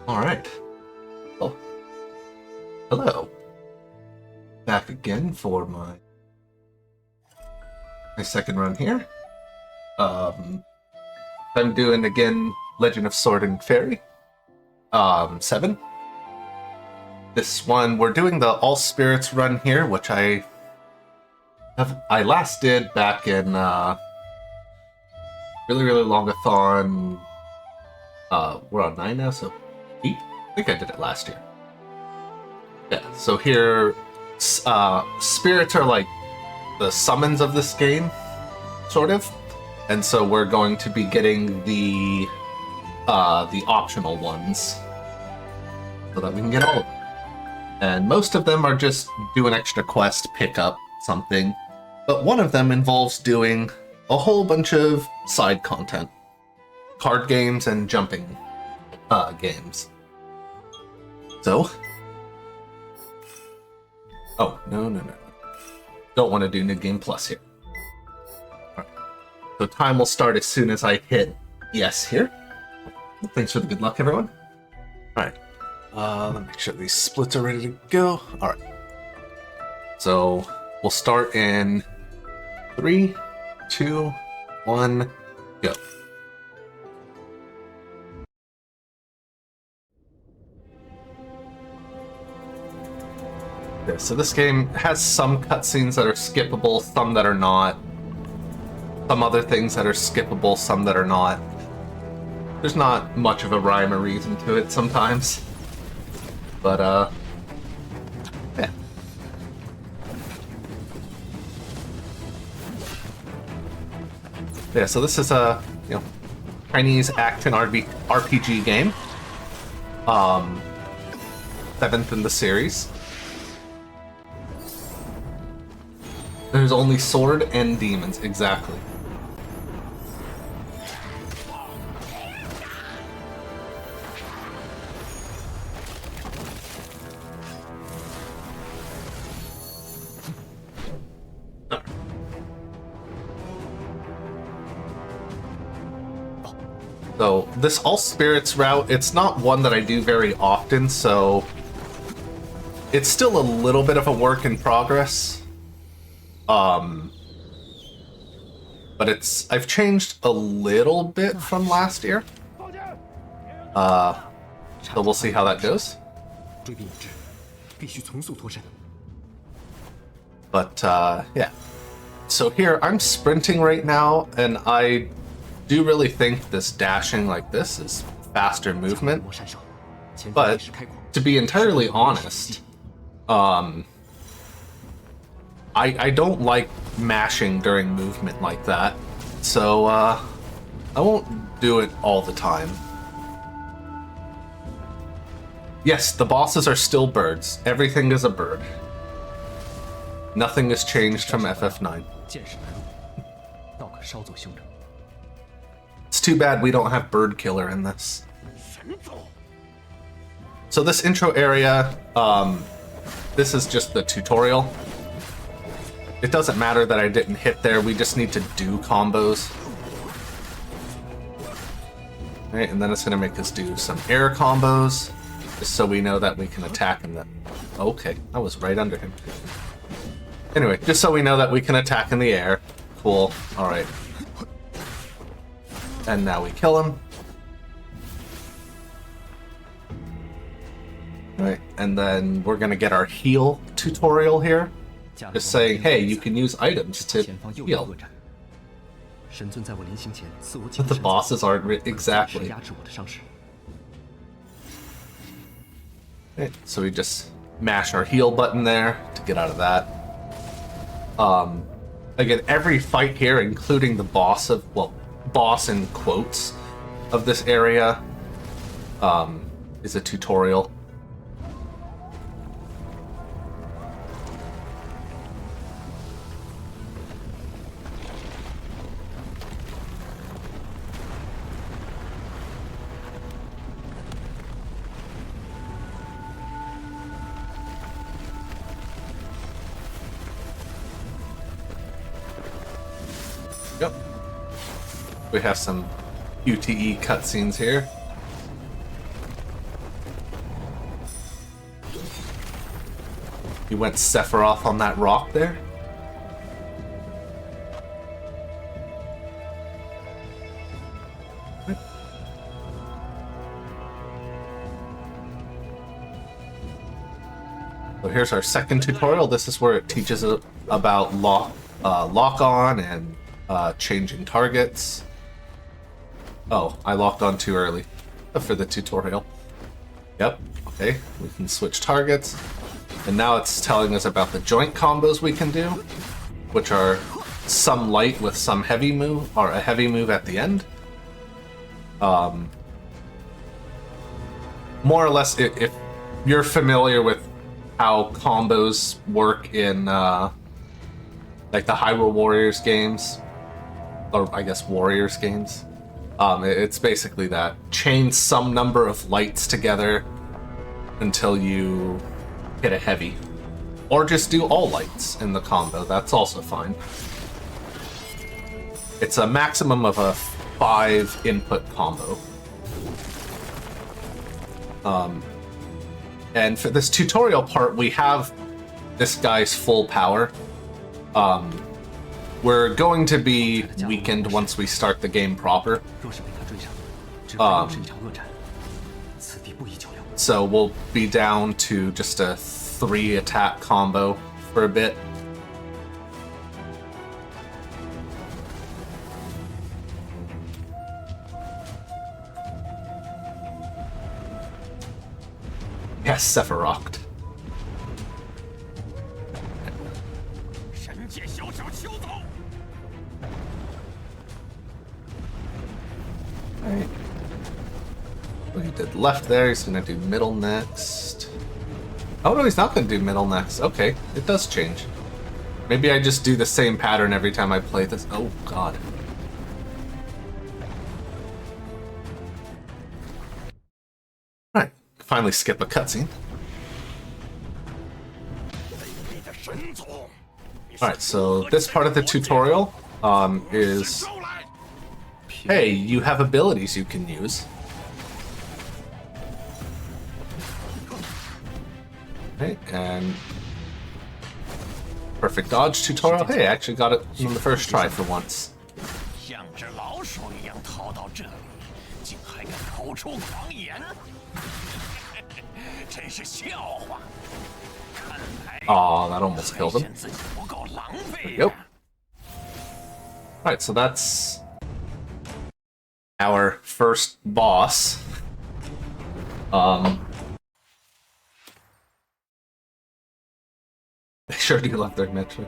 Alright. Oh. Hello. Back again for my second run here. I'm doing again Legend of Sword and Fairy. 7. This one we're doing the All Spirits run here, which I last did back in really longathon. We're on 9 now, so 8? I think I did it last year. Yeah, so here spirits are like the summons of this game, sort of. And so we're going to be getting the optional ones so that we can get all of them. And most of them are just do an extra quest, pick up something. But one of them involves doing a whole bunch of side content. Card games and jumping games. So... Oh, no. Don't want to do New Game Plus here. Alright. So time will start as soon as I hit yes here. Thanks for the good luck, everyone. Alright. Let me make sure these splits are ready to go. Alright. So we'll start in 3, 2, 1, go. Okay, so this game has some cutscenes that are skippable, some that are not. Some other things that are skippable, some that are not. There's not much of a rhyme or reason to it sometimes. But, yeah. Yeah, so this is a, Chinese action RPG game. 7th in the series. There's only sword and demons, exactly. So this All Spirits route, it's not one that I do very often, so it's still a little bit of a work in progress. But I've changed a little bit from last year. So we'll see how that goes. But, yeah. So here, I'm sprinting right now, and I do really think this dashing like this is faster movement. But, to be entirely honest, I don't like mashing during movement like that, so I won't do it all the time. Yes, the bosses are still birds. Everything is a bird. Nothing has changed from FF9. It's too bad we don't have Bird Killer in this. So this intro area, this is just the tutorial. It doesn't matter that I didn't hit there, we just need to do combos. Alright, and then it's gonna make us do some air combos, just so we know that we can attack in the... Okay, I was right under him. Anyway, just so we know that we can attack in the air. Cool, alright. And now we kill him. Alright, and then we're gonna get our heal tutorial here. Just saying, hey, you can use items to heal. But the bosses aren't exactly. Okay, so we just mash our heal button there to get out of that. Again, every fight here, including the boss in quotes of this area, is a tutorial. Yep. We have some QTE cutscenes here. You went Sephiroth on that rock there? So here's our second tutorial. This is where it teaches about lock on and changing targets. Oh, I locked on too early for the tutorial. Yep, okay, we can switch targets. And now it's telling us about the joint combos we can do, which are some light with some heavy move, or a heavy move at the end. More or less, if you're familiar with how combos work in like the Hyrule Warriors games, or I guess Warriors games, it's basically that. Chain some number of lights together until you hit a heavy. Or just do all lights in the combo, that's also fine. It's a maximum of a 5 input combo. And for this tutorial part, we have this guy's full power. We're going to be weakened once we start the game proper. So we'll be down to just a 3 attack combo for a bit. Yes, Sephiroth. Alright. Well, he did left there, he's gonna do middle next. Oh no, he's not gonna do middle next. Okay, it does change. Maybe I just do the same pattern every time I play this. Oh god. Alright, finally skip a cutscene. Alright, so this part of the tutorial is... Hey, you have abilities you can use. Okay, and... Perfect dodge tutorial. Hey, I actually got it in the first try for once. Aw, that almost killed him. There we go. Alright, so that's our first boss. They sure do love their metric.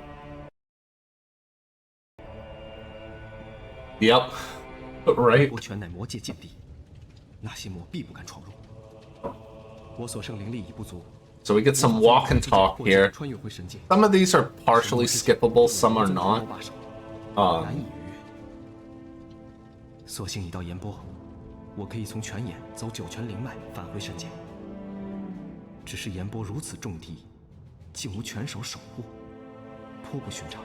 Yep. Right. So we get some walk and talk here. Some of these are partially skippable, some are not. 所幸已到岩波，我可以从泉眼走9泉灵脉返回神界。只是岩波如此重地，竟无拳手守护，颇不寻常。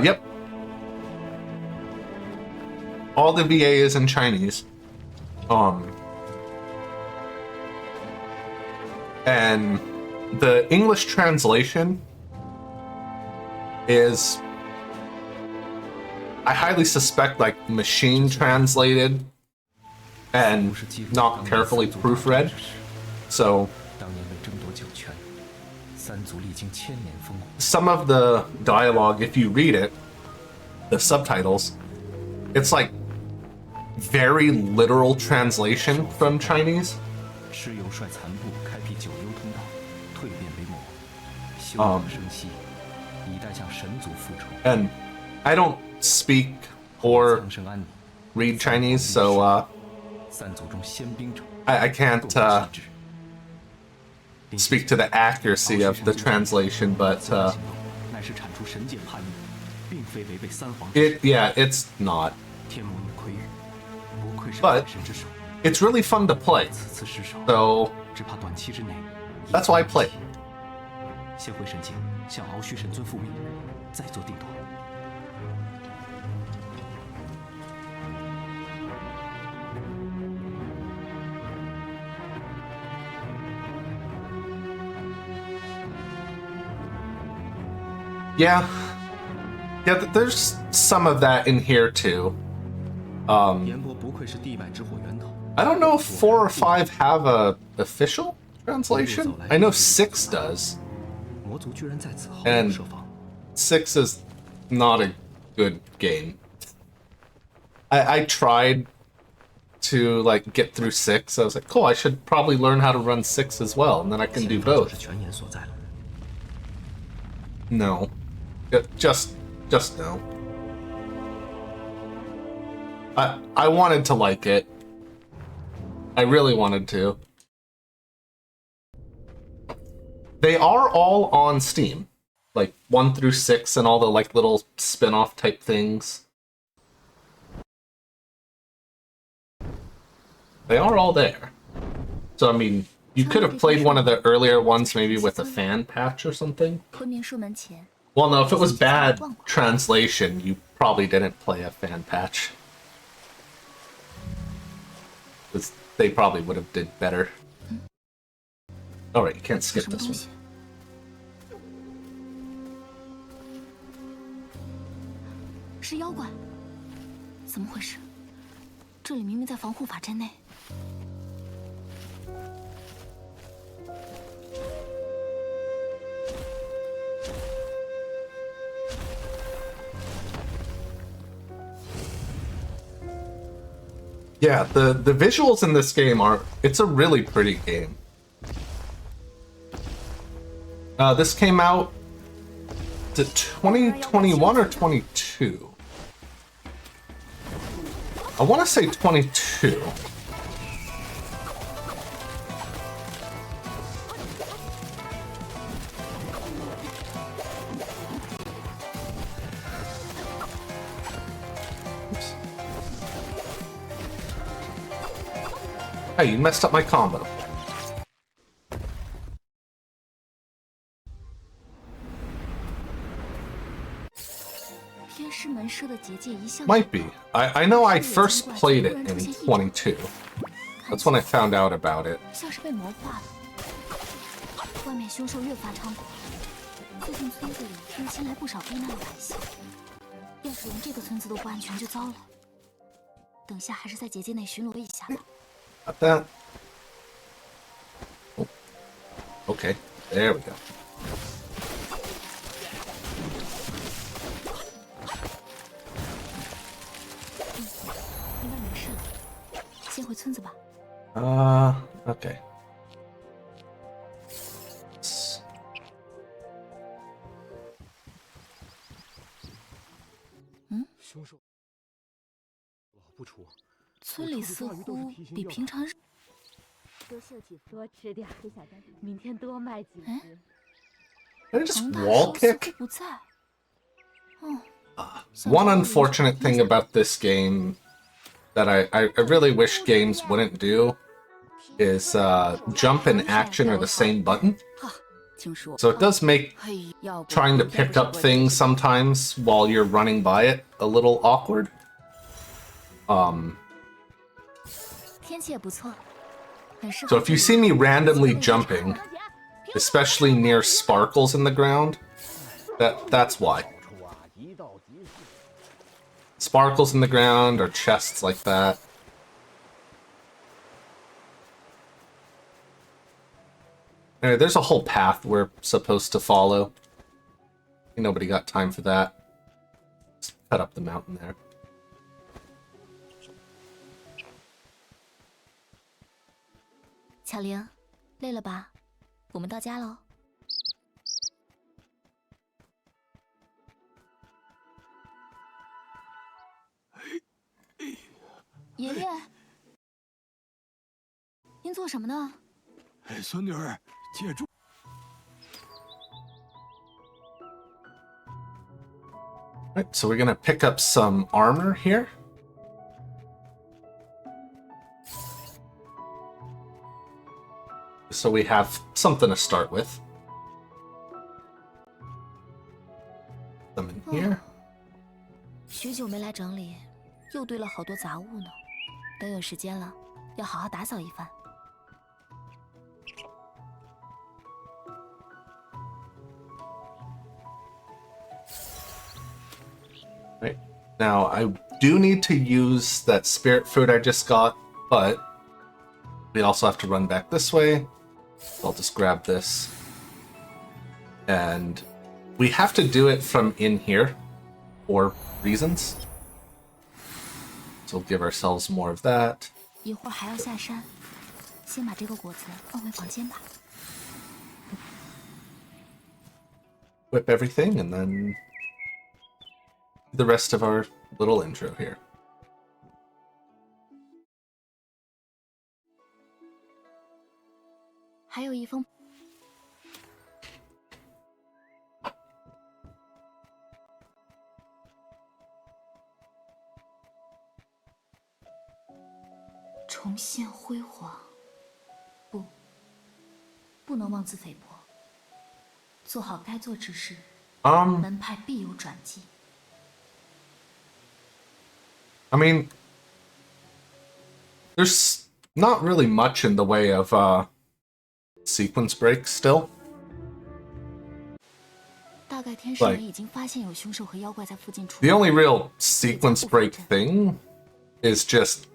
Yep. All the VA is in Chinese. And the English translation is, I highly suspect, like machine translated and not carefully proofread. So some of the dialogue, if you read it, the subtitles, it's like very literal translation from Chinese. And I don't speak or read Chinese, so I can't speak to the accuracy of the translation, but it's not. But it's really fun to play, so that's why I play. 先回神界，向鳌虚神尊复命，再做定夺。Yeah. Yeah, there's some of that in here too. I don't know if 4 or 5 have a official translation. I know 6 does. And 6 is not a good game. I tried to like get through 6. I was like, cool, I should probably learn how to run 6 as well, and then I can do both. No. Just no. I wanted to like it. I really wanted to. They are all on Steam. Like 1 through 6 and all the like little spin-off type things. They are all there. So I mean, you could have played one of the earlier ones maybe with a fan patch or something. Well, no, if it was bad translation, you probably didn't play a fan patch. Because they probably would have did better. Alright, you can't skip this one. 是妖怪？怎么回事？这里明明在防护法阵内。Yeah, the visuals in this game are... It's a really pretty game. This came out... to 2021 or 22? I want to say 22. Oops. Hey, you messed up my combo. Might be. I know I first played it in 22. That's when I found out about it. 外面凶兽越发猖狂，最近村子里又新来不少避难的百姓。要是连这个村子都不安全，就糟了。等下还是在结界内巡逻一下吧。Got that. Oh. Okay, there we go. 应该没事了，先回村子吧。Okay. Hmm? 村里似乎比平常热。多秀几多吃点，明天多卖几只。Did I just wall kick? 不在。One unfortunate thing about this game that I really wish games wouldn't do is jump and action are the same button. So it does make trying to pick up things sometimes while you're running by it a little awkward. So if you see me randomly jumping, especially near sparkles in the ground, that's why. Sparkles in the ground or chests like that. Anyway, there's a whole path we're supposed to follow. Nobody got time for that. Just cut up the mountain there. 巧玲，累了吧？我们到家喽。爷爷，您做什么呢？孙女儿，借住。Right, so we're gonna pick up some armor here. So we have something to start with. Some in here. 许久没来整理，又堆了好多杂物呢。等有时间了，要好好打扫一番。Right. Now, I do need to use that spirit fruit I just got, but we also have to run back this way. I'll just grab this. And we have to do it from in here for reasons. So we'll give ourselves more of that. 一会儿还要下山，先把这个果子放回房间吧。 Whip everything, and then the rest of our little intro here. 还有一封。重现辉煌，不能妄自菲薄，做好该做之事，门派必有转机。 I mean, there's not really much in the way of sequence breaks still. 大概天使们已经发现有凶兽和妖怪在附近出。 The only real sequence break thing is just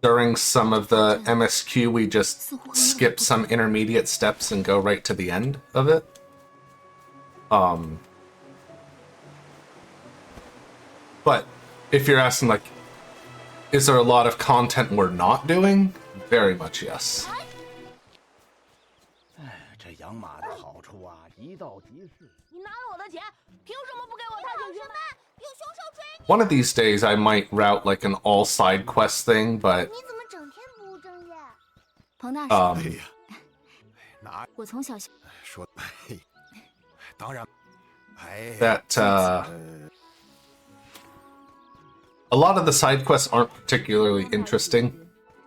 during some of the MSQ, we just skip some intermediate steps and go right to the end of it. But if you're asking, like, is there a lot of content we're not doing? Very much yes. 这养马的好处啊，一到集市，你拿了我的钱，凭什么不给我探险去呢？有凶手追你！ One of these days, I might route like an all side quest thing, but 你怎么整天不务正业？彭大哎师，呀，哪我从小说？哎，当然，哎 that a lot of the side quests aren't particularly interesting.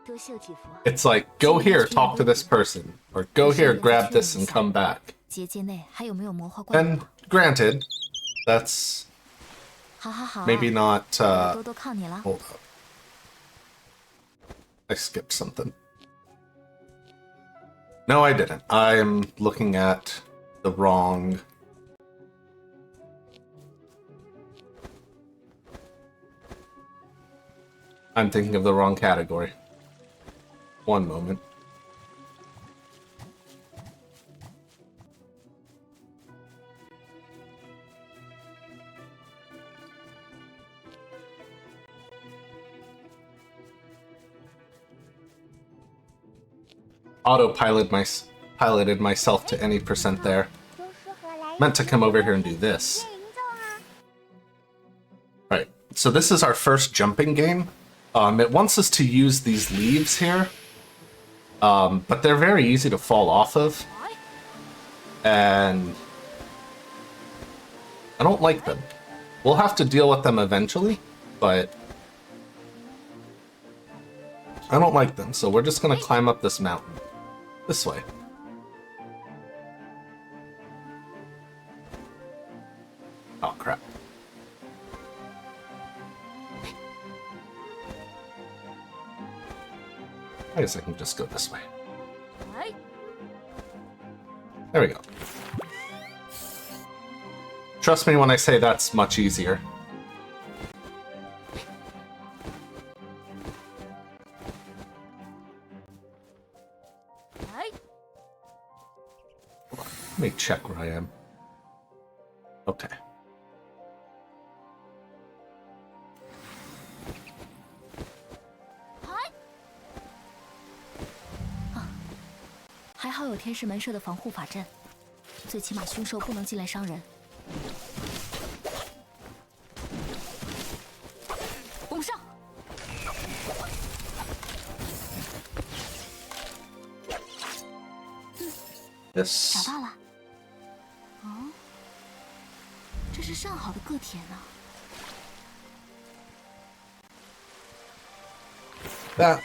多秀几幅。 It's like, go here, talk to this person, or go here, grab this, and come back. 结界内还有没有魔化怪物？ And granted, that's 好好好， maybe not. 多多靠你了。 Hold up. I skipped something. No, I didn't. I'm looking at the wrong. I'm thinking of the wrong category. One moment. Piloted myself to any percent there. Meant to come over here and do this. Right, so this is our first jumping game. It wants us to use these leaves here, but they're very easy to fall off of, and I don't like them. We'll have to deal with them eventually, but I don't like them, so we're just gonna climb up this mountain. This way. Oh, crap. I guess I can just go this way. There we go. Trust me when I say that's much easier. Let me check where I am. Okay. 还好有天使门设的防护法阵，最起码凶兽不能进来伤人。往上！ Yes. 找到了。哦，这是上好的个铁呢。 That.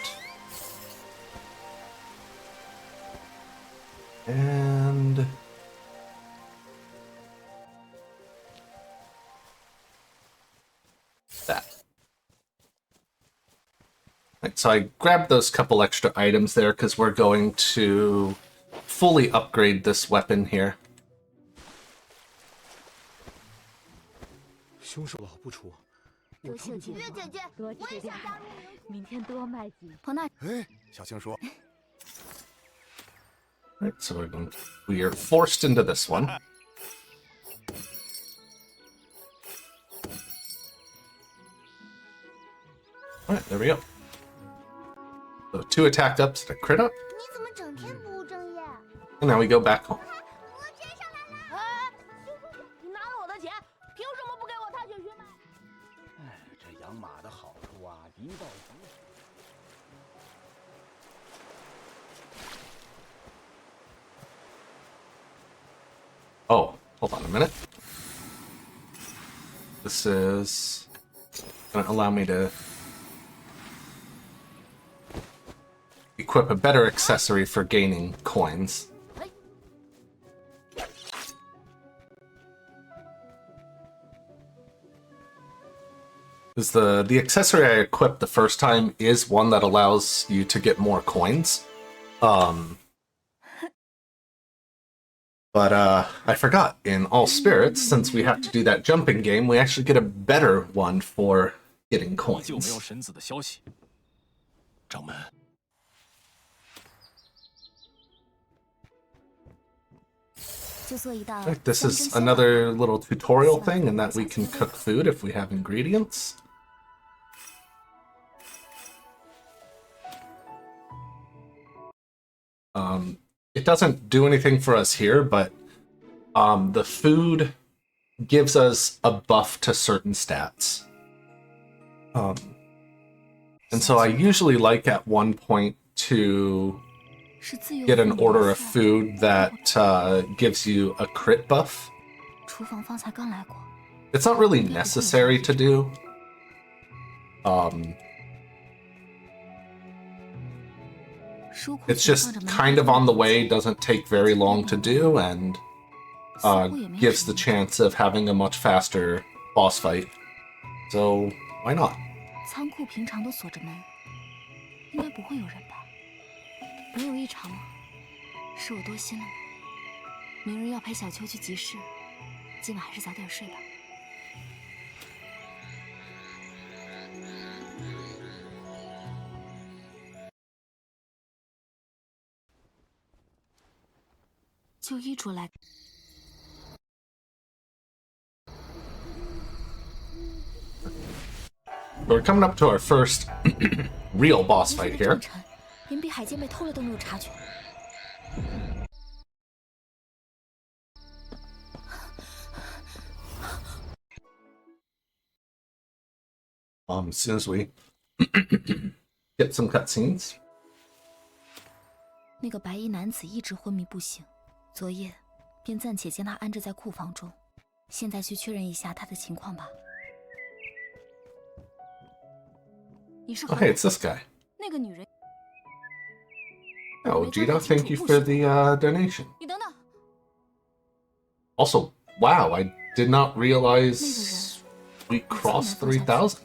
And that. Right, so I grabbed those couple extra items there because we're going to fully upgrade this weapon here. 凶手老不出，多谢姐月姐姐，多我也想加入。明天多卖几。彭大，哎，小青说， Right, so we are forced into this one. Alright, there we go. So 2 attacked ups and a crit up, 你怎么整天不务正业？ and now we go back home. 我追上来了！哎，你拿了我的钱，凭什么不给我踏雪寻买？哎，这养马的好处啊，一到即始。 Oh, hold on a minute. This is gonna allow me to equip a better accessory for gaining coins. Is the accessory I equipped the first time is one that allows you to get more coins. But I forgot, in All Spirits, since we have to do that jumping game, we actually get a better one for getting 就没有 coins. 神子的消息。掌门， 就做一道 Right, this 象 is 征鲜 another little tutorial thing, in that we can cook food if we have ingredients. It doesn't do anything for us here, but the food gives us a buff to certain stats. And so I usually like at one point to 是自由 get an 妇女 order 的 of 菜 food that gives you a crit buff. 厨房方才刚来过， It's not really necessary to do. Um, 书库 it's 存 just 放着门 kind of on the way, doesn't take very long to do, and 似乎也没有 gives 什 the 么 chance of having a much faster boss fight. So why not? 仓库平常都锁着门，应该不会有人吧？没有异常吗？是我多心了吗？明日要陪小秋去集市，今晚还是早点睡吧。就衣着来， We're coming up to our first real boss 平 fight 时的 here. 正臣连碧海剑被偷了都没有察觉。 As soon as we get some cutscenes. 那个白衣男子一直昏迷不醒，昨夜便暂且将他安置在库房中。现在去确认一下他的情况吧。你是 Oh, 何 hey, 人？ it's this guy. 那个女人， Oh, Gita, thank you for the donation. 你等等， Also, wow, I did not 那 realize 个 we 人 crossed 我竟然放下去 3,000.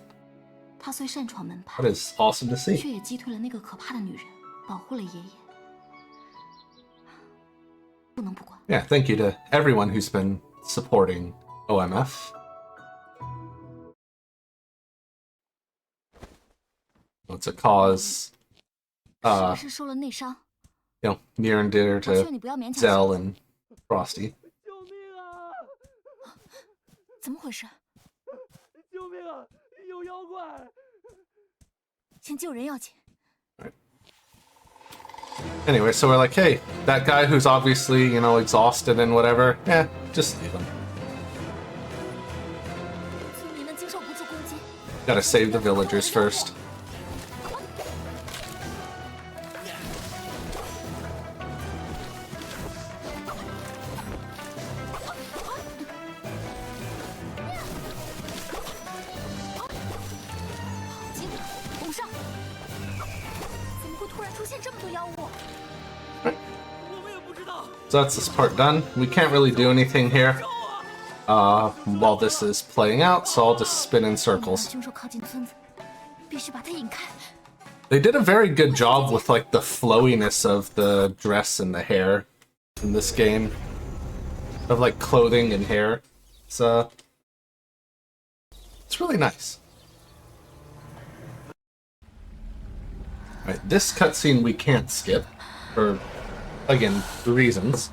他虽擅闯门派， That is awesome to 却 see. 也击退了那个可怕的女人，保护了爷爷。不能不管。 Yeah, thank you to everyone who's been supporting OMF. It's a cause, 是不是受了内伤？ near and dear 我 to 劝你不要勉强。 Zell and Frosty. 救命啊！怎么回事？救命啊！有妖怪！ 先救人要紧。 Anyway, so we're like, hey, that guy who's obviously, exhausted and whatever, just leave him. 村民们经受不住攻击， Gotta save the villagers first. 急，拱上！怎么会突然出现这么多妖物？ 我们也不知道。 So that's this part done. We can't really do anything here while this is playing out, so I'll just spin in 让 circles. 凶手靠近村子，必须把他引开。 They did a very good job with like the flowiness of the dress and the hair in this game. Of like clothing and hair. It's really nice. Right, this cutscene we can't skip for, again, reasons.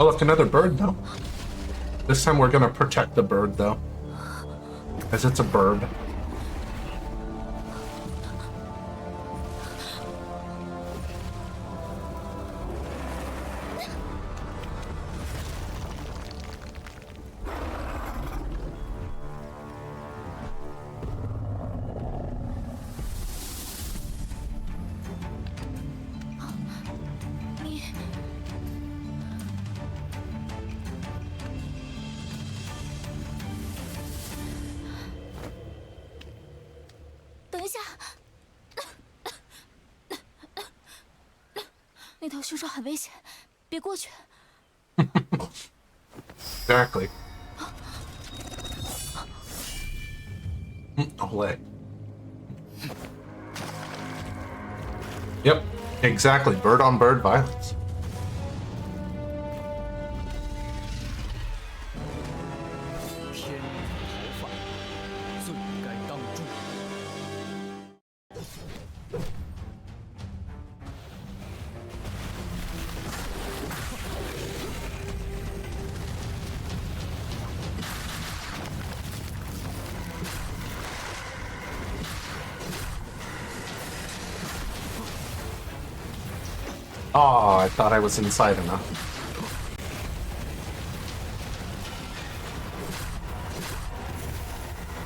Oh, look, another bird, though. This time we're gonna protect the bird, though. As it's a bird. Exactly. Olé. Yep, exactly. Bird on bird violence. Oh, I thought I was inside enough.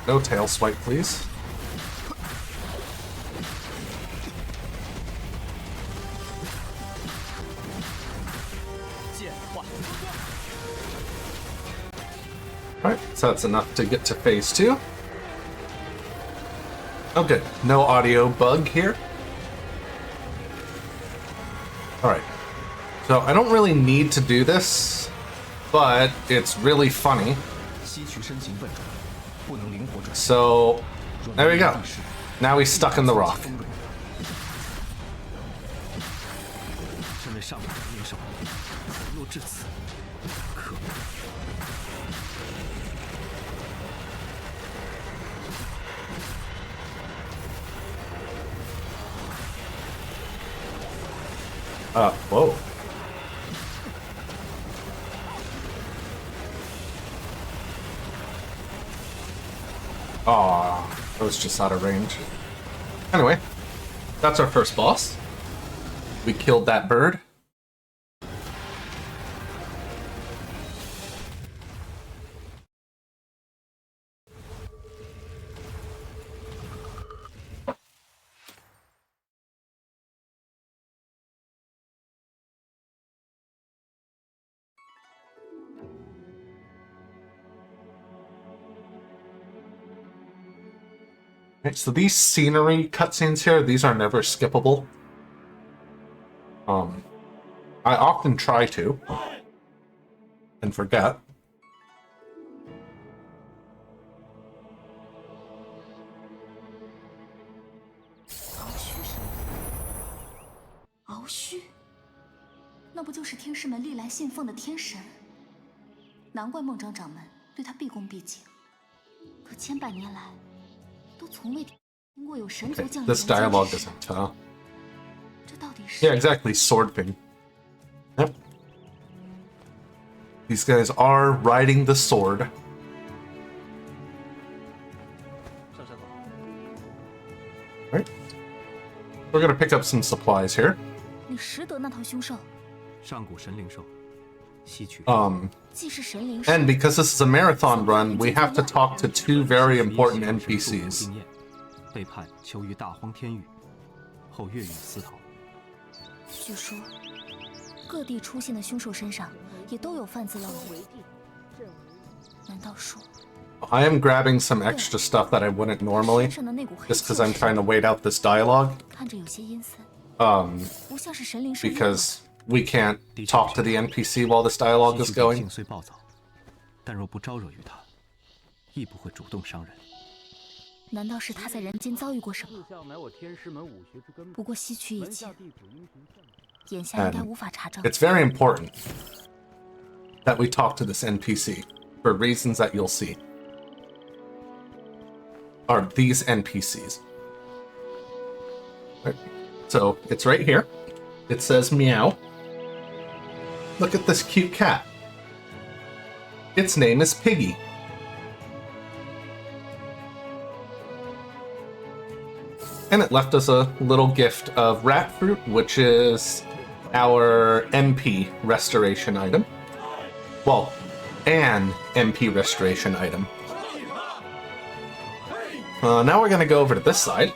No tail swipe, please. Alright, so that's enough to get to phase 2. Oh good, no audio bug here. Alright, so I don't really need to do this, but it's really funny. So, there we go. Now he's stuck in the rock. Whoa. Aw, that was just out of range. Anyway, that's our first boss. We killed that bird. Okay, so these scenery cutscenes here, these are never skippable. I often try to and forget. This dialogue isn't, yeah, exactly, sword thing. Yep. These guys are riding the sword. Right. We're gonna pick up some supplies here. And because this is a marathon run, we have to talk to 2 very important NPCs. 难道说 I am grabbing some extra stuff that I wouldn't normally, 身上的那股黑 just 气 because I'm trying to wait out this dialogue. 看着有些阴森， 不像是神灵圣 Because we can't talk to the NPC while this dialogue is 习主 going. 性虽暴躁，但若不招惹于他，亦不会主动伤人。 难道是他在人间遭遇过什么？ 向乃我天师门武学之根， 不过吸取一门切， 下弟子英雄善战。 眼下应该无法查证。 It's very important that we talk to this NPC for reasons that you'll see. Or these NPCs. Right. So it's right here. It says meow. Look at this cute cat. Its name is Piggy. And it left us a little gift of rat fruit, which is our MP restoration item. Well, an MP restoration item. Now we're going to go over to this side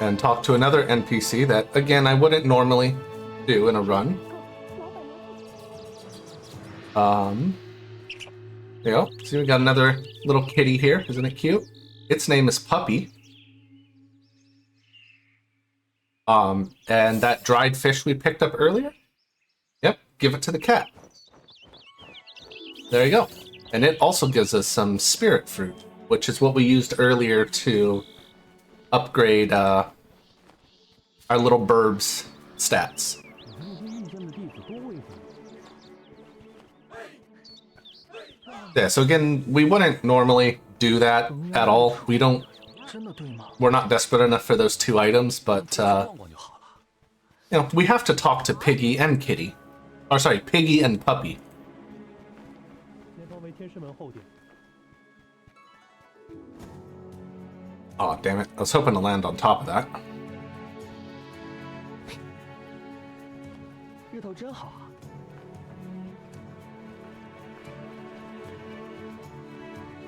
and talk to another NPC that, again, I wouldn't normally do in a run. There you go. See, we got another little kitty here. Isn't it cute? Its name is Puppy. And that dried fish we picked up earlier? Yep, give it to the cat. There you go. And it also gives us some spirit fruit, which is what we used earlier to upgrade our little bird's stats. Yeah, so again, we wouldn't normally do that at all. We're not desperate enough for those two items, but, you know, we have to talk to Piggy and Kitty. Or, sorry, Piggy and Puppy. Oh, damn it. I was hoping to land on top of that.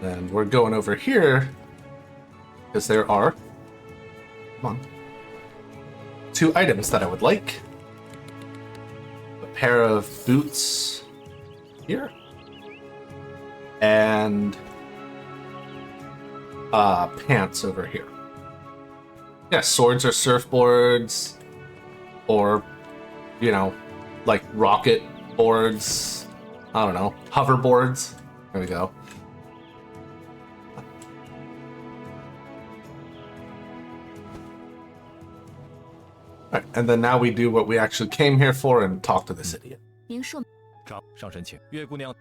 And we're going over here because there are, come on, two items that I would like. A pair of boots here and pants over here. Yeah, swords or surfboards or, you know, like rocket boards. I don't know, hoverboards. There we go. Right, and then now we do what we actually came here for and talk to this idiot. 明社上神请，月姑娘，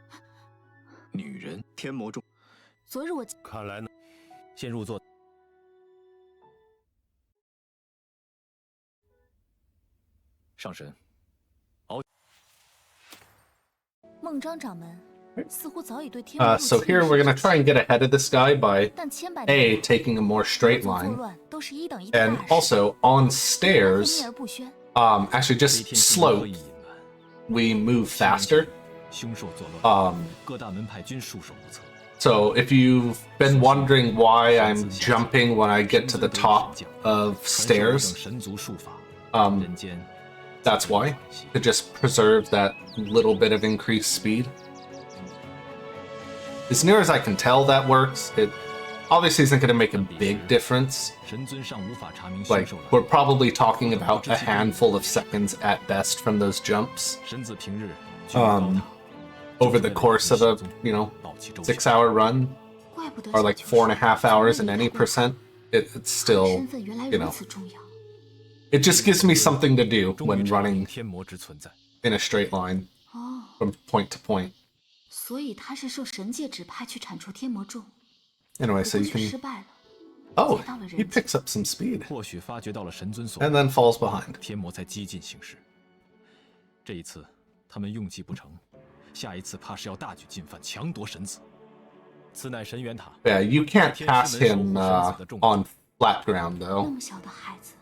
女人天魔众，昨日我看来呢，先入座。上神，孟章掌门似乎早已对天 So here we're going to try and get ahead of this guy by 但千百 A, taking a more straight 作 line, 乱都是一等一的 and 大事， also on 不会 stairs, 秘而不宣。 actually just slope, we move faster. 凶兽作乱， 各大门派均束手无策。 So if you've been wondering why I'm jumping when I get to the top of stairs, 神族术法， um, that's why, to just preserve that little bit of increased speed. As near as I can tell, that works. It obviously isn't going to make a big difference. 神尊尚无法查明 Like, 凶兽来 we're probably talking about a handful of seconds at best from those jumps 神子平日居于高塔 over the course of a, you know, 保其周全 6-hour run, 怪不得 or like 4.5 hours in any percent. It's still, 身份原来 you 如 know, 此重要。 it just gives me something to do 终于 when 查明 running 天魔之存在。 in a straight line 哦， from point to point. 所以他是受神界指派去铲除天魔众， Anyway, 不 so 过 you 却失 can. 败了。 Oh, 回到了 he 人间。 picks up some speed 或许发觉到了神尊所 and 为， then falls behind. 天魔才激进行事。这一次他们用计不成，下一次怕是要大举进犯，强夺神子。此乃神元塔， Yeah, you can't pass him on flat ground 那 though. 么小的孩子，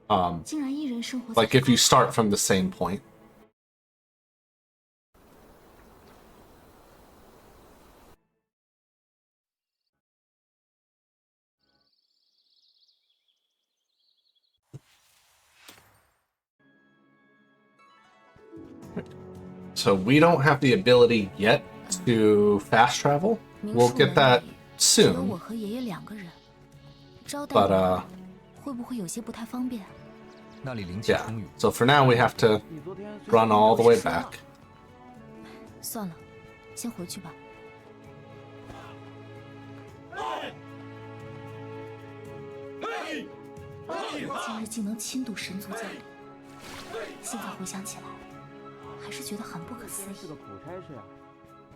Um, 竟然一人生活在 like if you start from the same point. So we don't have the ability yet to fast travel. We'll get that 只有 soon. 我和爷爷2个人，招待 But 你会不会有些不太方便？那里灵气 yeah. 充裕， So for now we have to run all the way back. 算了，先回去吧。今日竟能亲睹神族降临，现在回想起来，还是觉得很不可思议。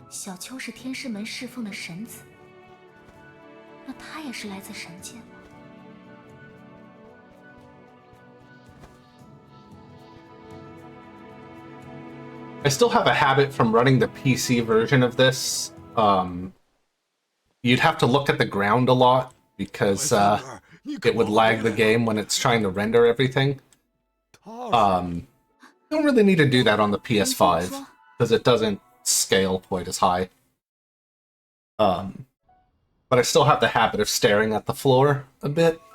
小秋是天师门侍奉的神子，那他也是来自神界吗？ I still have a habit from running the PC version of this. You'd have to look at the ground a lot because it would lag the game when it's trying to render everything. You don't really need to do that on the PS5 because it doesn't scale quite as high. But I still have the habit of staring at the floor a bit. "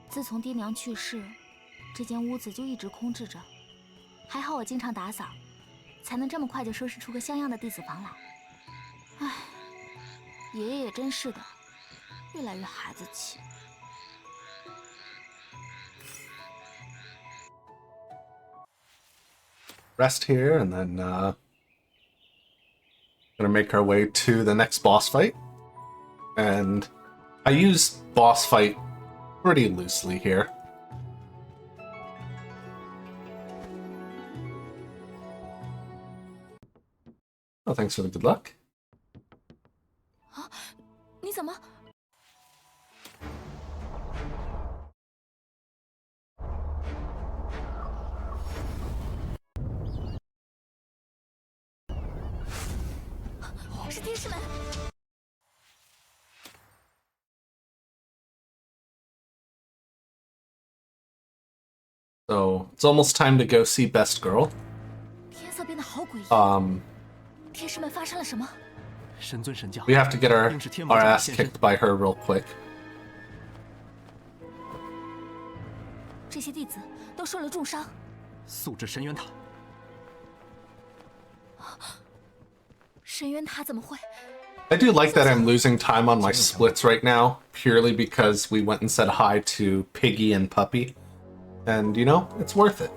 自从爹娘去世，这间屋子就一直空置着。还好我经常打扫，才能这么快就收拾出个像样的弟子房来。唉，爷爷也真是的，越来越孩子气。" Rest here, and then gonna make our way to the next boss fight. And I use boss fight pretty loosely here. Oh, thanks for the good luck. 你怎么？是天使们！ So it's almost time to go see Best Girl. 天色变得好诡异。 天使们发生了什么？ 神尊神教， We have to get our 定是天魔 our 掌的 ass 现身。 kicked by her real quick. 这些弟子都受了重伤。 素质神元塔， 神渊塔怎么会？ I do like that I'm losing time on my splits right now, purely because we went and said hi to Piggy and Puppy. And, you know, it's worth it.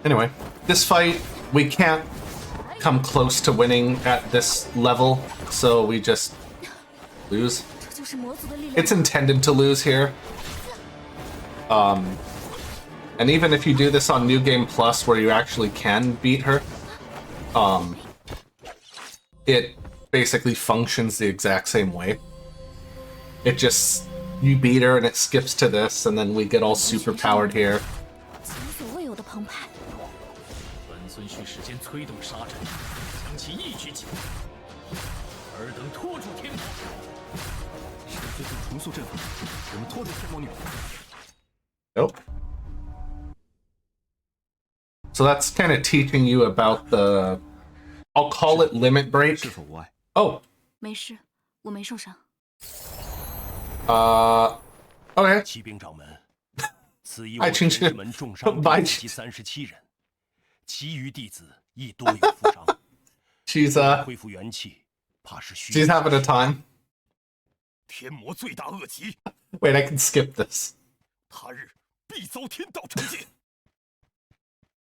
Anyway, this fight, we can't come close to winning at this level, so we just lose. 这就是魔族的力量。 It's intended to lose here. And even if you do this on New Game Plus, where you actually can beat her, it basically functions the exact same way. It just, you beat her and it skips to this, and then we get all super powered here. 前所未有的澎湃。 本尊需时间催动沙阵，将其一举击破。尔等拖住天魔。神尊正重塑阵法，我们拖住天魔女。 Nope. So that's kind of teaching you about the, I'll call it limit break. 是否无碍？ Oh, 没事，我没受伤。 okay. 骑兵掌门，此役爱我天情是师门重伤白弟子及37人，其余弟子亦多有负伤。 She's 恢复元气，怕是需 she's having a time. 天魔罪大恶极， Wait, I can skip this. 他日必遭天道惩戒。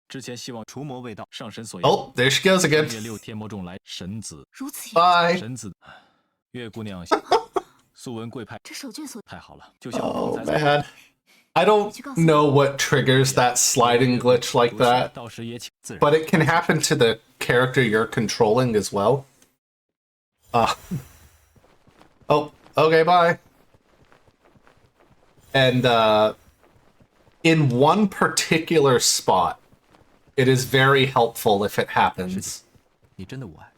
之前希望除魔未到，上神所 Oh, there she goes 月 again. 6天魔众来，神子，如此严重， Bye. 神子，月姑娘，素闻贵派，这手卷所太好了，就像我 Oh 刚才所 man. I don't know what triggers that sliding glitch like 说， that, 到时也请自然。 but it can happen to the character you're controlling as well. Oh, okay, bye. And in one particular spot, it is very helpful if it happens. 你真的无碍？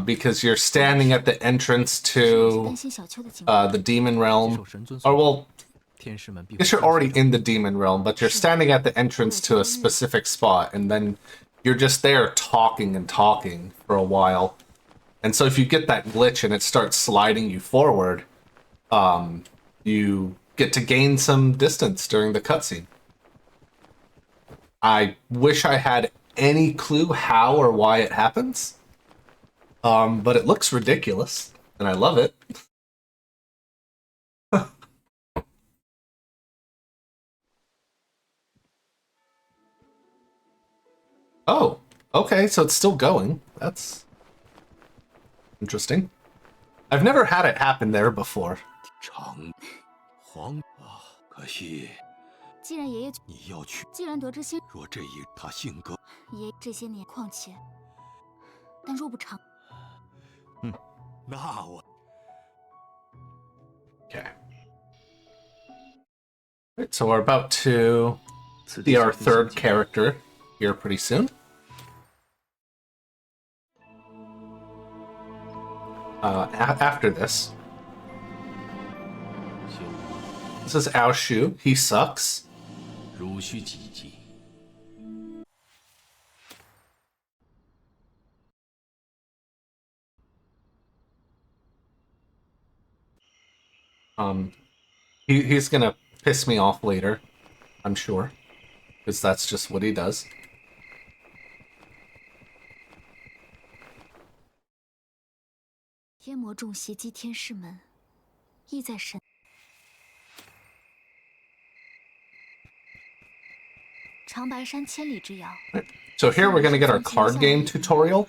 Because you're standing at the entrance 是有些 to 担心小秋的情况。 the demon realm, 受神尊所 or well, guess you're already in the demon realm, but you're standing at the entrance to a specific spot, and then you're just there talking and talking for a while. And so if you get that glitch and it starts sliding you forward, you get to gain some distance during the cutscene. I wish I had any clue how or why it happens, but it looks ridiculous, and I love it. Oh, okay, so it's still going. That's interesting. I've never had it happen there before. 可惜既然爷爷，你要去，既然得知先若这一他性格，爷这些年况且，但若不长，那我 Okay. Right, so we're about to see our third character here pretty soon. After this. This is Ao Shu. He sucks. 如需几计。 He's gonna piss me off later, I'm sure, because that's just what he does. 天魔众袭击天师门，意在神。长白山千里之遥。 So here we're gonna get our card game tutorial.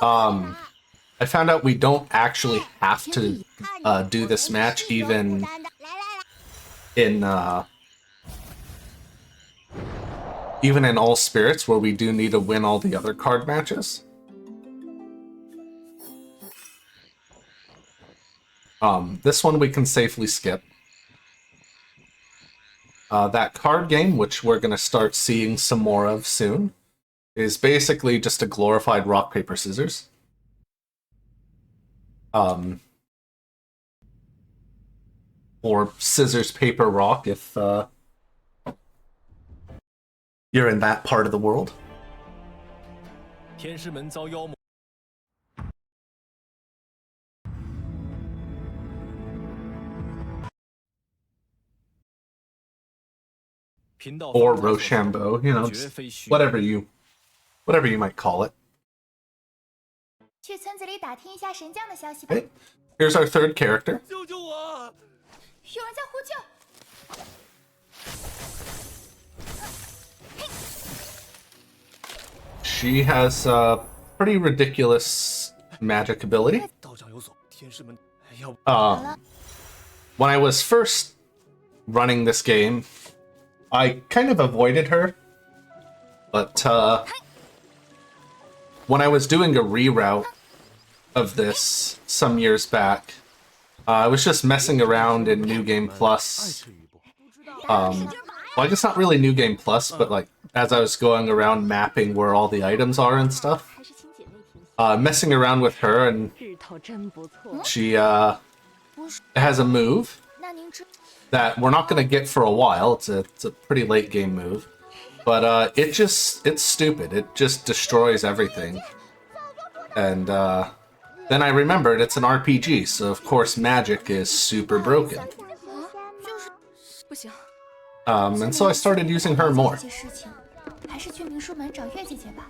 I found out we don't actually have to do this match even in All Spirits, where we do need to win all the other card matches. This one we can safely skip. That card game, which we're going to start seeing some more of soon, is basically just a glorified rock, paper, scissors. Or scissors, paper, rock if you're in that part of the world. 天师门遭妖魔。 Or Rochambeau, you know, whatever you might call it. 去村子里打听一下神将的消息吧。 Okay. Here's our third character. 救救我！有人在呼救。 She has a pretty ridiculous magic ability. 道长有所，天师门要 When I was first running this game, I kind of avoided her, but when I was doing a reroute of this some years back, I was just messing around in New Game Plus. Well, I guess not really New Game Plus, but like as I was going around mapping where all the items are and stuff, messing around with her, and she has a move that we're not going to get for a while. It's a pretty late game move, but it's stupid. It just destroys everything. And then I remembered it's an RPG, so of course magic is super broken. And so I started using her more. 还是去明书门找月姐姐吧。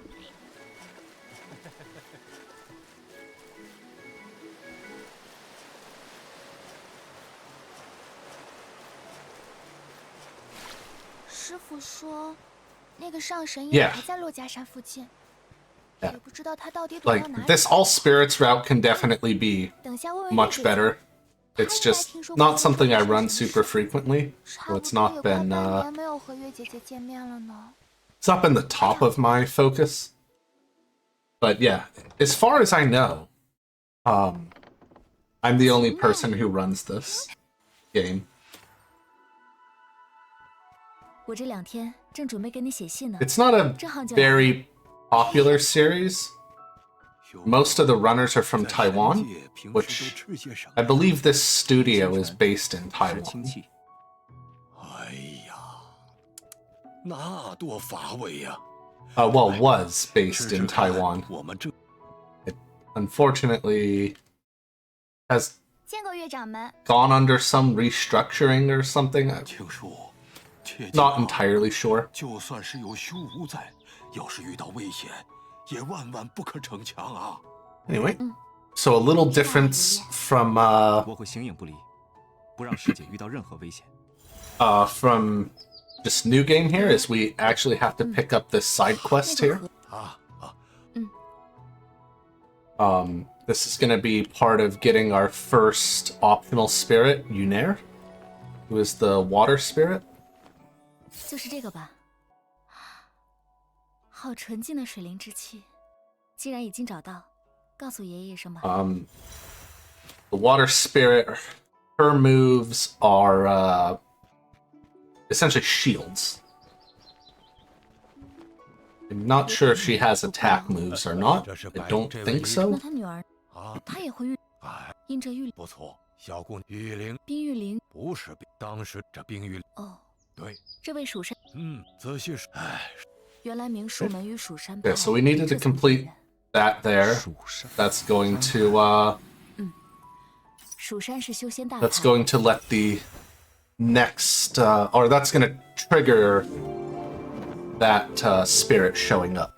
师傅说，那个上神也还在洛家山附近，也不知道他到底躲到哪里。 Like this All Spirits route can definitely be much better. It's just not something I run super frequently, so it's not been it's not been the top of my focus. But yeah, as far as I know, I'm the only person who runs this game. 我这2天正准备给你写信呢。 It's not a very popular series. Most of the runners are from Taiwan, which I believe this studio is based in Taiwan. 那多乏味呀！ well, was based 试 in 试看 Taiwan. 我们这 It unfortunately has 见过乐长们。 gone under some restructuring or something. I'm 青树，切记 not 啊 entirely sure. 就算是有虚无在，要是遇到危险，也万万不可逞强啊！ Anyway, so a little difference from 我会形影不离，不让师姐遇到任何危险。 from this new game here is we actually have to pick up this side quest here. 啊啊， This is going to be part of getting our first optional spirit, Yunair, who is the water spirit. 就是这个吧。好纯净的水灵之气，既然已经找到，告诉爷爷一声吧。The water spirit, her moves are essentially shields. I'm not sure if she has attack moves or not. I don't think 那 so. 他女儿，啊，她也会御，哎，因着御不错，小姑娘玉灵冰御灵。不是冰，当时这冰玉哦，对，这位蜀山，仔细说，哎，原来名蜀门与蜀山派。 Yeah, so we needed to 这层 complete 渊源 that there. 蜀山 That's going to 蜀山是修仙大派。 that's going to let the next or that's going to trigger that spirit showing up.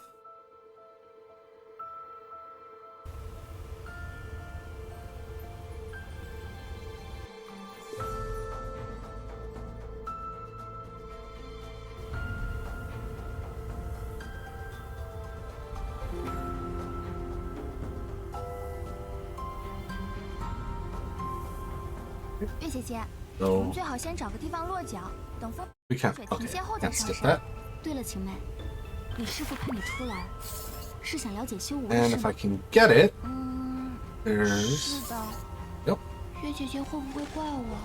Yue 姐姐，我 So 们最好先找个地方落脚，等风 we can't 水 okay, 停歇后再 can't 上 skip 山 that.。对了，晴妹，你师傅派你出来，是想了解修武的 And 事 if I 吗？ can get it, 嗯， there's 是的。 Yep. 月姐姐会不会怪我？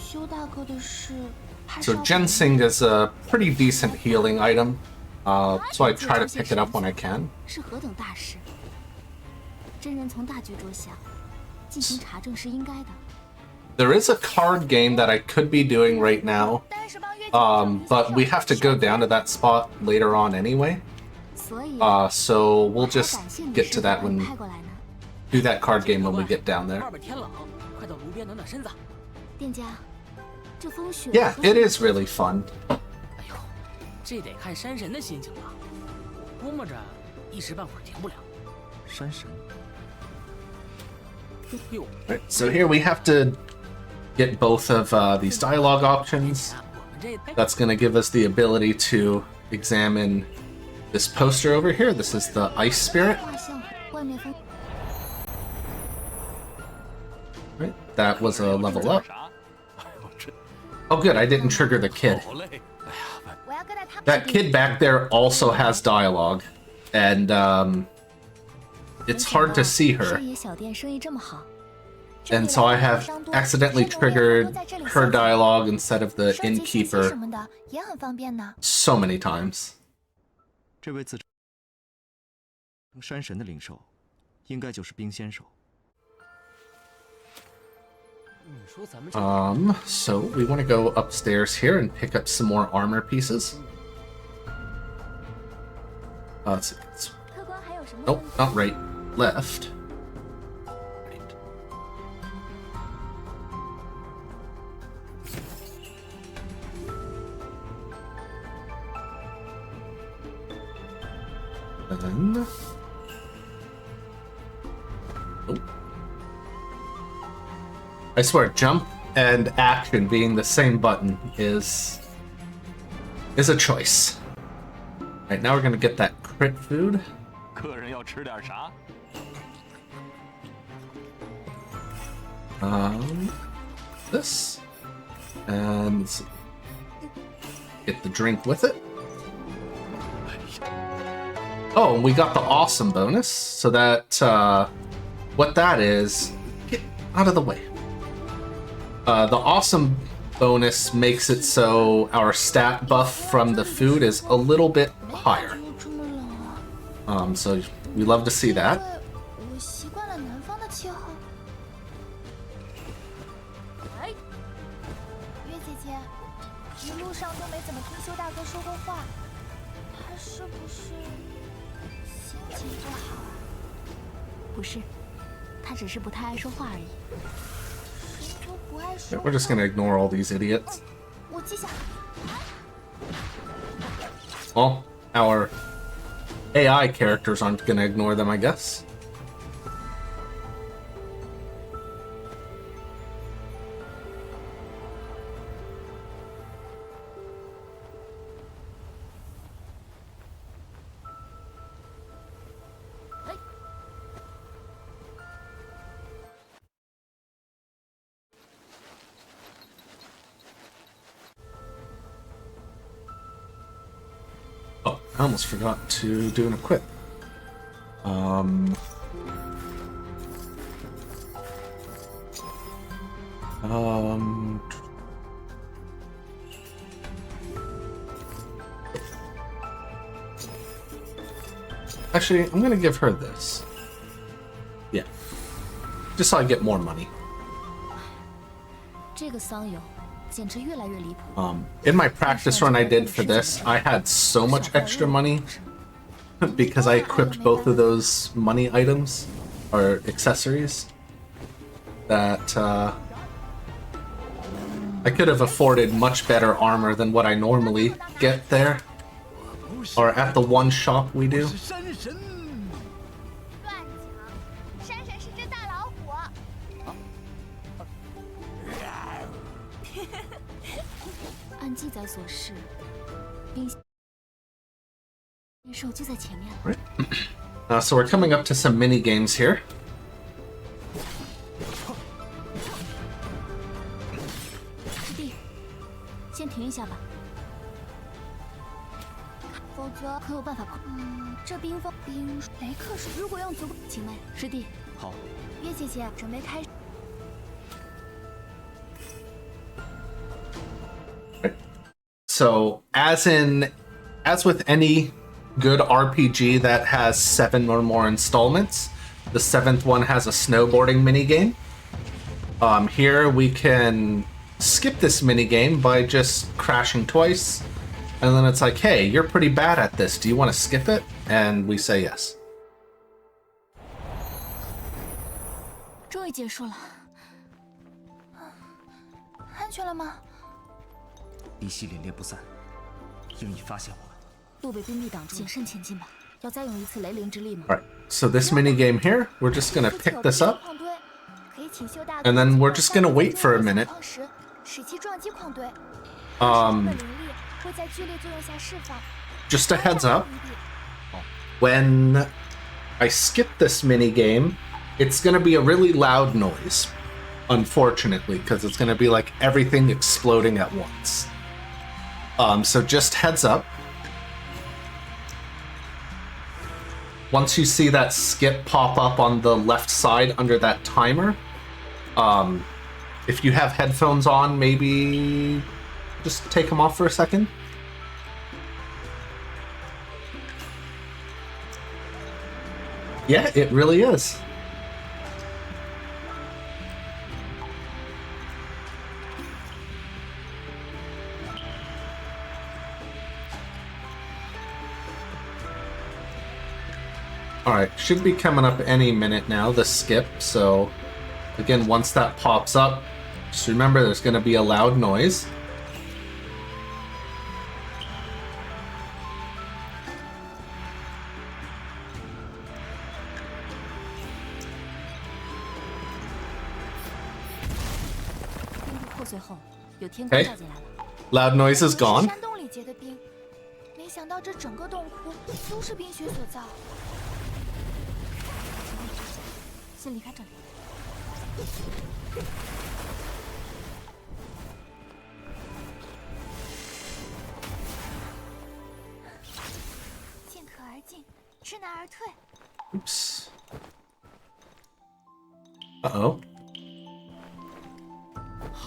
修大哥的事还是 So 要等 ginseng is a pretty decent healing item. So I try to pick it up when I can. 是何等大事？真人从大局着想，进行查证是应该的。 There is a card game that I could be doing right now, 但是帮月姐 but we have to go down to that spot later on anyway. 所以 So 我 we'll 还要 just 感谢你 get 师 to 傅 that 把你 when 派过来呢。 do that card game when we get down there. 外边天冷，快到炉边暖暖身子。店家，这风雪 Yeah, 和 it is really fun. 哎呦，这得看山神的心情了，估摸着一时半会儿停不了。山神 哟， Right, so here we have to get both of these dialogue options. 我们这That's going to give us the ability to examine this poster over here. This is the ice spirit. 画像外面风 Right, that was a level up. 啥？ Oh, good, I didn't trigger the kid. 好累，我要跟在他们 That kid back there also has dialogue, and it's hard to see her. 山野小店生意这么好， And so I have accidentally triggered her dialogue instead of the 收集信息什 innkeeper 么的也很方便呢。 so many times. 这位自称山神的灵兽，应该就是冰仙手。你说咱们这 So we want to go upstairs here and pick up some more armor pieces. It's 客官还有什么 nope, 问题？ not right, left. Right. Then, oh. I swear, jump and action being the same button is a choice. Right, now we're gonna get that crit food. 客人要吃点啥？ This. And let's get the drink with it. Oh, and we got the awesome bonus. So that, what that is, get out of the way. The awesome bonus makes it so our stat buff from the food is a little bit higher. 这么冷啊！ So we love to see that. 我习惯了南方的气候。哎，月姐姐，一路上都没怎么听修大哥说过话，他是不是心情不好啊？不是，他只是不太爱说话而已。谁都不爱说 We're 话。 just gonna ignore all these idiots. 我记下。 Well, our AI characters aren't gonna ignore them, I guess. Oh, I almost forgot to do an equip. Um, actually, I'm gonna give her this. Yeah. Just so I get more money. 这个桑友简直越来越离谱。 In my practice run I did for this, I had so much extra money because I equipped both of those money items or accessories that I could have afforded much better armor than what I normally get there or at the one shop we do. 乱讲！山神是只大老虎。按记载所示，冰野兽就在前面了。 Right. So we're coming up to some mini games here. 师弟，先停一下吧，否则可有办法控？这冰封雷克是如果用足够，请问师弟，好，月姐姐准备开始。 So as with any good RPG that has 7 or more installments, the 7th one has a snowboarding minigame. Here we can skip this minigame by just crashing twice, and then it's like, hey, you're pretty bad at this, do you want to skip it? And we say yes. 终于结束了。安全了吗？ 敌系凛冽不散，应已发现我们。路被冰壁挡住，谨慎前进吧。要再用一次雷灵之力吗？ Alright, so this minigame here, we're just gonna pick this up, 可以请修大哥 and then we're just gonna wait for a minute. 使其撞击矿堆。 Um, 灵力会在剧烈作用下释放。 just a heads up, when I skip this minigame, it's gonna be a really loud noise, unfortunately, because it's gonna be like everything exploding at once. So just heads up. Once you see that skip pop up on the left side under that timer, if you have headphones on, maybe just take them off for a second. Yeah, it really is. Alright, should be coming up any minute now, the skip, so again, once that pops up, just remember there's going to be a loud noise. Okay, loud noise is gone. 山洞里结的冰，没想到这整个洞窟都是冰雪所造。先离开这里。见可而进，知难而退。 Oops. Uh-oh.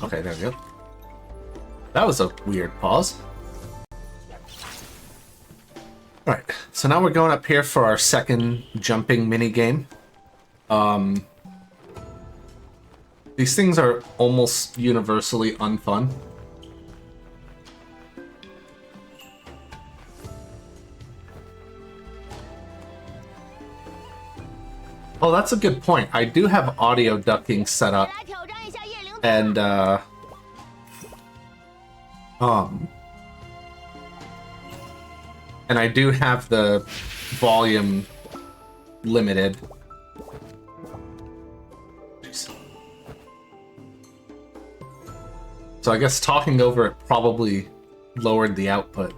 Okay, there we go. That was a weird pause. Alright, so now we're going up here for our second jumping minigame. These things are almost universally unfun. Oh, that's a good point. I do have audio ducking set up, 来挑战一下夜灵 and and I do have the volume limited. So I guess talking over it probably lowered the output.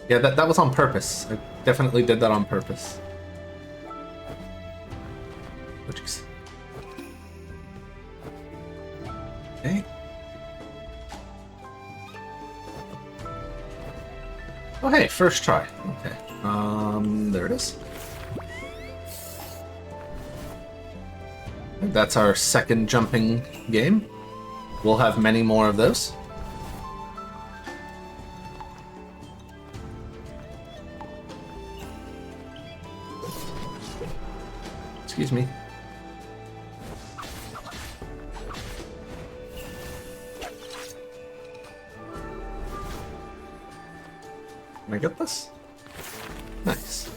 Yeah, that was on purpose. I definitely did that on purpose. Oh, jeez. Okay. Oh, hey, first try. Okay. There it is. And that's our second jumping game. We'll have many more of those. Excuse me. Can I get this? Nice.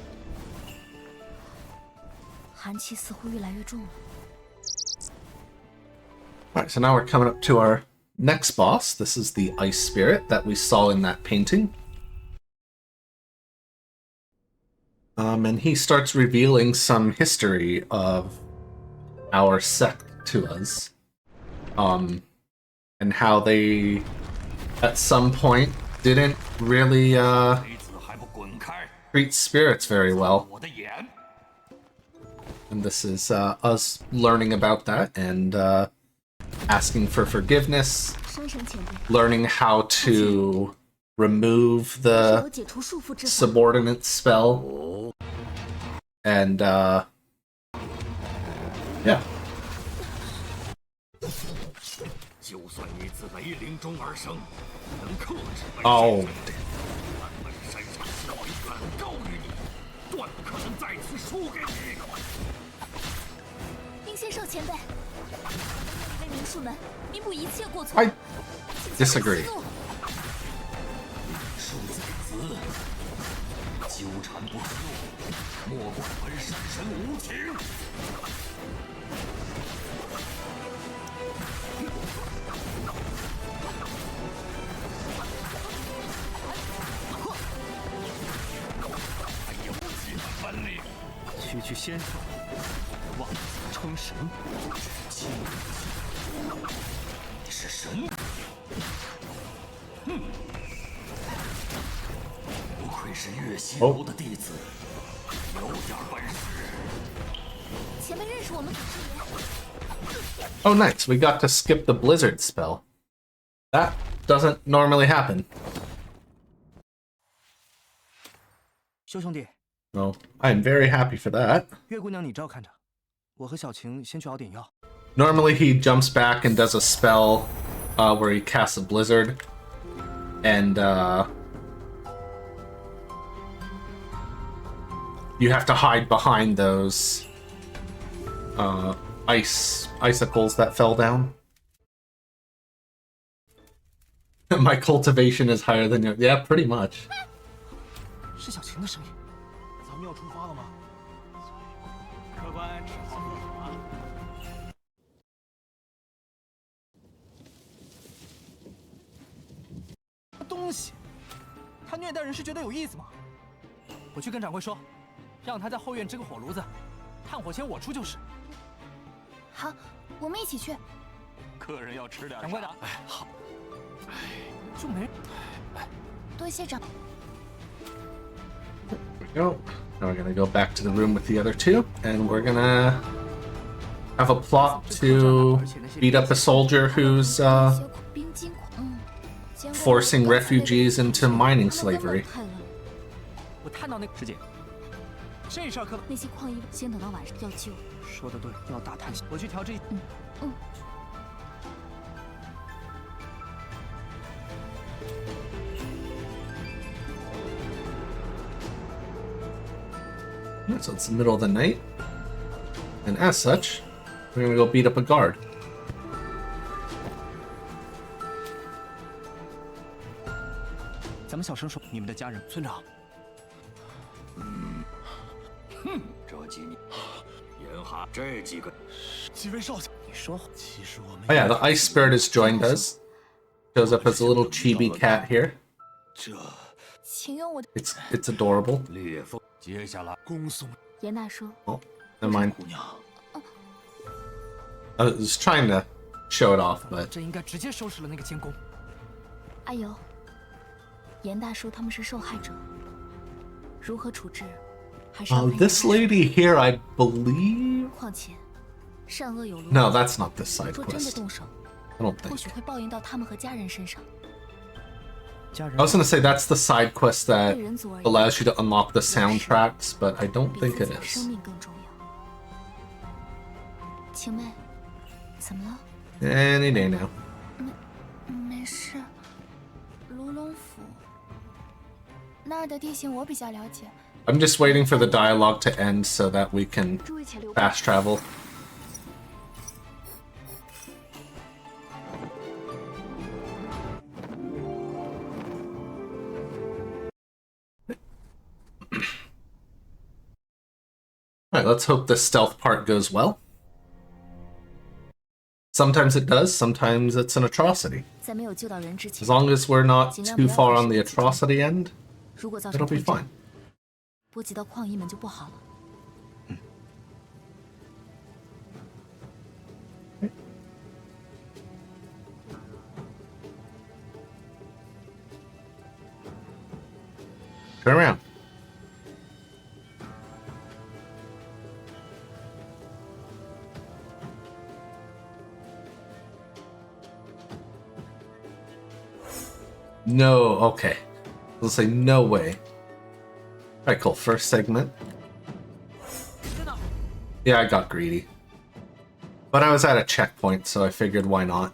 寒气似乎越来越重了。 Alright, so now we're coming up to our next boss. This is the Ice Spirit that we saw in that painting. And he starts revealing some history of our sect to us. And how they, at some point, didn't really treat spirits very well. And this is us learning about that and asking for forgiveness, learning how to remove the subordinate spell, and yeah. Oh. 冰仙兽前辈，为民庶们弥补一切过错。 I disagree. 书在兹，纠缠不休，莫怪本山神无情。还有几分本领？区区仙兽，妄自称神，欺你是神？哼！不愧是月西楼的弟子，有点本事。前辈认识我们祖师爷。 Oh, nice. We got to skip the blizzard spell. That doesn't normally happen. 修兄弟， No, I'm very happy for that. 月姑娘你照看着，我和小晴先去熬点药。 Normally he jumps back and does a spell where he casts a blizzard. And you have to hide behind those icicles that fell down. My cultivation is higher than yours. Yeah, pretty much. 是小晴的声音，咱们要出发了吗？客官吃好喝好啊。东西，他虐待人是觉得有意思吗？我去跟掌柜说，让他在后院支个火炉子，炭火钱我出就是。好，我们一起去。客人要吃点啥？掌柜的，哎，好。哎，就没。哎，多谢掌。 There we go. Now we're gonna go back to the room with the other two, and we're gonna have a plot to beat up a soldier who's forcing refugees into mining slavery. 我探到那师姐，这事儿可那些矿医先等到晚上要救。说的对，要打探。我去调这。嗯。 So it's the middle of the night, and as such, we're gonna go beat up a guard. 咱们小声说，你们的家人，村长。这几年，严寒这几个，几位少将，你说好，其实我们 Oh yeah, the ice spirit has joined us. Shows up as a little chibi cat here. 这请用我的 It's adorable. 烈风，接下来恭送严大叔， Oh, never mind. 姑娘。 I was trying to show it off, but 这应该直接收拾了那个监工。阿尤，严大叔他们是受害者，如何处置，还是要 oh, 看严 this 大叔 lady here, I believe. 况且，善恶有轮 No, that's not this side 若真的 quest. 动手， I don't 或 think. 许会报应到他们和家人身上。家人 I was gonna say that's the side quest that 对人族而言， allows you to unlock the soundtracks, but I don't 比 think 自 it 己的生 is. 命更重要。晴妹，怎么了？ Any day now. 没事。卢龙府那儿的地形我比较了解， I'm just waiting for the dialogue to end so that we can 诸位且留步。 fast travel. Alright, let's hope the stealth part goes well. Sometimes it does, sometimes it's an atrocity. 在没有救到人之 As 前， long as we're not too far on the atrocity end, 如果造 it'll 成 be 混战 fine.，波及到矿医们就不好了。 Turn around. No, okay. I'll say no way. Alright, cool. First segment. Yeah, I got greedy. But I was at a checkpoint, so I figured why not.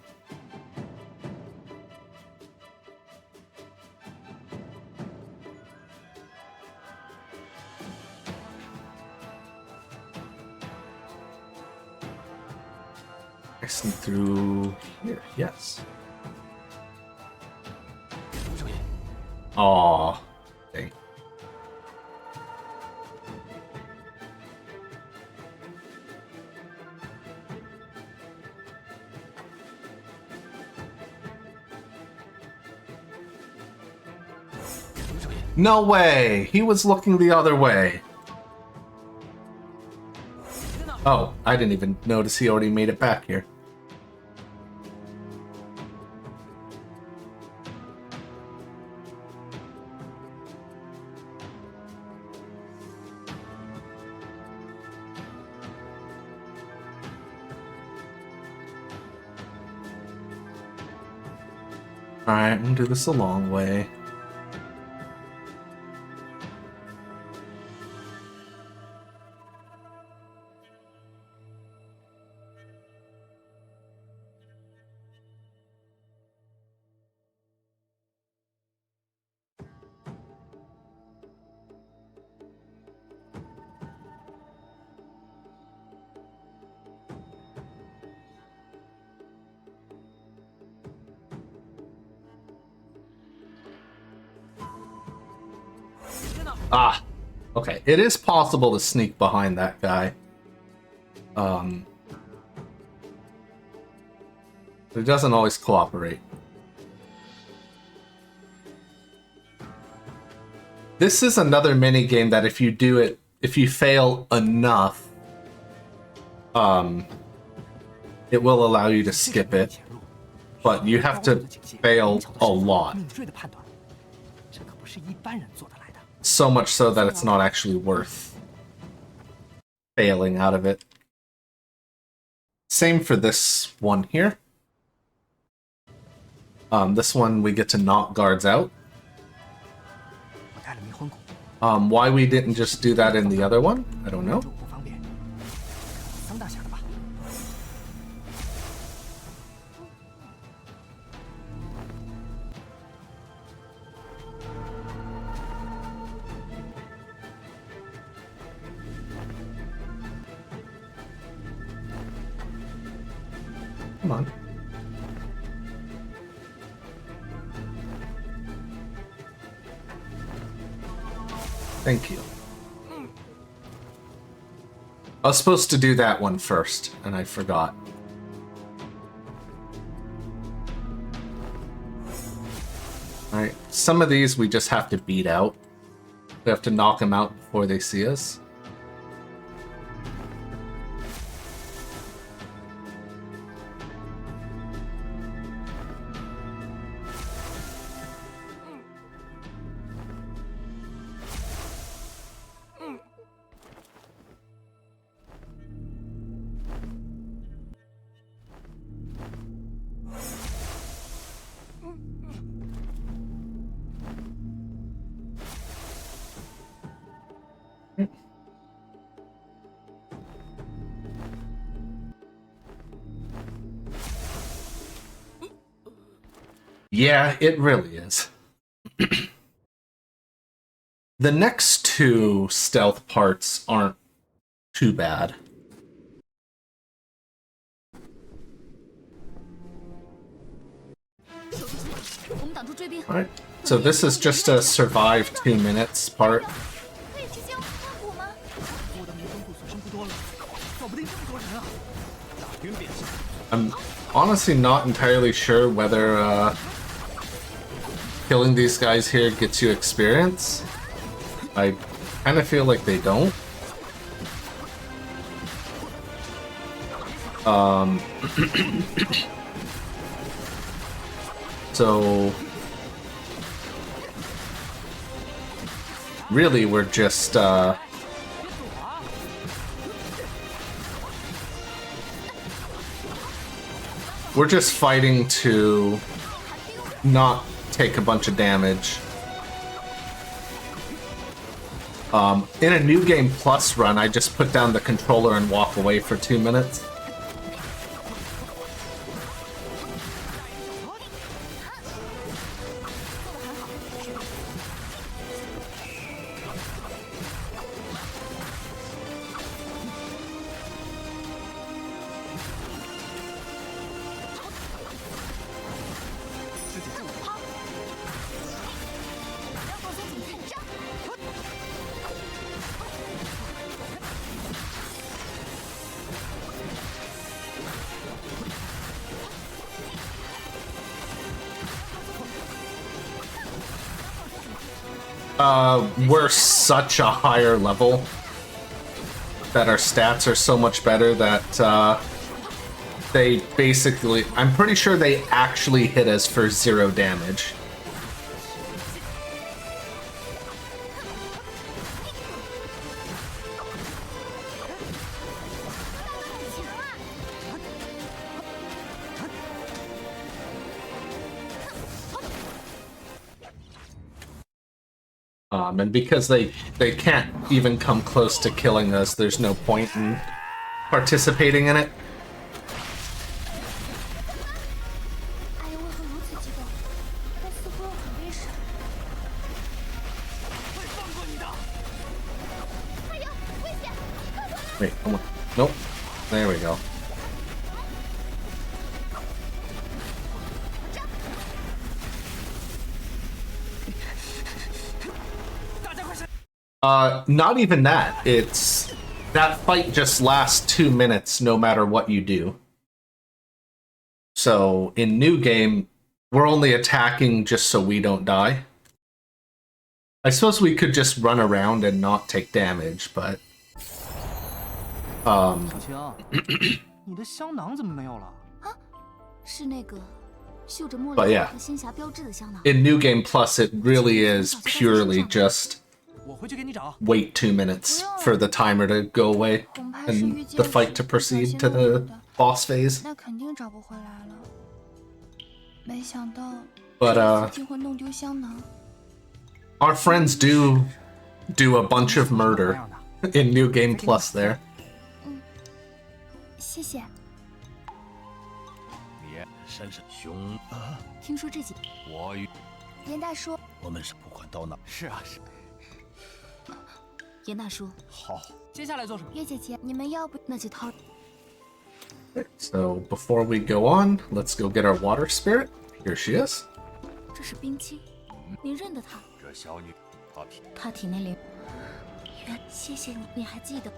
I sneak through here, yes. Aw. Dang. No way! He was looking the other way. Oh, I didn't even notice he already made it back here. Alright, I'm gonna do this the long way. Ah, okay. It is possible to sneak behind that guy. But it doesn't always cooperate. This is another mini game that if you do it, if you fail enough, it will allow you to skip it, but you have to fail a lot. 敏锐的判断，这可不是一般人做得来的。 So much so that it's not actually worth failing out of it. Same for this one here. This one we get to knock guards out. 我带了迷魂骨， Why we didn't just do that in the other one, I don't know. 住不方便。桑大侠的吧？ Come on. Thank you. I was supposed to do that one first, and I forgot. Alright, some of these we just have to beat out. We have to knock them out before they see us. Yeah, it really is. The next two stealth parts aren't too bad. Alright, so this is just a survive 2 minutes part. I'm honestly not entirely sure whether killing these guys here gets you experience. I kind of feel like they don't. So really we're just fighting to not take a bunch of damage. In a New Game Plus run, I just put down the controller and walk away for 2 minutes. We're such a higher level that our stats are so much better that they basically, I'm pretty sure they actually hit us for 0 damage. And because they can't even come close to killing us, there's no point in participating in it. Wait, come on. Nope. There we go. Not even that. It's that fight just lasts 2 minutes no matter what you do. So in New Game, we're only attacking just so we don't die. I suppose we could just run around and not take damage, but 小晴，你的香囊怎么没有了？啊，是那个绣着茉 But 莉 yeah. 花和仙侠标志的香囊。 in New Game Plus, it really is purely just 我回去给你找。 wait 2 minutes for the timer to go away 恐怕是 and 遇见 the fight to 时不小 proceed 心 to 弄 the 的， boss phase. 那肯定找不回来了。没想到 But 这次竟会弄丢香囊。 our friends do a bunch of murder in New Game Plus there. 谢谢。你山神兄啊，听说这几我与严大叔，我们是不管到哪。是啊，是。严大叔，好，接下来做什么？月姐姐，你们要不那就掏。 So before we go on, let's go get our water spirit. Here she is. 这是冰清，你认得她？这小女，她体她体内灵。谢谢你，你还记得？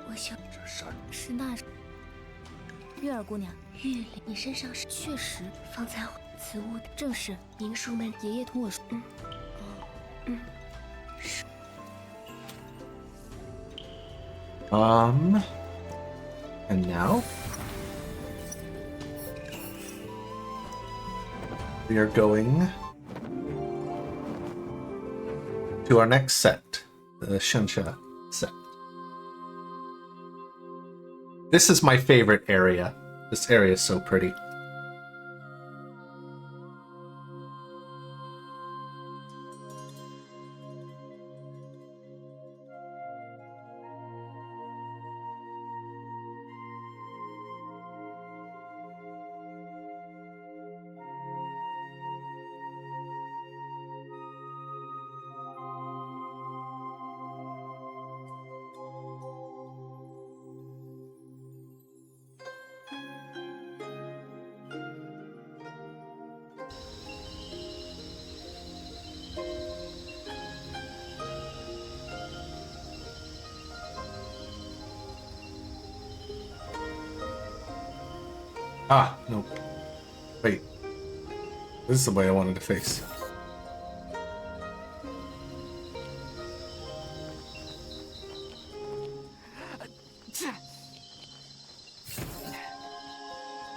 我想是那月儿姑娘，玉灵，你身上是确实方才此物正是民叔们爷爷同我说。是。And now we are going to our next set, the Shunsha set. This is my favorite area. This area is so pretty. Ah, no. Wait. This is the way I wanted to face.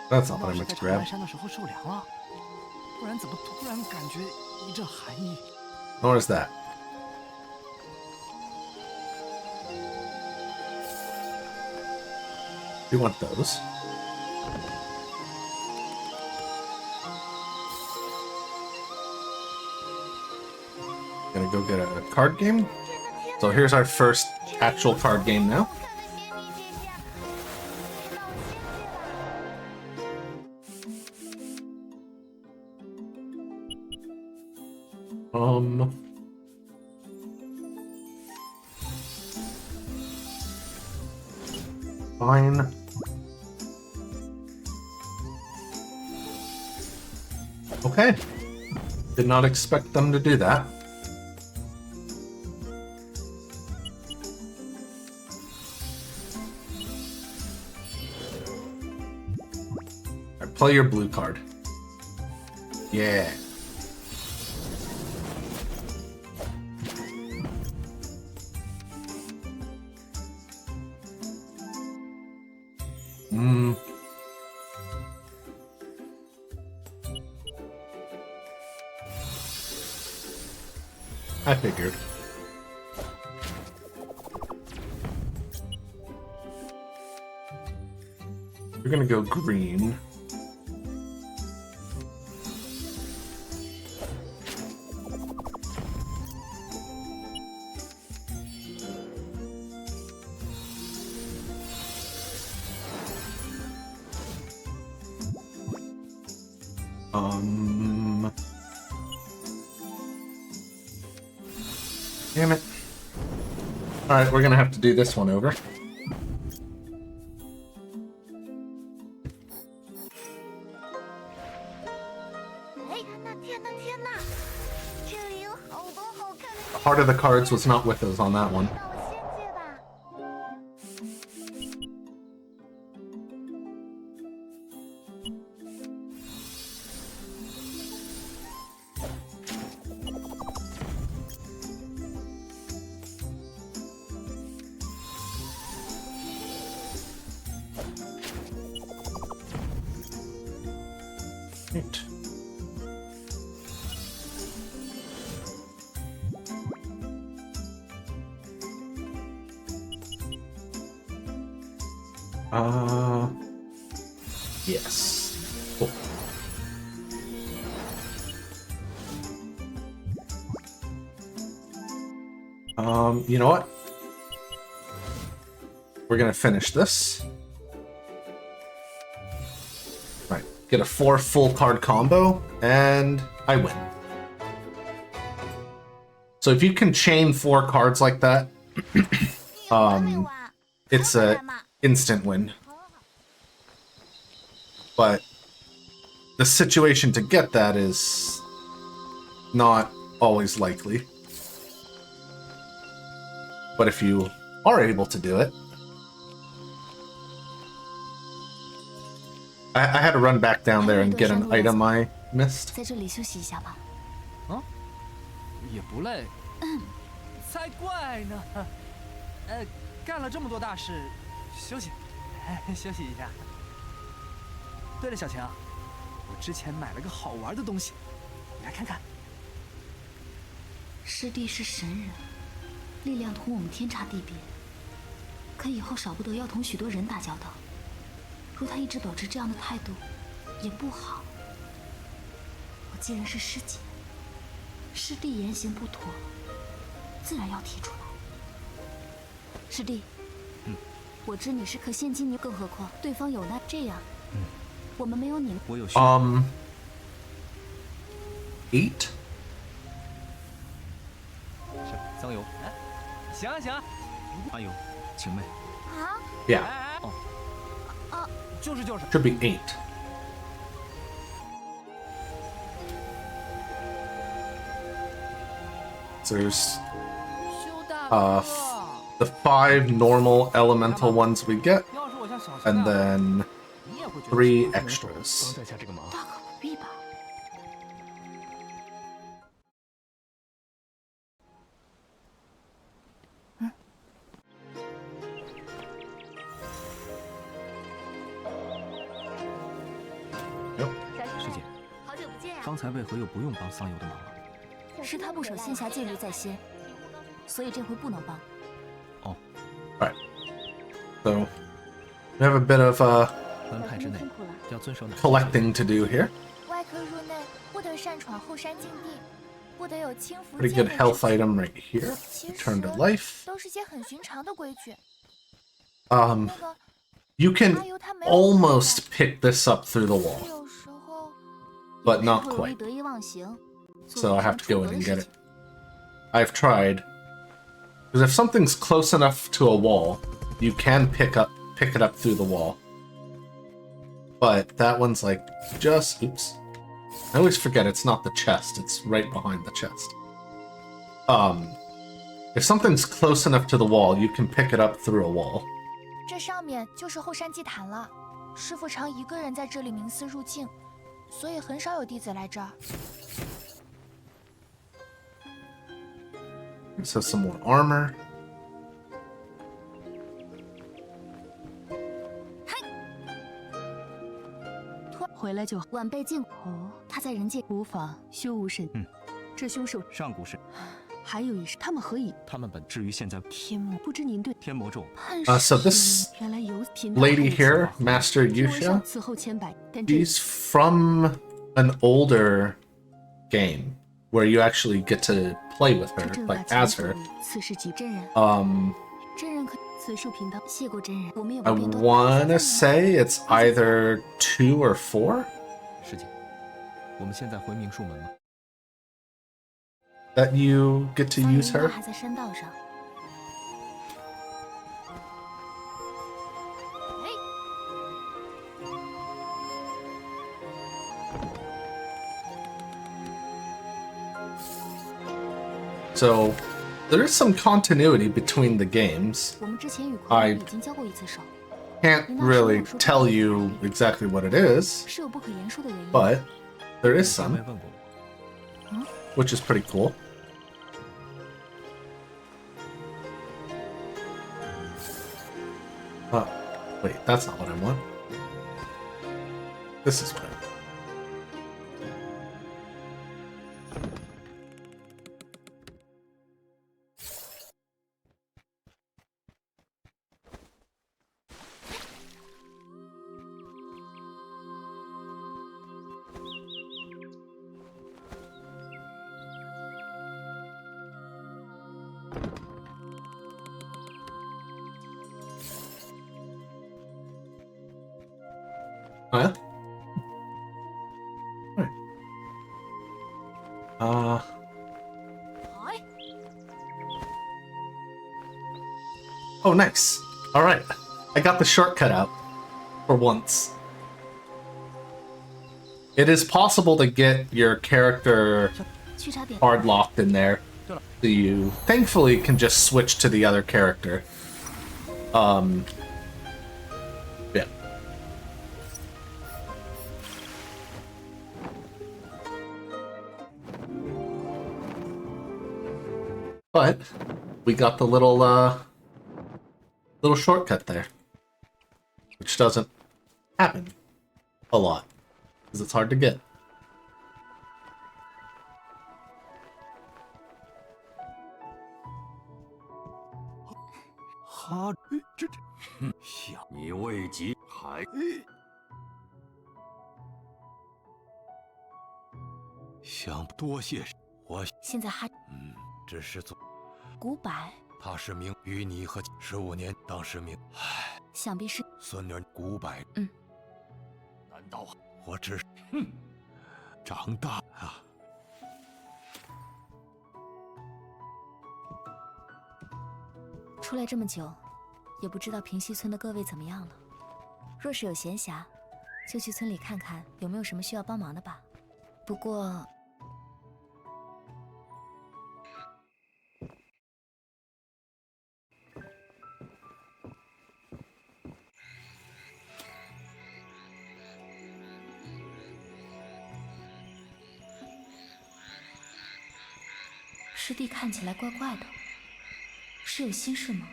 That's not what I meant to grab. Nor is that. We want those. Gonna go get a card game. So here's our first actual card game now. Fine. Okay. Did not expect them to do that. Alright, play your blue card. Yeah. I figured. We're gonna go green. Damn it. Alright, we're gonna have to do this one over. The heart of the cards was not with us on that one. Right. Yes. Cool. You know what? We're gonna finish this. Right. Get a 4 full card combo, and I win. So if you can chain 4 cards like that, it's a instant win. But the situation to get that is not always likely. But if you are able to do it, I had to run back down there and get an item I missed. 在这里休息一下吧。也不累。才怪呢！干了这么多大事，休息，休息一下。对了，小晴，我之前买了个好玩的东西，你来看看。师弟是神人，力量同我们天差地别，可以后少不得要同许多人打交道。若他一直保持这样的态度，也不好。我既然是师姐，师弟言行不妥，自然要提出来。师弟，我知你是颗现金牛，更何况对方有难，这样，我们没有你，我有8. 桑油，行啊行啊，阿友，晴妹。啊？ Yeah, 就是。 should be 8. So there's 修大哥， the 5 normal elemental ones we get, 要是我像小晴 and 啊， then 你也会觉得 3 帮 extras. 在下这个忙。大可不必吧。 师姐，好久不见呀！方才为何又不用帮桑油的忙了？是他不守线下戒律在先，所以这回不能帮。 Right. So we have a bit of 门派之内要遵守哪？ collecting to do here. 外科入内不得擅闯后山禁地，不得有轻浮 Pretty 贱 good 人 health 之举 item right here. 其实 Return to life. 都是些很寻常的规矩。 Um, 那个 you can 阿尤他没有 almost pick this up through the wall, 有时候 but not 太容易 quite. 得意忘形， So I have to go in and get it. I've tried. Because if something's close enough to a wall, you can pick it up through the wall. But that one's like just oops. I always forget it's not the chest, it's right behind the chest. If something's close enough to the wall, you can pick it up through a wall. 这上面就是后山祭坛了。师傅常一个人在这里冥思入境，所以很少有弟子来这儿。 So some more armor. 回来就晚辈敬哦，他在人界无法修无神，这凶手上古是，还有一事，他们何以他们本至于现在天魔？不知您对天魔咒，判 So this 原来有贫 lady here, Master 天王上 Yusha, 此后千百，但这 she's from an older game where you actually get to play with 这 her, 正 like 法 as 前 her. 所为此事即真人， Um, 真人可此树频道，谢过真人，我们有 I 个变动。 wanna say it's either 2 or 4师姐，我们现在回明术门吗？ that you get to 桑人 use 应该 her. 还在山道上。 So there is some continuity between the games. 我们之前与狂 I 人已经交过一次手， can't really tell you exactly what it is, 是有不可言说的原因。 but there is 前辈 some, 问过我， which is pretty cool. Wait, that's not what I want. This is what I want. Huh? Right. Oh, nice. All right. I got the shortcut out for once. It is possible to get your character 去查点 hard locked in there. So you thankfully can just switch to the other character. Yeah. But we got the little shortcut there, which doesn't happen a lot because it's hard to get.哈，这，想你未及还，想多谢我。现在还只是做古柏，他是命与你和15年，当时命，唉，想必是孙女古柏。难道我只长大啊？出来这么久，也不知道平西村的各位怎么样了。若是有闲暇，就去村里看看有没有什么需要帮忙的吧。不过，师弟看起来怪怪的，是有心事吗？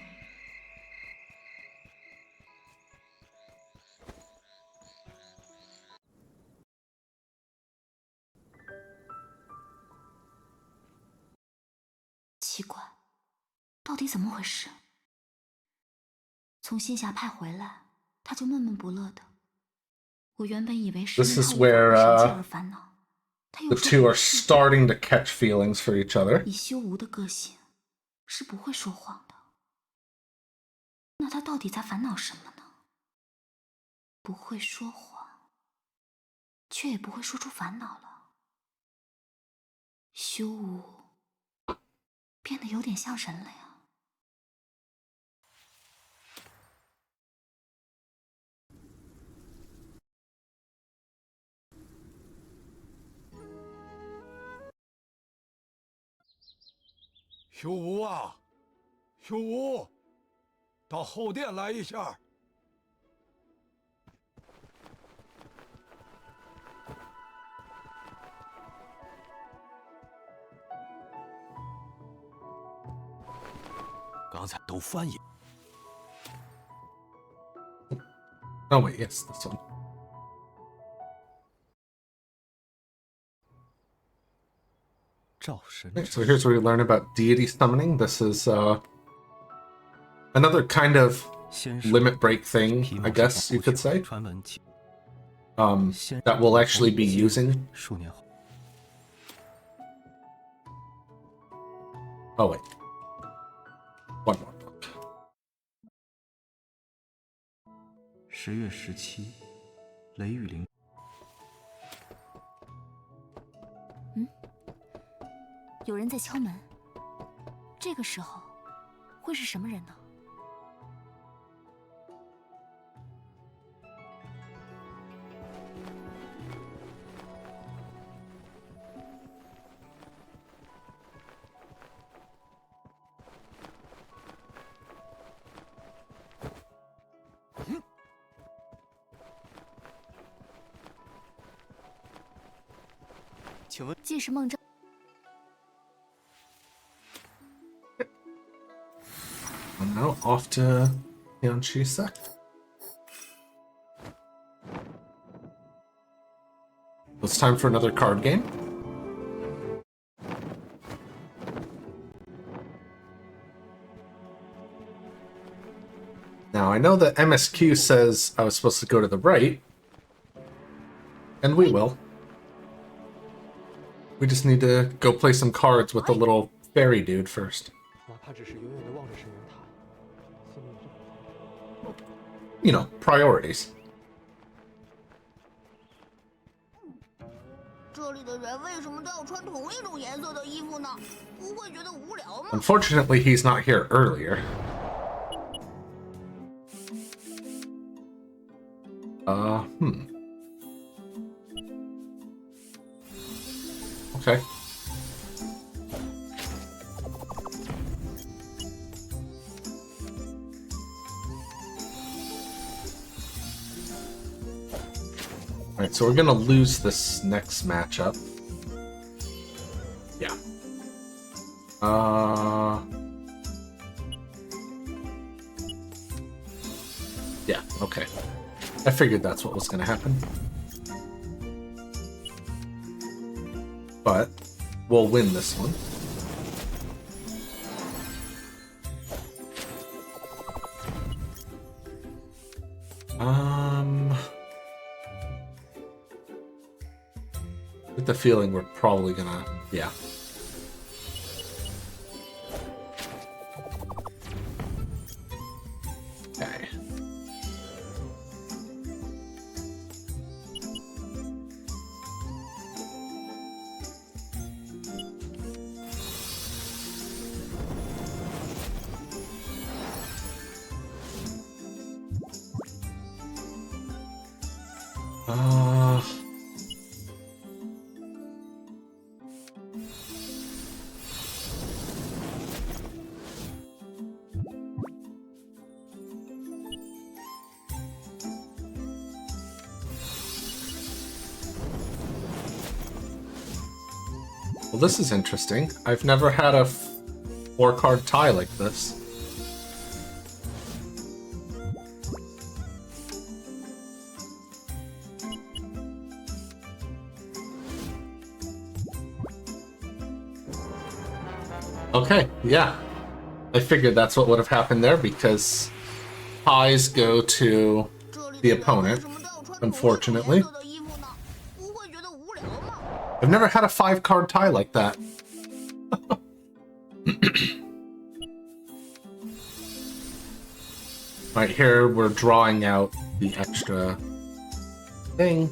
奇怪，到底怎么回事？从仙侠派回来，他就闷闷不乐的。我原本以为是 This 因 is 他无 where 法生气而烦恼。the two are starting to catch feelings for each other. 以修吾的个性，是不会说谎的。那他到底在烦恼什么呢？不会说谎，却也不会说出烦恼了。修吾变得有点像人了呀。修吾啊，修吾，到后殿来一下。刚才都翻译。Oh wait, yes, this one. Right, so here's where we learn about deity summoning. This is another kind of limit break thing, I guess you could say. That we'll actually be using. Oh wait. One more book. 10月17，雷雨林。有人在敲门。这个时候，会是什么人呢？请问，既是梦兆。 And now off to Tianchi Sect. It's time for another card game. Now I know that MSQ says I was supposed to go to the right, and we will. We just need to go play some cards with the little fairy dude first. You know, priorities. 这里的人为什么都要穿同一种颜色的衣服呢？不会觉得无聊吗？ Unfortunately, he's not here earlier. Okay. Alright, so we're gonna lose this next matchup. Yeah. Yeah, okay. I figured that's what was gonna happen. But we'll win this one. With the feeling we're probably gonna, yeah. Okay. Well, this is interesting. I've never had a 4-card tie like this. Okay, yeah. I figured that's what would have happened there because ties go to the opponent, unfortunately. I've never had a 5-card tie like that. Right here, we're drawing out the extra thing.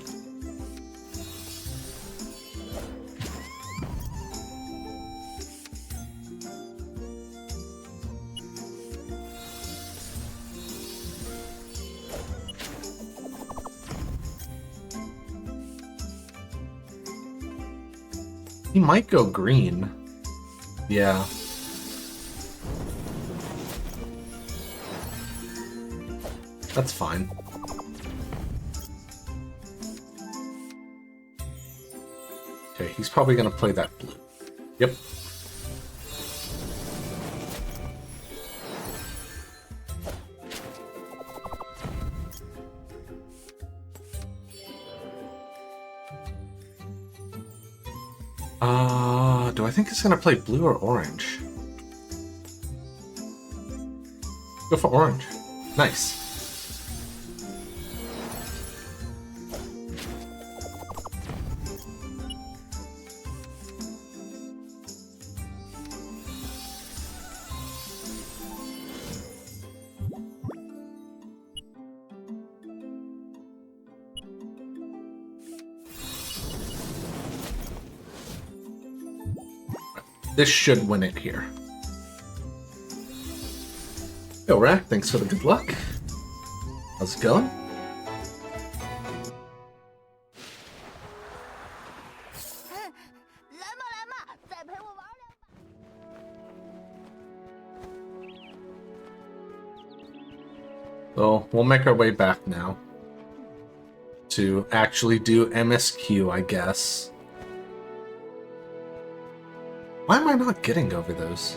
He might go green. Yeah. That's fine. Okay, he's probably gonna play that blue. Yep. Do I think he's gonna play blue or orange? Go for orange. Nice. This should win it here. Yo, Rack, thanks for the good luck. How's it going? So, we'll make our way back now to actually do MSQ, I guess. Why am I not getting over those?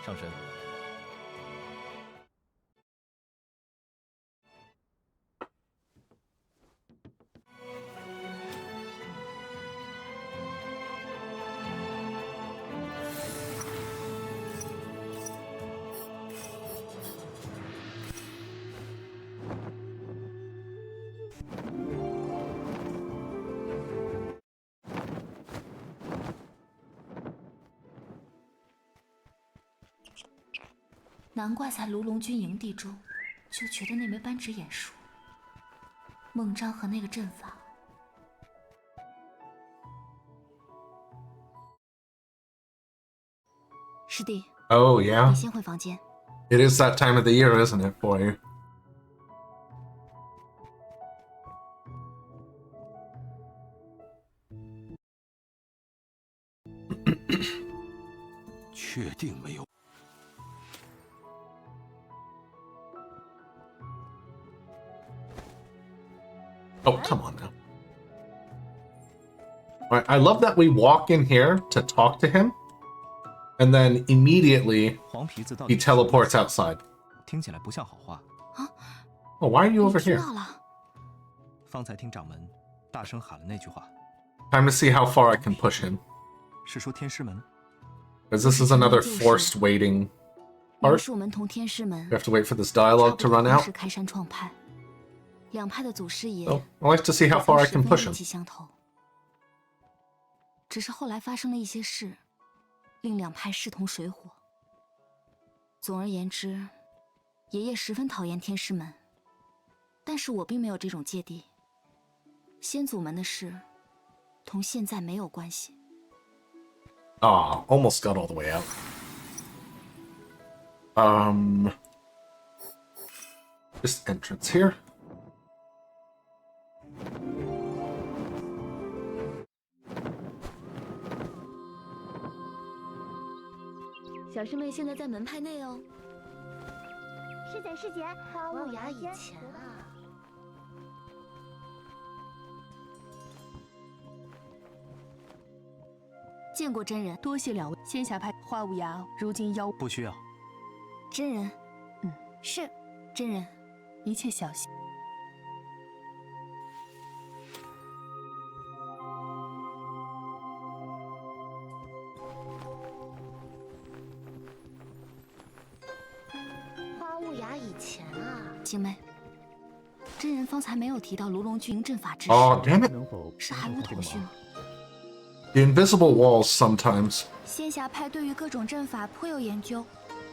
上神。难怪在卢龙军营地中，就觉得那枚扳指眼熟。孟章和那个阵法，师弟。Oh yeah. 你先回房间。It is that time of the year, isn't it, for you? 确定没有。Oh, come on now. Alright, I love that we walk in here to talk to him, and then immediately he teleports outside. 听起来不像好话。 Oh, why are you over 你听 here? 到了？方才听掌门大声喊了那句话， Time to see how far I can push him. 是说天师门。 Because this is another forced waiting 元 part. 术门同天师门 We have to wait for this dialogue to run 差不多 out. 是开山创派，两派的祖师爷 So I like to see how far I can push 意 him. 气相投。只是后来发生了一些事，令两派势同水火。总而言之，爷爷十分讨厌天师门，但是我并没有这种芥蒂。先祖门的事，同现在没有关系。 Ah, almost got all the way out. This entrance here. 小师妹现在在门派内哦。师姐，师姐，花无涯以前啊，见过真人，多谢两位。仙侠派花无涯如今妖不需要。真人，是真人，一切小心。花无涯以前啊，青妹，真人方才没有提到卢龙巨营阵法之事。 Oh, damn it. 是还无头绪吗？ The invisible walls sometimes. 仙侠派对于各种阵法颇有研究，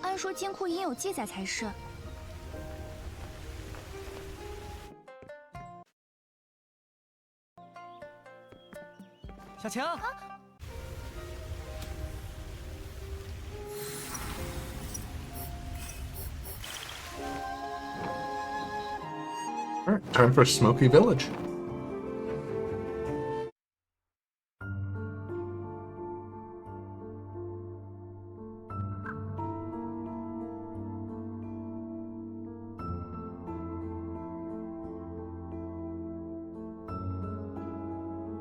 按说金库应有记载才是。小强， Alright, time for Smoky Village.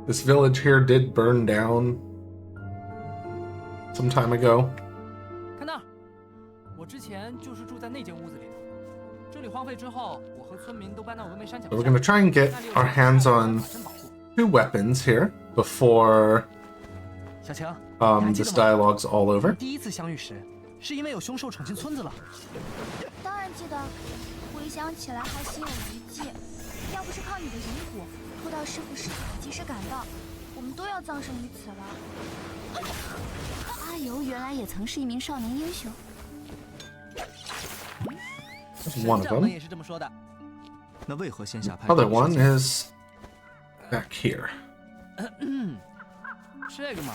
This village here did burn down some time ago. 看那儿，我之前就是住在那间屋子里的。这里荒废之后，我和村民都搬到峨眉山脚 So 下。 we're going to try and get our hands on 2 weapons here before 小强， this dialogue's all over. 第一次相遇时，是因为有凶兽闯进村子了。当然记得，回想起来还心有余悸。要不是靠你的引虎，拖到师傅尸体及时赶到，我们都要葬身于此了。阿尤原来也曾是一名少年英雄。 That's one of 掌门 them. 也是这么说的。那为何仙侠派 Other one is back here. 这个嘛，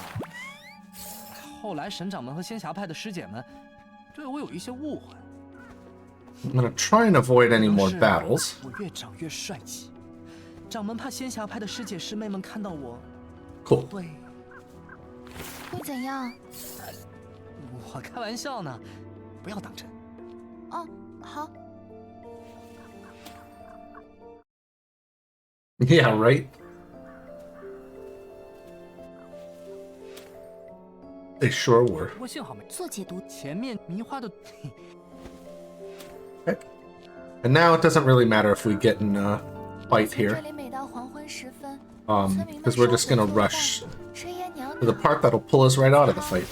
后来沈掌门和仙侠派的师姐们对我有一些误会。 I'm going to try and avoid any more battles. 我越长越帅气，掌门怕仙侠派的师姐师妹们看到我， Cool. 会怎样？我开玩笑呢，不要当真。哦，好。 Yeah, right? They sure were. 不过幸好没做解读。前面迷花的。 Okay. And now it doesn't really matter if we get in a fight here. 这里每到黄昏时分， Because we're just gonna rush 炊烟袅 to the 袅。 part that'll pull us right out of the fight.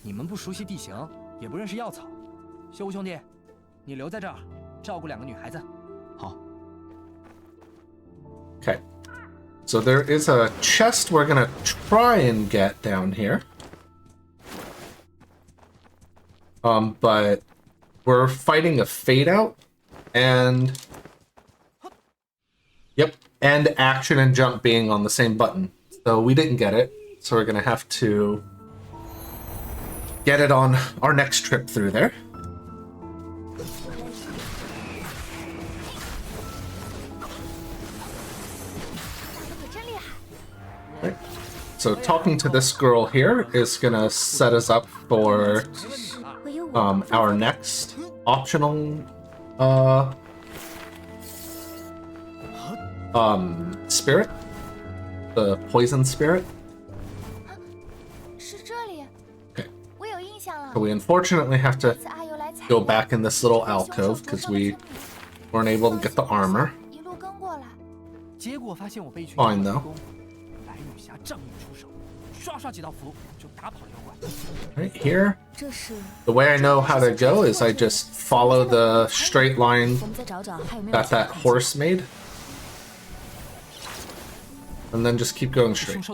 你们不熟悉地形，也不认识药草，修吾兄弟，你留在这儿照顾2个女孩子。好。 Okay. So there is a chest we're gonna try and get down here. But we're fighting a fade out, and yep, and action and jump being on the same button. So we didn't get it. So we're gonna have to get it on our next trip through there. so talking to this girl here is gonna set us up for our next optional spirit, the poison spirit. Okay. So we unfortunately have to go back in this little alcove because we weren't able to get the armor. Fine though. Right here, the way I know how to go is I just follow the straight line that horse made, and then just keep going straight.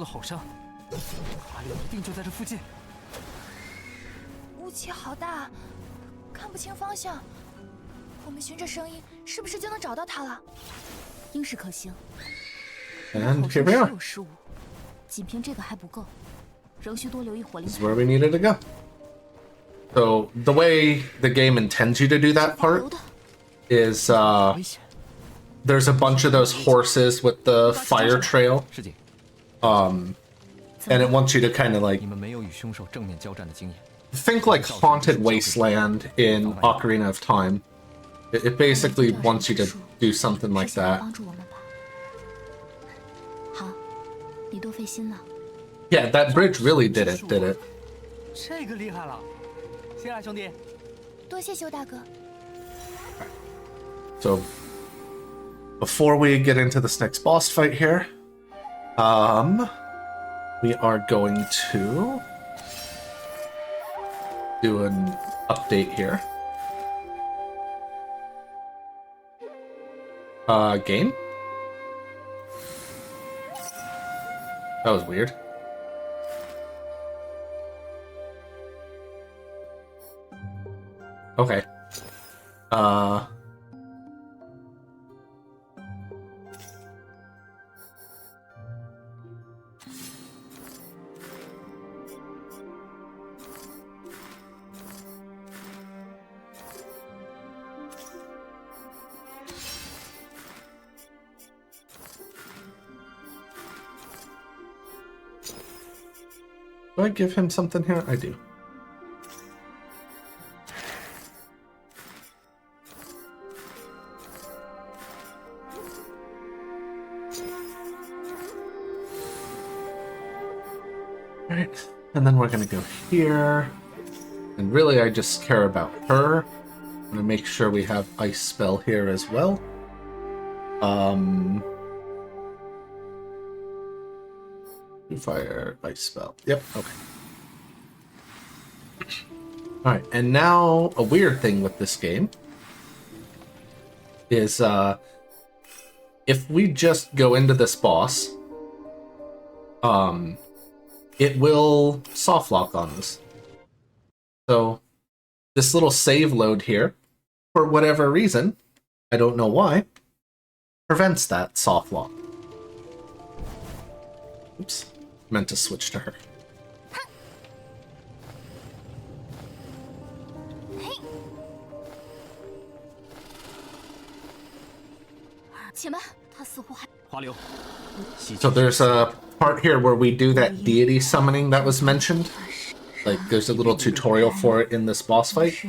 And here we are. This is where we needed to go. So the way the game intends you to do that part is there's a bunch of those horses with the fire trail. And it wants you to kind of like think like Haunted Wasteland in Ocarina of Time. It basically wants you to do something like that. Yeah, that bridge really did it. So, before we get into this next boss fight here, we are going to do an update here. Game? That was weird. Okay. Do I give him something here? I do. Right, and then we're gonna go here. And really, I just care about her. I'm gonna make sure we have Ice Spell here as well. Fire, Ice Spell. Yep, okay. Alright, and now a weird thing with this game is if we just go into this boss, it will soft lock on us. So this little save load here, for whatever reason, I don't know why, prevents that soft lock. Oops, meant to switch to her. So there's a part here where we do that deity summoning that was mentioned. Like, there's a little tutorial for it in this boss fight.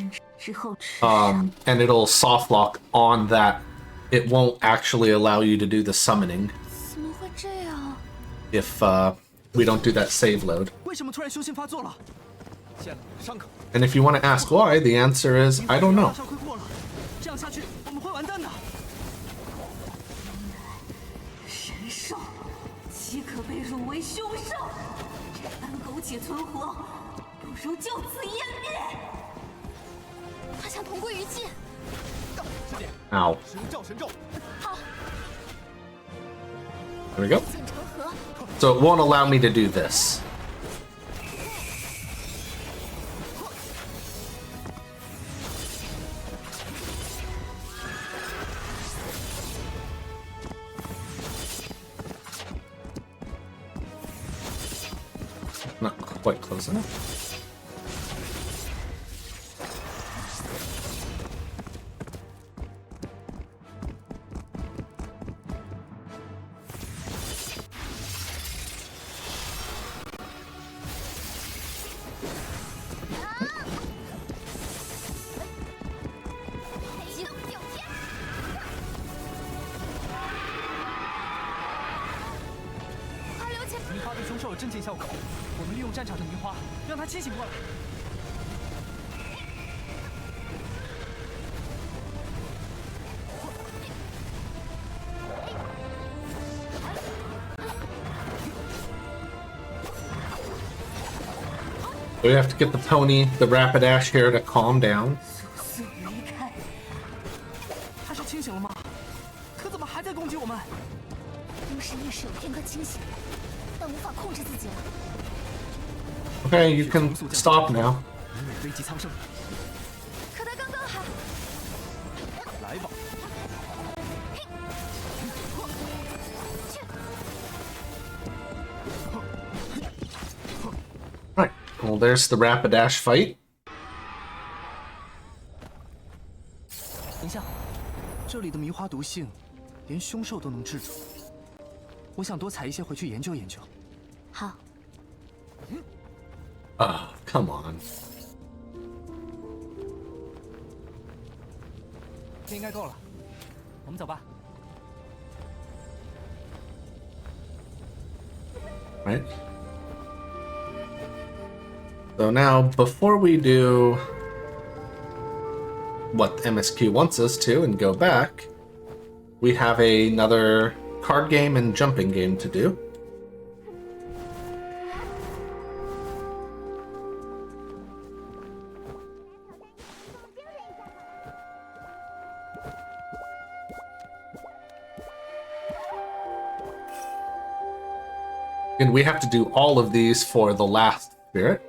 And it'll soft lock on that. It won't actually allow you to do the summoning if we don't do that save load. And if you want to ask why, the answer is, I don't know. Ow. There we go. So it won't allow me to do this. Not quite close enough. 花对凶兽有镇静效果，我们利用战场的迷花，让他清醒过来。We have to get the pony, the Rapidash here to calm down. 苏斯离开，他是清醒了吗？可怎么还在攻击我们？当时意识有片刻清醒，但无法控制自己了。 Okay, you can stop now. 以免危及苍生。可他刚刚还……来吧。 Right. Well, there's the Rapidash fight. 等一下，这里的迷花毒性，连凶兽都能制住。我想多采一些回去研究研究。好。 Come on. 这应该够了，我们走吧。 Right. So now, before we do what MSQ wants us to and go back, we have another card game and jumping game to do. And we have to do all of these for the last spirit.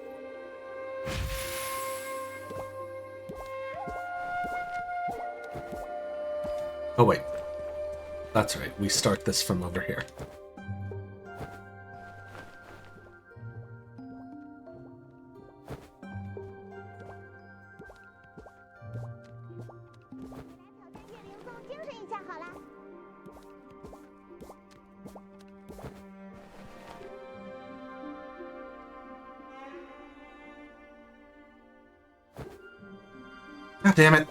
Oh wait, that's right, we start this from over here. God damn it.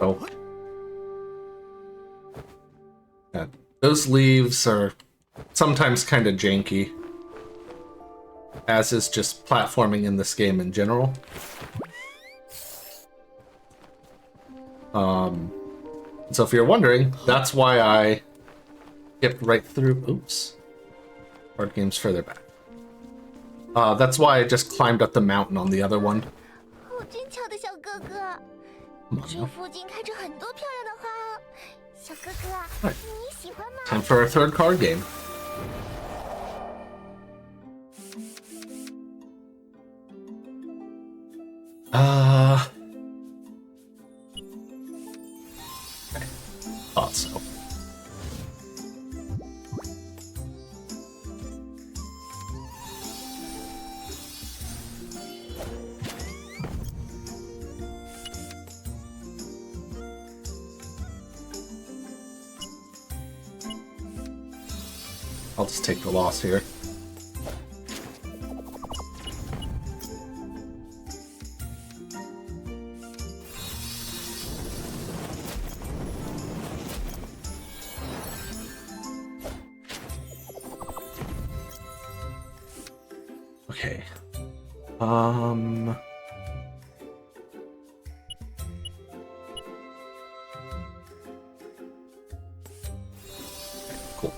Oh. Yeah, those leaves are sometimes kind of janky, as is just platforming in this game in general. So if you're wondering, that's why I skipped right through. Oops. Card game's further back. That's why I just climbed up the mountain on the other one. 哦，真巧的小哥哥，这附近开着很多漂亮的花哦。小哥哥，你喜欢吗？ Time for a third card game. Okay. Thought so. I'll just take the loss here. Okay. Cool.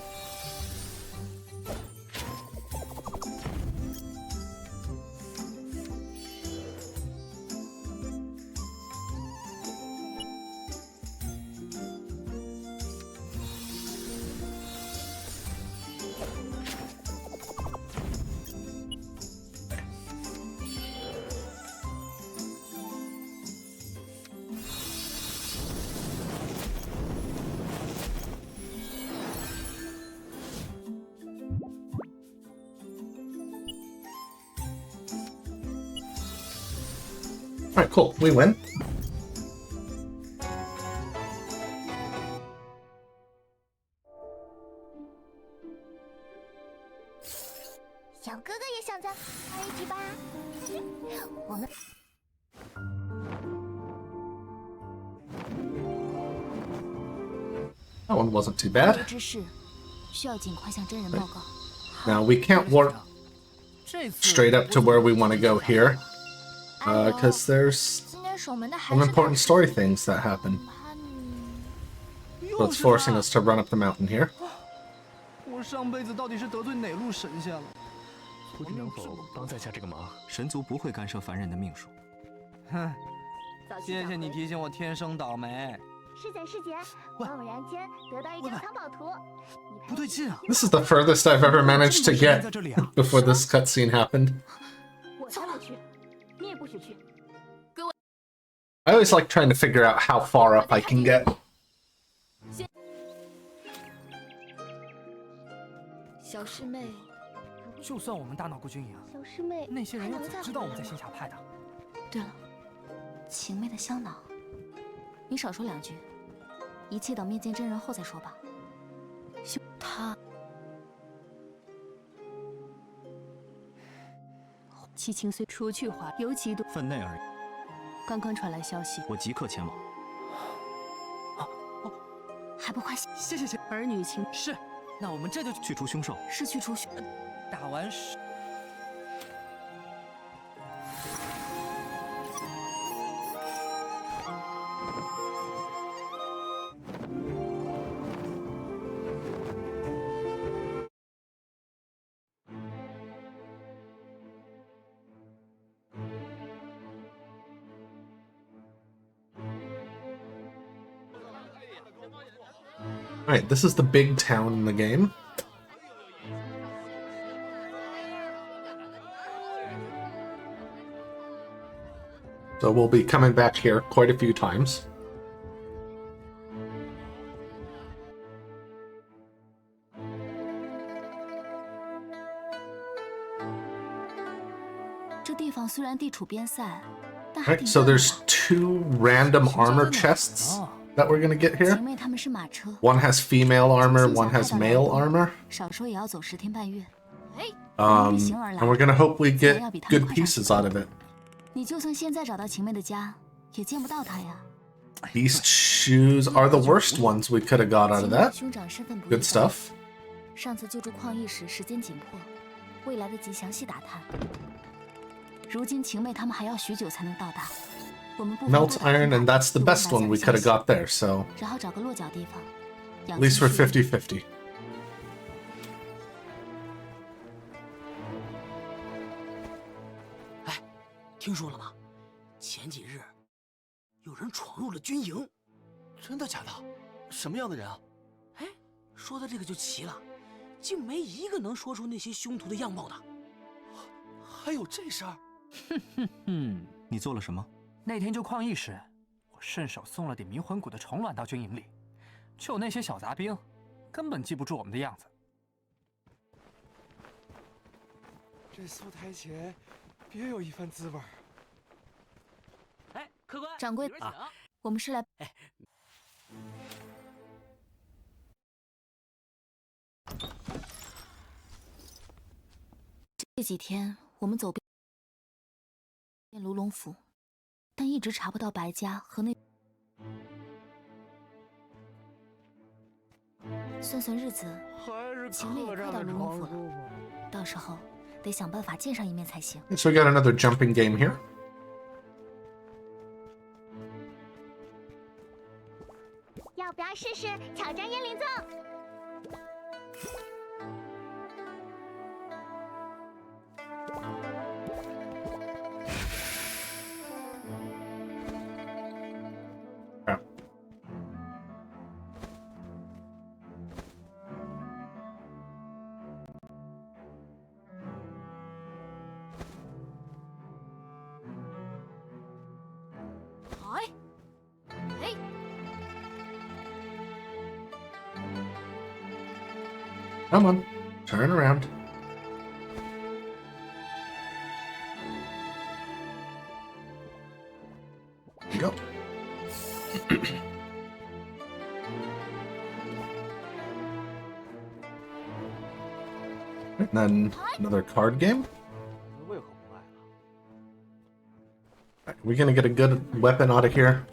Alright, cool. We win. 小哥哥也想再玩一局吧？我们 That one wasn't too bad. 之事需要尽快向真人报告。 Now we can't warp straight up to where we want to go here, because there's 今天守门的还 some 是 important story things that happen. So it's forcing us to run up the mountain here. 我上辈子到底是得罪哪路神仙了？徒弟能否帮在下这个忙？神族不会干涉凡人的命数。哼，谢谢你提醒我天生倒霉。 师姐，师姐，我偶然间得到一张藏宝图。不对劲啊 This is the furthest I've ever managed to get before this cutscene happened. 我才不去，你也不许去。 I always like trying to figure out how far up I can get. 小师妹，就算我们大闹过军营，小师妹，那些人又怎么知道我们在仙侠派的？对了，晴妹的香囊，你少说2句，一切等面见真人后再说吧。他七情虽除去华，尤其多分内而已。刚刚传来消息，我即刻前往。还不快谢谢。儿女情是，那我们这就去除凶兽。是去除凶。打完是。 Alright, this is the big town in the game. So we'll be coming back here quite a few times. 这地方虽然地处边塞，但还 Alright, 挺 so 热闹 there's 2 random armor chests that we're gonna get here. 晴妹他们是马车， One has female armor, one has male armor. 少说也要走10天半月。 And we're gonna hope we get good pieces out of it. 你就算现在找到晴妹的家，也见不到她呀。 These shoes are the worst ones we could have got out of 晴妹 that. 兄长身份不 Good 一般 stuff. 上次救助矿役时时间紧迫，未来得及详细打探。如今晴妹他们还要许久才能到达，我们不妨 Melt iron, and that's the best one we could have got there, so 然后找个落脚地方。 at least we're 50-50. 听说了吗？前几日有人闯入了军营。真的假的？什么样的人啊？哎，说到这个就奇了，竟没一个能说出那些凶徒的样貌的。还有这事儿？你做了什么？那天就矿役时，我顺手送了点迷魂谷的虫卵到军营里，就那些小杂兵，根本记不住我们的样子。这苏台前别有一番滋味儿。哎，客官，掌柜啊，我们是来。这几天我们走遍卢龙府，但一直查不到白家和那。算算日子，晴妹也快到卢龙府了，到时候得想办法见上一面才行。 So we got another jumping game here. 要不要试试挑战椰林粽？ Come on, turn around. go. And then another card game. Are we gonna get a good weapon out of here?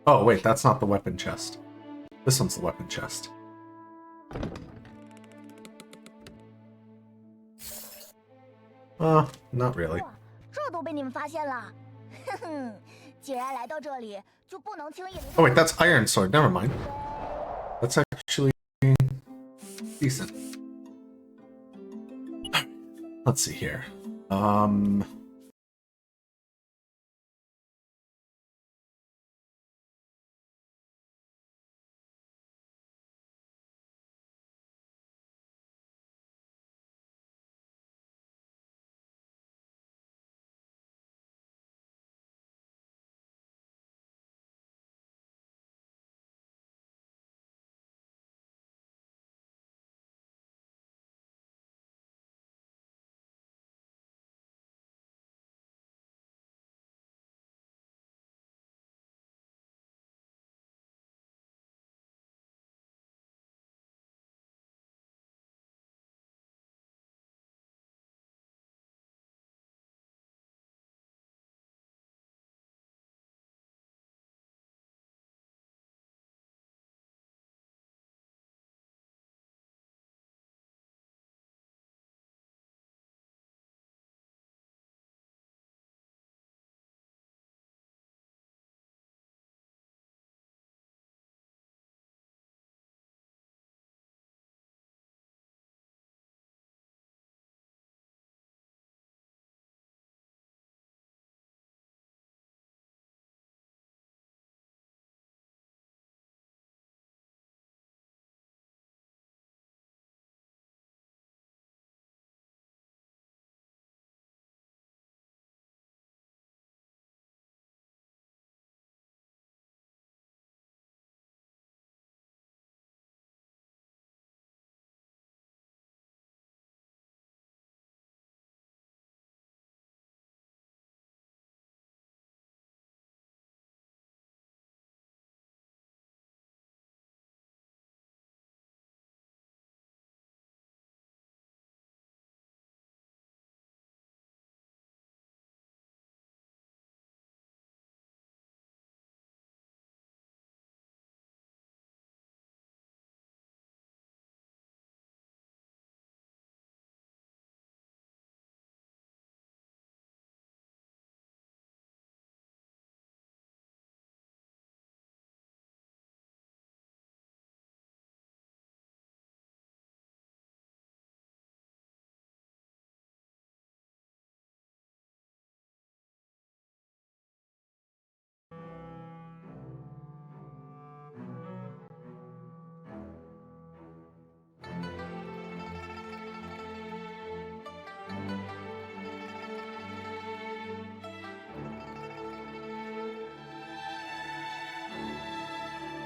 Oh wait, that's not the weapon chest. This one's the weapon chest. Not really. 这都被你们发现了，哼哼！既然来到这里，就不能轻易离开。 Oh wait, that's Iron Sword. Never mind. That's actually decent. Let's see here.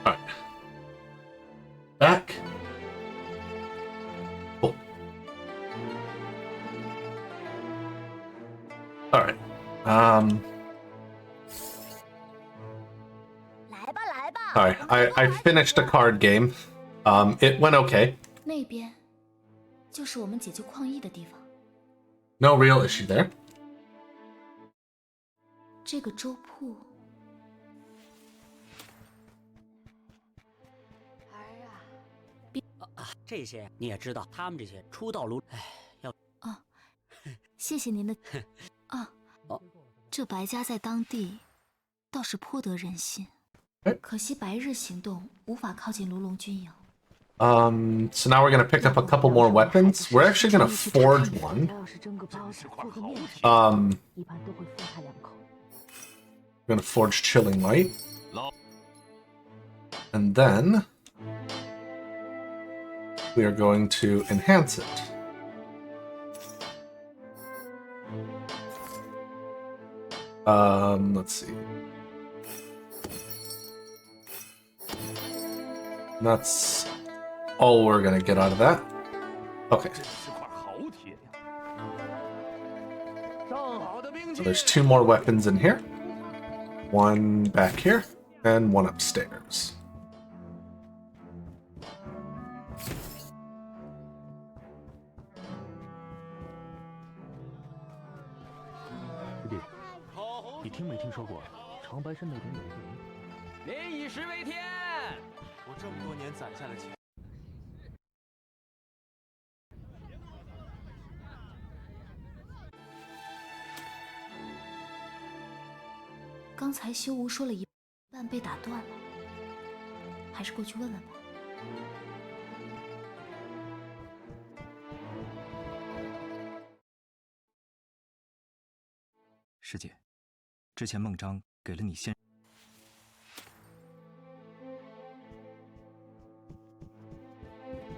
Alright. Back. Oh. Alright. Alright, I finished a card game. It went okay. 那边就是我们解救矿异的地方。 No real issue there. 这个粥铺，这些你也知道，他们这些出道炉，哎，要啊，谢谢您的啊。这白家在当地倒是颇得人心，可惜白日行动无法靠近卢龙军营。 So now we're gonna pick up a couple more weapons. We're actually gonna forge one. We're gonna forge Chilling Light. And then we are going to enhance it. Let's see. That's all we're gonna get out of that. Okay. 上好的兵， So there's 2 more weapons in here. 1 back here, and 1 upstairs.民以食为天。我这么多年攒下的钱。刚才修吾说了一半被打断了，还是过去问问吧。师姐，之前孟章给了你先。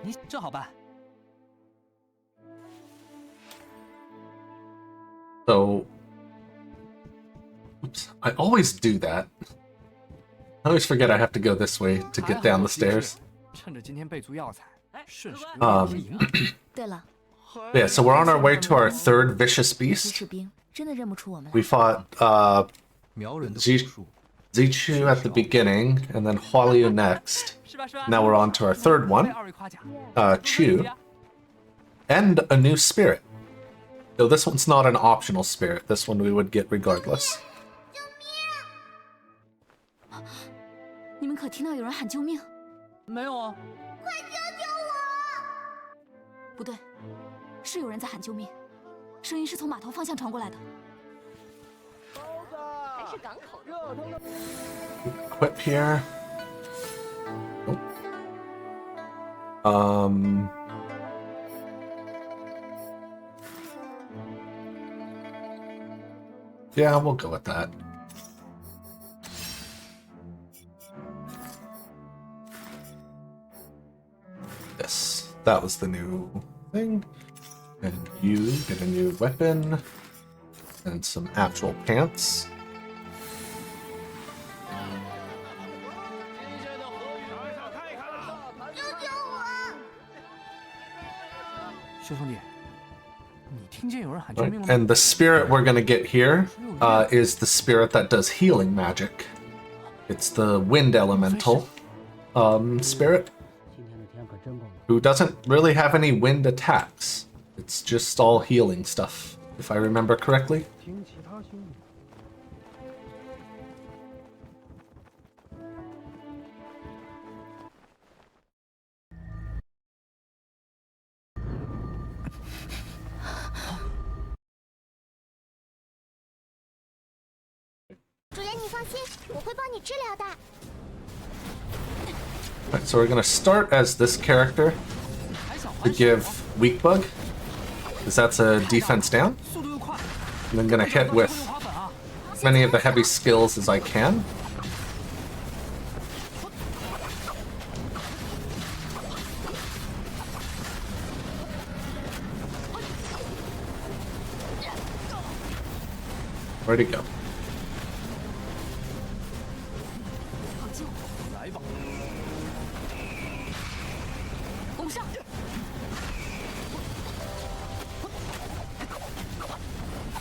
你这好办。 So, oops, I always do that. I always forget I have to go this way to get down the stairs. 趁着今天备足药材，顺势。对了。Yeah, so we're on our way to our 3rd vicious beast. 士兵真的认不出我们来。 We fought Zichu at the beginning, and then Hualiu next. Now we're on to our 3rd one, Chu, and a new spirit. Though this one's not an optional spirit. This one we would get regardless. 你们可听到有人喊救命？没有啊！快救救我！不对，是有人在喊救命，声音是从码头方向传过来的。还是港口热腾腾。Equip here. Oh. Yeah, we'll go with that. Yes, that was the new thing. And you get a new weapon and some actual pants. 修兄弟，你听见有人喊救命吗？ And the spirit we're gonna get here is the spirit that does healing magic. It's the wind elemental spirit who doesn't really have any wind attacks. It's just all healing stuff, if I remember correctly. 主人，你放心，我会帮你治疗的。 Right, so we're gonna start as this character to give weak bug, because that's a defense down. And I'm gonna hit with as many of the heavy skills as I can. Where'd it go? 来吧，攻上！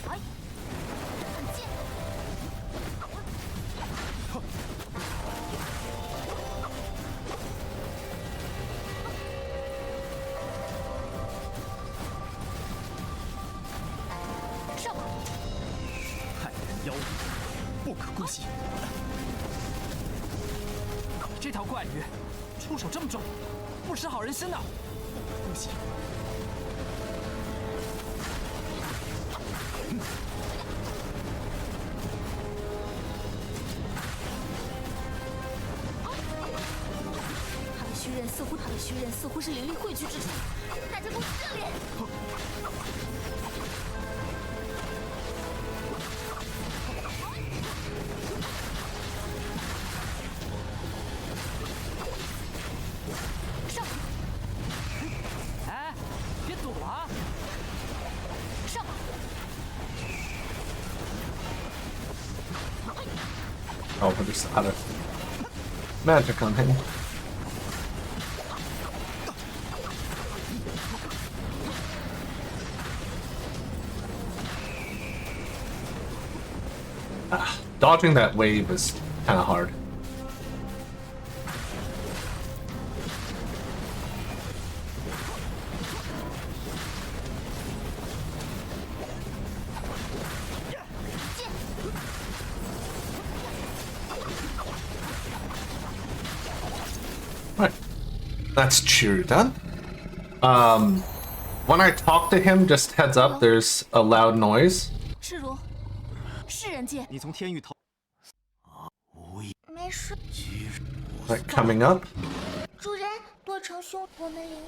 哎，很近。上！害人妖物，不可姑息。 这条怪鱼出手这么重，不识好人心呐！不行，他的虚刃似乎是灵力汇聚之处，大家都去这里。上！哎，别躲啊！上！ Oh, we're just out of magic on him. Dodging that wave is kind of hard. Right. That's Chiru done. When I talk to him, just heads up, there's a loud noise. 世如，是人界。你从天域逃。没事。 Like coming up. 主人，多成兄，我们临。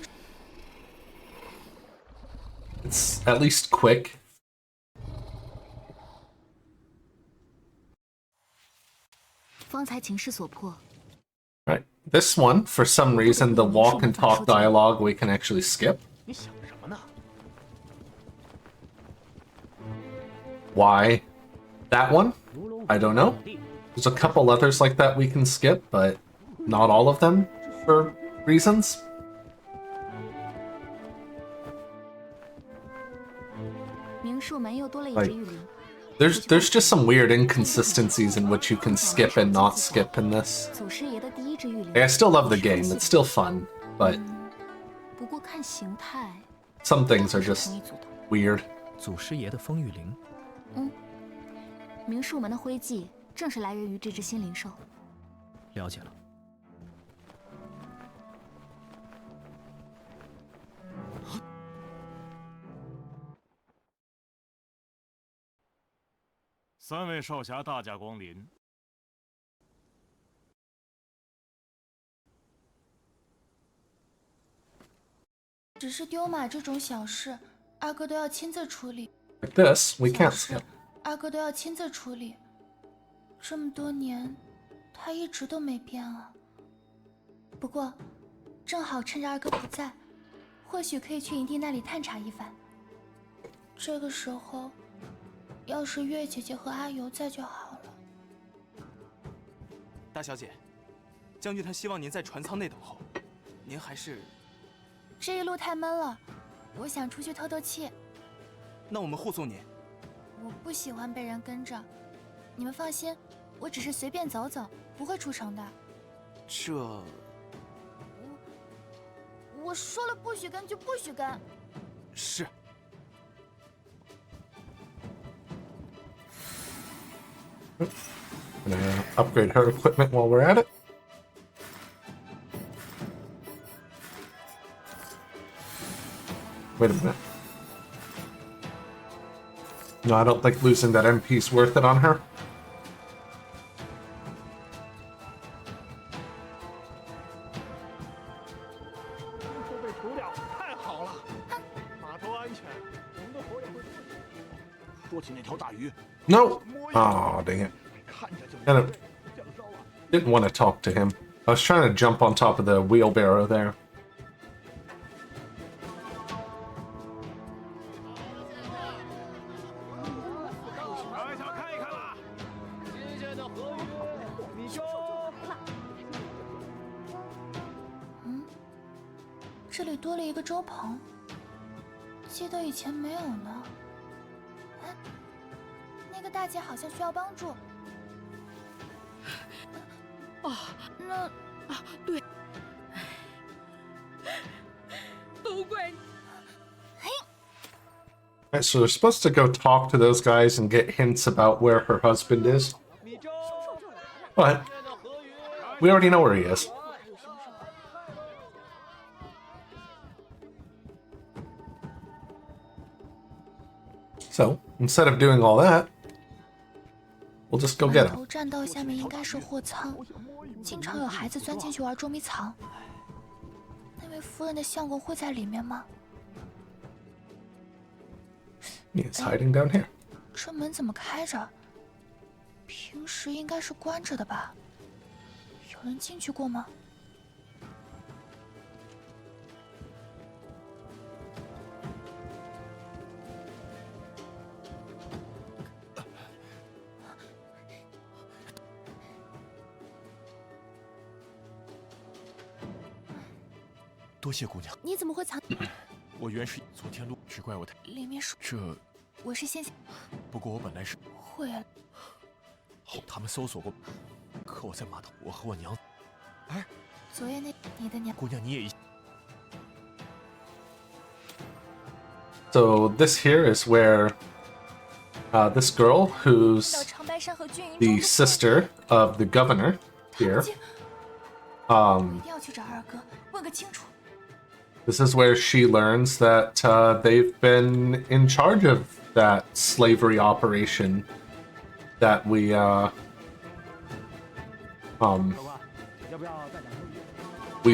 It's at least quick. 方才情势所迫。 Right. This one, for some reason, the walk and talk dialogue we can actually skip. 你想什么呢？ Why that one? I don't know. There's a couple others like that we can skip, but not all of them for reasons. Like, there's just some weird inconsistencies in which you can skip and not skip in this. Like, I still love the game, it's still fun, but some things are just weird. 祖师爷的风玉灵。 明术门的徽记正是来源于这只新灵兽。了解了。3位少侠大驾光临。只是丢马这种小事，二哥都要亲自处理。 Like this, we can't skip. 二哥都要亲自处理，这么多年，他一直都没变啊。不过，正好趁着二哥不在，或许可以去营地那里探查一番。这个时候，要是月姐姐和阿尤在就好了。大小姐，将军他希望您在船舱内等候，您还是……这一路太闷了，我想出去透透气。那我们护送您。 我不喜欢被人跟着，你们放心，我只是随便走走，不会出城的。这……我说了不许跟就不许跟。是。Gonna upgrade her equipment while we're at it. Wait a minute. No, I don't think losing that MP's worth it on her. No! Oh, dang it. Kind of didn't want to talk to him. I was trying to jump on top of the wheelbarrow there. Hmm? 这里多了一个粥棚，记得以前没有呢。哎，那个大姐好像需要帮助。那对，都怪你。 Alright, so we're supposed to go talk to those guys and get hints about where her husband is. But we already know where he is. So, instead of doing all that, we'll just go get him. 栈道下面应该是货仓，经常有孩子钻进去玩捉迷藏。那位夫人的相公会在里面吗？ He's hiding down here. 这门怎么开着？平时应该是关着的吧？有人进去过吗？多谢姑娘。你怎么会藏？我原是昨天路，只怪我太……里面是这……我是先……不过我本来是……会啊，他们搜索过，可我在码头，我和我娘。哎，昨夜那你的娘姑娘，你也一。 So this here is where this girl, who's the sister of the governor here, 一定要去找二哥，问个清楚。 this is where she learns that they've been in charge of that slavery operation that we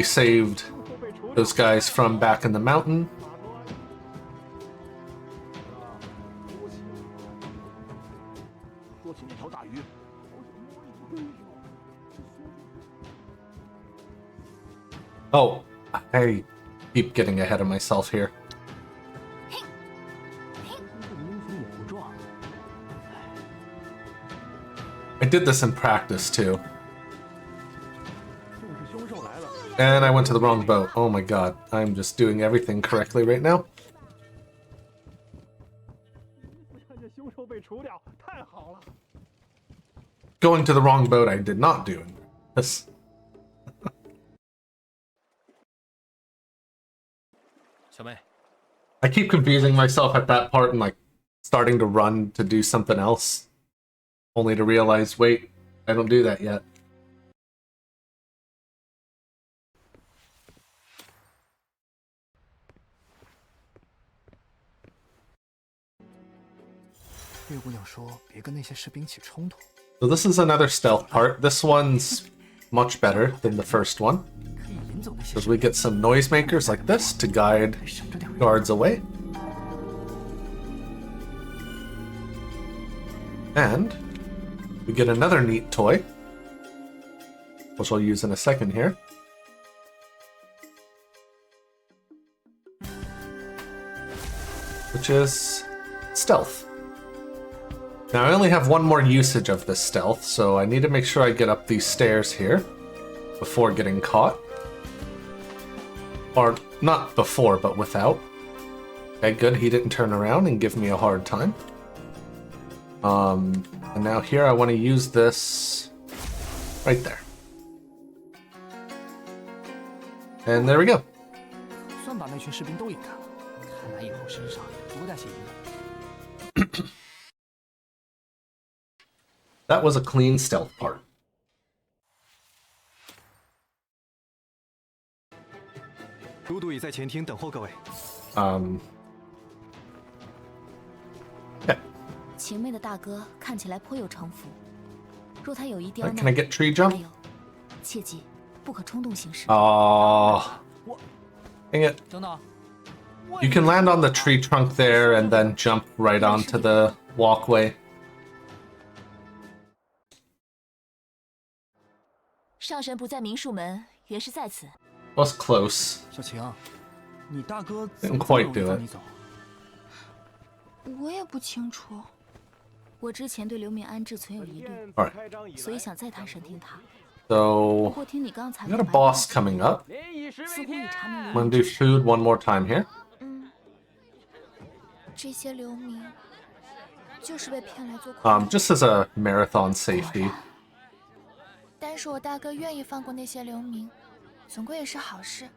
saved those guys from back in the mountain. Oh, I keep getting ahead of myself here. I did this in practice too. And I went to the wrong boat. Oh my god, I'm just doing everything correctly right now. Going to the wrong boat I did not do this. I keep confusing myself at that part and like starting to run to do something else. Only to realize, wait, I don't do that yet. So this is another stealth part. This one's much better than the first one, because we get some noisemakers like this to guide guards away. And we get another neat toy, which I'll use in a second here. Which is stealth. Now I only have one more usage of this stealth, so I need to make sure I get up these stairs here before getting caught. Or not before, but without. Okay, good, he didn't turn around and give me a hard time. And now here I want to use this right there. And there we go. That was a clean stealth part. Yeah. 晴妹的大哥看起来颇有城府，若他有一刁难， Can I get tree jump? 还有，切记不可冲动行事。 Oh, dang it. You can land on the tree trunk there and then jump right onto the walkway. 上神不在明术门，原是在此。 Was close. 小晴，你大哥 Didn't quite do it. 我也不清楚。我之前对刘明安志存有疑虑， Alright. 所以想再谈审听他。 So, 不过听你刚才 we got a boss coming up. 似乎已查明 I'm gonna do food one more time here. 这些流民就是被骗来做。Just as a marathon safety. 但是我大哥愿意放过那些流民，总归也是好事。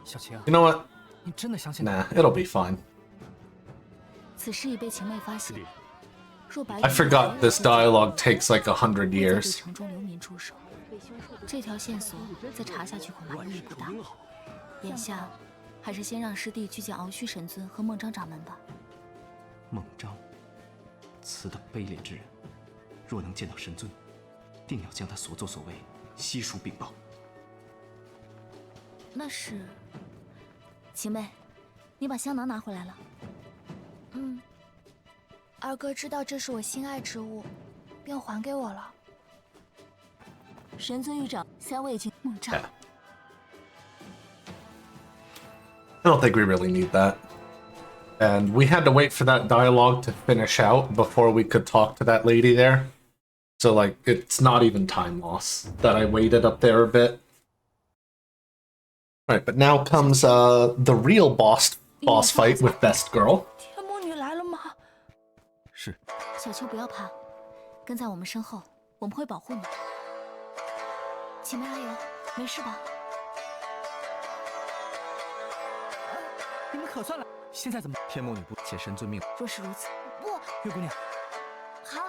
小晴 You know what? 你真的相信 Nah, it'll be fine. 此事已被晴妹发现。若白 I forgot this dialogue takes like 100 years. 城中流民出手，这条线索再查下去恐怕意义不大。眼下，还是先让师弟去见鳌虚神尊和孟章掌门吧。孟章，此等卑劣之人，若能见到神尊，定要将他所作所为悉数禀报。那是，晴妹，你把香囊拿回来了。二哥知道这是我心爱之物，便还给我了。神尊玉掌3位经孟章。 I don't think we really need that. And we had to wait for that dialogue to finish out before we could talk to that lady there. So, like, it's not even time loss that I waited up there a bit. Alright, but now comes the real boss fight with Best Girl. 天魔女来了吗？是。小秋不要怕，跟在我们身后，我们会保护你的。姐妹阿尤，没事吧？你们可算来，现在怎么？天幕女不且神遵命。若是如此，不，月姑娘，好。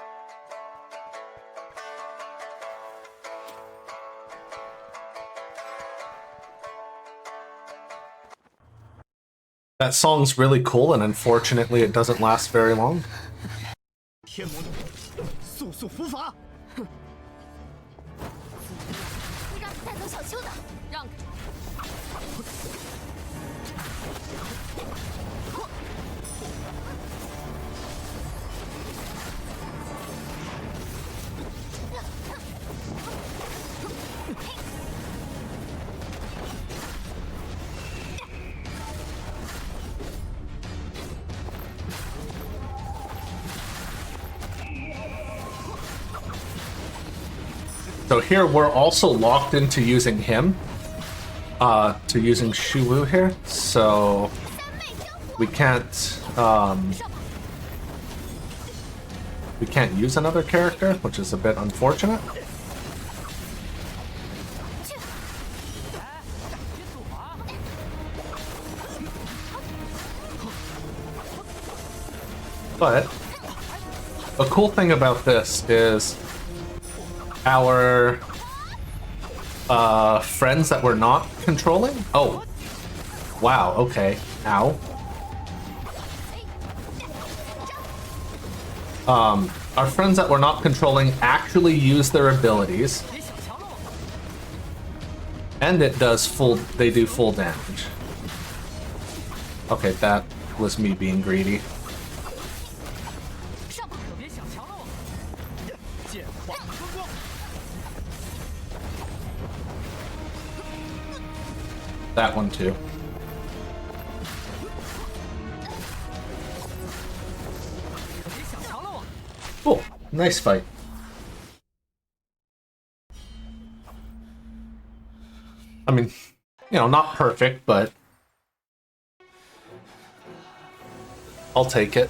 That song's really cool, and unfortunately, it doesn't last very long. 天魔女，速速伏法！哼，会让你带走小秋的，让开！So here we're also locked into using him, to using Shuwu here. So we can't use another character, which is a bit unfortunate. But a cool thing about this is our friends that we're not controlling. Oh, wow. Okay. Ow. Our friends that we're not controlling actually use their abilities, and it does they do full damage. Okay, that was me being greedy. That one too. Cool. Nice fight. I mean, you know, not perfect, but I'll take it.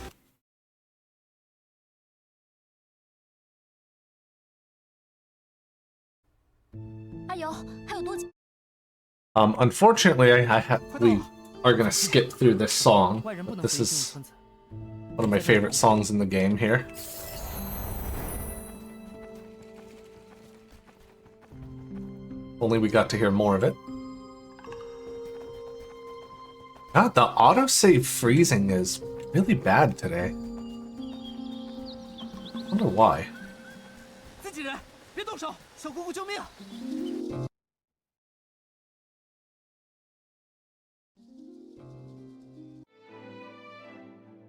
Unfortunately, we are gonna skip through this song. But this is one of my favorite songs in the game here. Only we got to hear more of it. God, the autosave freezing is really bad today. I wonder why.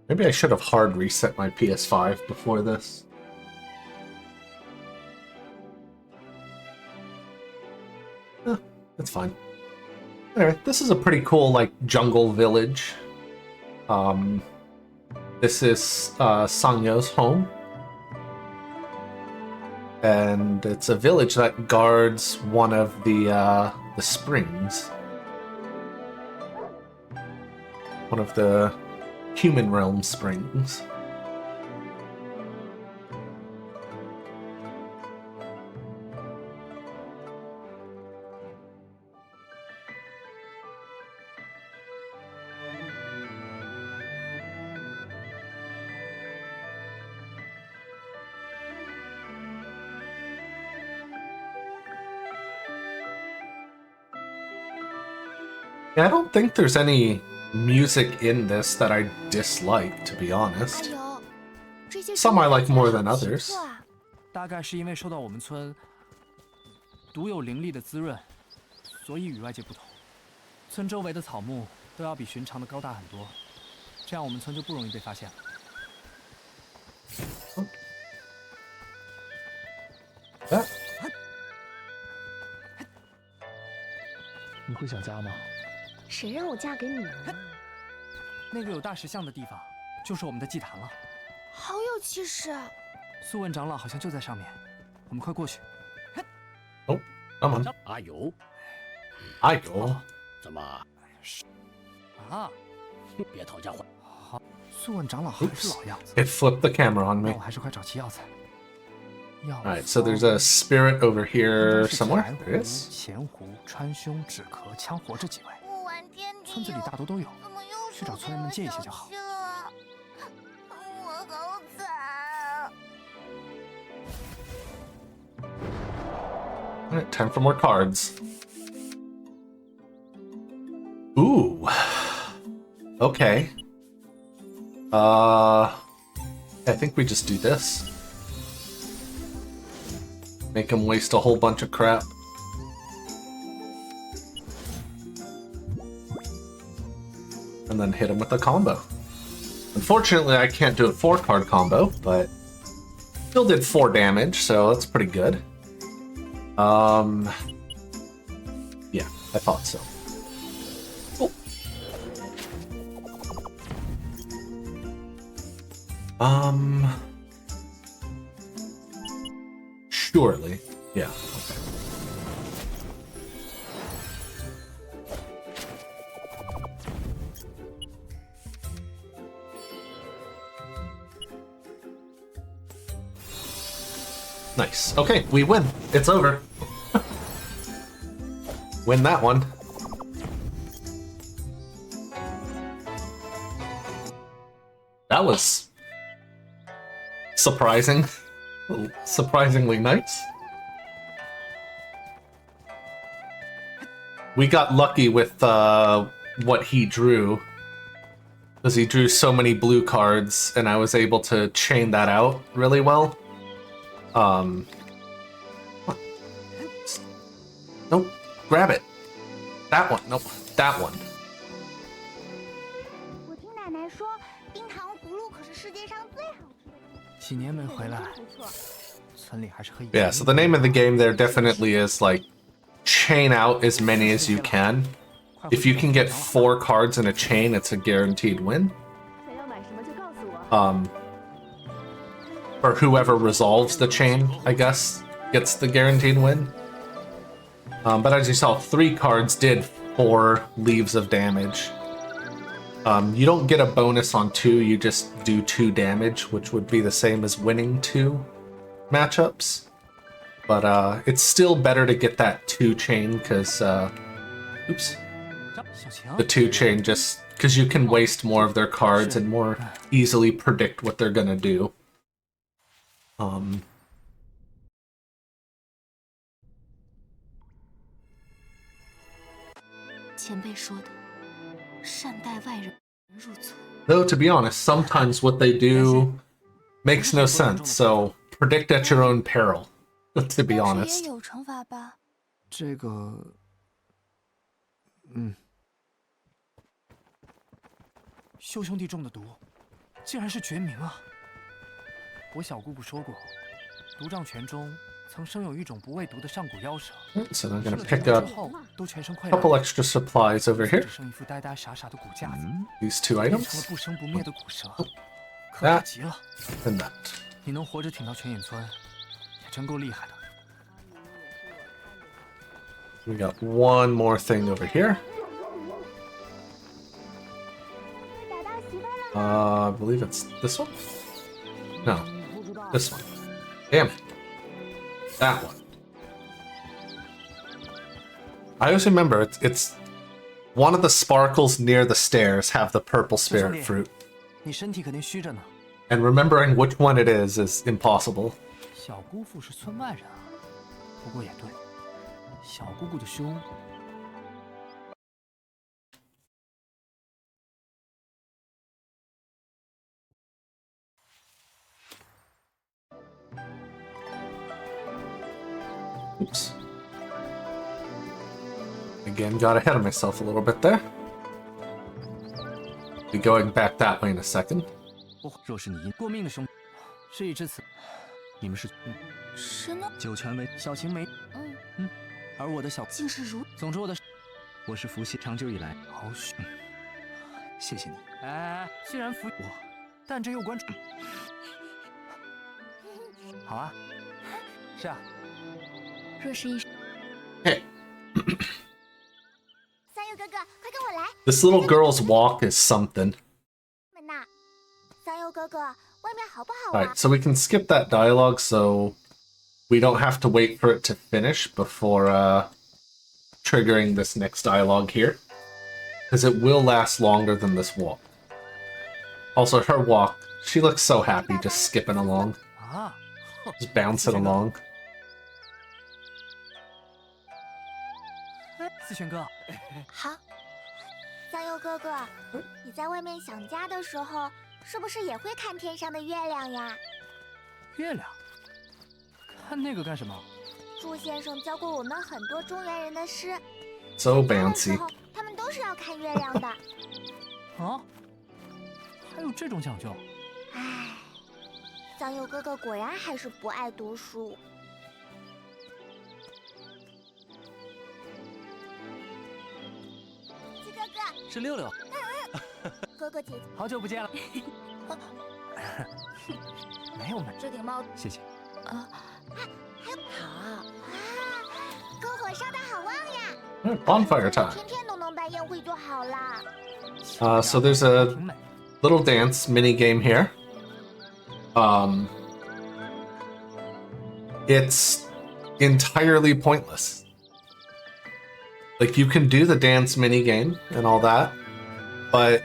Maybe I should have hard reset my PS5 before this. That's fine. Anyway, this is a pretty cool, like, jungle village. This is Sanyo's home. And it's a village that guards one of the springs. One of the Human Realm springs. Yeah, I don't think there's any music in this that I dislike, to be honest. Some I like more than others. 大概是因为受到我们村独有灵力的滋润，所以与外界不同。村周围的草木都要比寻常的高大很多，这样我们村就不容易被发现了。你会想家吗？谁让我嫁给你呢？那个有大石像的地方，就是我们的祭坛了。好有气势！素问长老好像就在上面，我们快过去。哦，干嘛？阿友，阿友，怎么？啊！别讨价还。好，素问长老还是老样子。It flipped the camera on me. 那我还是快找齐药材。Alright, so there's a spirit over here somewhere. There is. 咸湖、川芎、止咳、羌活这几味，村子里大多都有，去找村人们借一些就好。我好惨。Alright, time for more cards. Ooh. Okay. I think we just do this. Make him waste a whole bunch of crap. And then hit him with a combo. Unfortunately, I can't do a 4-card combo, but still did 4 damage, so that's pretty good. Yeah, I thought so. Cool. Surely. Yeah, okay. Nice. Okay, we win. It's over. Win that one. That was surprising. Surprisingly nice. We got lucky with what he drew. Because he drew so many blue cards, and I was able to chain that out really well. Nope. Grab it. That one. Nope. That one. Yeah, so the name of the game there definitely is like chain out as many as you can. If you can get 4 cards in a chain, it's a guaranteed win. Or whoever resolves the chain, I guess, gets the guaranteed win. But as you saw, 3 cards did 4 leaves of damage. You don't get a bonus on 2, you just do 2 damage, which would be the same as winning 2 matchups. But it's still better to get that 2 chain, because, oops. The 2 chain just, because you can waste more of their cards and more easily predict what they're gonna do. Though, to be honest, sometimes what they do makes no sense, so predict at your own peril, to be honest. 这个，修兄弟中的毒，竟然是绝名啊！我小姑姑说过，毒杖拳中曾生有一种不畏毒的上古妖蛇。So I'm gonna pick up a couple extra supplies over here. 只剩一副呆呆傻傻的骨架子。These 2 变成 items. 了不生不灭的古蛇，可怕 That 极了。 and that. 你能活着挺到泉眼村，也真够厉害的。 We got one more thing over here. I believe it's this one? No. This one. Damn it. That one. I always remember it's one of the sparkles near the stairs have the purple spirit fruit. 你身体肯定虚着呢。 And remembering which one it is impossible. 小姑父是村外人啊，不过也对，小姑姑的兄。 Oops. Again, got ahead of myself a little bit there. Be going back that way in a second. 若是你因过命的兄，事已至此，你们是是呢？九泉为小晴梅，而我的小竟是如。总之我是伏羲长久以来好许，谢谢你。哎，既然服我，但这又关。好啊，是啊。 若是一， Hey. 三佑哥哥，快跟我来！ This little girl's walk is something. 门呐，三佑哥哥，外面好不好啊？ Alright, so we can skip that dialogue, so we don't have to wait for it to finish before triggering this next dialogue here, because it will last longer than this walk. Also, her walk, she looks so happy, just skipping along, just bouncing along. 思璇哥，好，香柚哥哥，你在外面想家的时候，是不是也会看天上的月亮呀？月亮？看那个干什么？祝先生教过我们很多中原人的诗。 So 的时 bouncy. 候，他们都是要看月亮的。啊？还有这种讲究？唉，香柚哥哥果然还是不爱读书。鸡哥哥，是六六。哥哥姐姐，好久不见了。没有没有，这顶帽，谢谢。啊，还有好啊，篝火烧得好旺呀！ Bonfire time. 天天都能办宴会就好啦。So there's a little dance mini game here. It's entirely pointless. Like, you can do the dance mini game and all that, but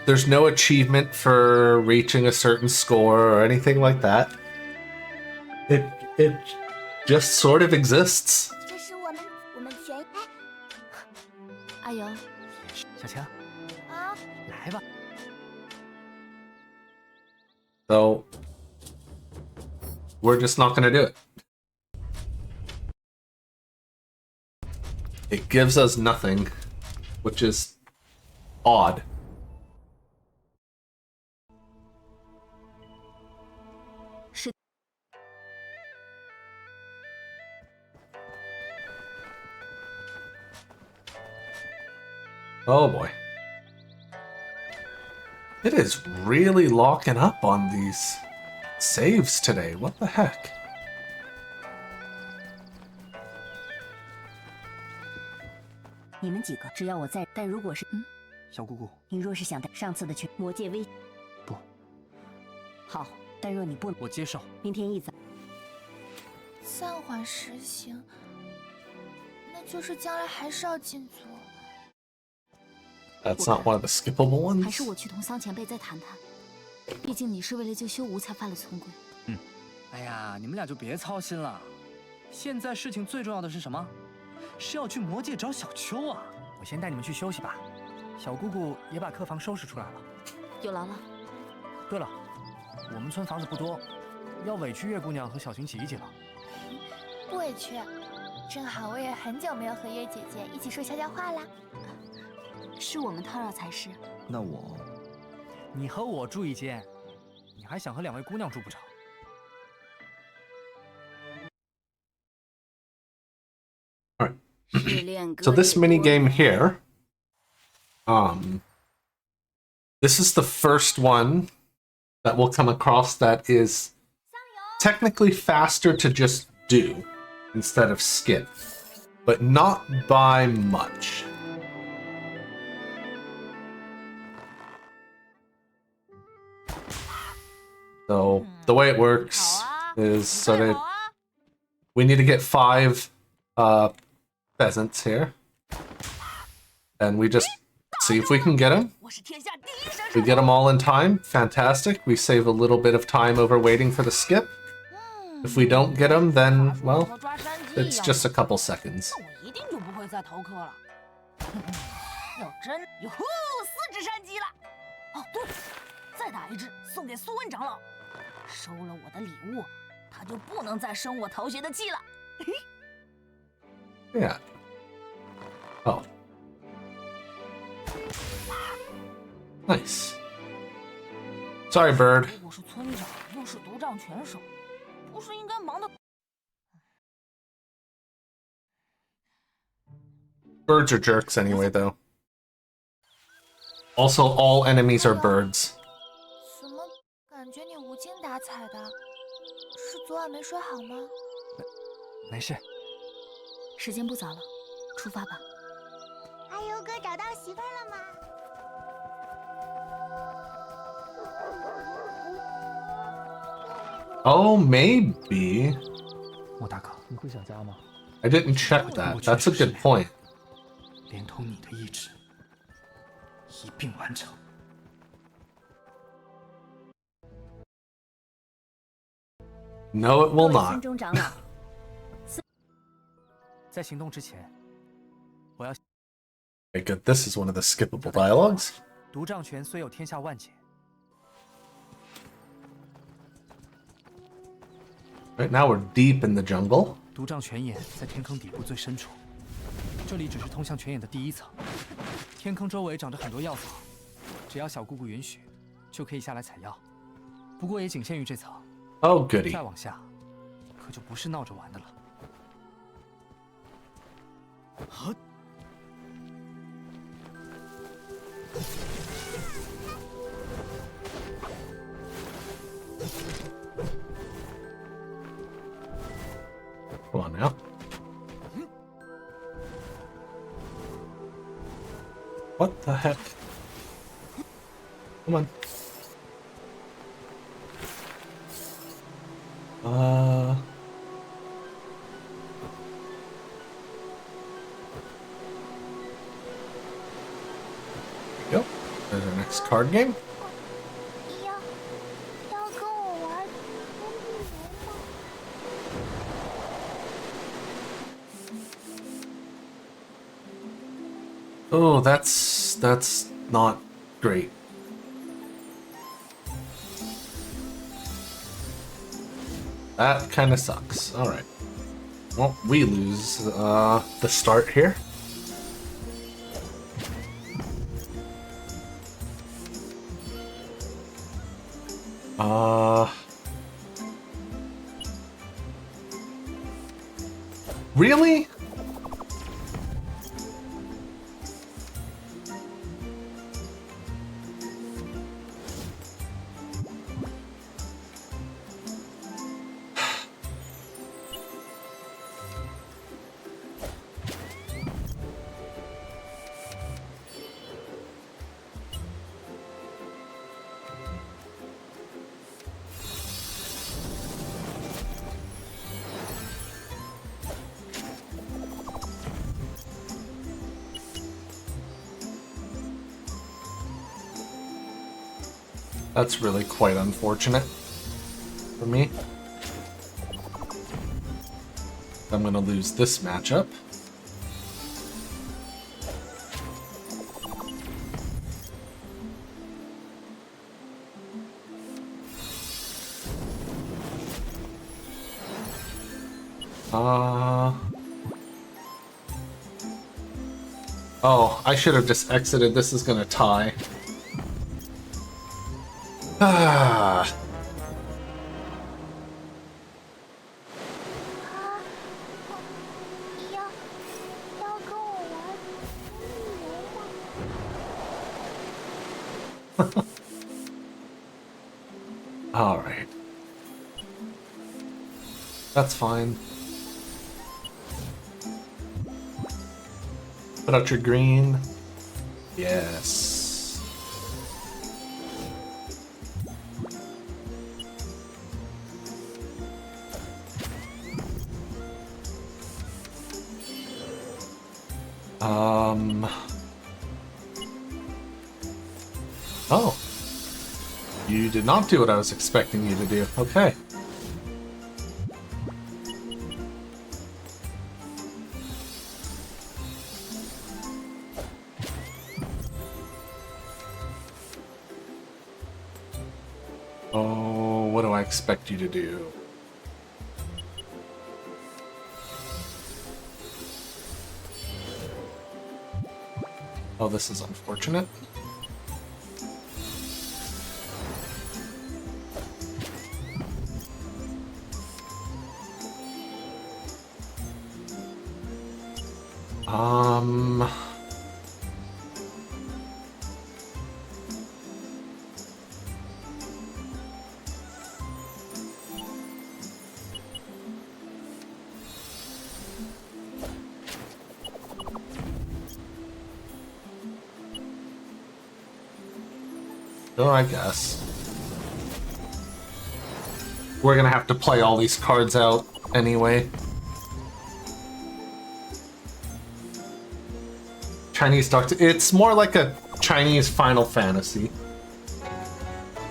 there's no achievement for reaching a certain score or anything like that. It just sort of exists. 这是我们全阿尤，小强，啊，来吧。 So we're just not going to do it. It gives us nothing, which is odd. Oh boy. It is really locking up on these saves today. What the heck? 你们几个，只要我在，但如果是小姑姑，你若是想带上次的去魔界威，不，好，但若你不，我接受。明天一早，暂缓实行，那就是将来还是要禁足。 That's not one of the skippable ones. 还是我去同桑前辈再谈谈，毕竟你是为了救修吾才犯了村规。哎呀，你们俩就别操心了。现在事情最重要的是什么？是要去魔界找小秋啊！我先带你们去休息吧。小姑姑也把客房收拾出来了。有劳了。对了，我们村房子不多，要委屈月姑娘和小晴姐一起了。不委屈，正好我也很久没有和月姐姐一起说悄悄话啦。 是我们叨扰才是。那我，你和我住一间，你还想和两位姑娘住不成？ So this mini game here, this is the first one that we'll come across that is technically faster to just do instead of skip, but not by much. So the way it works is so that we need to get 5 pheasants here, and we just see if we can get them. We get them all in time, fantastic. We save a little bit of time over waiting for the skip. If we don't get them, then, well, it's just a couple seconds. 一定就不会再逃课了。要真哟呼，4只山鸡了。哦，对，再打一只送给苏文长老。收了我的礼物，他就不能再生我逃学的气了。 Yeah. Oh. Nice. Sorry, bird. 我是村长，又是独杖拳手，不是应该忙的。 Birds are jerks anyway, though. Also, all enemies are birds. 怎么感觉你无精打采的？是昨晚没睡好吗？没事。时间不早了，出发吧。阿尤哥找到媳妇儿了吗？ Oh, maybe. 莫大哥，你会想家吗？ I didn't check that. That's a good point. 连同你的意志一并完成。No, it will 孙 not. 中长老，在行动之前，我要 Okay, good. This is one of the skippable dialogues. 独杖拳虽有天下万劫， Right now we're deep in the jungle. 独杖泉眼在天坑底部最深处，这里只是通向泉眼的第一层。天坑周围长着很多药草，只要小姑姑允许，就可以下来采药。不过也仅限于这层。 Oh, goody. 再往下，可就不是闹着玩的了。Come on now. What the heck? Come on. There we go. There's our next card game. Oh, that's not great. That kind of sucks. All right. Well, we lose the start here. Really? That's really quite unfortunate for me. I'm gonna lose this matchup. Oh, I should have just exited. This is gonna tie. Ah. All right. That's fine. Put out your green. Yes. Oh. You did not do what I was expecting you to do. Okay. Oh, what do I expect you to do? Oh, this is unfortunate. Oh, I guess. we're gonna have to play all these cards out anyway. Chinese Doctor. It's more like a Chinese Final Fantasy.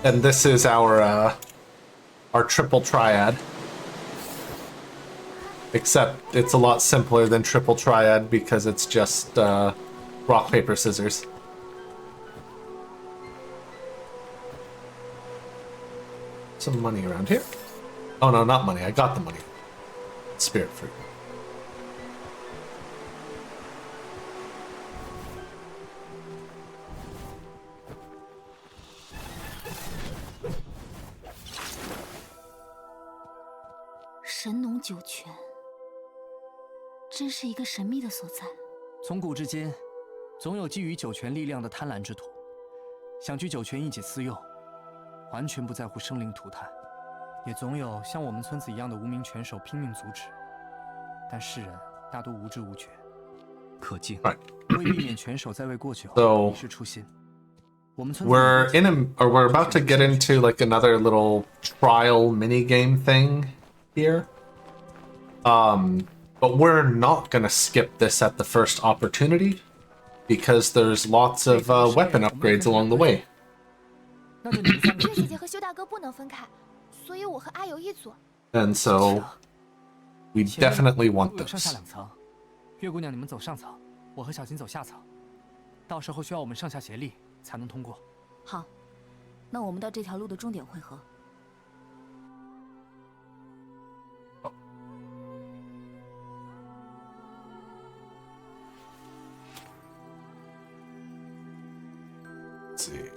And this is our triple triad. Except it's a lot simpler than triple triad because it's just rock, paper, scissors. Some money around here. Oh no, not money. I got the money. Spirit fruit.神农九泉，真是一个神秘的所在。从古至今，总有觊觎九泉力量的贪婪之徒，想据九泉一己私用，完全不在乎生灵涂炭；也总有像我们村子一样的无名拳手拼命阻止，但世人大多无知无觉。可敬。为避免拳手再为过久迷失初心，我们村 we're about to get into like another little trial mini game thing here. But we're not gonna skip this at the first opportunity because there's lots of weapon upgrades along the way. 月姐姐和修大哥不能分开，所以我和阿尤一组。And so we definitely want 上下 this. 2层，月姑娘你们走上层，我和小金走下层。到时候需要我们上下协力才能通过。好，那我们到这条路的终点汇合。 Let's see.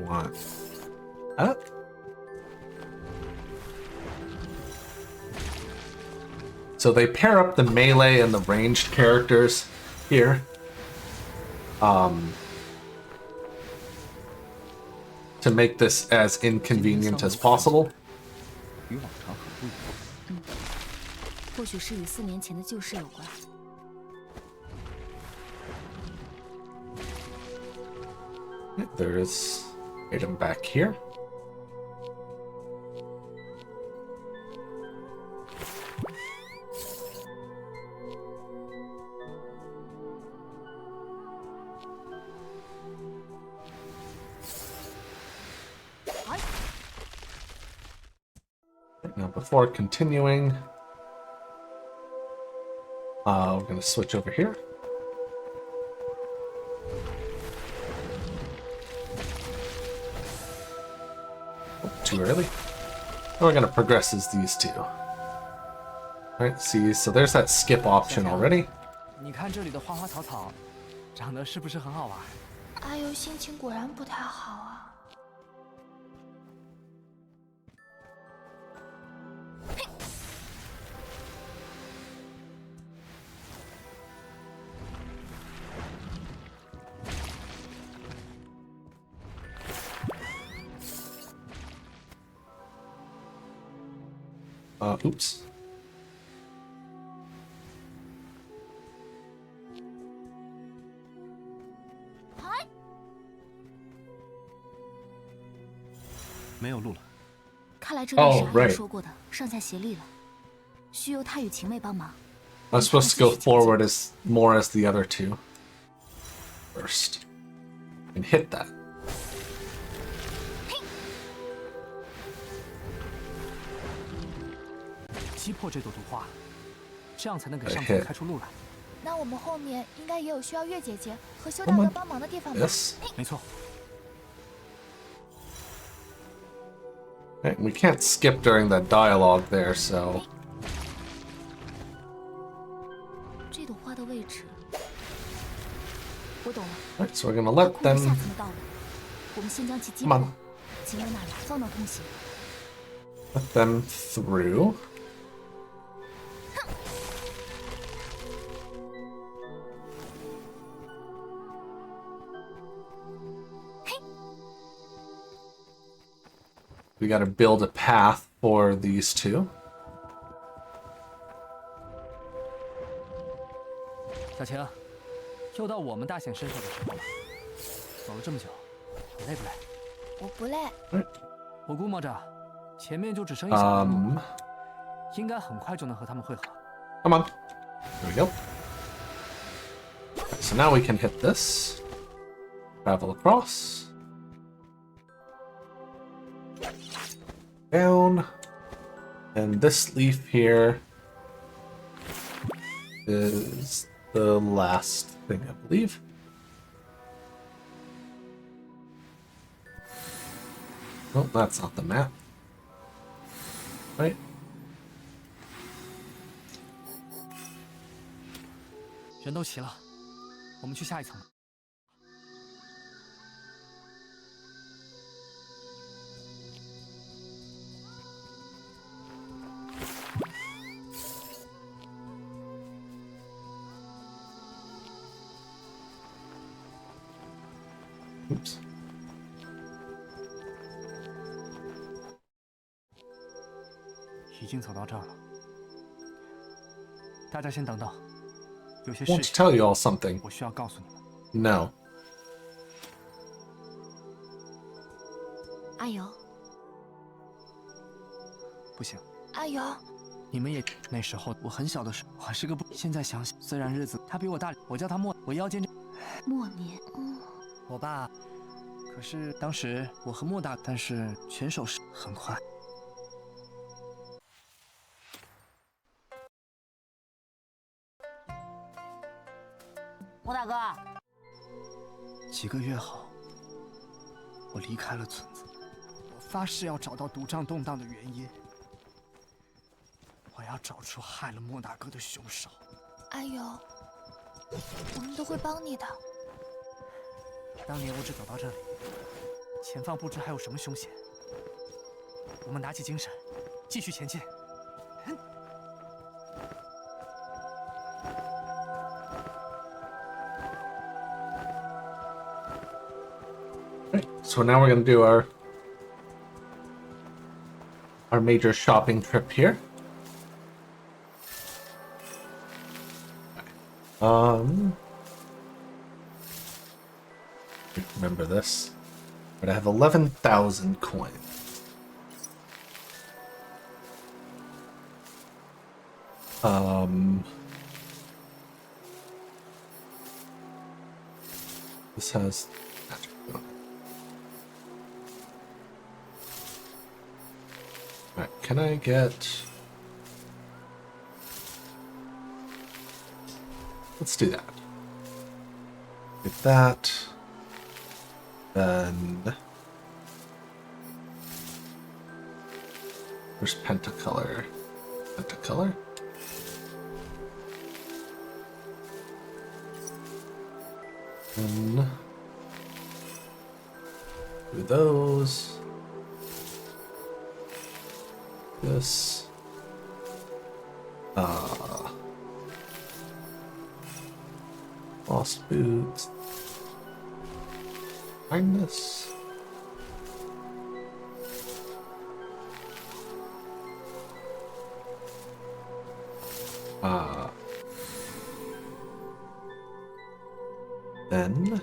One. Up. So they pair up the melee and the ranged characters here. To make this as inconvenient as possible. 与往常很不一样。或许是与4年前的旧事有关。 There's item back here. Now, before continuing, we're going to switch over here. Too early. And we're gonna progress as these two. Alright, see, so there's that skip option already. 你看这里的花花草草，长得是不是很好玩？阿尤心情果然不太好啊。 Oops. Oh, right. I'm supposed to go forward as more as the other two. First. And hit that. 击破这朵毒花，这样才能给上层开出路来。那我们后面应该也有需要月姐姐和修大哥帮忙的地方吧？ Yes. 没错。 Right, we can't skip during that dialogue there, so. 这朵花的位置，我懂了。 Right, so we're gonna let them. 下层的道路，我们先将其击破，经由那里方能通行。 Let them through. We gotta build a path for these two. 小晴，又到我们大显身手的时候了。走了这么久，你累不累？我不累。我估摸着，前面就只剩一小段路，应该很快就能和他们会合。Come on. There we go. So now we can hit this. Travel across. Down. And this leaf here is the last thing, I believe. Oh, that's not the map. Right? 人都齐了，我们去下一层。Oops. 已经走到这儿了，大家先等等，有些 I want 事 to 情 tell you all something. 我需要告诉你们。 No. 阿尤，不行，阿尤，你们也那时候我很小的时候，我还是个不。现在想想，虽然日子他比我大，我叫他莫，我腰间这默念。我爸，可是当时我和莫大，但是拳手是很快。莫大哥，几个月后，我离开了村子，我发誓要找到赌账动荡的原因，我要找出害了莫大哥的凶手。阿尤，我们都会帮你的。当年我只走到这里，前方不知还有什么凶险。我们打起精神，继续前进。Right, so now we're gonna do our major shopping trip here. Remember this, but I have 11,000 coins. This has magic. Alright, can I get... Let's do that. Get that. Then... Where's Pentacolor? Pentacolor? Then... Do those. This. Lost boots. Kindness. Then.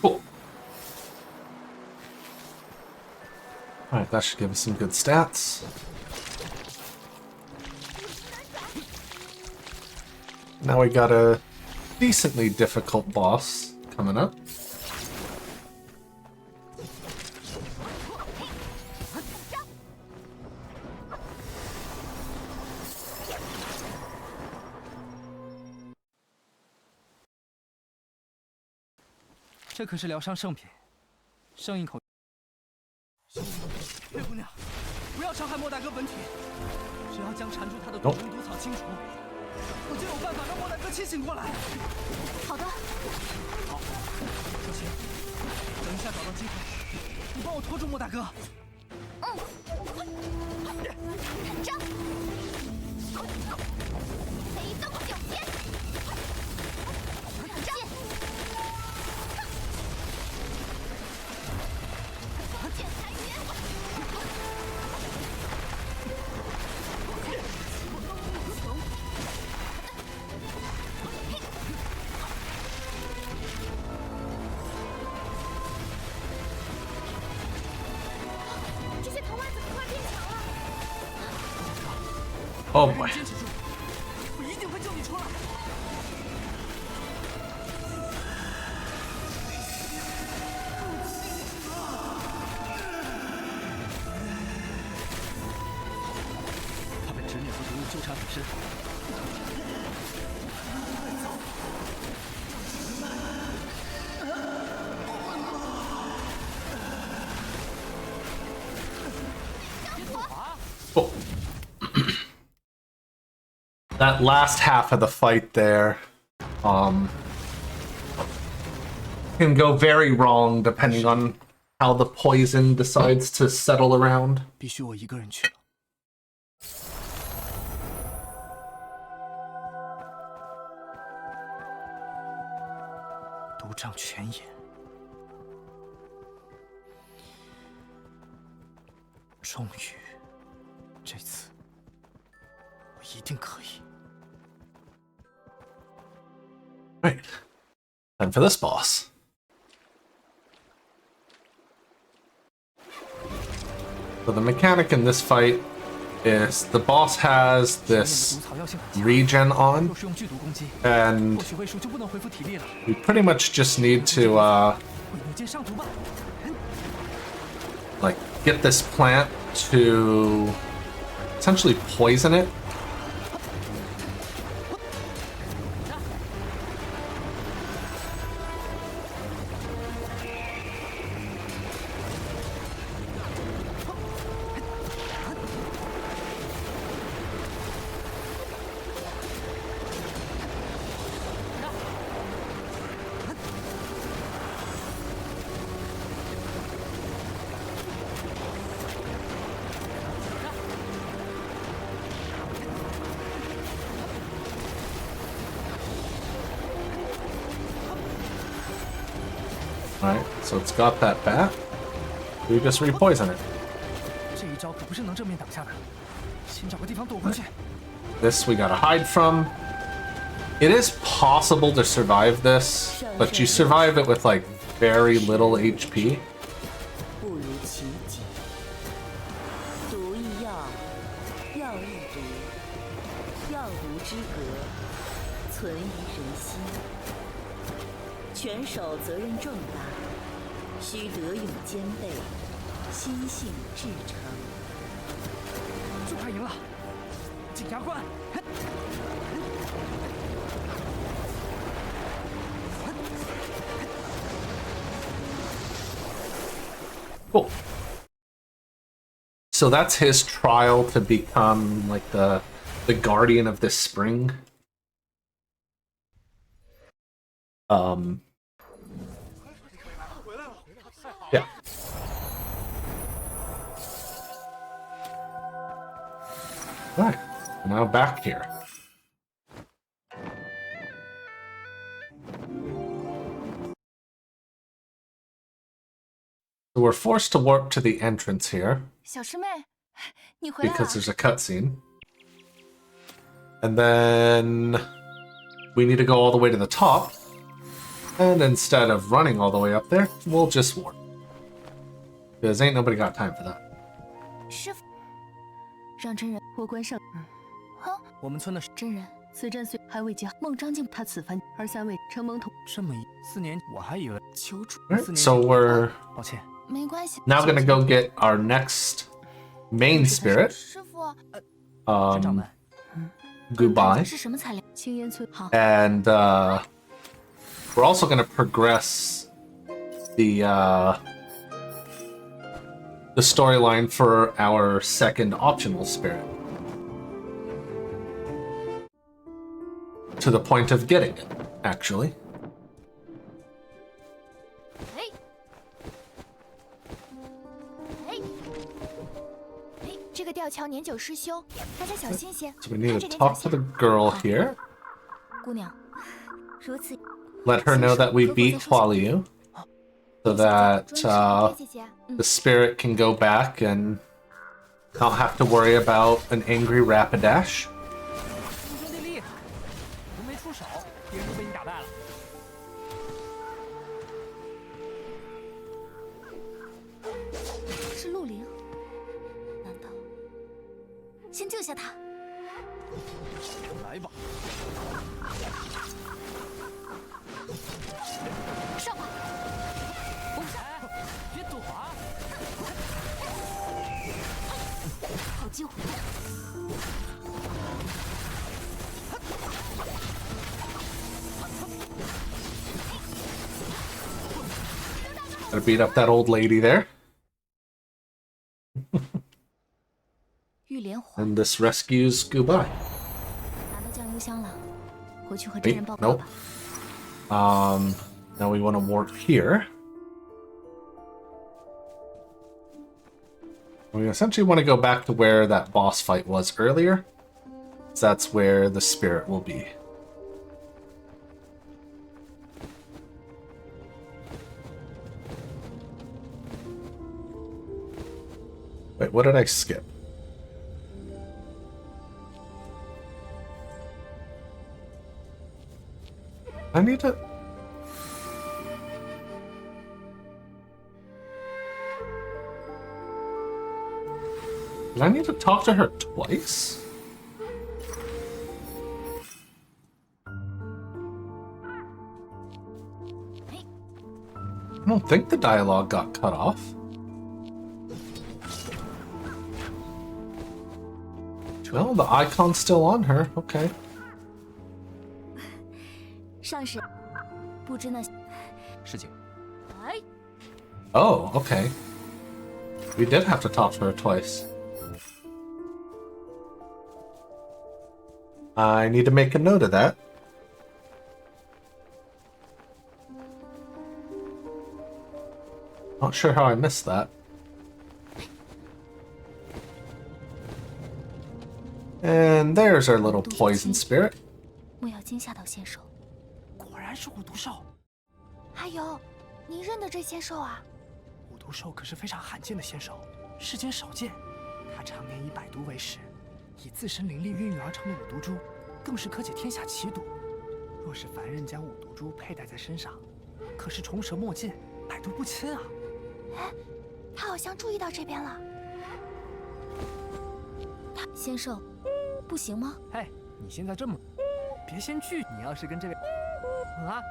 Cool. Alright, that should give us some good stats. Now we got a decently difficult boss coming up. This 可是疗伤圣品，剩一口。伤害莫大哥本体，只要将缠住他的毒毒草清除，我就有办法让莫大哥清醒过来。好的。好，小心，等一下找到机会，你帮我拖住莫大哥。这，飞刀小剑，这，剑残云。这些藤蔓怎么突然变强了？ Oh boy. 坚持住，我一定会救你出来。他被执念和毒物纠缠很深。Oh. That last half of the fight there, can go very wrong depending on how the poison decides to settle around. 必须我一个人去了。毒障全眼，终于，这次我一定可以。 Right. Time for this boss. So the mechanic in this fight is the boss has this regen on, and we pretty much just need to like get this plant to essentially poison it. Alright, so it's got that bat. We just repoison it. This we gotta hide from. It is possible to survive this, but you survive it with like very little HP. Cool. So that's his trial to become like the guardian of this spring. Yeah. Right. Now back here. So we're forced to warp to the entrance here. 小师妹，你回来了。 Because there's a cutscene. And then we need to go all the way to the top. And instead of running all the way up there, we'll just warp. Because ain't nobody got time for that. 师傅，让真人过关上。我们村的真人，此战虽还未结，孟章敬他此番而三位承蒙同。这么4年，我还以为求助。 Right, so we're 抱歉。 没关系。 now gonna go get our next main spirit. 师傅， Goodbye. 是什么材料？青烟村。好。 And we're also gonna progress the the storyline for our second optional spirit. To the point of getting it, actually. 这个吊桥年久失修，大家小心些。 So we need to talk to the girl here. 姑娘，如此。 Let her know that we beat Hualiu, so that the spirit can go back and not have to worry about an angry Rapidash. 兄弟厉害，人没出手，别人就被你打败了。是陆凌？难道先救下他？来吧。 上吧！别躲啊！好机会！ Gotta beat up that old lady there. And this rescues Gubai. 拿到酱油箱了，回去和 Wait, 真人报告 nope. 吧。Now we want to warp here. We essentially want to go back to where that boss fight was earlier. That's where the spirit will be. Wait, what did I skip? I need to... Did I need to talk to her twice? I don't think the dialogue got cut off. Well, the icon's still on her. Okay. 上士，不知那师姐。哎， Oh, okay. We did have to talk to her twice. I need to make a note of that. Not sure how I missed that. And there's our little poison spirit. 莫要惊吓到仙兽。果然是五毒兽。还有，您认得这仙兽啊？五毒兽可是非常罕见的仙兽，世间少见。它常年以百毒为食，以自身灵力孕育而成的五毒珠，更是可解天下奇毒。若是凡人将五毒珠佩戴在身上，可是虫蛇莫进，百毒不侵啊！哎，他好像注意到这边了。仙兽，不行吗？哎，你现在这么，别先拒。你要是跟这位啊，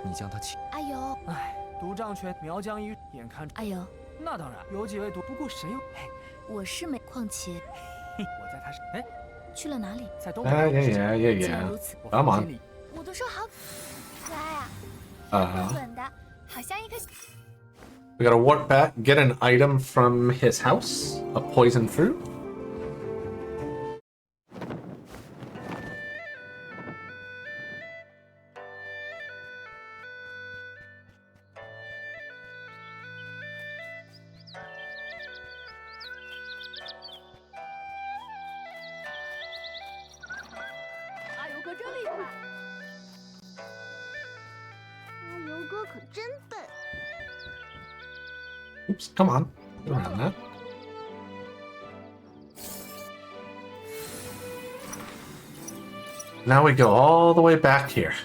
你将他请。阿尤，哎，毒障拳苗疆一，眼看阿尤，那当然有几位毒，不过谁又？哎，我是没，况且我在他身。哎，去了哪里？在东北。Yeah. Come on. 五毒兽好可爱啊，滚的，好像一颗。 We gotta warp back, get an item from his house, a poison fruit. Oops, come on. Get around that. Now we go all the way back here.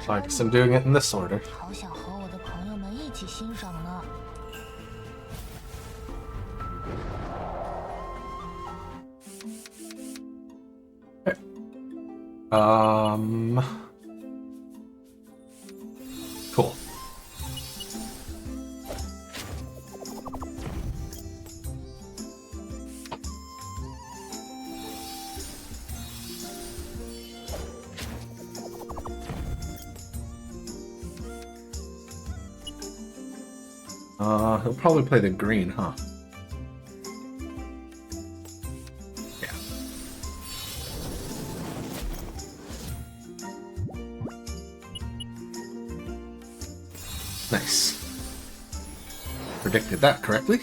I guess I'm doing it in this order. 好想和我的朋友们一起欣赏呢。Cool. He'll probably play the green, huh? Yeah. Nice. Predicted that correctly.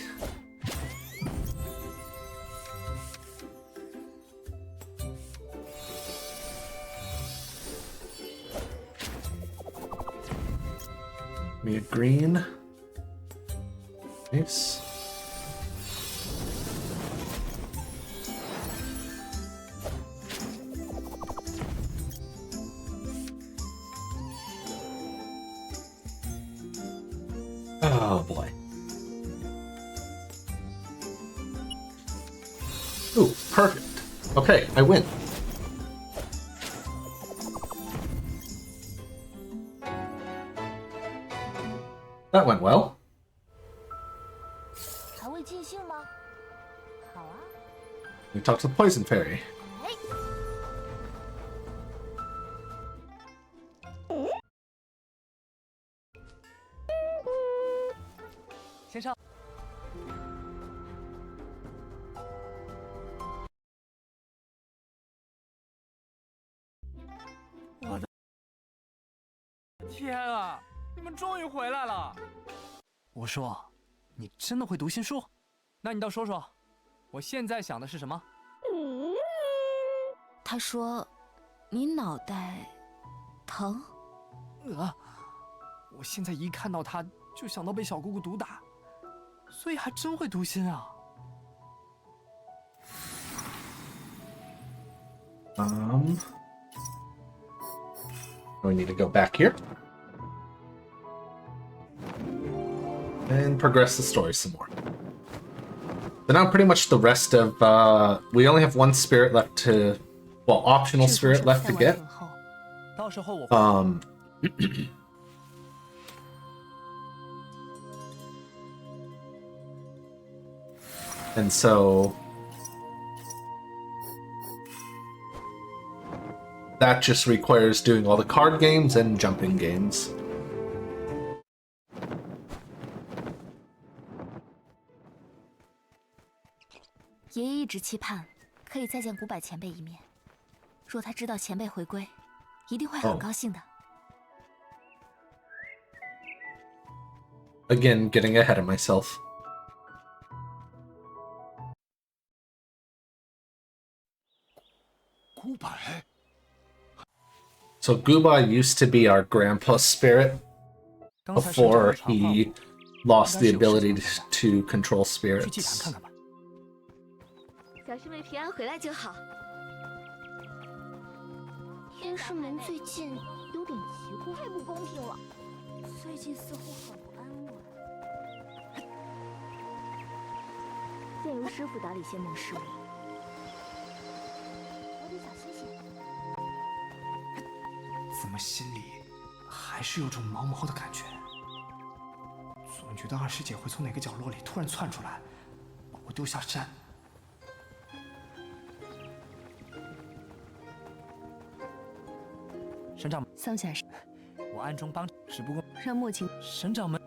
Me a green. Nice. Oh boy. Ooh, perfect. Okay, I win. That went well. 还未尽兴吗？好啊。We talked to the poison fairy. 先上。我的天啊！你们终于回来了！我说，你真的会读心术？那你倒说说，我现在想的是什么？他说：“你脑袋疼。”我现在一看到他就想到被小姑姑毒打，所以还真会读心啊。We need to go back here. And progress the story some more. So now pretty much the rest of, we only have one spirit left to, well, optional spirit left to get. And so that just requires doing all the card games and jumping games. 爷爷一直期盼可以再见古柏前辈一面。若他知道前辈回归，一定会很高兴的。Again, getting ahead of myself. So Guba used to be our grandpa's spirit before he lost the ability to control spirits. 小师妹平安回来就好。天师门最近有点奇怪，太不公平了。最近似乎很不安稳。现由师傅打理仙门事务，我得小心些。怎么心里还是有种毛毛的感觉？总觉得二师姐会从哪个角落里突然窜出来，把我丢下山。 神掌桑下是，我暗中帮，只不过让莫青神掌门，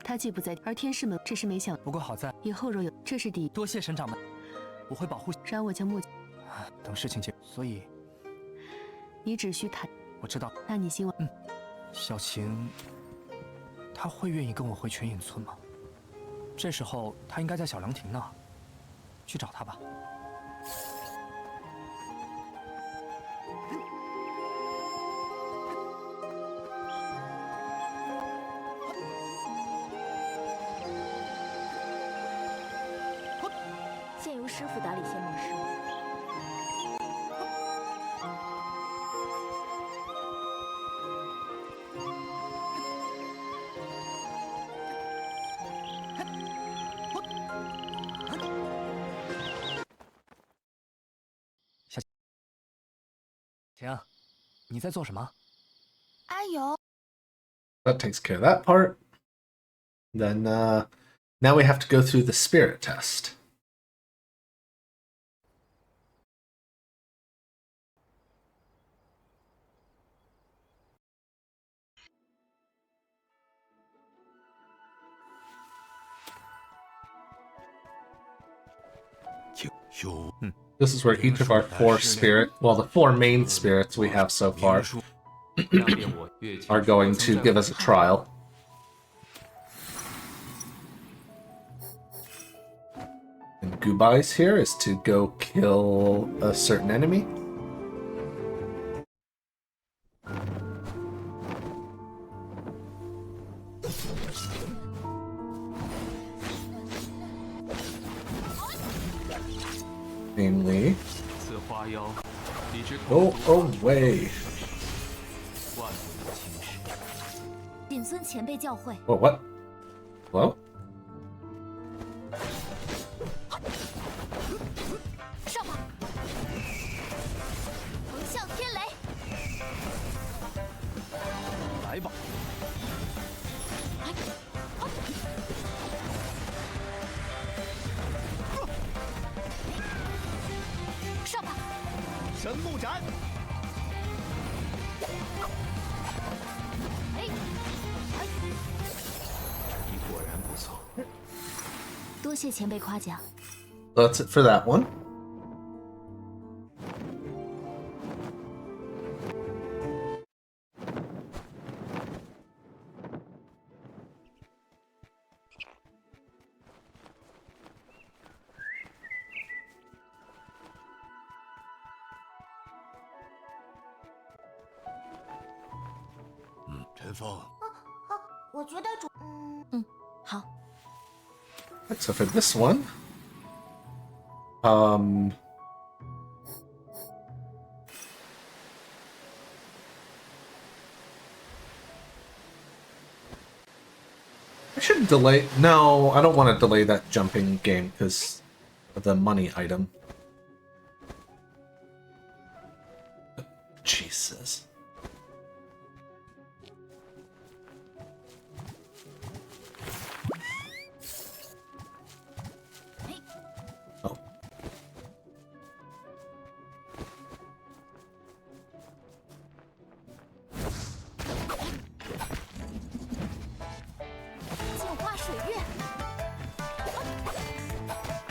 他既不在，而天师门这时没想。不过好在以后若有，这是第一。多谢神掌门，我会保护。让我将莫等事情结，所以你只需谈。我知道。那你希望？小晴，她会愿意跟我回泉隐村吗？这时候她应该在小凉亭呢，去找她吧。 现由师傅打理仙门事务。你在做什么？阿友， That takes care of that part. Then now we have to go through the spirit test. This is where each of our the four main spirits we have so far, are going to give us a trial. And Gubai's here is to go kill a certain enemy. Namely, go away. 谨遵前辈教诲。 What? Hello? 上吧！横向天雷。来吧！上吧！神木斩。你果然不错。多谢前辈夸奖。 That's it for that one. So for this one, I should delay. No, I don't want to delay that jumping game because of the money item. Jesus.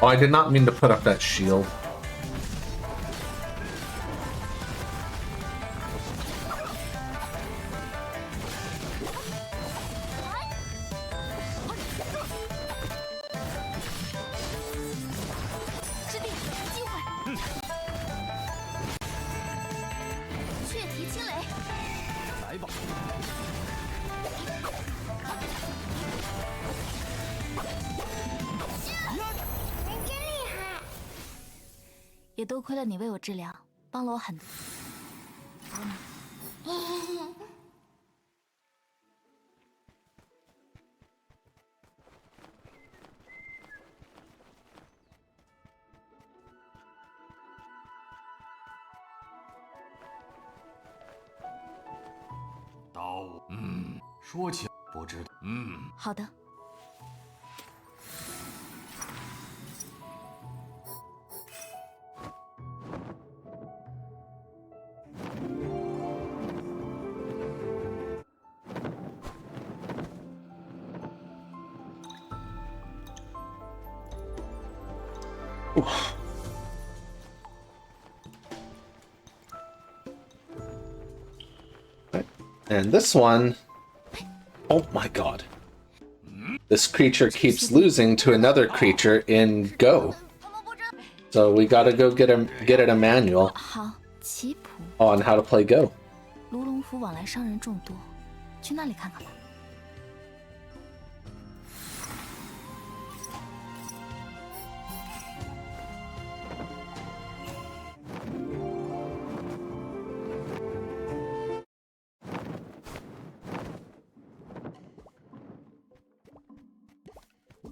Oh, I did not mean to put up that shield.也多亏了你为我治疗，帮了我很多。刀，说起不知道，好的。 And this one, oh my god. This creature keeps losing to another creature in Go. So we gotta go get it a manual 好，棋谱 on how to play Go. 卢龙府往来商人众多，去那里看看吧。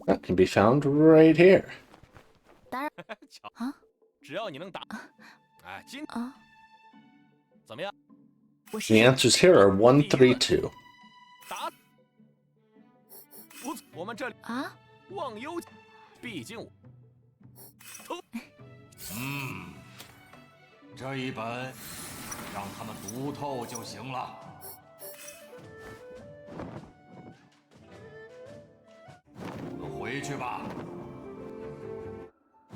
That can be found right here. 啊！只要你能打，哎，今怎么样？ The answers here are 1, 3, 2. 我们这里啊，忘忧，毕竟这一本让他们读透就行了。我们回去吧。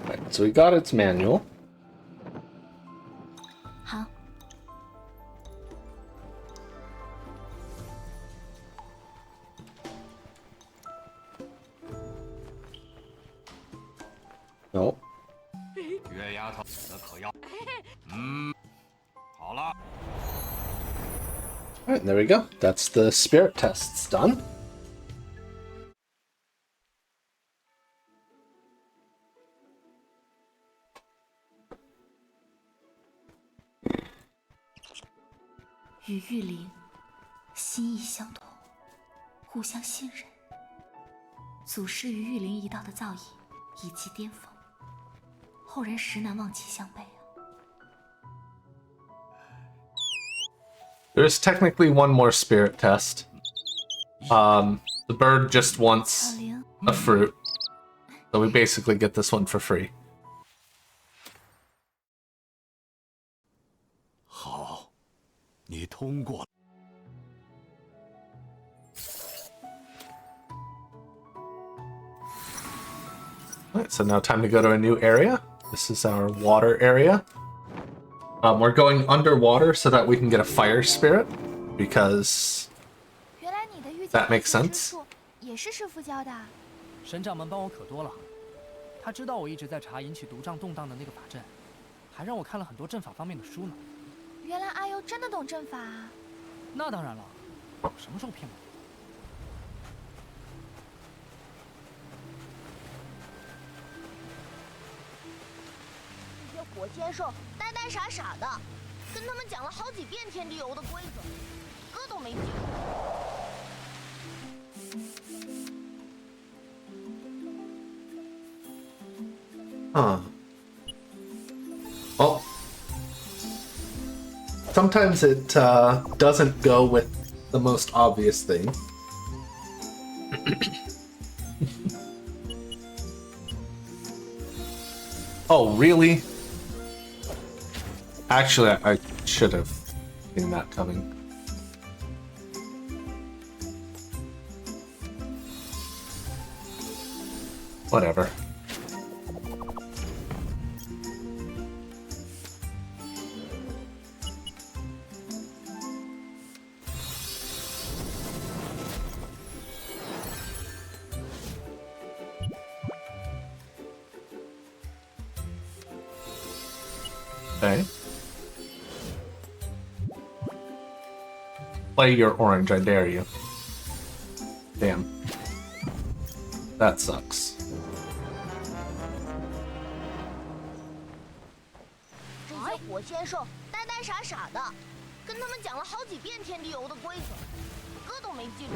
Right, so we got its manual. 好。 No. 月丫头，那可要……好了。 Alright, there we go. That's the spirit tests done. "与玉灵心意相通，互相信任，祖师与玉灵一道的造诣以其巅峰，后人实难望其项背啊。" There's technically one more spirit test. The bird just wants a fruit, so we basically get this one for free. 好，你通过了。 Alright, so now time to go to a new area. This is our water area. We're going underwater so that we can get a fire spirit, because that makes sense. 也是师傅教的。神掌门帮我可多了，他知道我一直在查引起毒瘴动荡的那个法阵，还让我看了很多阵法方面的书呢。原来阿尤真的懂阵法啊！那当然了，什么时候骗我？ 火仙兽呆呆傻傻的，跟他们讲了好几遍天地游的规则，一个都没记住。 Well, sometimes it doesn't go with the most obvious thing. Oh, really? Actually, I should have seen that coming. Whatever. Okay. Play your orange, I dare you. Damn. That sucks. 这些火仙兽呆呆傻傻的，跟他们讲了好几遍天地游的规则，一个都没记住。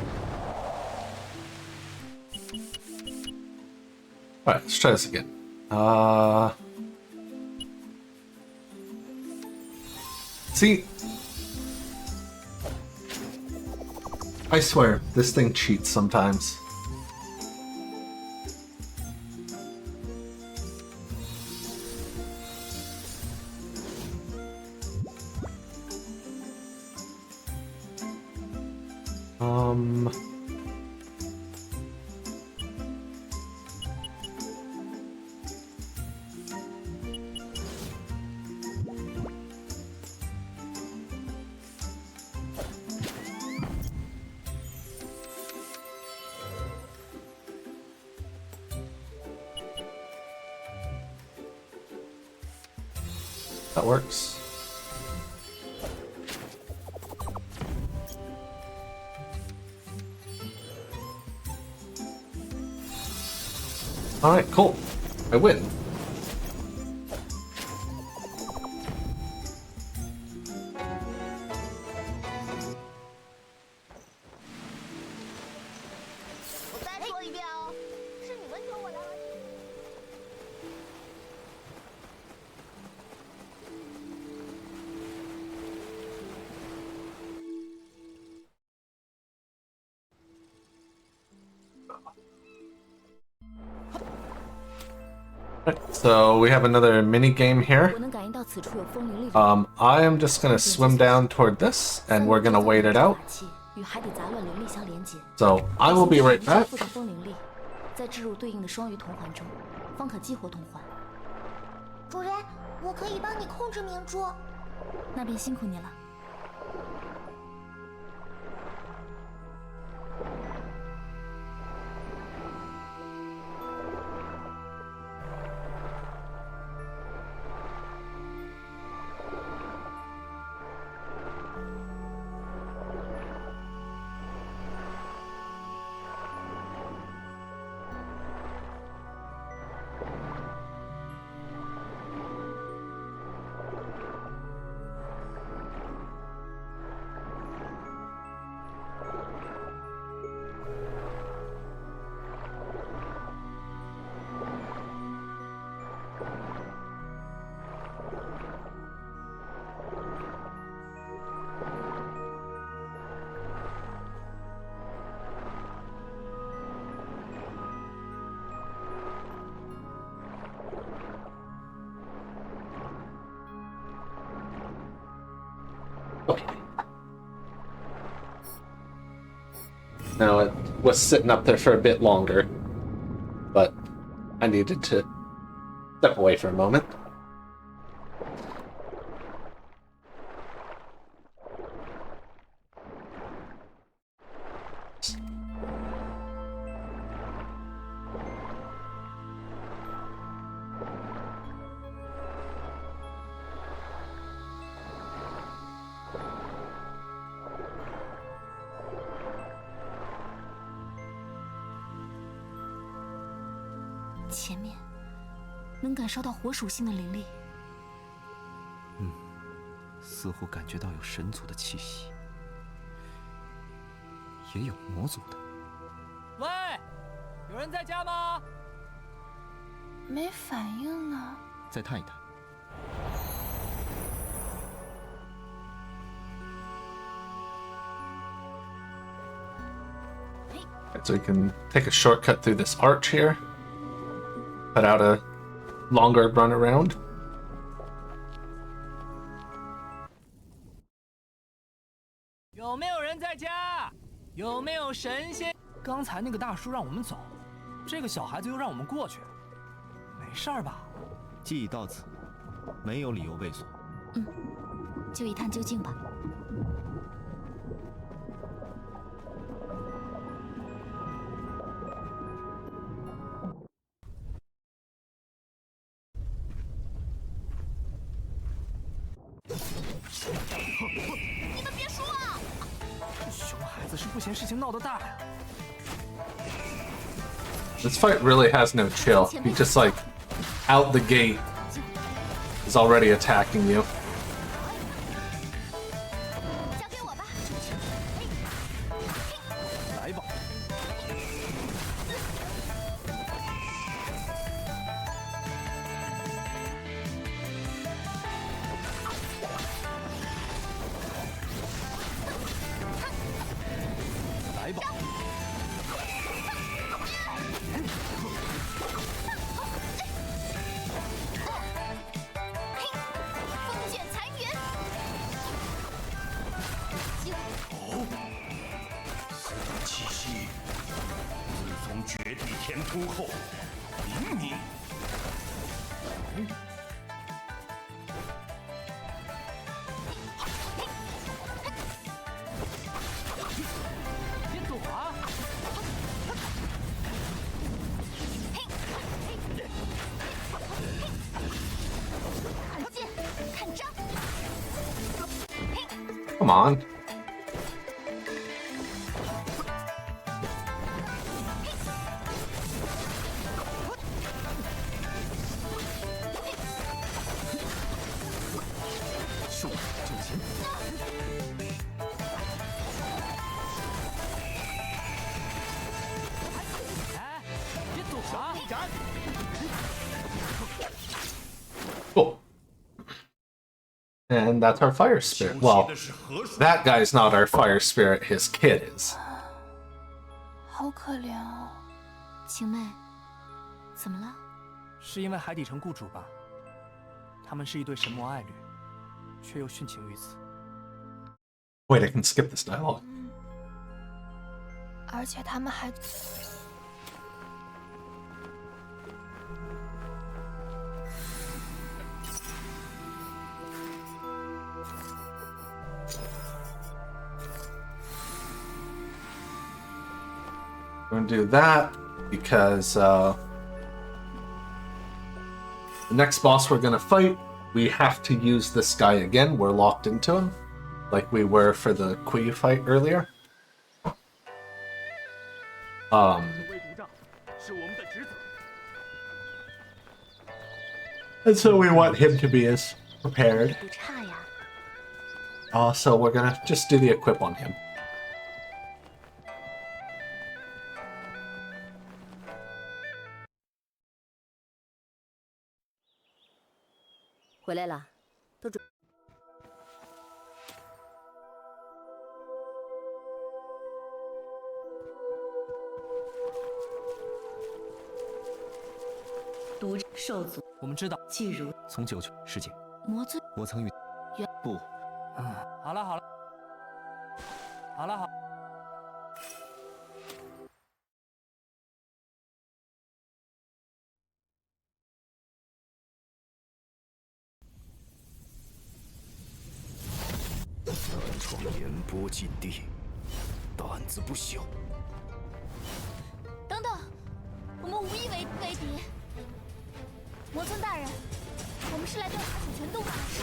Alright, let's try this again. See? I swear, this thing cheats sometimes. That works. Alright, cool. I win. So we have another mini game here. 我能感应到此处有风灵力。I am just gonna swim down toward this, and we're gonna wait it out. 与海底杂乱灵力相连接。So I will be right back. 附上风灵力，再置入对应的双鱼同环中，方可激活同环。主人，我可以帮你控制明珠。那便辛苦你了。Now, it was sitting up there for a bit longer, but I needed to step away for a moment. “前面能感受到火属性的灵力。似乎感觉到有神族的气息，也有魔族的。喂，有人在家吗？没反应呢。再探一探。So we can take a shortcut through this arch here. Cut out a longer run around. 有没有人在家？有没有神仙？刚才那个大叔让我们走，这个小孩子又让我们过去，没事儿吧？既已到此，没有理由畏缩。就一探究竟吧。你们别输啊！熊孩子是不嫌事情闹得大呀。This fight really has no chill. He just like out the gate is already attacking you. 交给我吧。来吧。来吧。风卷残云。哦，此种气息，自从绝地天突后，明明。别躲啊！看剑，看招。 Come on. 树就擒。哎，别躲啊！ Cool. And that's our fire spirit. Well, that guy's not our fire spirit, his kid is. 好可怜哦。晴妹，怎么了？是因为海底城雇主吧？他们是一对神魔爱侣，却又殉情于此。Wait, I can skip this dialogue. 而且他们还…… We're gonna do that because the next boss we're gonna fight, we have to use this guy again. We're locked into him, like we were for the Kui fight earlier. And so we want him to be as prepared. So we're gonna just do the equip on him. 回来了，都准。毒兽族，我们知道。既如从九泉世界，魔尊，我曾与不，好了好了，好了好。 闯炎波禁地，胆子不小。等等，我们无意为敌。魔尊大人，我们是来调查主权动画的事，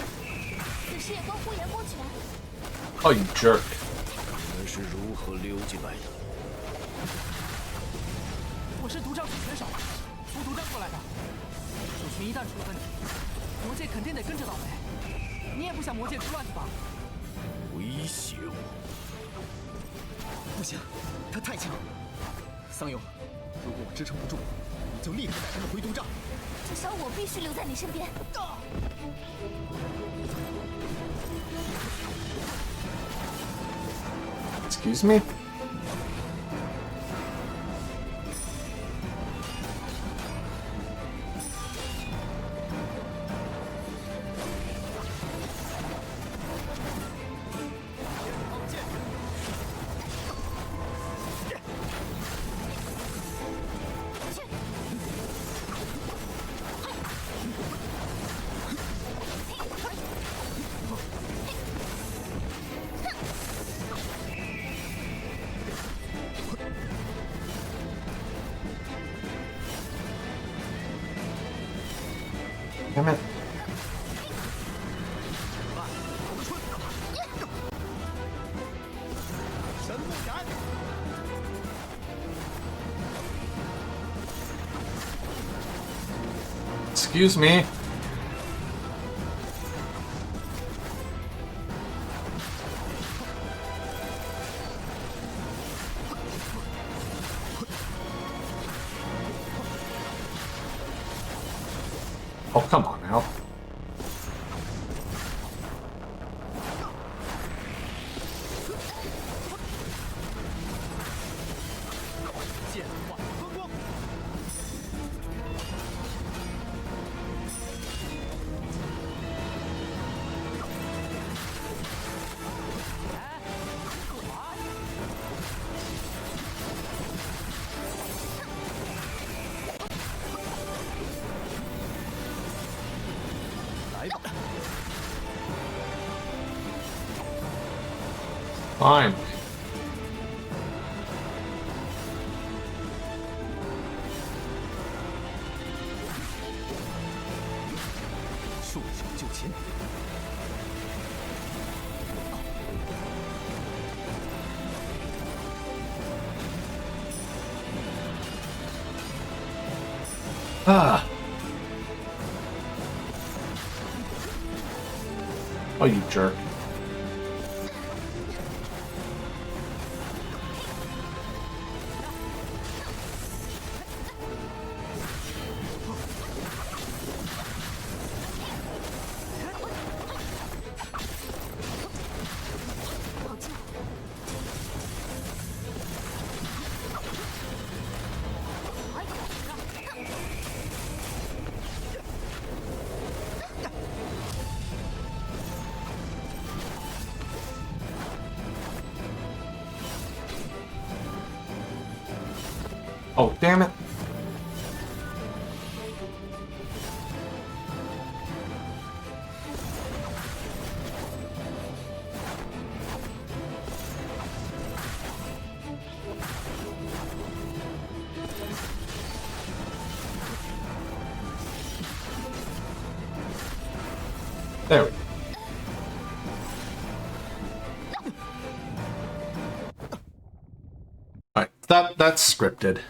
此事也关乎炎波权。Oh, you jerk! 你们是如何溜进来的？我是独掌主权手，从独掌过来的。主权一旦出了问题，魔界肯定得跟着倒霉。你也不想魔界出乱子吧？ 威胁我？不行，他太强。桑勇，如果我支撑不住，你就立刻带他们回独帐。至少我必须留在你身边。Excuse me? Damn it. Excuse me. Oh, come on now. Fine. Ah. Oh, you jerk. Oh, damn it. There we go. Alright, that's scripted.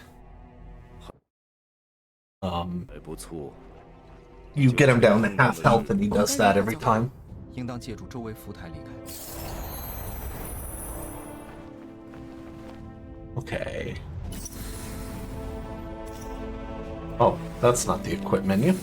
You get him down to half health and he does that every time. 应当借助周围浮台离开。 Okay. Oh, that's not the equip menu.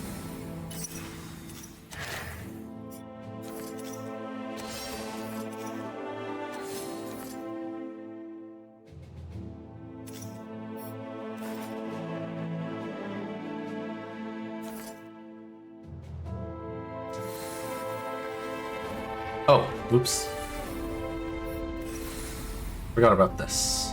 Oh, oops. Forgot about this.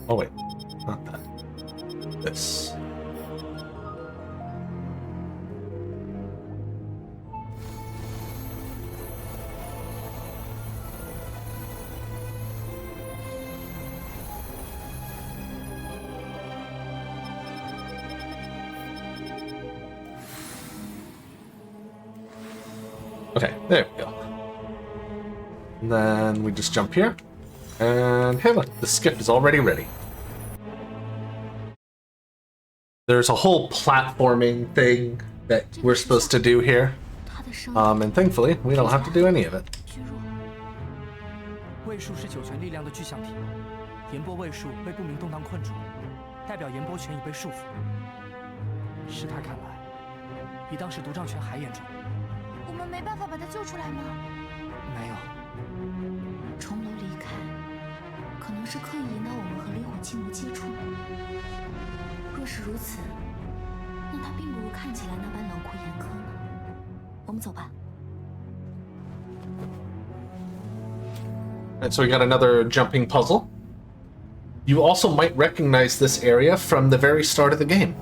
Oh wait, not that. This. Okay, there we go. And then we just jump here. And hey look, the skip is already ready. There's a whole platforming thing that we're supposed to do here. And thankfully, we don't have to do any of it. 卫术是九泉力量的具象体，炎波卫术被不明动荡困住，代表炎波拳已被束缚。视他看来，比当时毒瘴拳还严重。我们没办法把他救出来吗？没有。重楼离开，可能是刻意引导我们和烈火青魔接触。若是如此，那他并不如看起来那般冷酷严苛呢。我们走吧。 And so we got another jumping puzzle. You also might recognize this area from the very start of the game.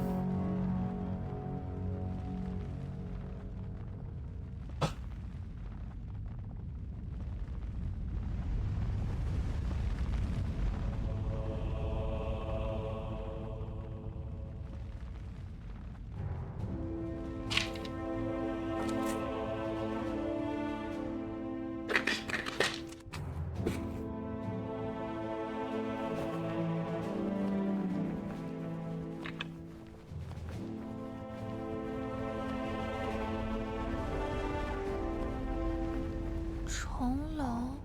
重楼，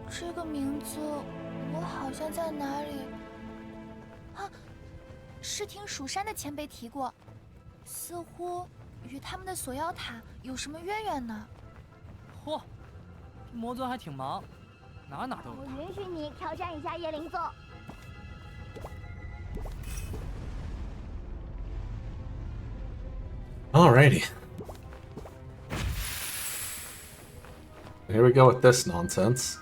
这个名字我好像在哪里啊？是听蜀山的前辈提过，似乎与他们的锁妖塔有什么渊源呢？嚯，魔尊还挺忙，哪都有。我允许你挑战一下叶灵宗。 Alrighty. Here we go with this nonsense.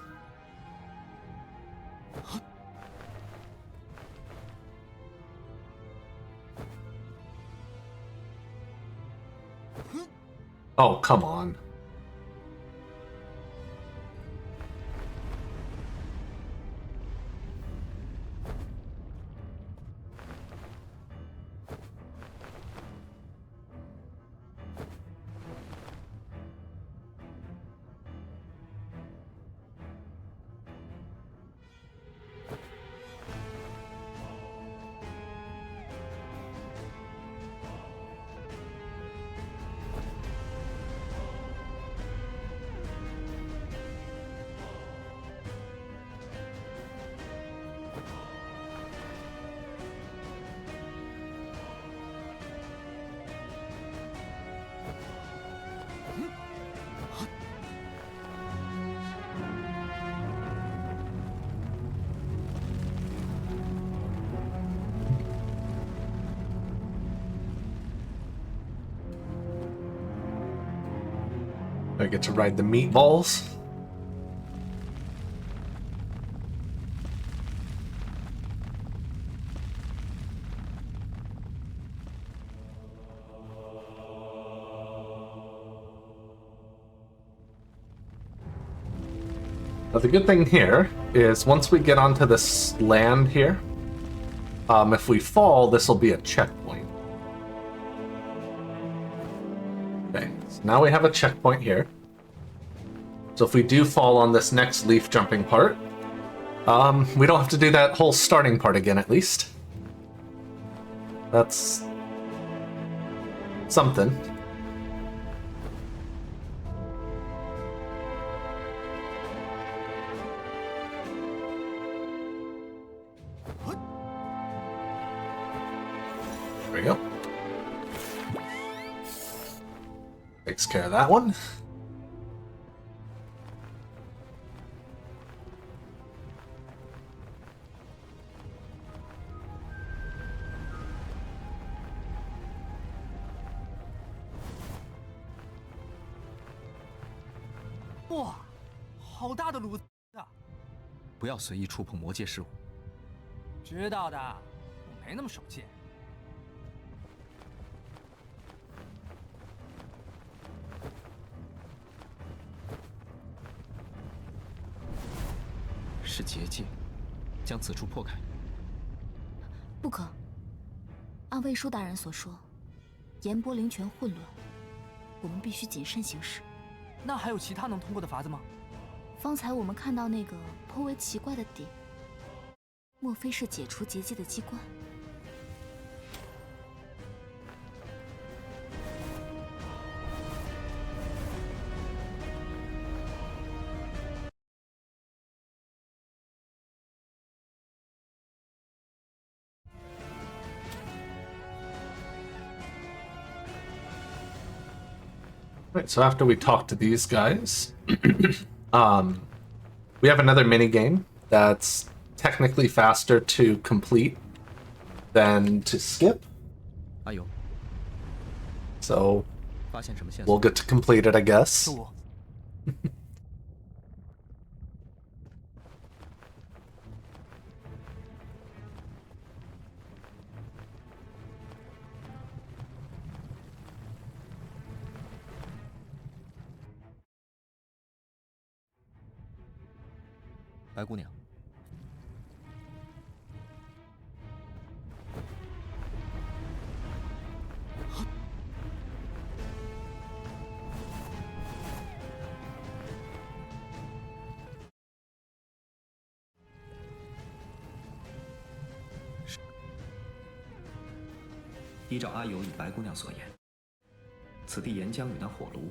Oh, come on. I get to ride the meatballs. Now the good thing here is once we get onto this land here, if we fall, this will be a checkpoint. Okay, so now we have a checkpoint here. So if we do fall on this next leaf jumping part, we don't have to do that whole starting part again, at least. That's something. There we go. Takes care of that one.哇，好大的炉子啊！不要随意触碰魔界事物。知道的，我没那么手贱。是结界，将此处破开。不可。按魏叔大人所说，炎波灵泉混乱，我们必须谨慎行事。那还有其他能通过的法子吗？方才我们看到那个颇为奇怪的点，莫非是解除结界的机关？ Right, so after we talk to these guys, we have another mini game that's technically faster to complete than to skip. So we'll get to complete it, I guess. "白姑娘，依照阿尤与白姑娘所言，此地岩浆与那火炉，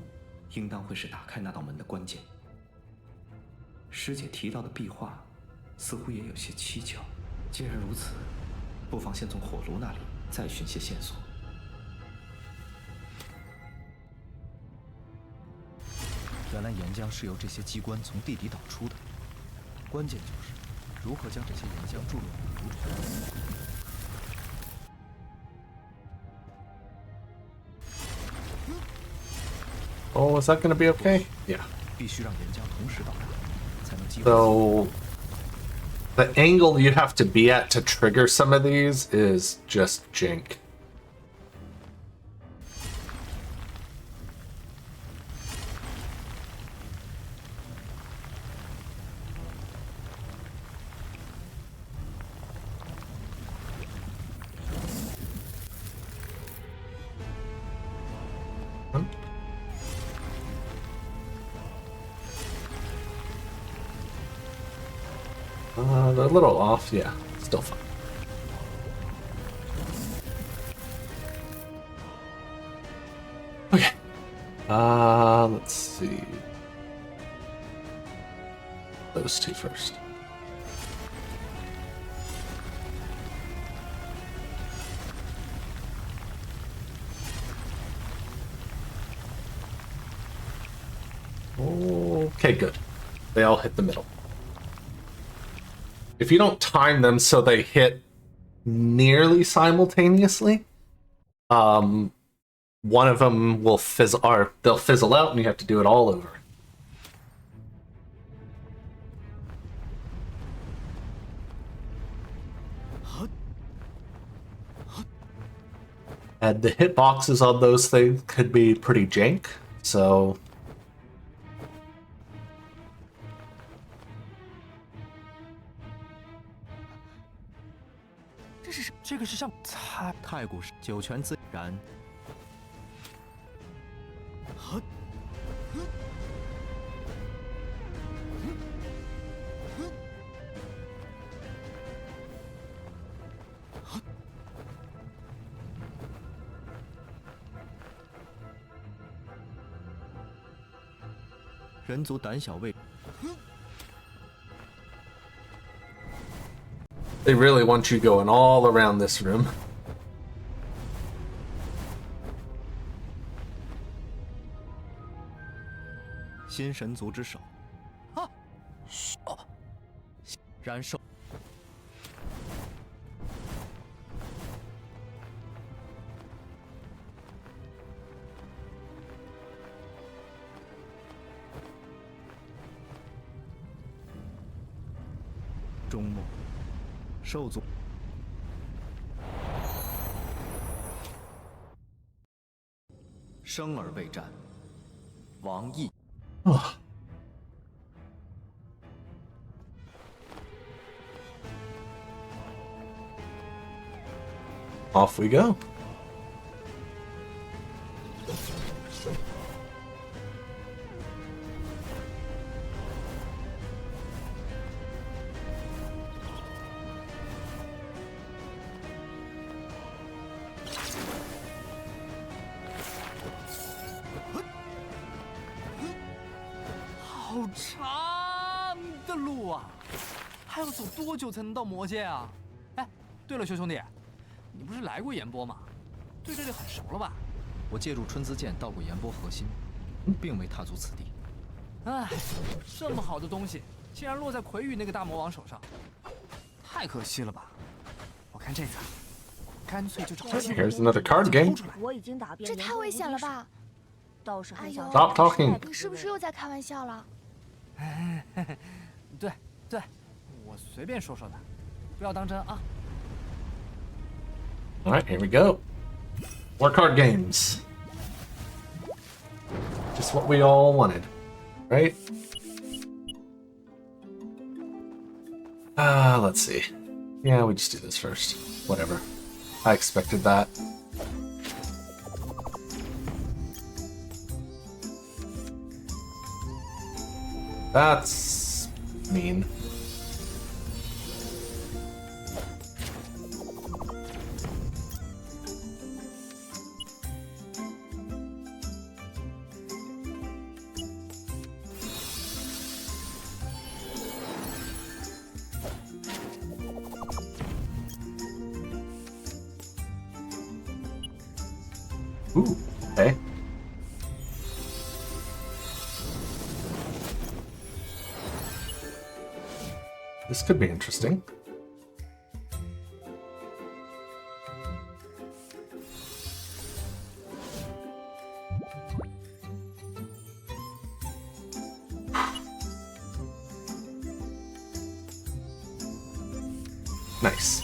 应当会是打开那道门的关键。 师姐提到的壁画，似乎也有些蹊跷。既然如此，不妨先从火炉那里再寻些线索。原来岩浆是由这些机关从地底导出的，关键就是如何将这些岩浆注入火炉。Oh, is that going to be okay? Yeah. 必须让岩浆同时到达。 So the angle you have to be at to trigger some of these is just jank. They're a little off, yeah, still fine. Okay. Let's see. Those two first. Okay, good. They all hit the middle. If you don't time them so they hit nearly simultaneously, one of them will fizzle, or they'll fizzle out, and you have to do it all over. And the hitboxes on those things could be pretty jank, so...这个是上太古九泉自然。人族胆小畏。 They really want you going all around this room. 新神族之手，啊，哦，燃烧。终末，兽族。 生而未战，亡亦。Off we go. “好长的路啊，还要走多久才能到魔界啊？”哎，对了，修兄弟，你不是来过岩波吗？对这里很熟了吧？我借助春姿剑到过岩波核心，并未踏足此地。哎，这么好的东西，竟然落在魁羽那个大魔王手上，太可惜了吧！我看这次，干脆就找 Here's another card game. 我已经打遍，这太危险了吧！倒是很想。 Stop talking. 你是不是又在开玩笑了？对对，我随便说说的，不要当真啊。 Alright, here we go. More card games. Just what we all wanted, right? Let's see. Yeah, we just do this first. Whatever. I expected that. That's mean. Ooh, okay. This could be interesting. Nice.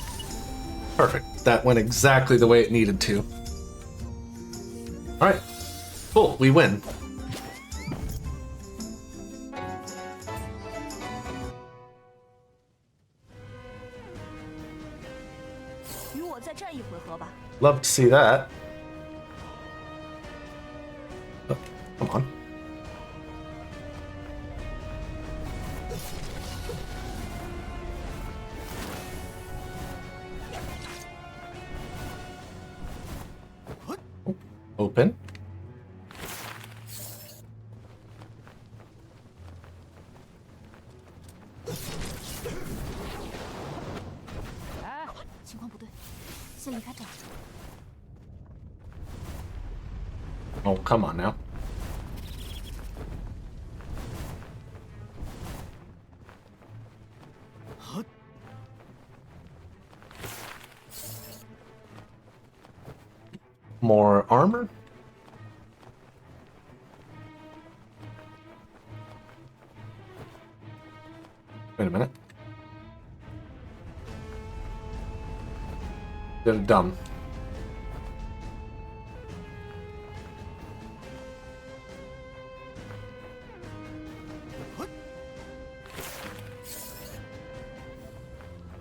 Perfect. That went exactly the way it needed to. Alright. Cool, we win. 与我再战一回合吧。 Love to see that. Oh, come on. Open. Oh, come on now. More armor? Get it done.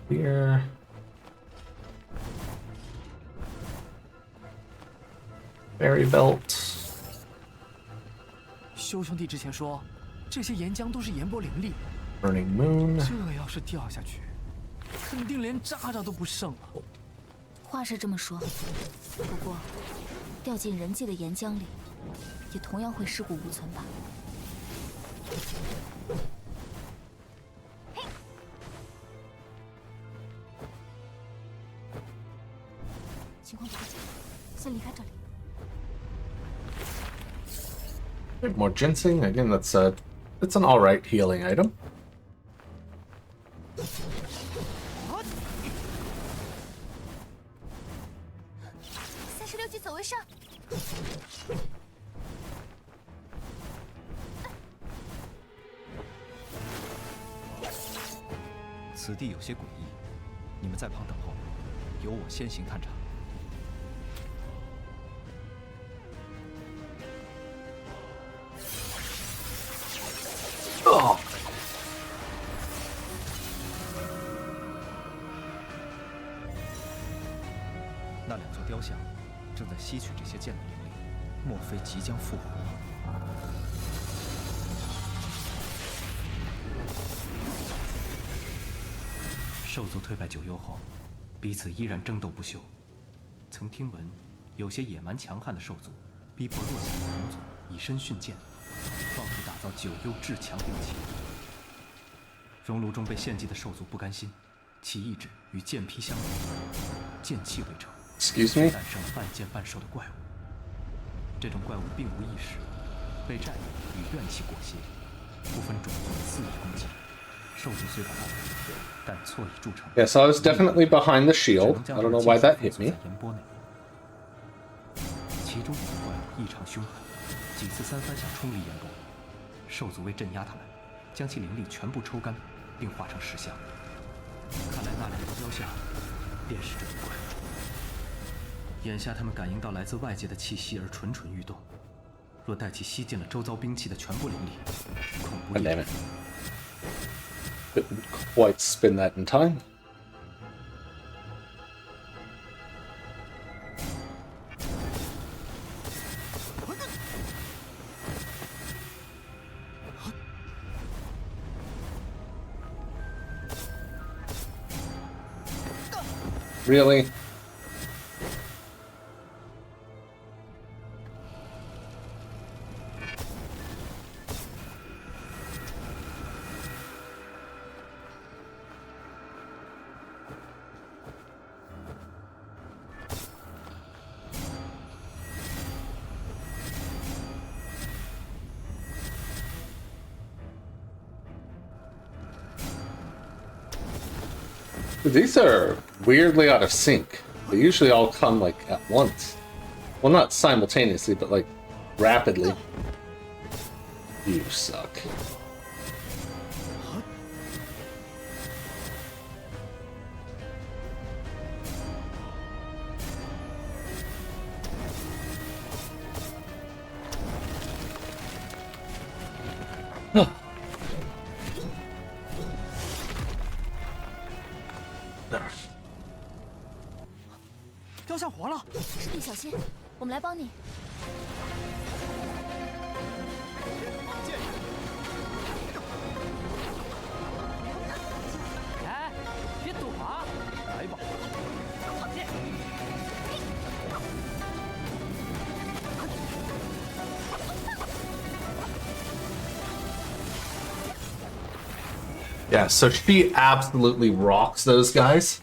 Here. Berry belt. 修兄弟之前说，这些岩浆都是岩波灵力。 Burning moon. 这要是掉下去，肯定连渣渣都不剩了。话是这么说，不过掉进人界的岩浆里，也同样会尸骨无存吧？情况不对劲，先离开这里。 More ginseng. Again, that's an all right healing item. 36级走为上。此地有些诡异，你们在旁等候，由我先行探查。 Oh. 那两座雕像正在吸取这些剑的灵力，莫非即将复活？兽族退败9幽后，彼此依然争斗不休。曾听闻，有些野蛮强悍的兽族逼迫弱小的同族以身殉剑，抱负打造9幽至强兵器。熔炉中被献祭的兽族不甘心，其意志与剑劈相容，剑气为证。 Excuse me. 诞生了半剑半兽的怪物。这种怪物并无意识，被战意与怨气裹挟，不分种族肆意攻击。兽族虽然傲，但错已铸成。 Yes, I was definitely behind the shield. I don't know why that hit me. 其中一个怪物异常凶狠，几次三番想冲离岩波。兽族为镇压他们，将其灵力全部抽干，并化成石像。看来那两个雕像便是这种怪物。 眼下，他们感应到来自外界的气息而蠢蠢欲动。若待其吸尽了周遭兵器的全部灵力，恐不。Damn it! Couldn't quite spin that in time. Really? These are weirdly out of sync. They usually all come like at once. Well, not simultaneously, but like rapidly. You suck. There. 雕像活了，师弟小心，我们来帮你。哎，别躲啊！来吧，剑。 Yeah, so she absolutely rocks those guys.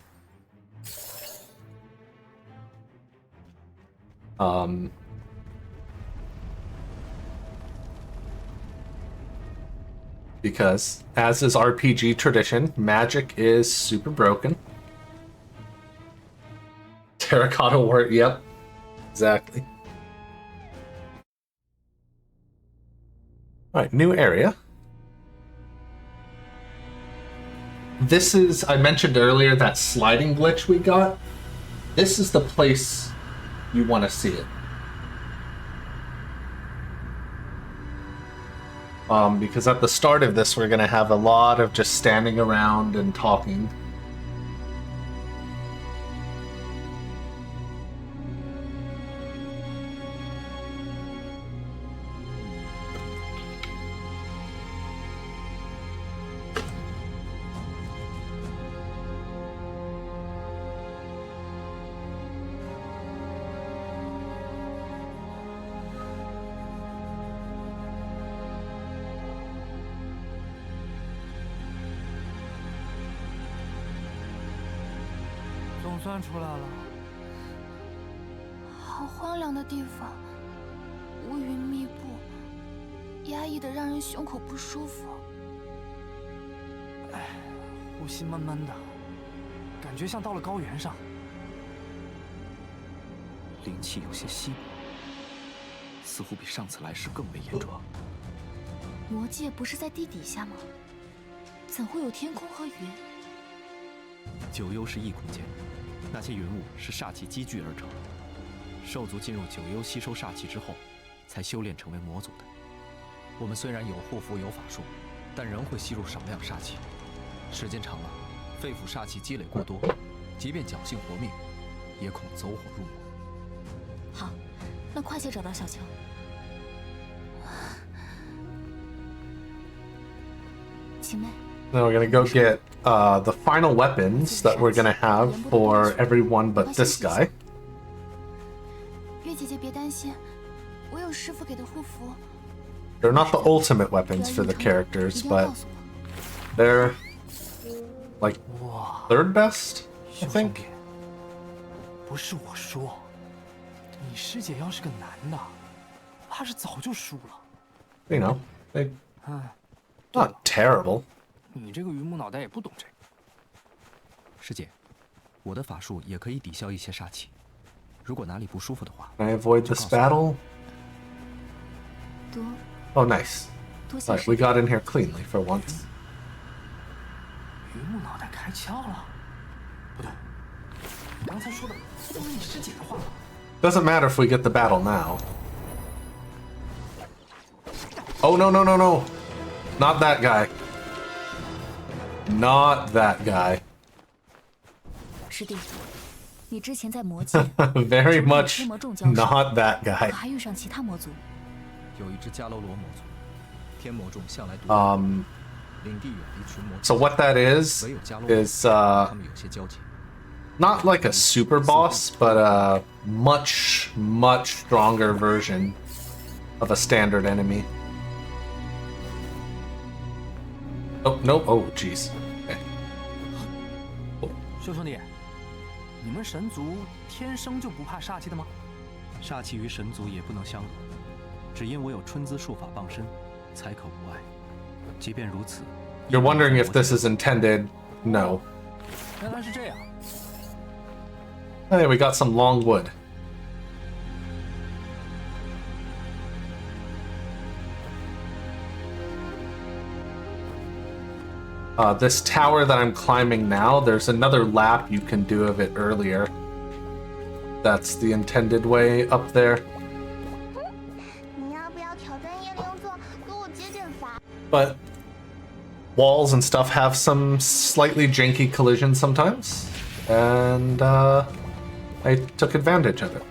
Because, as is RPG tradition, magic is super broken. Terracotta war, yep, exactly. Alright, new area. This is, I mentioned earlier, that sliding glitch we got. this is the place you want to see it. Because at the start of this, we're going to have a lot of just standing around and talking.总算出来了。好荒凉的地方，乌云密布，压抑的让人胸口不舒服。哎，呼吸闷闷的，感觉像到了高原上。灵气有些稀薄，似乎比上次来时更为严重。魔界不是在地底下吗？怎会有天空和云？九幽是异空间，那些云雾是煞气积聚而成。兽族进入九幽吸收煞气之后，才修炼成为魔族的。我们虽然有护符有法术，但仍会吸入少量煞气。时间长了，肺腑煞气积累过多，即便侥幸活命，也恐走火入魔。好，那快些找到小青。晴妹。 Then we're gonna go get the final weapons that we're gonna have for everyone but this guy. 月姐姐别担心，我有师傅给的护符。 They're not the ultimate weapons for the characters, but they're like third best, I think. 不是我说，你师姐要是个男的，怕是早就输了。You know, they not terrible. 你这个榆木脑袋也不懂这个。师姐，我的法术也可以抵消一些煞气。如果哪里不舒服的话 Can I avoid this battle? Oh, nice. Right, we got in here cleanly for once. 榆木脑袋开窍了？不对，你刚才说的都是你师姐的话。Doesn't matter if we get the battle now. Oh no no no no! Not that guy. Not that guy. 师弟，你之前在魔界 Very 除了 much 天魔众交手 not that guy. 可还遇上其他魔族？有一支迦楼罗魔族，天魔众向来独 领地远离群魔。 So what that is not like a super boss, but a much stronger version of a standard enemy. Oh no! Oh jeez. Okay. 秀兄弟，你们神族天生就不怕煞气的吗？煞气与神族也不能相容，只因我有春姿术法傍身，才可无碍。即便如此， You're wondering if this is intended? No. 原来是这样。 Hey, we got some long wood. This tower that I'm climbing now, there's another lap you can do of it earlier. That's the intended way up there. But walls and stuff have some slightly janky collisions sometimes, and I took advantage of it.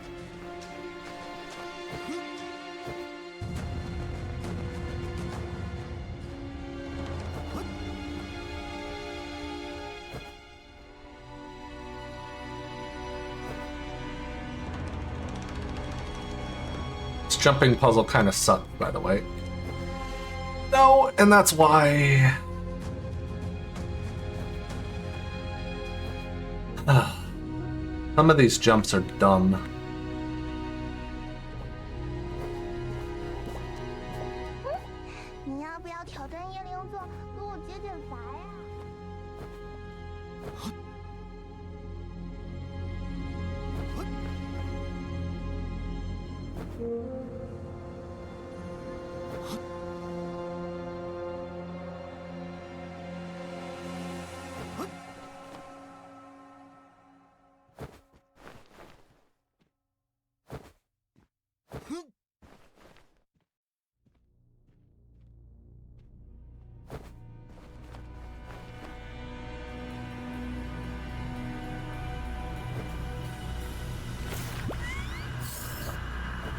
This jumping puzzle kind of sucked, by the way. No, and that's why. Some of these jumps are dumb.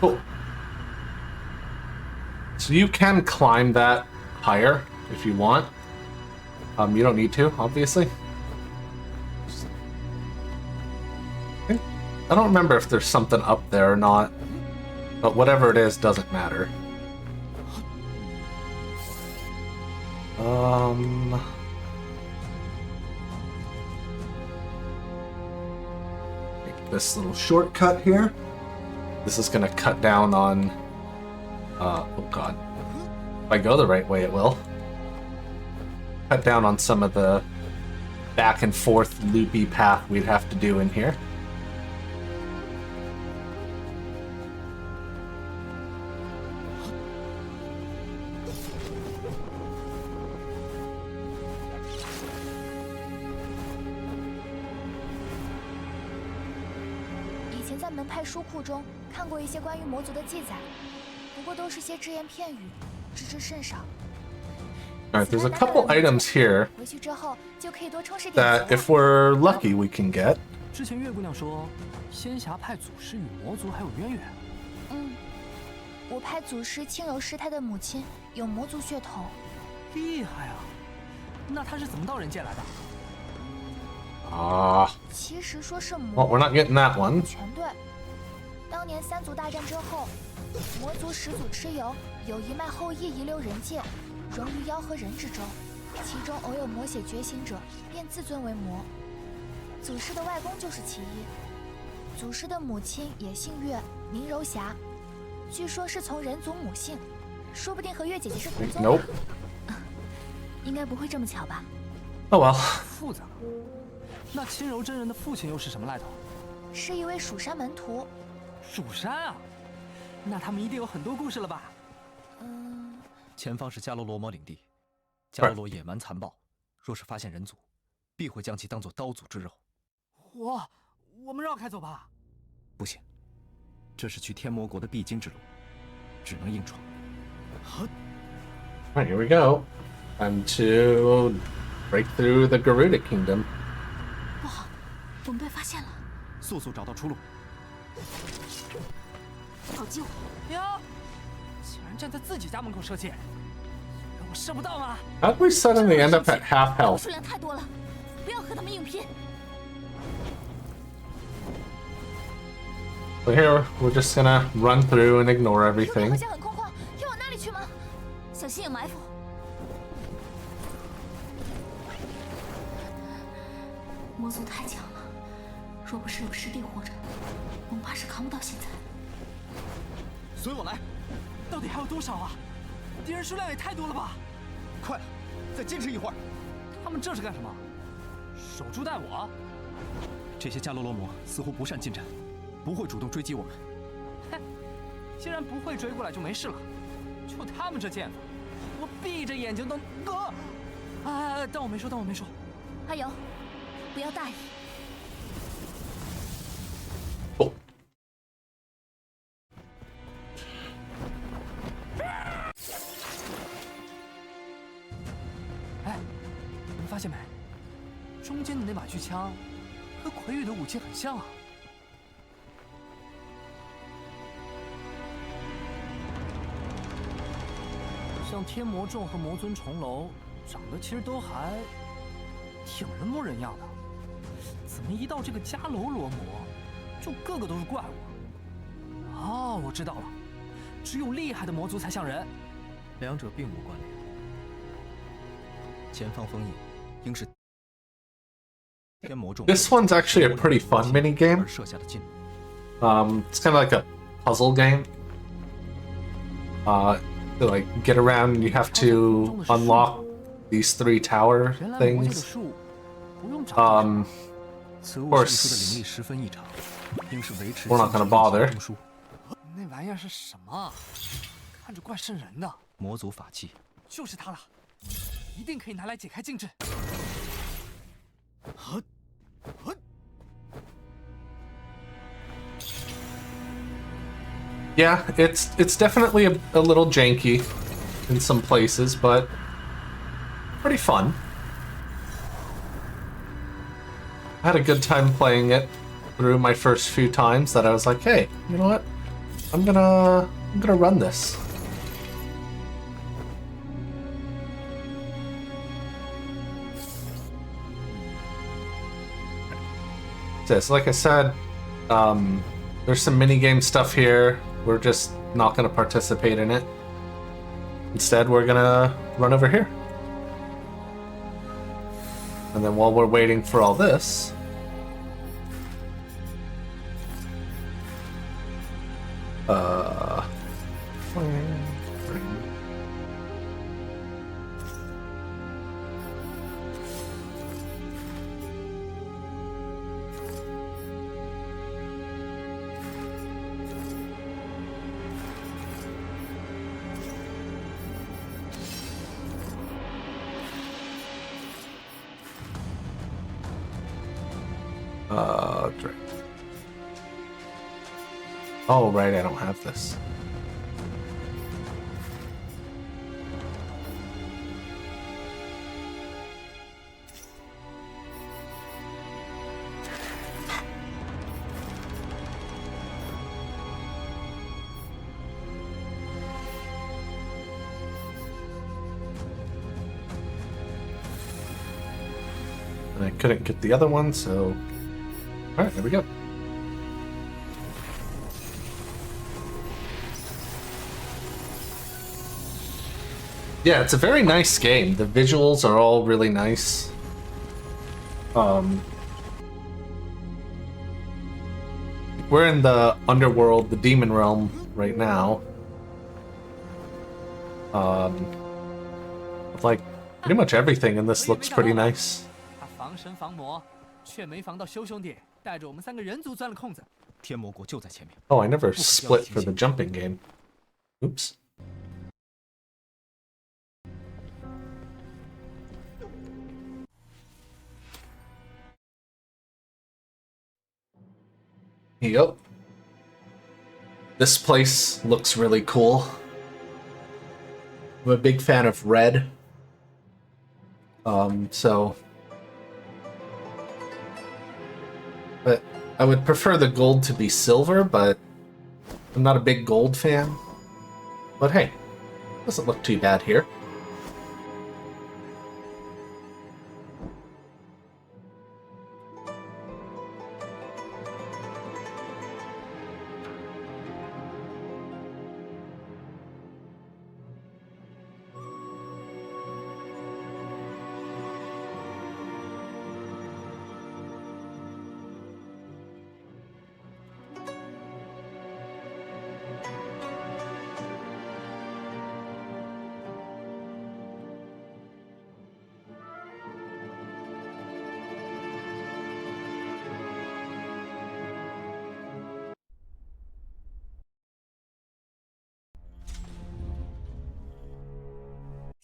Cool. So you can climb that higher if you want. You don't need to, obviously. I don't remember if there's something up there or not, but whatever it is doesn't matter. Make this little shortcut here. This is gonna cut down on, oh god. If I go the right way, it will. Cut down on some of the back and forth loopy path we'd have to do in here.以前在门派书库中看过一些关于魔族的记载，不过都是些只言片语，知之甚少。 Alright, there's a couple items here 回去之后就可以多充实点。 that if we're lucky we can get. 之前月姑娘说，仙侠派祖师与魔族还有渊源。我派祖师轻柔师太的母亲有魔族血统。厉害啊！那她是怎么到人界来的？其实说是 Well, we're not getting that one. 全对。当年三族大战之后，魔族始祖蚩尤有一脉后裔遗留人界，融于妖和人之中，其中偶有魔血觉醒者，便自尊为魔。祖师的外公就是其一。祖师的母亲也姓岳，名柔霞，据说是从人族母姓，说不定和月姐姐是同宗。Nope. 应该不会这么巧吧？ Oh well. 复杂。那轻柔真人的父亲又是什么来头？是一位蜀山门徒。蜀山啊，那他们一定有很多故事了吧？前方是迦罗罗魔领地，迦罗罗野蛮残暴，若是发现人族，必会将其当作刀俎之肉。我们绕开走吧。不行，这是去天魔国的必经之路，只能硬闯。Alright, here we go. Time to break through the Garuda Kingdom. 不好，我们被发现了。速速找到出路。好机会！呀，竟然站在自己家门口射箭，让我射不到吗？ How did we suddenly end up at half health? 数量太多了，不要和他们硬拼。 So here, we're just gonna run through and ignore 右边 everything. 好像很空旷，要往那里去吗？小心有埋伏。魔族太强了，若不是有师弟护着，恐怕是扛不到现在。随我来。到底还有多少啊？敌人数量也太多了吧！快了，再坚持一会儿。他们这是干什么？守株待我？这些迦罗罗魔似乎不善近战，不会主动追击我们。哼，既然不会追过来就没事了。就他们这剑法，我闭着眼睛都……当我没说，当我没说。阿尤，不要大意。 发现没？中间的那把巨枪和魁羽的武器很像啊！像天魔众和魔尊重楼长得其实都还挺人模人样的，怎么一到这个迦楼罗魔，就个个都是怪物？哦，我知道了，只有厉害的魔族才像人，两者并无关联。前方封印。 This one's actually a pretty fun mini game. It's kind of like a puzzle game. To like get around, you have to unlock these 3 tower things. Of course, we're not gonna bother. 那玩意儿是什么？看着怪瘆人的。魔族法器。就是它了，一定可以拿来解开禁制。 Yeah, it's definitely a little janky in some places, but pretty fun. I had a good time playing it through my first few times that I was like, hey, you know what? I'm gonna run this. So like I said, there's some minigame stuff here. We're just not gonna participate in it. Instead, we're gonna run over here. And then while we're waiting for all this, drink. Oh, right, I don't have this. And I couldn't get the other one, so... Alright, there we go. Yeah, it's a very nice game. The visuals are all really nice. We're in the underworld, the demon realm right now. Like, pretty much everything in this looks pretty nice. 他防神防魔，却没防到修兄弟带着我们3个人族钻了空子。天魔国就在前面。 Oh, I never split for the jumping game. Oops. Yep. This place looks really cool. I'm a big fan of red. So... But I would prefer the gold to be silver, but I'm not a big gold fan. But hey, doesn't look too bad here.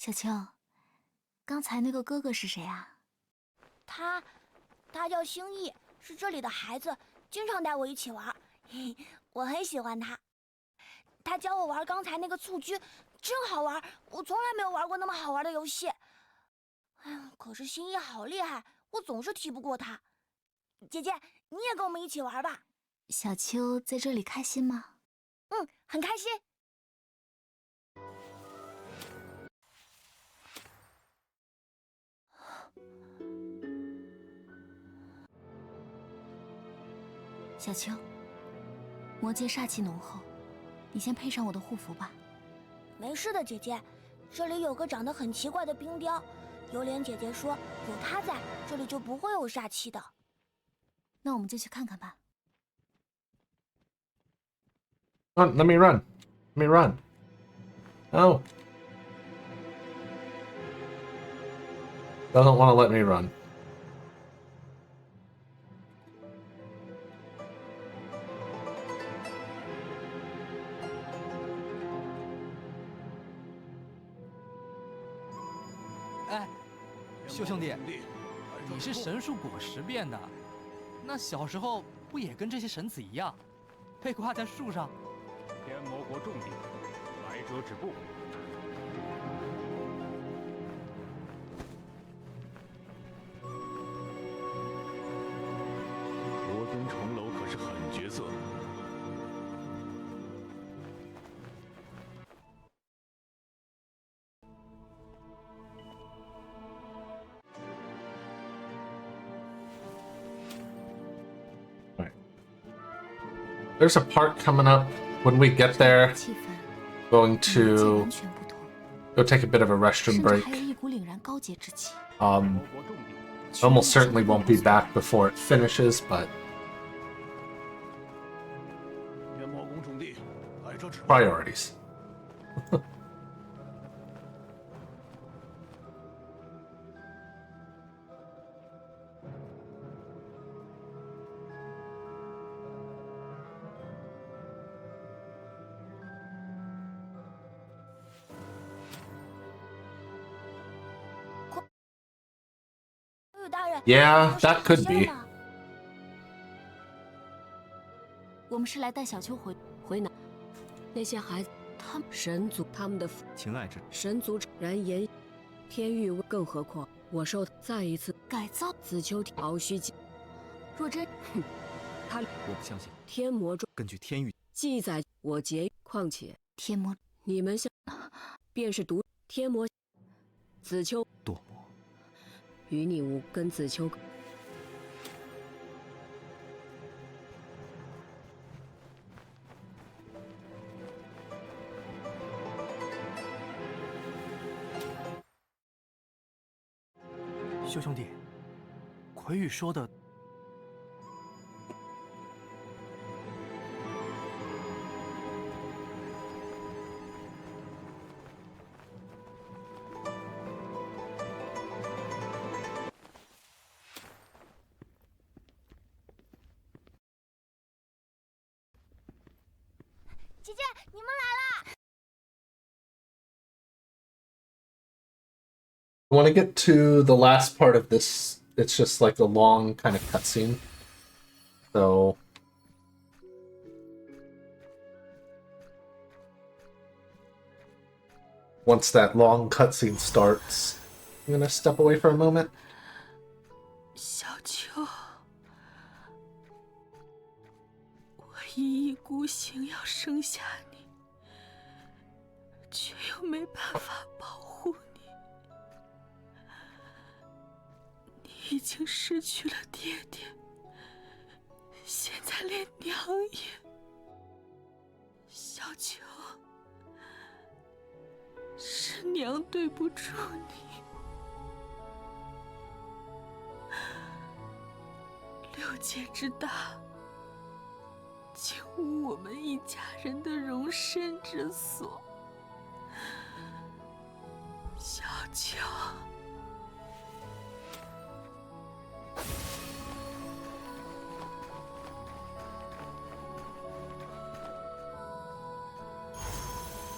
小青，刚才那个哥哥是谁啊？他叫星逸，是这里的孩子，经常带我一起玩，我很喜欢他。他教我玩刚才那个蹴鞠，真好玩，我从来没有玩过那么好玩的游戏。哎呀，可是星逸好厉害，我总是踢不过他。姐姐，你也跟我们一起玩吧。小秋在这里开心吗？嗯，很开心。 小秋，魔界煞气浓厚，你先配上我的护符吧。没事的，姐姐，这里有个长得很奇怪的冰雕，榴莲姐姐说有它在，这里就不会有煞气的。那我们就去看看吧。Let me run. Let me run. Oh. Doesn't want to let me run. Eh, 修兄弟，你是神树果实变的，那小时候不也跟这些神子一样，被挂在树上？天魔国重地，来者止步。罗登城楼可是狠角色。There's a part coming up when we get there. Going to go take a bit of a restroom break. Almost certainly won't be back before it finishes, but priorities. Yeah, that could be. 我们是来带小秋回哪？那些孩子，他们神族，他们的情爱之神族然言，天域更何况我受再一次改造紫秋鳌虚记。若真，他我不相信。天魔中根据天域记载，我劫，况且天魔，你们想，便是毒天魔，紫秋堕魔。 与你无跟子秋。修兄弟，魁宇说的。 姐姐，你们来啦！ Want to get to the last part of this? It's just like a long kind of cutscene. So once that long cutscene starts, I'm gonna step away for a moment. 小秋，我一意孤行要生下你，却又没办法保护你。你已经失去了爹爹，现在连娘也……小秋，是娘对不住你。 六界之大，竟无我们一家人的容身之所。小秋，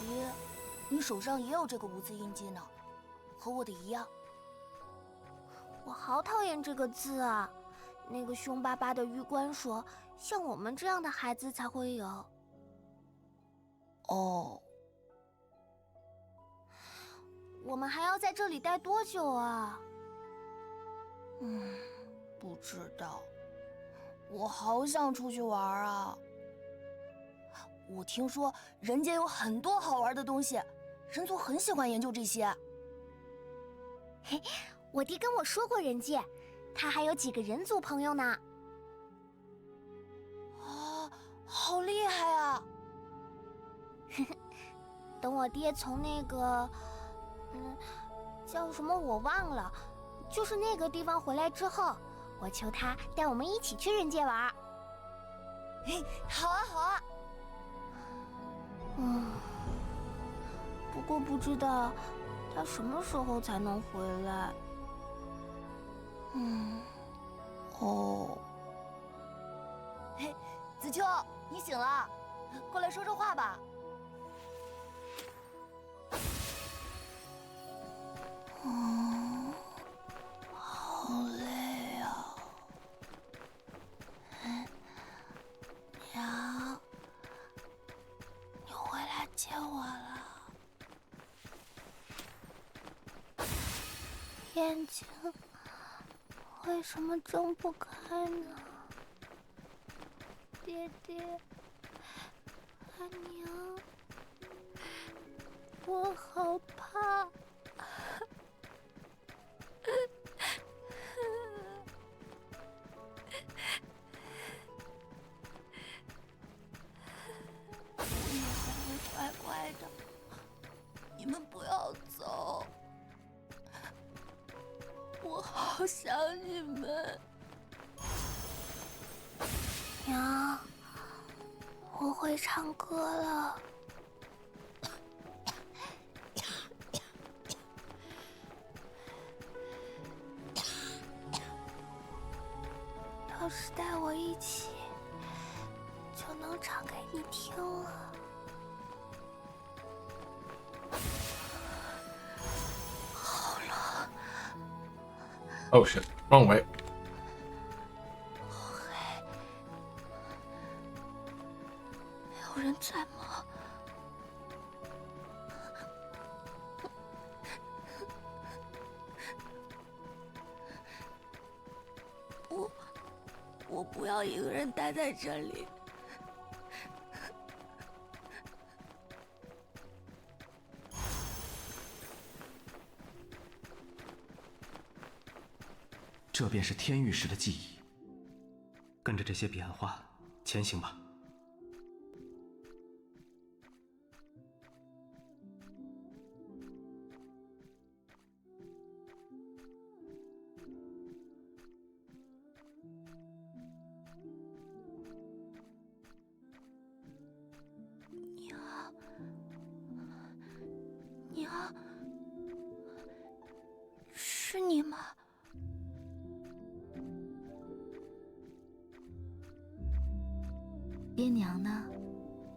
咦，你手上也有这个无字印记呢，和我的一样。我好讨厌这个字啊！ 那个凶巴巴的玉官说，像我们这样的孩子才会有。哦，我们还要在这里待多久啊？不知道。我好想出去玩啊！我听说人间有很多好玩的东西，人族很喜欢研究这些。嘿，我弟跟我说过人界。 他还有几个人族朋友呢。啊，好厉害啊！等我爹从那个，叫什么我忘了，就是那个地方回来之后，我求他带我们一起去人界玩。嘿，好啊，好啊。不过不知道他什么时候才能回来。 哦，嘿，子秋，你醒了，过来说说话吧。好累啊。娘，你回来接我了。眼睛。 为什么睁不开呢？爹爹，阿娘，我好怕。好想你们。娘，我会唱歌了。要是带我一起，就能唱给你听了。好了。Oh shit! Wrong way. 没有人在吗？我不要一个人待在这里。这便是天域时的记忆。跟着这些变化前行吧。娘，是你吗？爹娘呢，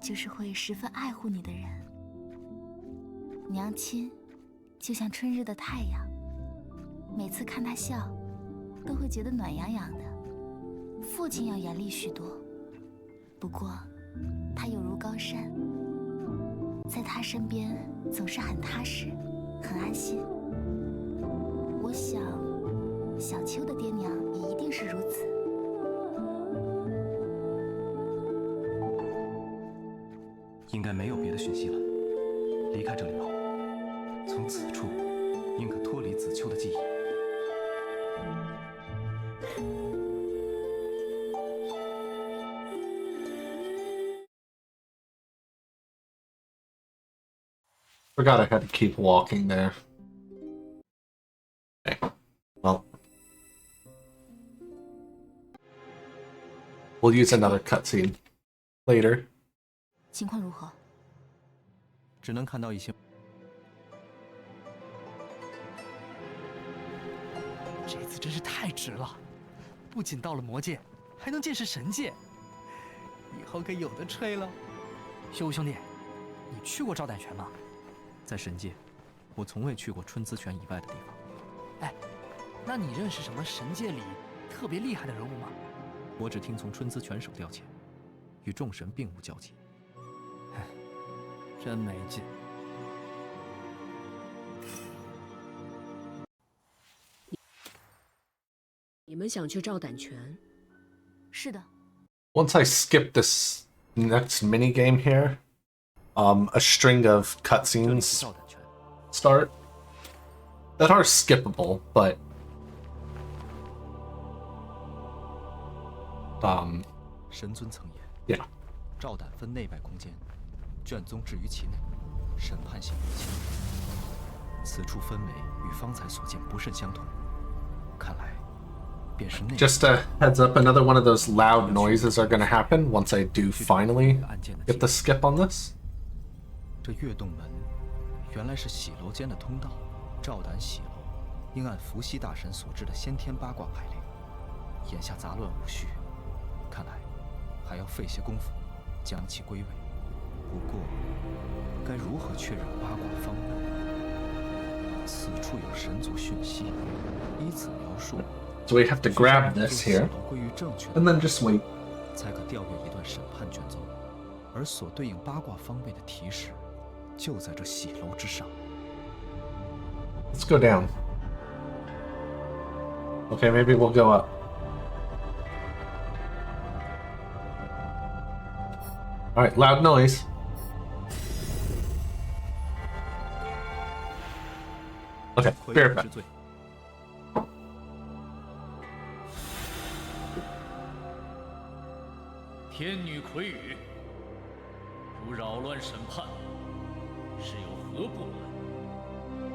就是会十分爱护你的人。娘亲就像春日的太阳，每次看她笑，都会觉得暖洋洋的。父亲要严厉许多，不过他有如高山，在他身边总是很踏实，很安心。我想，小秋的爹娘也一定是如此。应该没有别的讯息了，离开这里吧。从此处，应可脱离子秋的记忆。Forgot I had to keep walking there. Okay. Well, we'll use another cutscene later. 情况如何？只能看到一些。这次真是太值了，不仅到了魔界，还能见识神界，以后可有的吹了。修兄弟，你去过赵胆泉吗？在神界，我从未去过春姿泉以外的地方。哎，那你认识什么神界里特别厉害的人物吗？我只听从春姿泉手调遣，与众神并无交集。真没劲。你们想去赵胆泉？是的。Once I skip this next mini game here, a string of cutscenes start that are skippable, but神尊曾言 yeah. 赵胆分内外空间，卷宗置于其内，审判行于其内。此处氛围与方才所见不甚相同，看来便是内。Just a heads up, another one of those loud noises are going to happen once I do finally get the skip on this. 这月洞门原来是喜楼间的通道，赵胆喜楼应按伏羲大神所制的先天八卦排列，眼下杂乱无序，看来还要费些功夫将其归位。不过，该如何确认八卦方位？此处有神族讯息，依此描述。So we have to grab this here, and then just wait. 才可调阅一段审判卷宗，而所对应八卦方位的提示，就在这喜楼之上。Let's go down. Okay, maybe we'll go up. All right, loud noise. Okay, be right back. 天女魁羽，如扰乱审判，是有何不满？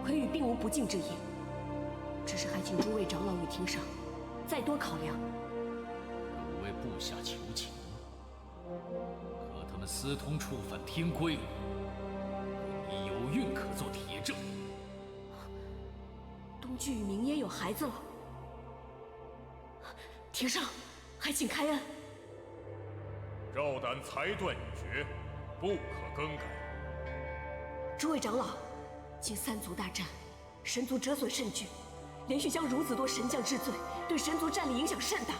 魁羽并无不敬之意，只是还请诸位长老与庭上再多考量。汝为部下求情，可他们私通触犯天规，你有孕可做铁证。东剧与明耶有孩子了，庭上还请开恩。赵胆裁断已决，不可更改。诸位长老，经三族大战，神族折损甚巨，连续将如此多神将治罪，对神族战力影响甚大。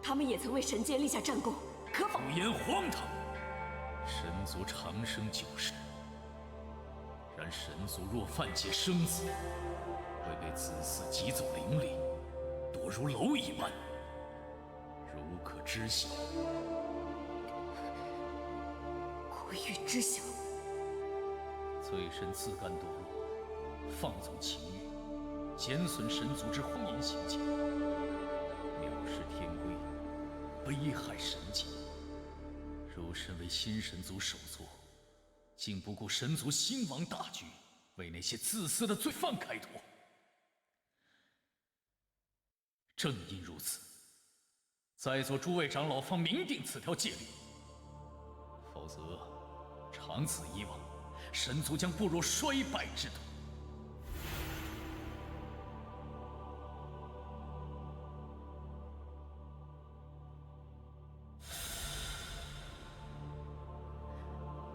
他们也曾为神界立下战功，可否？胡言荒唐！神族长生久世，然神族若犯界生子，会被子嗣挤走灵力，多如蝼蚁般。如可知晓。鬼域知晓。罪神自甘堕落，放纵情欲，减损神族之荒淫行径，藐视天规，危害神界。如身为新神族首座，竟不顾神族兴亡大局，为那些自私的罪犯开脱。正因如此，在座诸位长老方明定此条戒律，否则长此以往，神族将步入衰败之途。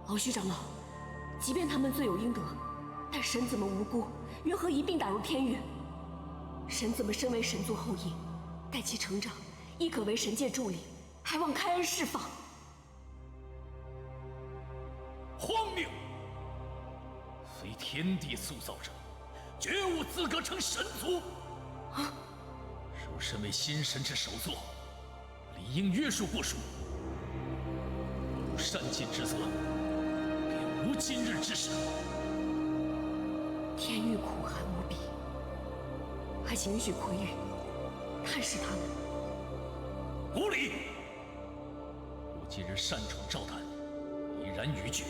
敖虚长老，即便他们罪有应得，但神子们无辜，缘何一并打入天狱？神子们身为神族后裔，待其成长，亦可为神界助力，还望开恩释放。荒谬！非天地塑造者，绝无资格称神族。如身为新神之首座，理应约束部属，若如善尽之责，便无今日之神。天狱苦寒无比，还请允许魁宇探视他们。无礼！汝今日擅闯赵丹，已然逾矩，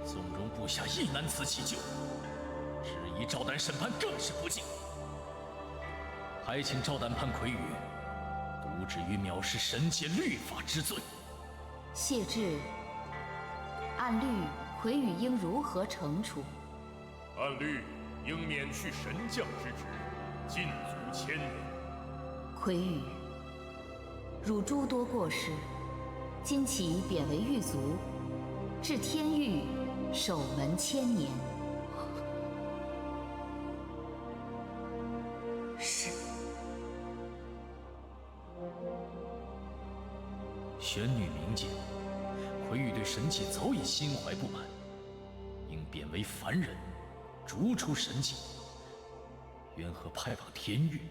纵容部下亦难辞其咎，质疑赵丹审判更是不敬。还请赵丹判魁宇，渎之于藐视神界律法之罪。谢至。按律，魁宇应如何惩处？按律，应免去神将之职，禁足1000年。魁宇，汝诸多过失，今起贬为狱卒，至天狱，守门1000年。是。玄女明鉴，魁宇对神界早已心怀不满，应贬为凡人，逐出神界，缘何派往天狱？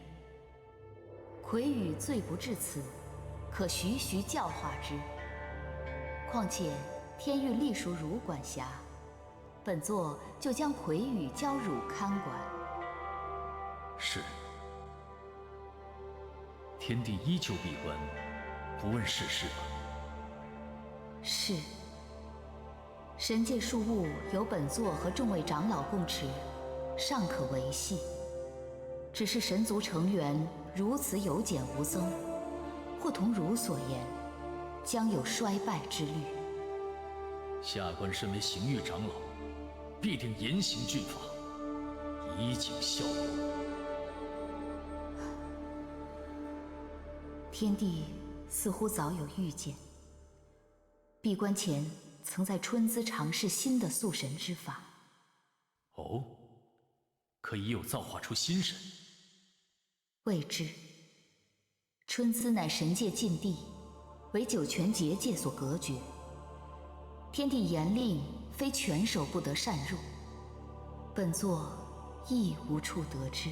魁宇罪不至此，可徐徐教化之。况且天狱隶属汝管辖，本座就将魁宇交汝看管。是。天帝依旧闭关，不问世事吧？是。神界庶务由本座和众位长老共持，尚可维系。只是神族成员如此有减无增，或同汝所言，将有衰败之虑。下官身为刑狱长老，必定严刑峻法，以儆效尤。天帝似乎早有预见，闭关前曾在春姿尝试新的塑神之法。哦，可已有造化出新神？未知。春姿乃神界禁地，为九泉结界所隔绝。天帝严令，非拳手不得擅入。本座亦无处得知。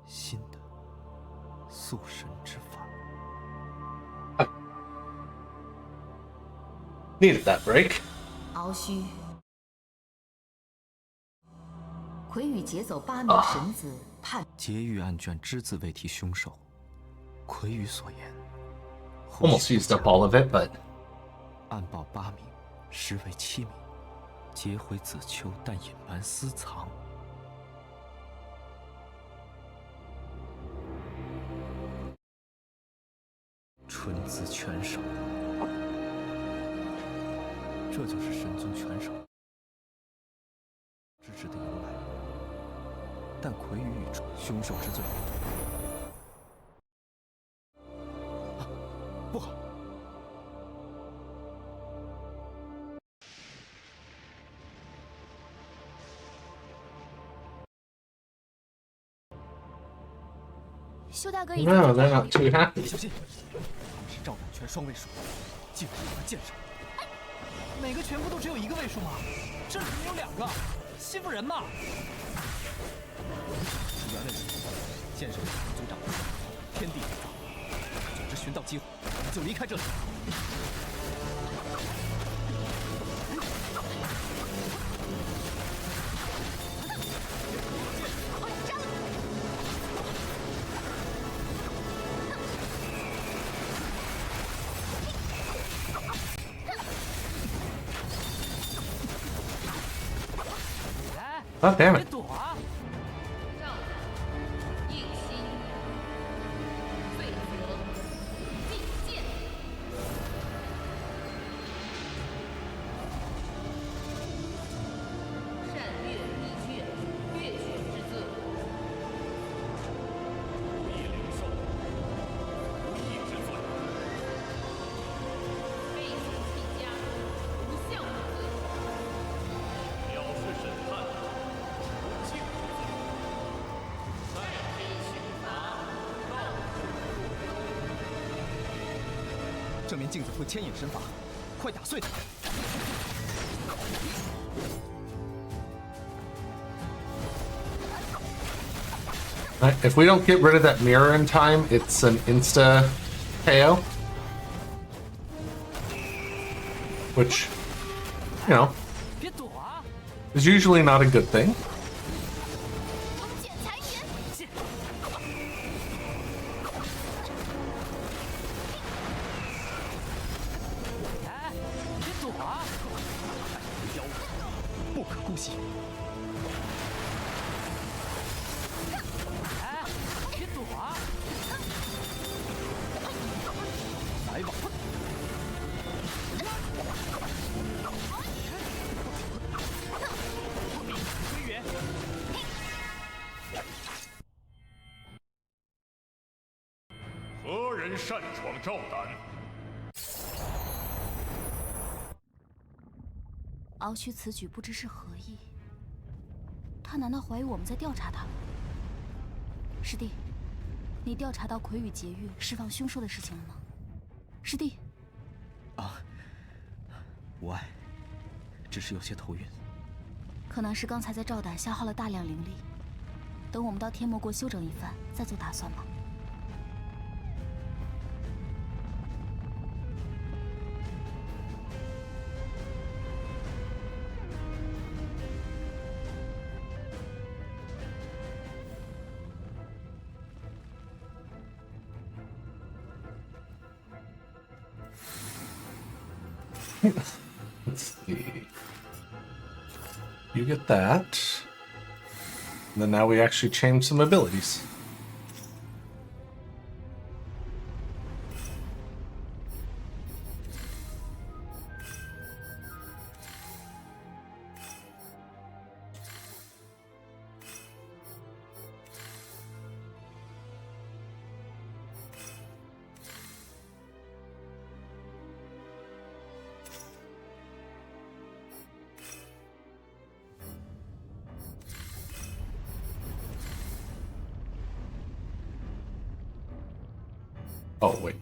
新的塑神之法。Needed that break. 敖虚，魁宇劫走8名神子，判劫狱案卷只字未提凶手。魁宇所言 Almost used up all of it, but 案报8名，实为7名，劫回子秋，但隐瞒私藏。春姿全手，这就是神宗全手之职的由来。但魁羽与凶手之罪，不好！修大哥已经 No, they're not too happy. 小心，他们是赵胆拳双位数，竟是一把剑手。每个拳不都只有一个位数吗？这里面有2个，欺负人嘛！是原位数，剑手组长，天地大，总之寻到机会，我们就离开这里。Oh, damn it. 这面镜子会牵引神法，快打碎它！ If we don't get rid of that mirror in time, it's an insta KO. Which, you know, is usually not a good thing.擅闯赵胆，敖须此举不知是何意？他难道怀疑我们在调查他吗？师弟，你调查到魁羽劫狱释放凶兽的事情了吗？师弟，无碍，只是有些头晕。可能是刚才在赵胆消耗了大量灵力，等我们到天魔国休整一番，再做打算吧。 Let's see. You get that. And then now we actually change some abilities. Oh, wait.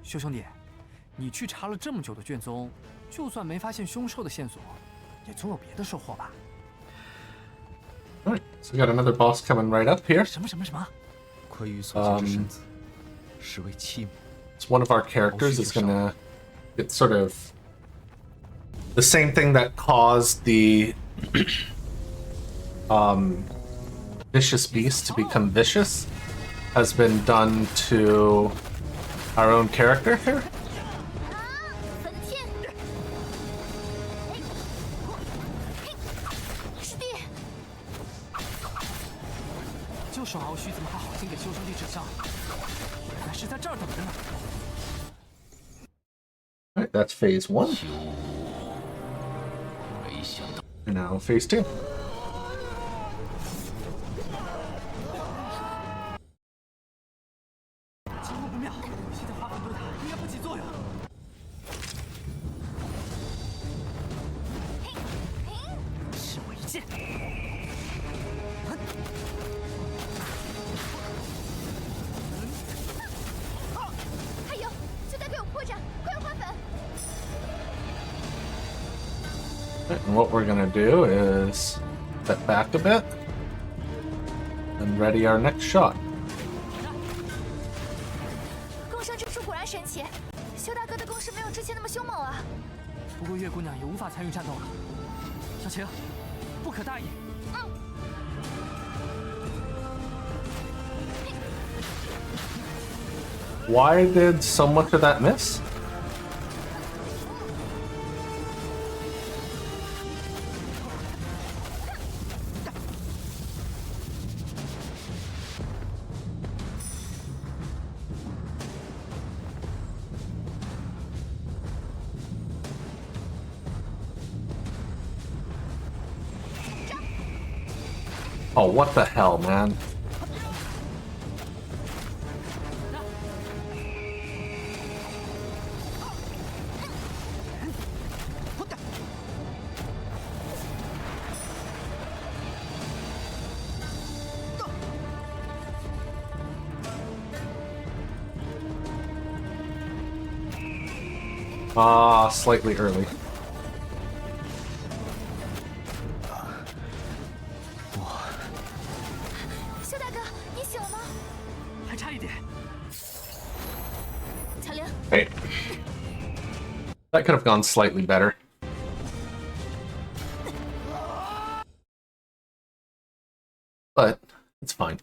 修兄弟，你去查了这么久的卷宗，就算没发现凶手的线索，也总有别的收获吧？ Alright, so we got another boss coming right up here. 什么？魁羽所结之身子，实为妻母。 So one of our characters is gonna get sort of the same thing that caused the vicious beast to become vicious has been done to our own character here. 就手敖须怎么还好心给修兄弟指教？原来是在这儿等着呢。 Alright, that's phase 1. And now phase 2. 情况不妙，现在花粉多塔应该不起作用。吃我一剑！还有，修大哥有破绽，快用花粉！ And what we're gonna do is step back a bit and ready our next shot. 共生之术果然神奇，修大哥的攻势没有之前那么凶猛了。不过月姑娘也无法参与战斗了。小晴，不可大意。Why did so much of that miss? Oh, what the hell, man? Ah, slightly early. 修大哥，你醒了吗？还差一点。乔玲， Hey. That could have gone slightly better. But it's fine.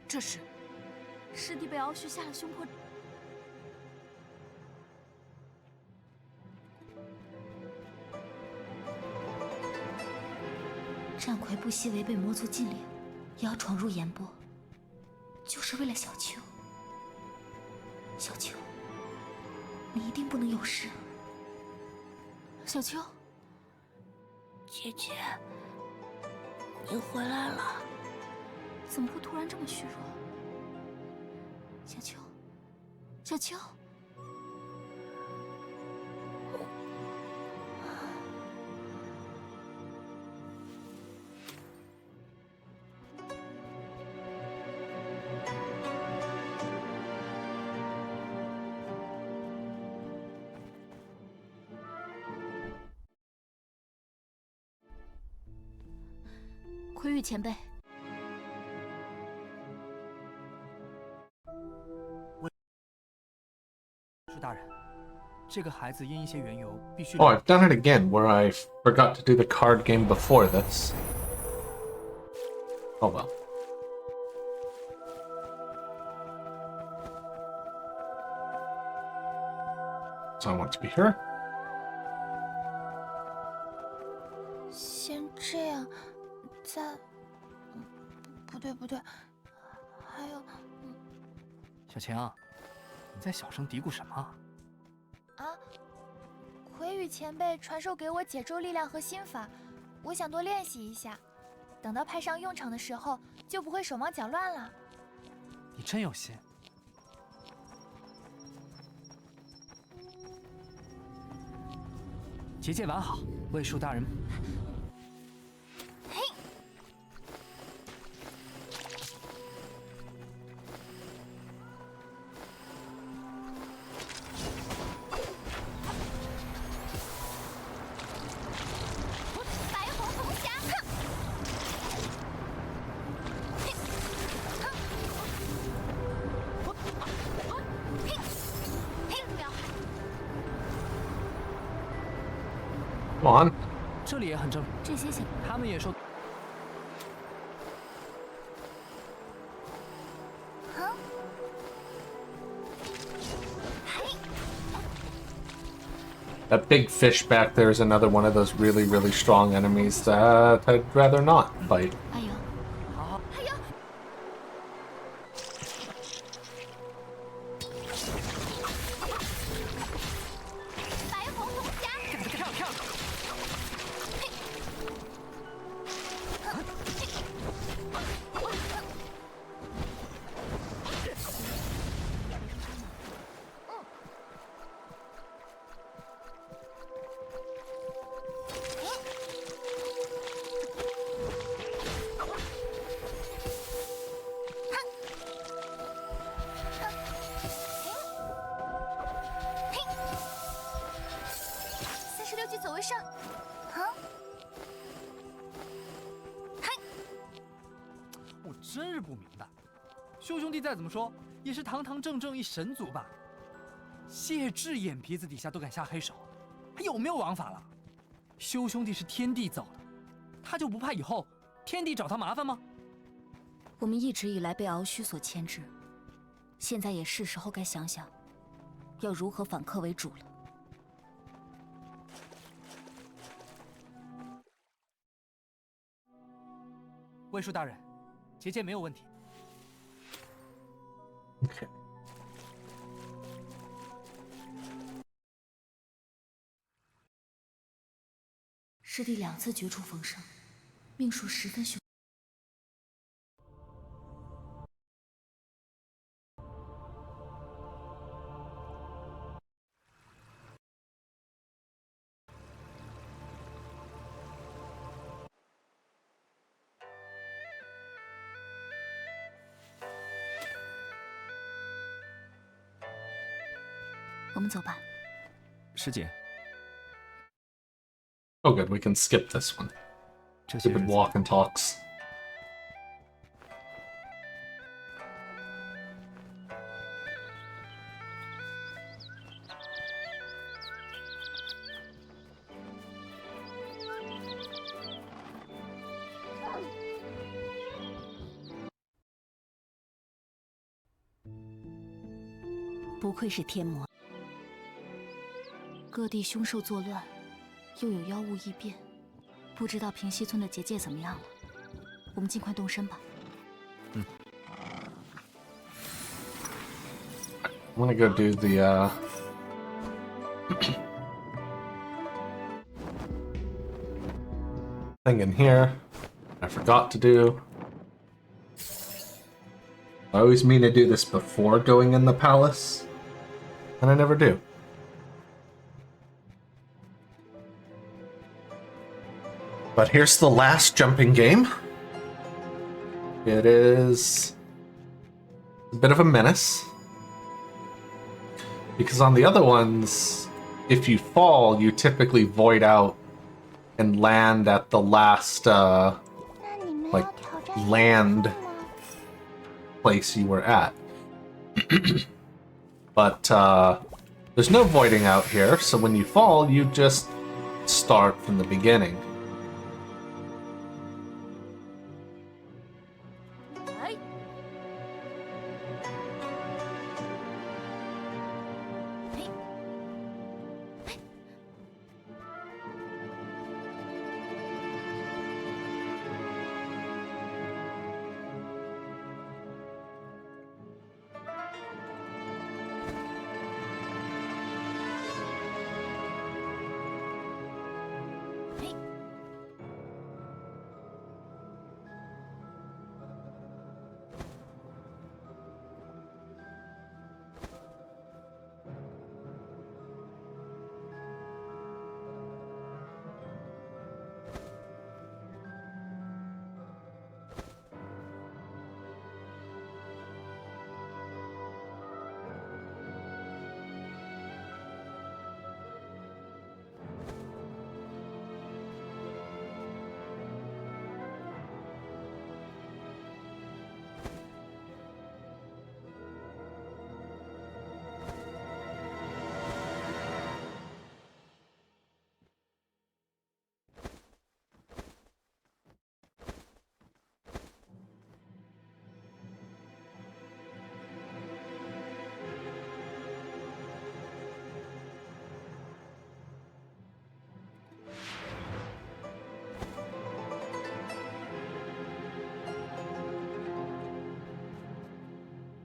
这时，师弟被敖须下了胸破。战魁不惜违背魔族禁令，也要闯入炎波，就是为了小秋。小秋，你一定不能有事。小秋，姐姐，你回来了。 怎么会突然这么虚弱？小秋，小秋，魁羽前辈。 大人，这个孩子因一些缘由必须。 Oh, I've done it again where I forgot to do the card game before this. Oh well. So I want to be here. 先这样，再……不对，还有……小晴，你在小声嘀咕什么？啊！魁羽前辈传授给我解咒力量和心法，我想多练习一下。等到派上用场的时候，就不会手忙脚乱了。你真有心。结界完好，魏叔大人。嘿，白虹红霞，哼！Come on， 这里也很正。这些血，他们也受。That big fish back there is another one of those really, really strong enemies that I'd rather not fight. 哎呦，好，哎呦！白虹红霞，跳跳！36级走为上。我真是不明白，修兄弟再怎么说也是堂堂正正一神族吧？谢志眼皮子底下都敢下黑手，还有没有王法了？修兄弟是天帝走的，他就不怕以后天帝找他麻烦吗？我们一直以来被敖虚所牵制，现在也是时候该想想，要如何反客为主了。魏叔大人，结界没有问题。Okay. 师弟2次绝处逢生，命数十分凶。我们走吧。师姐。 Oh, good. We can skip this one. Stupid walk and talks. “不愧是天魔，各地凶兽作乱。” 又有妖物异变，不知道平西村的结界怎么样了？我们尽快动身吧。I'm gonna go do the thing in here. I forgot to do. I always mean to do this before going in the palace, and I never do. But here's the last jumping game. It is a bit of a menace. Because on the other ones, if you fall, you typically void out and land at the last, like, land place you were at. But, there's no voiding out here, so when you fall, you just start from the beginning.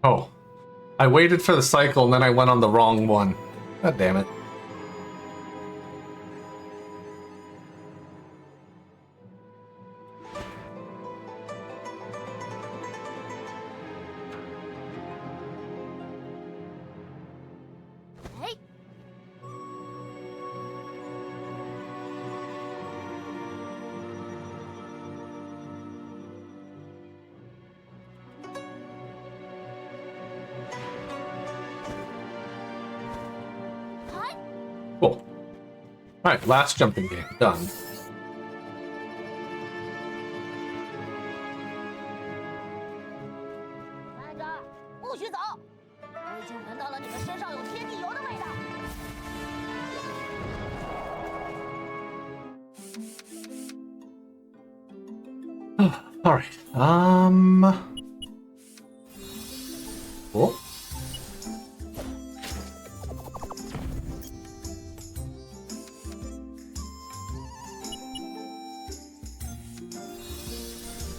Oh. I waited for the cycle and then I went on the wrong one. God damn it. Hey. Cool. Alright, last jumping game. Done. 慢着，不许走！我已经闻到了你们身上有天地油的味道。 Alright. Cool.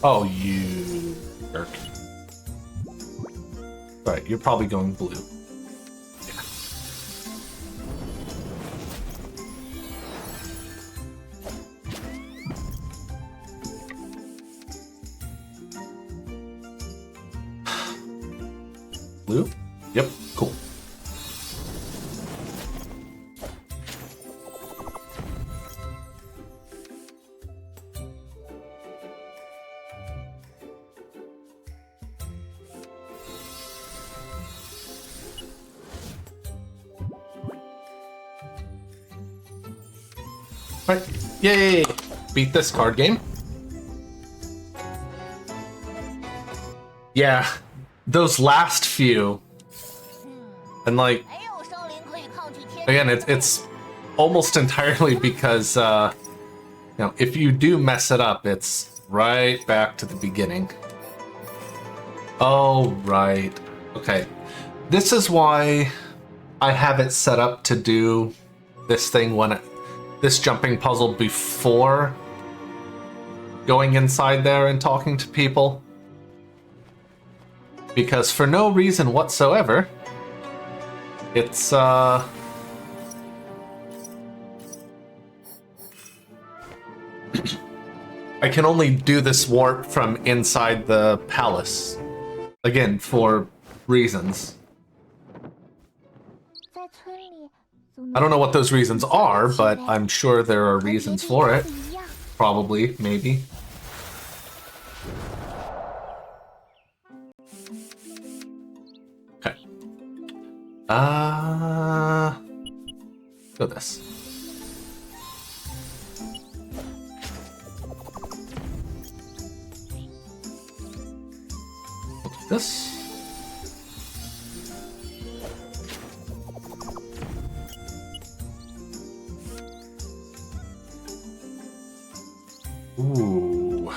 Oh, you jerk. Right, you're probably going blue. Yeah. Blue? Yep, cool. Right. Yay! Beat this card game. Yeah, those last few. And like, again, it's almost entirely because, you know, if you do mess it up, it's right back to the beginning. Oh, right. Okay. This is why I have it set up to do this thing when this jumping puzzle before going inside there and talking to people. Because for no reason whatsoever, it's, I can only do this warp from inside the palace. Again, for reasons. I don't know what those reasons are, but I'm sure there are reasons for it. Probably, maybe. Okay. Go this. We'll do this. Ooh.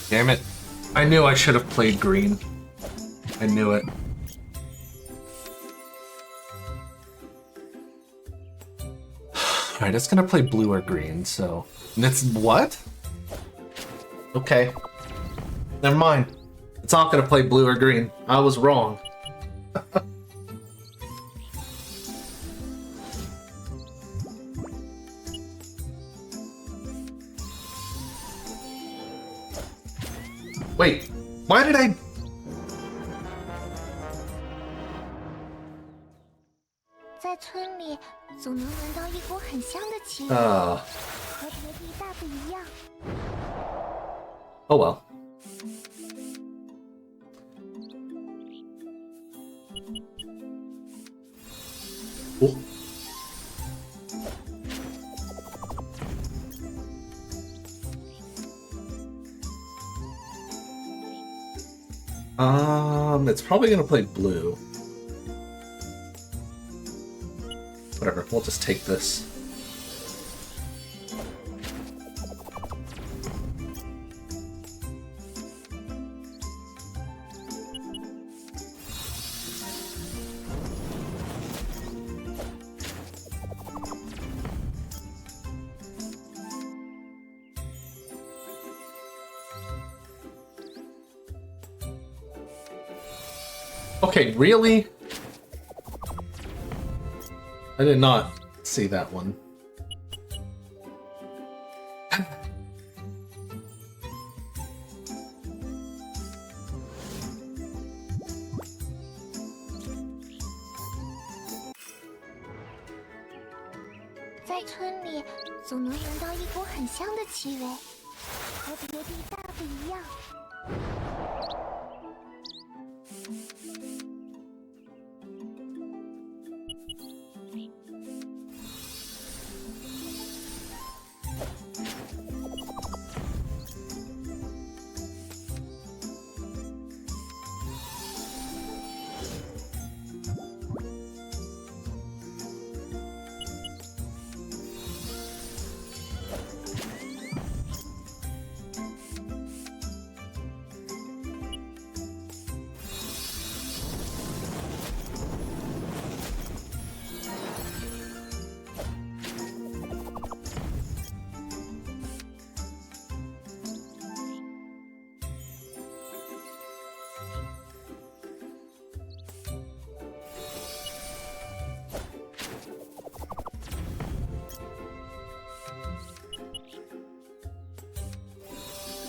Damn it. I knew I should have played green. I knew it. Alright, it's gonna play blue or green, so... It's what? Okay. Never mind. It's not gonna play blue or green. I was wrong. Wait, why did I... 在村里总能闻到一股很香的气味，和别地大不一样。 Oh well. Cool. It's probably gonna play blue. Whatever, we'll just take this. Okay, really? I did not see that one. 在村里总能闻到一股很香的气味，和别地大不一样。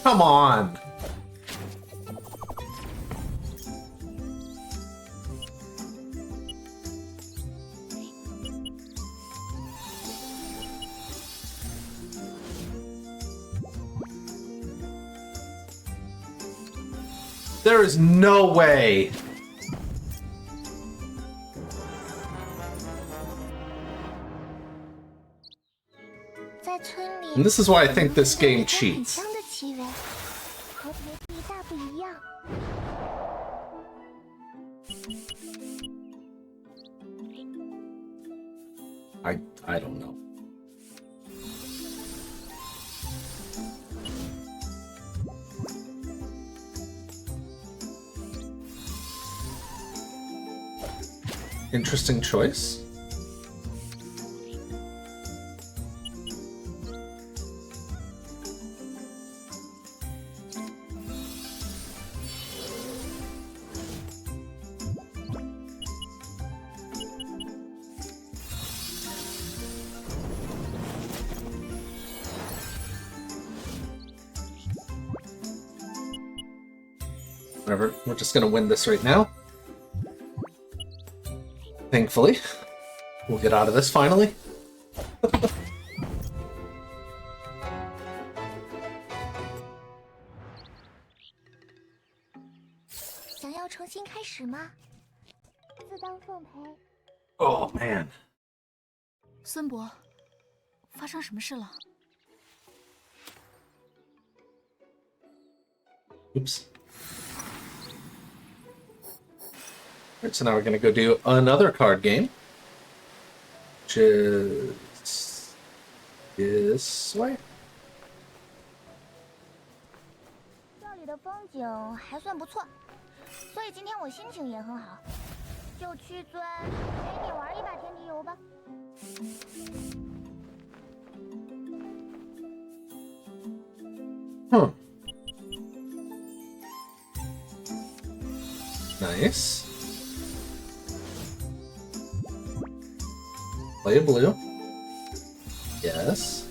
Come on! There is no way! And this is why I think this game cheats. I don't know. Interesting choice. Whatever, we're just gonna win this right now. Thankfully. We'll get out of this finally. 想要重新开始吗？自当奉陪。 Oh man. 孙伯，发生什么事了？ Oops. Alright, so now we're gonna go do another card game. Which is this way. 这里的风景还算不错，所以今天我心情也很好，就去钻陪你玩一把天地游吧。Nice. Play a blue. Yes.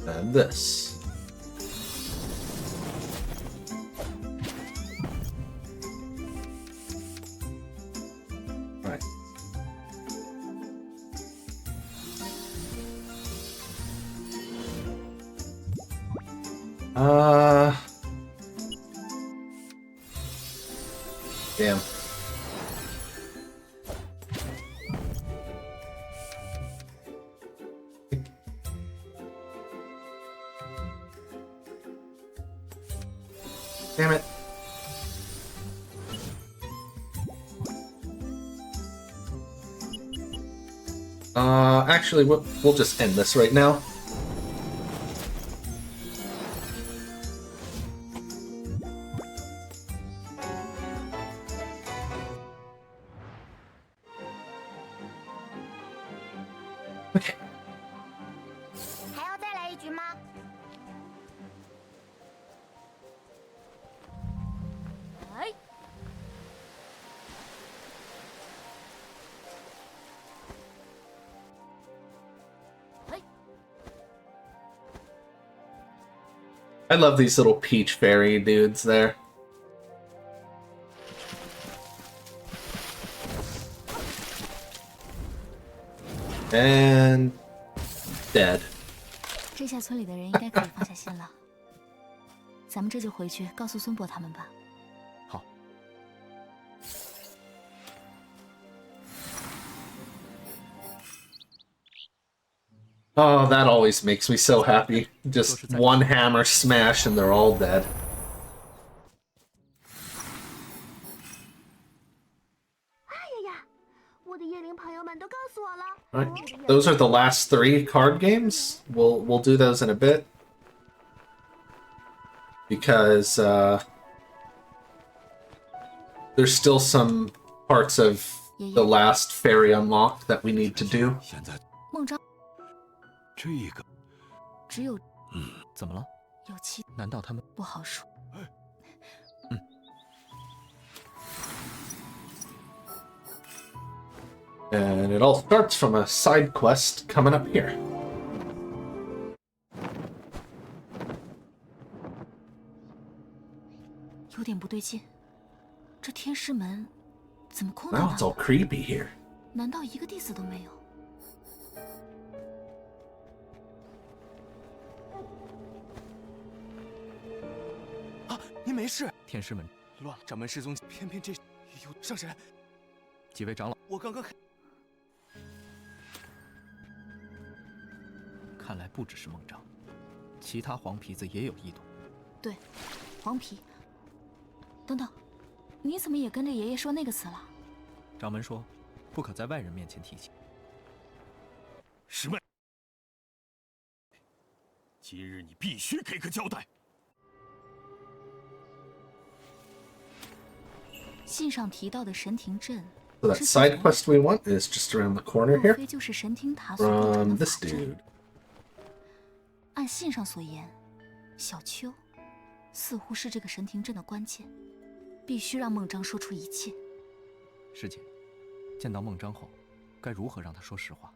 And this. Alright. Damn. Damn it. Actually, we'll just end this right now. Okay. 还要再来一局吗？ I love these little peach fairy dudes there. And dead. 这下村里的人应该可以放下心了。咱们这就回去告诉孙伯他们吧。好。Oh, that always makes me so happy. Just one hammer smash and they're all dead. Alright, those are the last 3 card games. We'll do those in a bit. Because there's still some parts of the last fairy unlock that we need to do. 孟章，这个，只有怎么了？有其难道他们不好说？ And it all starts from a side quest coming up here. 有点不对劲，这天师门怎么空 Now it's all creepy here. 难道一个弟子都没有？啊，您没事？天师门乱了，掌门失踪，偏偏这有上神。几位长老，我刚刚看，看来不只是孟章，其他黄皮子也有异动。对，黄皮。等等，你怎么也跟着爷爷说那个词了？掌门说，不可在外人面前提起。师妹，今日你必须给个交代。信上提到的神庭镇。 So that side quest we want is just around the corner here. 莫非就是神庭塔所构成 From 的 this 法阵？ dude. 按信上所言，小秋似乎是这个神庭镇的关键，必须让孟章说出一切。师姐，见到孟章后，该如何让他说实话？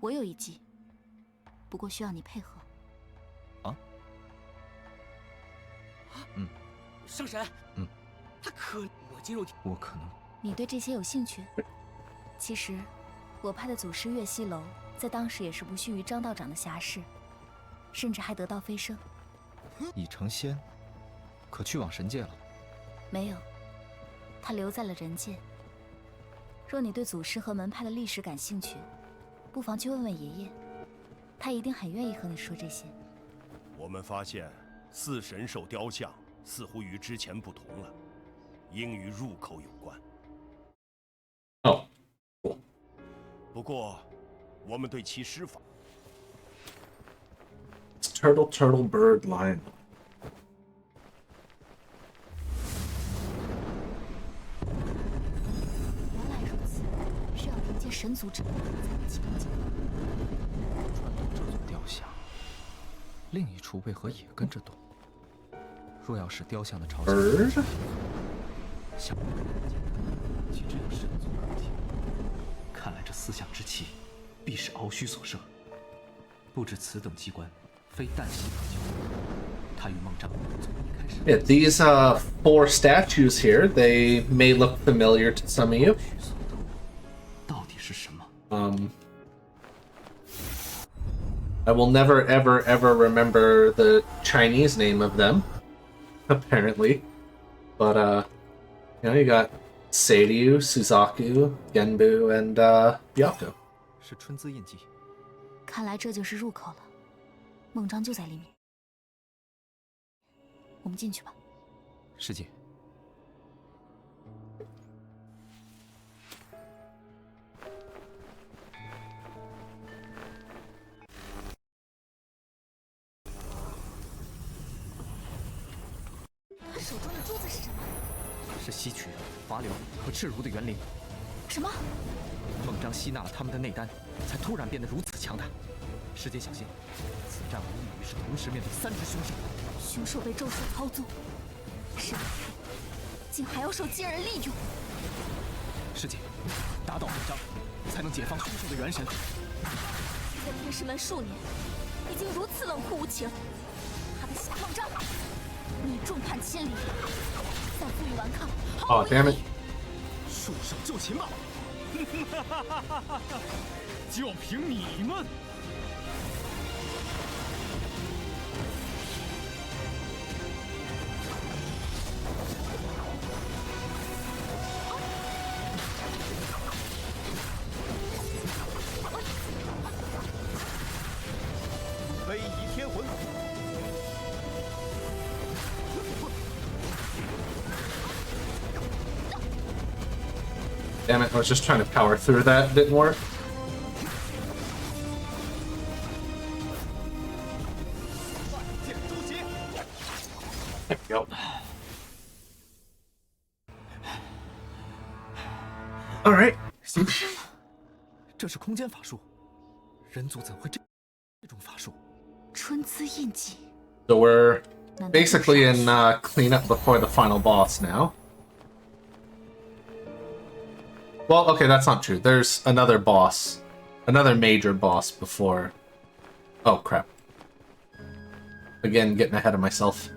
我有一计，不过需要你配合。啊？嗯。上神。嗯。他可我进入。我可能。 你对这些有兴趣？其实，我派的祖师岳西楼在当时也是不逊于张道长的侠士，甚至还得道飞升。已成仙，可去往神界了？没有，他留在了人间。若你对祖师和门派的历史感兴趣，不妨去问问爷爷，他一定很愿意和你说这些。我们发现四神兽雕像似乎与之前不同了，应与入口有关。 不过，我们对其施法。It's turtle, turtle, bird, lion. 原来如此，是要迎接神族之才能启动计划。转动这座雕像，另一处为何也跟着动？若要是雕像的朝向，想岂只有神族可听？ 看来这思想之气，必是鳌虚所设。不知此等机关，非旦夕可救。他与孟章从一开始。Yeah, these 4 statues here, they may look familiar to some of you. 到底是什么？ I will never, ever, ever remember the Chinese name of them, apparently. But you know, you got Seiryu, Suzaku, Genbu, and Byako. 是春姿印记。看来这就是入口了，孟章就在里面。我们进去吧。师姐。他手中的珠子是什么？是吸取华流和赤如的元灵。什么？孟章吸纳了他们的内丹，才突然变得如此强大。师姐小心，此战无异于是同时面对3只凶兽。凶兽被咒术操纵，是的，竟还要受奸人利用。师姐，打倒孟章，才能解放凶兽的元神。在天师门数年，已经如此冷酷无情，他的孟章。众叛亲离，再负隅顽抗。Oh, damn it. 束手就擒吧！就凭你们！飞移天魂。 Damn it, I was just trying to power through that. Didn't work. There we go. Alright. 这是空间法术，人族怎会这种法术？春姿印记。 So we're basically in cleanup before the final boss now. Well, okay, that's not true. There's another boss. Another major boss before... Oh, crap. Again, getting ahead of myself.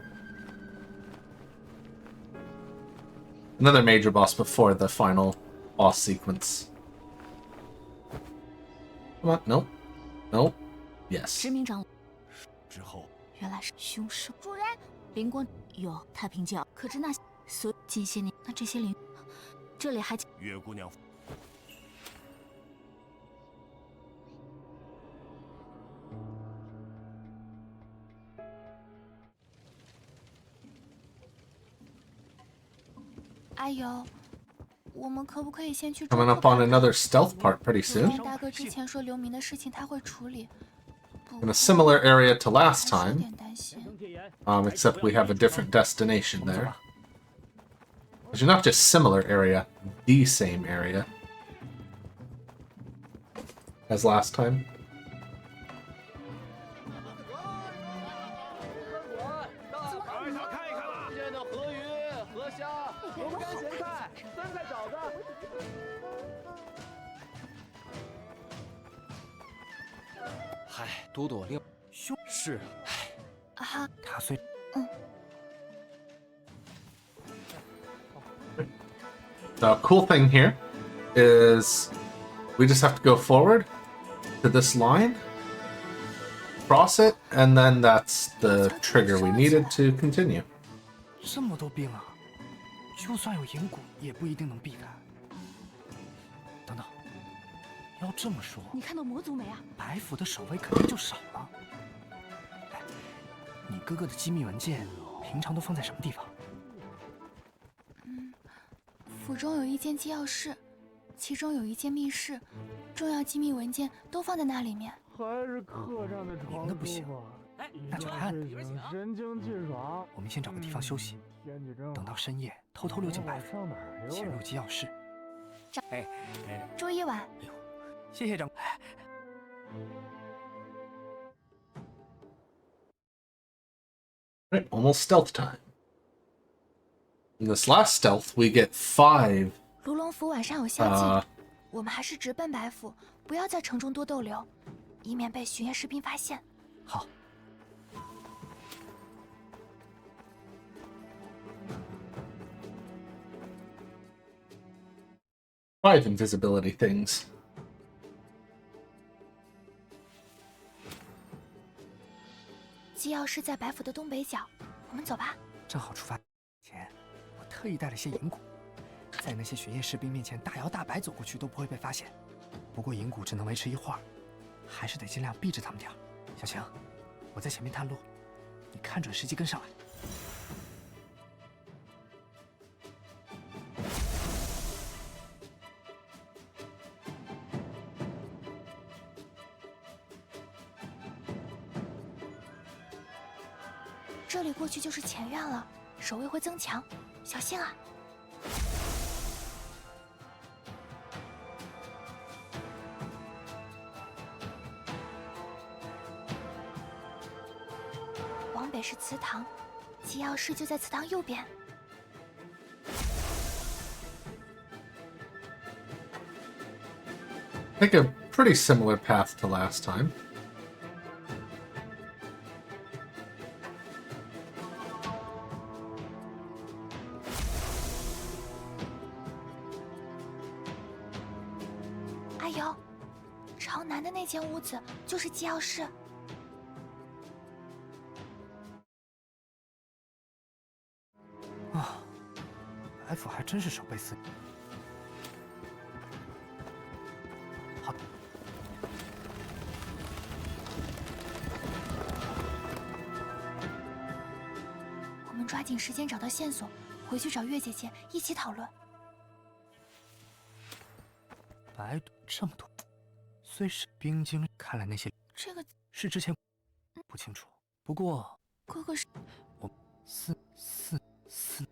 Another major boss before the final boss sequence. Come on, no. No. Yes. 知名长老之后，原来是凶手。主人，灵光有太平教，可知那所近些年那这些灵，这里还月姑娘。 阿尤，我们可不可以先去？ Coming up on another stealth part pretty soon. 大哥之前说刘明的事情他会处理。 In a similar area to last time, except we have a different destination there. Which is not just similar area, the same area as last time. 嗨，都督令兄是，唉，啊，他虽The cool thing here is we just have to go forward to this line, cross it, and then that's the trigger we needed to continue. 这么多兵啊，就算有银骨，也不一定能避开。等等，要这么说，你看到魔族没啊？白府的守卫肯定就少了。哎，你哥哥的机密文件平常都放在什么地方？ 府中有一间机要室，其中有一间密室，重要机密文件都放在那里面。还是客栈的床明的不行，那就来暗的。神清气爽。我们先找个地方休息，等到深夜偷偷溜进白府，潜入机要室。哎，住一晚。哎呦，谢谢长。 Right, almost stealth time. In this last stealth, we get 5. 卢龙府晚上有宵禁，我们还是直奔白府，不要在城中多逗留，以免被巡夜士兵发现。好。 5 invisibility things. 机要室在白府的东北角，我们走吧。正好出发前，我特意带了些银骨，在那些巡夜士兵面前大摇大摆走过去都不会被发现。不过银骨只能维持一会儿，还是得尽量避着他们点儿。小晴，我在前面探路，你看准时机跟上来。 这里过去就是前院了，守卫会增强，小心啊！往北是祠堂，机要室就在祠堂右边。 Take a pretty similar path to last time. 阿瑶，朝南的那间屋子就是机要室。啊，白府还真是守备死。好。我们抓紧时间找到线索，回去找月姐姐一起讨论。白土这么多，虽是冰晶，看来那些这个是之前不清楚。不过哥哥是我四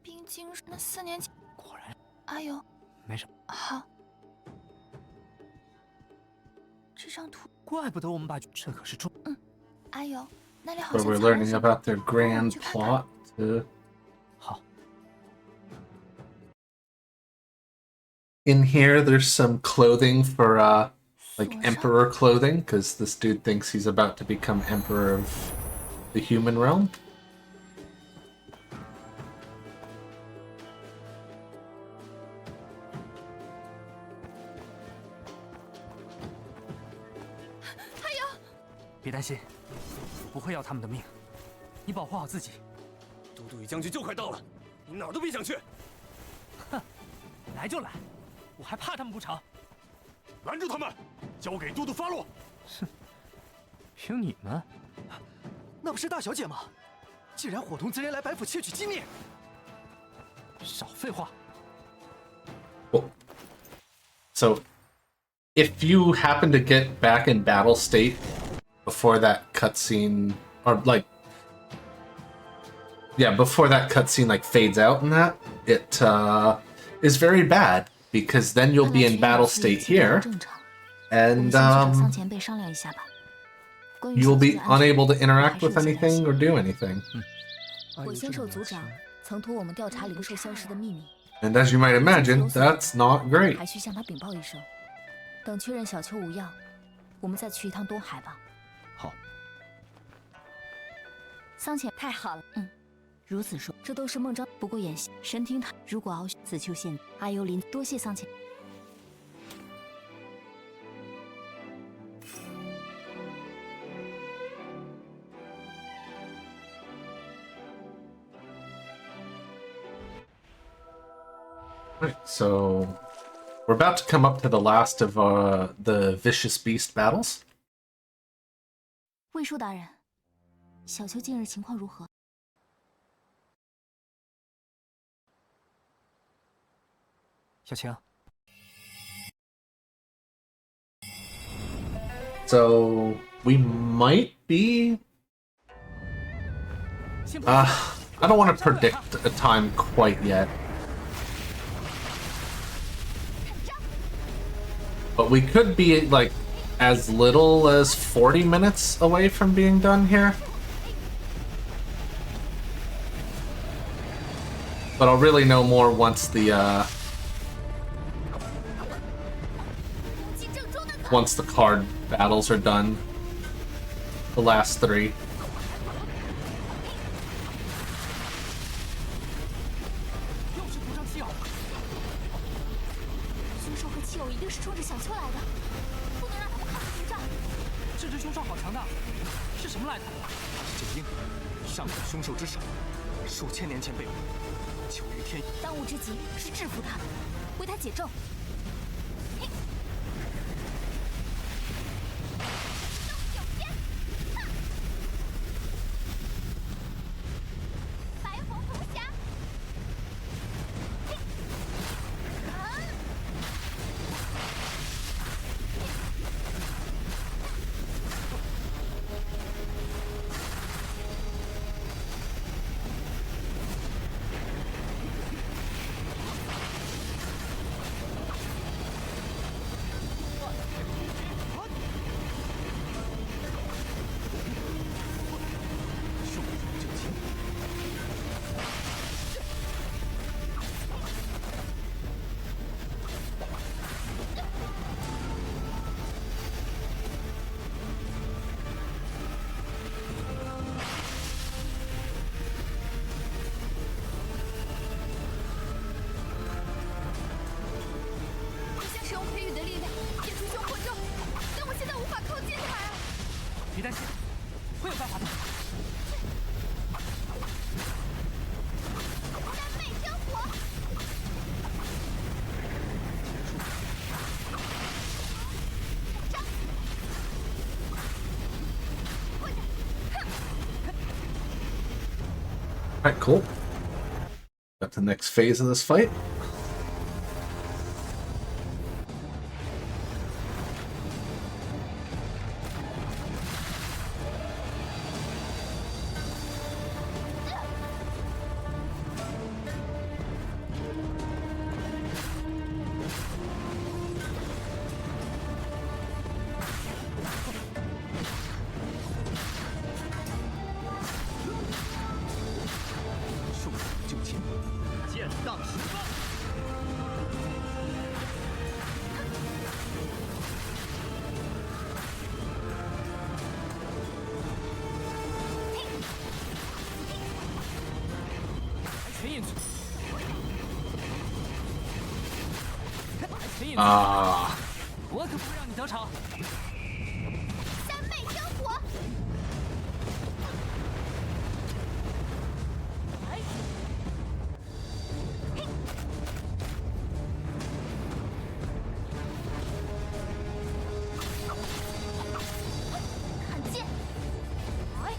冰晶，那4年前果然。阿尤，没什么。好，这张图，怪不得我们把这可是重。阿尤，那里好 Where 像 we're 藏了 learning 什么 about their grand plot. 好。 In here, there's some clothing for like emperor clothing, because this dude thinks he's about to become emperor of the human realm. Ayo， 别担心，我不会要他们的命。你保护好自己。都督与将军就快到了，你哪儿都别想去。哼，来就来，我还怕他们不成？拦住他们，交给都督发落。哼，凭你们？那不是大小姐吗？既然伙同贼人来白府窃取机密，少废话。So, if you happen to get back in battle state before that cutscene, or like, yeah, before that cutscene like fades out and that, it is very bad because then you'll be in battle state here, and you'll be unable to interact with anything or do anything. 火星兽族长曾托我们调查灵兽消失的秘密。 And as you might imagine, that's not great. 还需向他禀报一声，等确认小丘无恙，我们再去一趟东海吧。好。桑浅，太好了。如此说，这都是孟章。不过演习神听他，如果敖紫丘县阿尤林，多谢桑浅。 Right, so we're about to come up to the last of the vicious beast battles. 魏叔大人，小丘近日情况如何？小晴。So we might be. I don't want to predict a time quite yet. But we could be, like, as little as 40 minutes away from being done here. But I'll really know more once the, once the card battles are done. The last 3. 一定是冲着小丘来的，不能让他们靠近屏障。这只凶兽好强大，是什么来头？是九婴，上古凶兽之首，数千年前被捕，囚于天。当务之急是制服他，为他解咒。白虹红霞。 小别担心，会有办法的。三昧真火！Alright, cool. Got the next phase of this fight. Ah. 我可不会让你得逞。三昧真火！看剑！哎！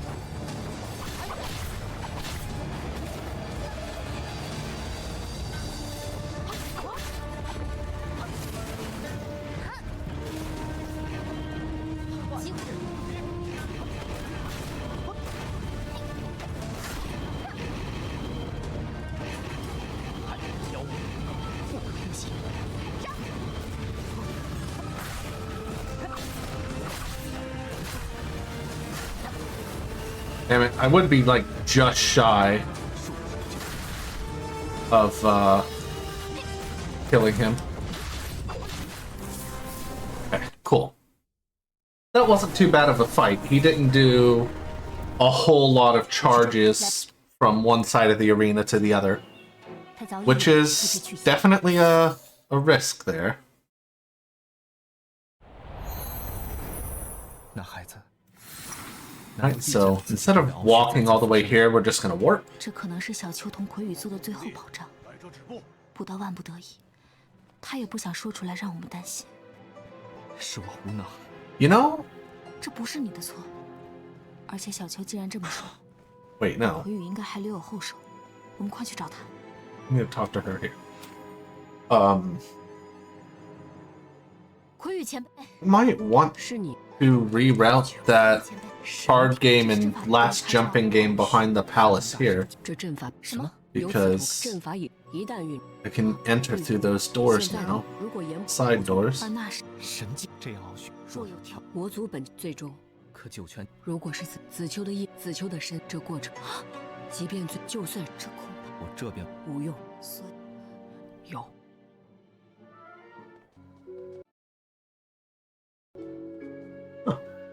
机会。妖物，不可呼吸。 Damn it, I would be like just shy of killing him. Okay, cool. That wasn't too bad of a fight. He didn't do a whole lot of charges from one side of the arena to the other, which is definitely a risk there. 那孩子。 Alright, so instead of walking all the way here, we're just gonna warp. 这可能是小秋同魁宇做的最后保障，不到万不得已，他也不想说出来让我们担心。是我胡闹。You know? 这不是你的错，而且小秋既然这么说 Wait, no. 魁宇应该还留有后手，我们快去找他。 I'm gonna talk to her here. 魁宇前辈 Might want to reroute that card game and last jumping game behind the palace here, 这阵法什么？ because 阵法一旦运， I can enter through those doors now. 如果严 Side doors. 那是神迹，这样傲雪，若有条。魔族本最终可九泉，如果是子秋的意，子秋的身，这过程，即便就算这恐我这边无用。所以有。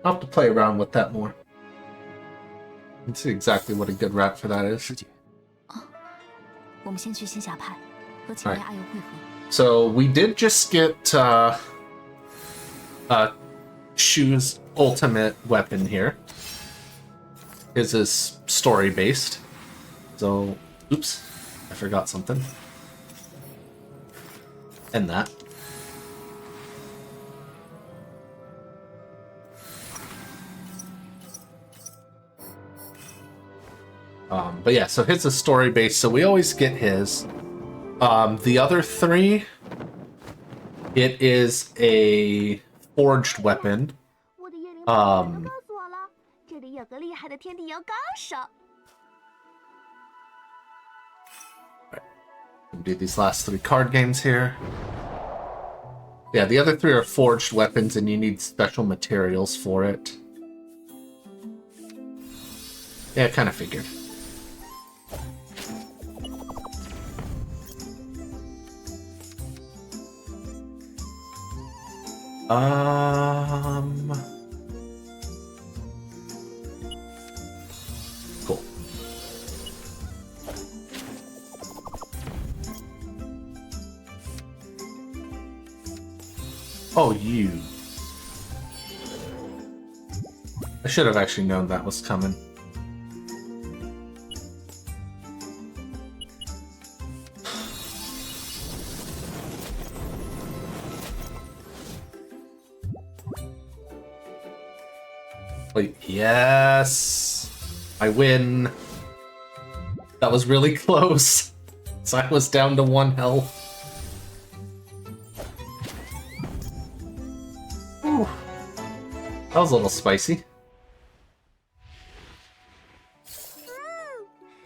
I'll have to play around with that more. And see exactly what a good route for that is. 我们先去新峡派，和前辈阿尤会合。 So we did just get Shu's ultimate weapon here. His is story based. So oops, I forgot something. And that. But yeah, so his is story based, so we always get his. The other three, it is a forged weapon. 我的夜灵宝贝都告诉我了，这里有个厉害的天地游高手。 Do these last 3 card games here. Yeah, the other 3 are forged weapons, and you need special materials for it. Yeah, I kind of figured. Cool. Oh, you. I should have actually known that was coming. Wait, yes! I win! That was really close. So I was down to 1 health. Ooh. That was a little spicy.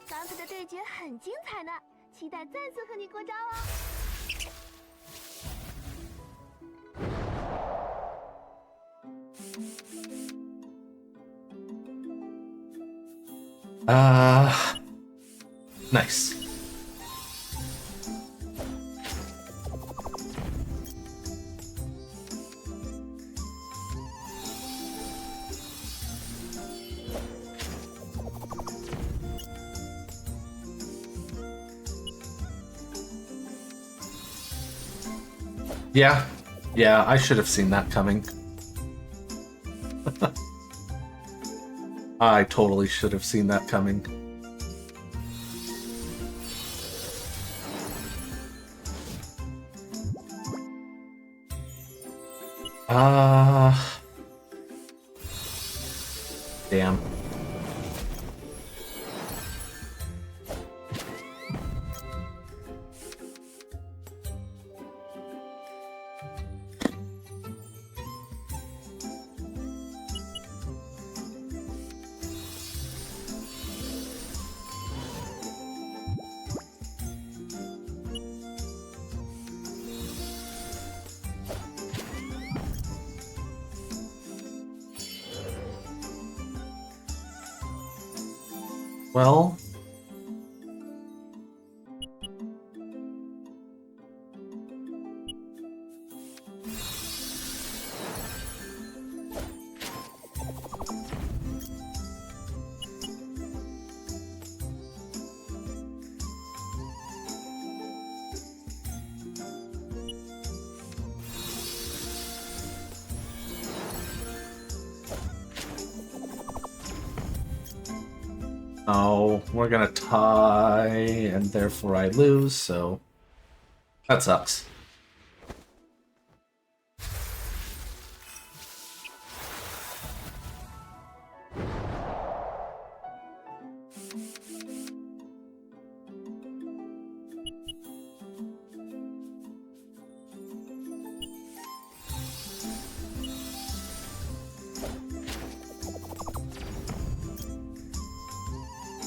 刚才的对决很精彩呢，期待再次和你过招哦。Nice. Yeah, I should have seen that coming. I totally should have seen that coming. Damn. Well... Oh, we're gonna tie, and therefore I lose, so... That sucks.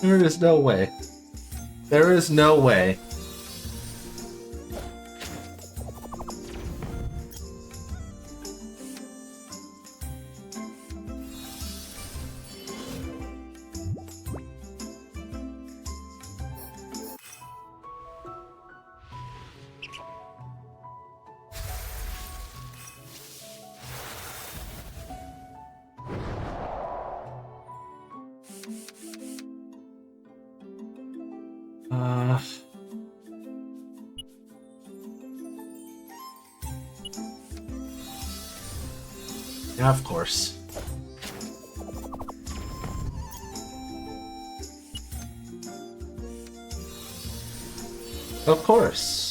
There is no way. There is no way. Yeah, of course. Of course.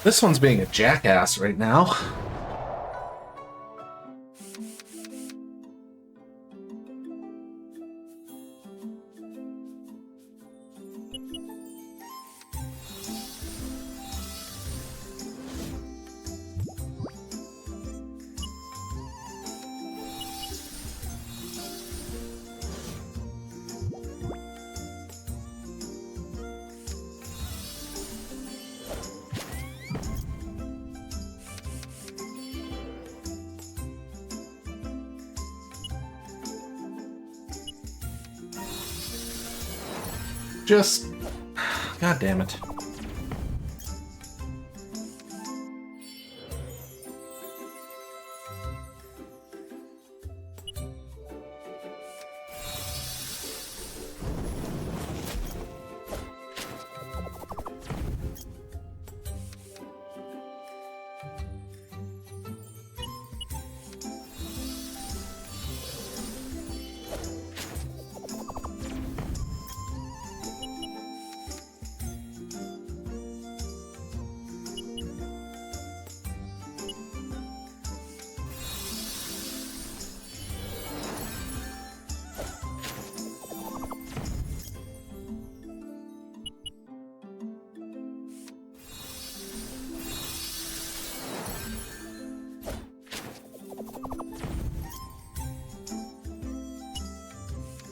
This one's being a jackass right now. Just... God damn it.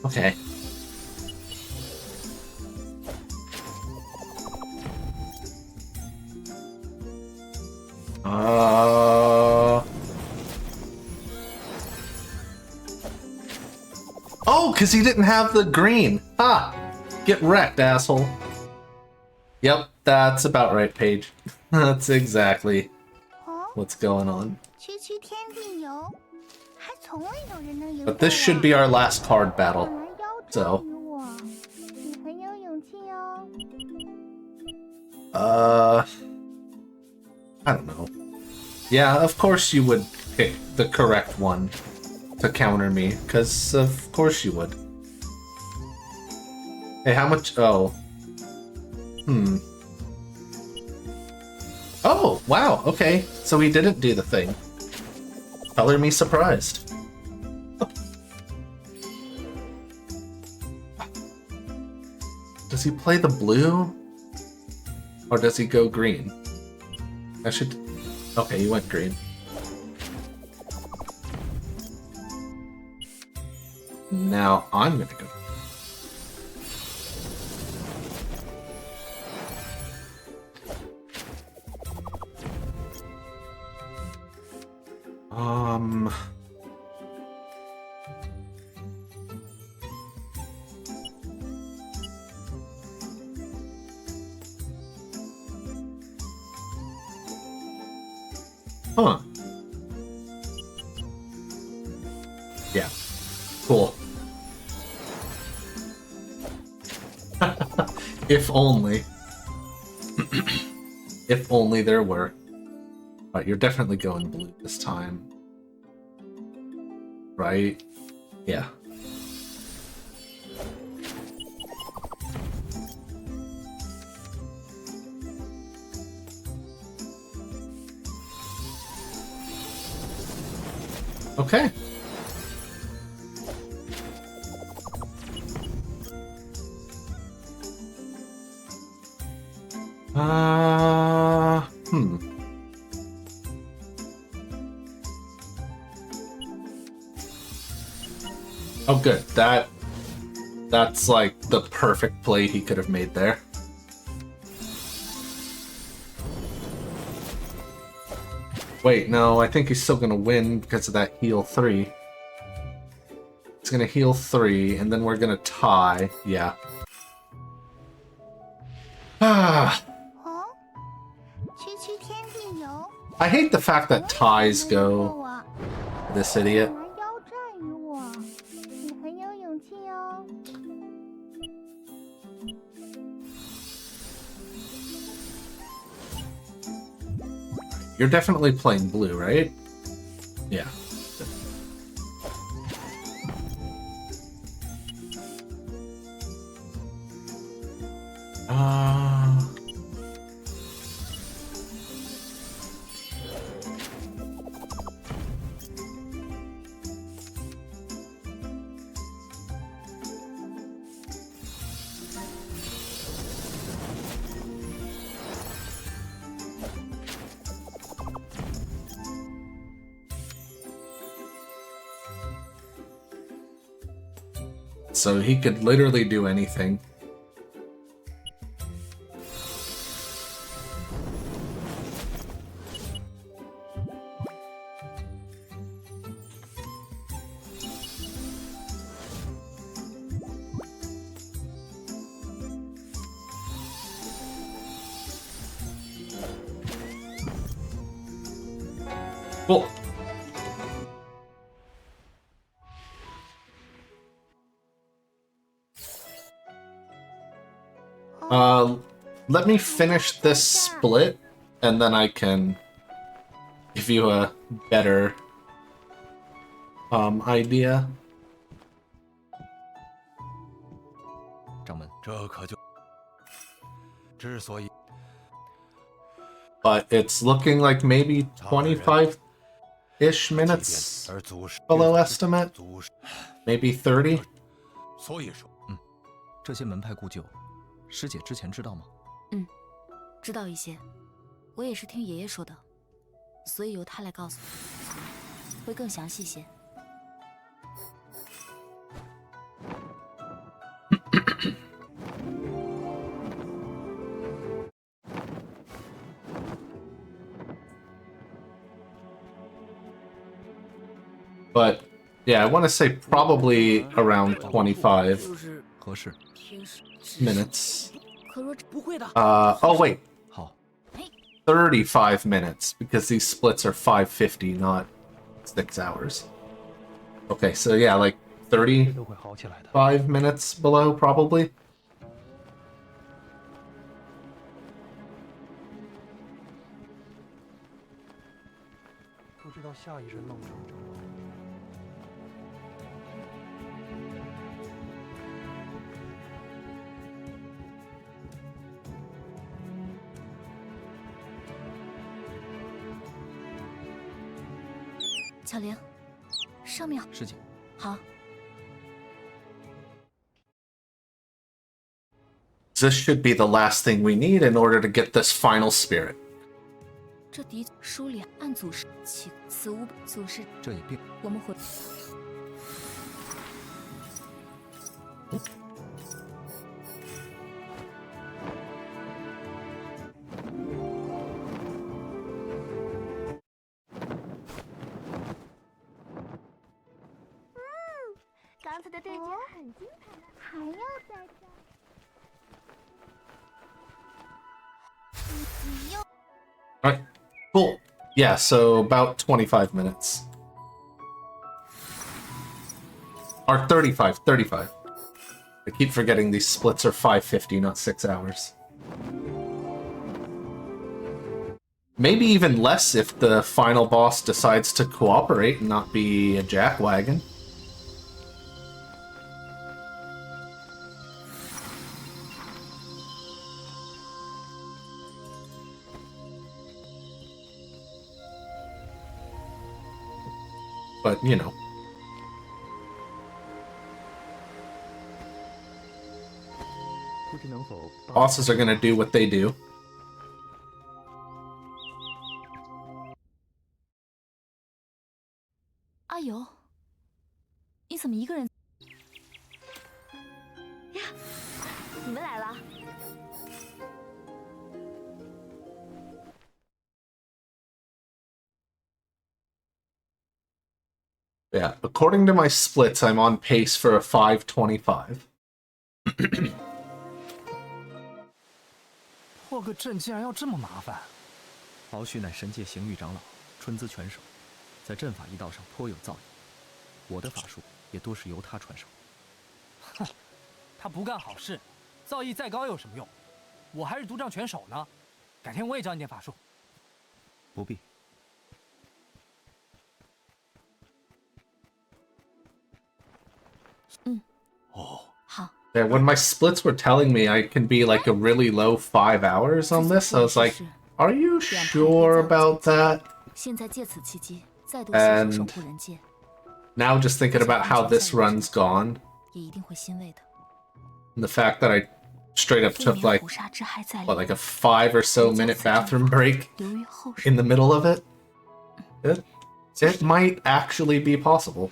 Okay. Oh, because he didn't have the green. Ha! Get wrecked, asshole. Yep, that's about right, Paige. That's exactly what's going on. But this should be our last card battle. So. I don't know. Yeah, of course you would pick the correct one to counter me, because of course you would. Hey, how much? Oh. Oh, wow, okay. So he didn't do the thing. Color me surprised. Does he play the blue? Or does he go green? I should... Okay, he went green. Now I'm gonna go. Huh. Yeah. Cool. If only. If only there were. But you're definitely going blue this time. Right? Yeah. Okay. Oh, good. That's like the perfect play he could have made there. Wait, no, I think he's still gonna win because of that heal 3. He's gonna heal 3, and then we're gonna tie. Yeah. Ah. I hate the fact that ties go this idiot. You're definitely playing blue, right? Yeah. So he could literally do anything. Cool. Let me finish this split, and then I can give you a better idea. 掌门，这可就之所以 But it's looking like maybe 25-ish minutes below estimate. Maybe 30. 所以说，这些门派故旧，师姐之前知道吗？知道一些，我也是听爷爷说的，所以由他来告诉我，会更详细些。But yeah, I want to say probably around 25 minutes. Oh wait. 35 minutes, because these splits are 550, not 6 hours. Okay, so yeah, like 35 minutes below, probably. Qiao Ling，上面师姐，好。 This should be the last thing we need in order to get this final spirit. 这的书里按祖师起此无祖师，这也并我们会。刚才的对决很精彩呢，还要再战。 Alright, cool. Yeah, so about 25 minutes. Or 35. I keep forgetting these splits are 550, not 6 hours. Maybe even less if the final boss decides to cooperate and not be a jackwagon. But, you know. Bosses are gonna do what they do. Ayo, 你怎么一个人？呀，你们来了。 Yeah, according to my splits, I'm on pace for a 525. 破个阵竟然要这么麻烦！宝旭乃神界刑狱长老，春姿拳手，在阵法一道上颇有造诣。我的法术也多是由他传授。哼，他不干好事，造诣再高有什么用？我还是独掌拳手呢，改天我也教你点法术。不必。 Yeah, when my splits were telling me I can be like a really low 5 hours on this, I was like, are you sure about that? And now just thinking about how this run's gone, and the fact that I straight up took like, what, like a 5 or so minute bathroom break in the middle of it, it might actually be possible.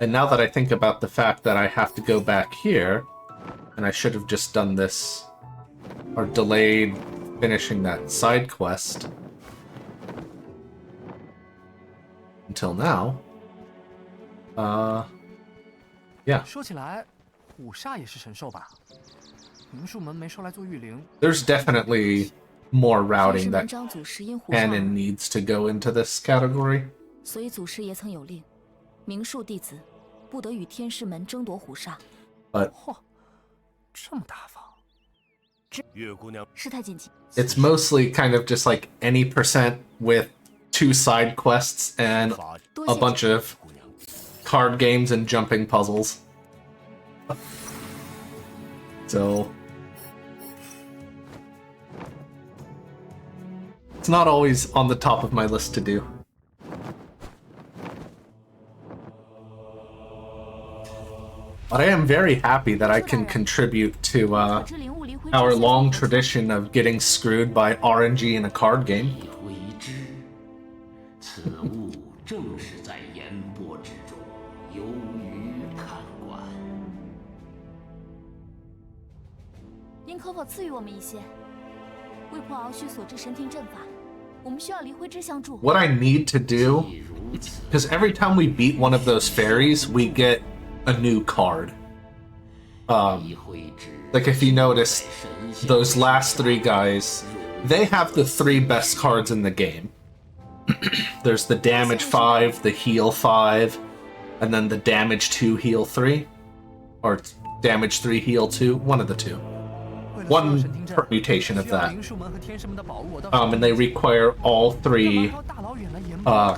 And now that I think about the fact that I have to go back here, and I should have just done this, or delayed finishing that side quest until now, yeah. 说起来，虎煞也是神兽吧？明术门没收来做御灵。There's definitely more routing that canon needs to go into this category. 所以祖师爷曾有令，明术弟子不得与天师门争夺虎煞。But 这么大方。月姑娘，事态紧急。It's mostly kind of just like any percent with 2 side quests and a bunch of card games and jumping puzzles. So it's not always on the top of my list to do. But I am very happy that I can contribute to our long tradition of getting screwed by RNG in a card game. 此物正是在言波之中，由于看管。您可否赐予我们一些？为破敖须所制神庭阵法，我们需要离灰之相助。What I need to do, because every time we beat one of those fairies, we get a new card. Like if you notice, those last 3 guys, they have the 3 best cards in the game. There's the damage 5, the heal 5, and then the damage 2, heal 3. Or damage 3, heal 2, one of the 2. One permutation of that. And they require all 3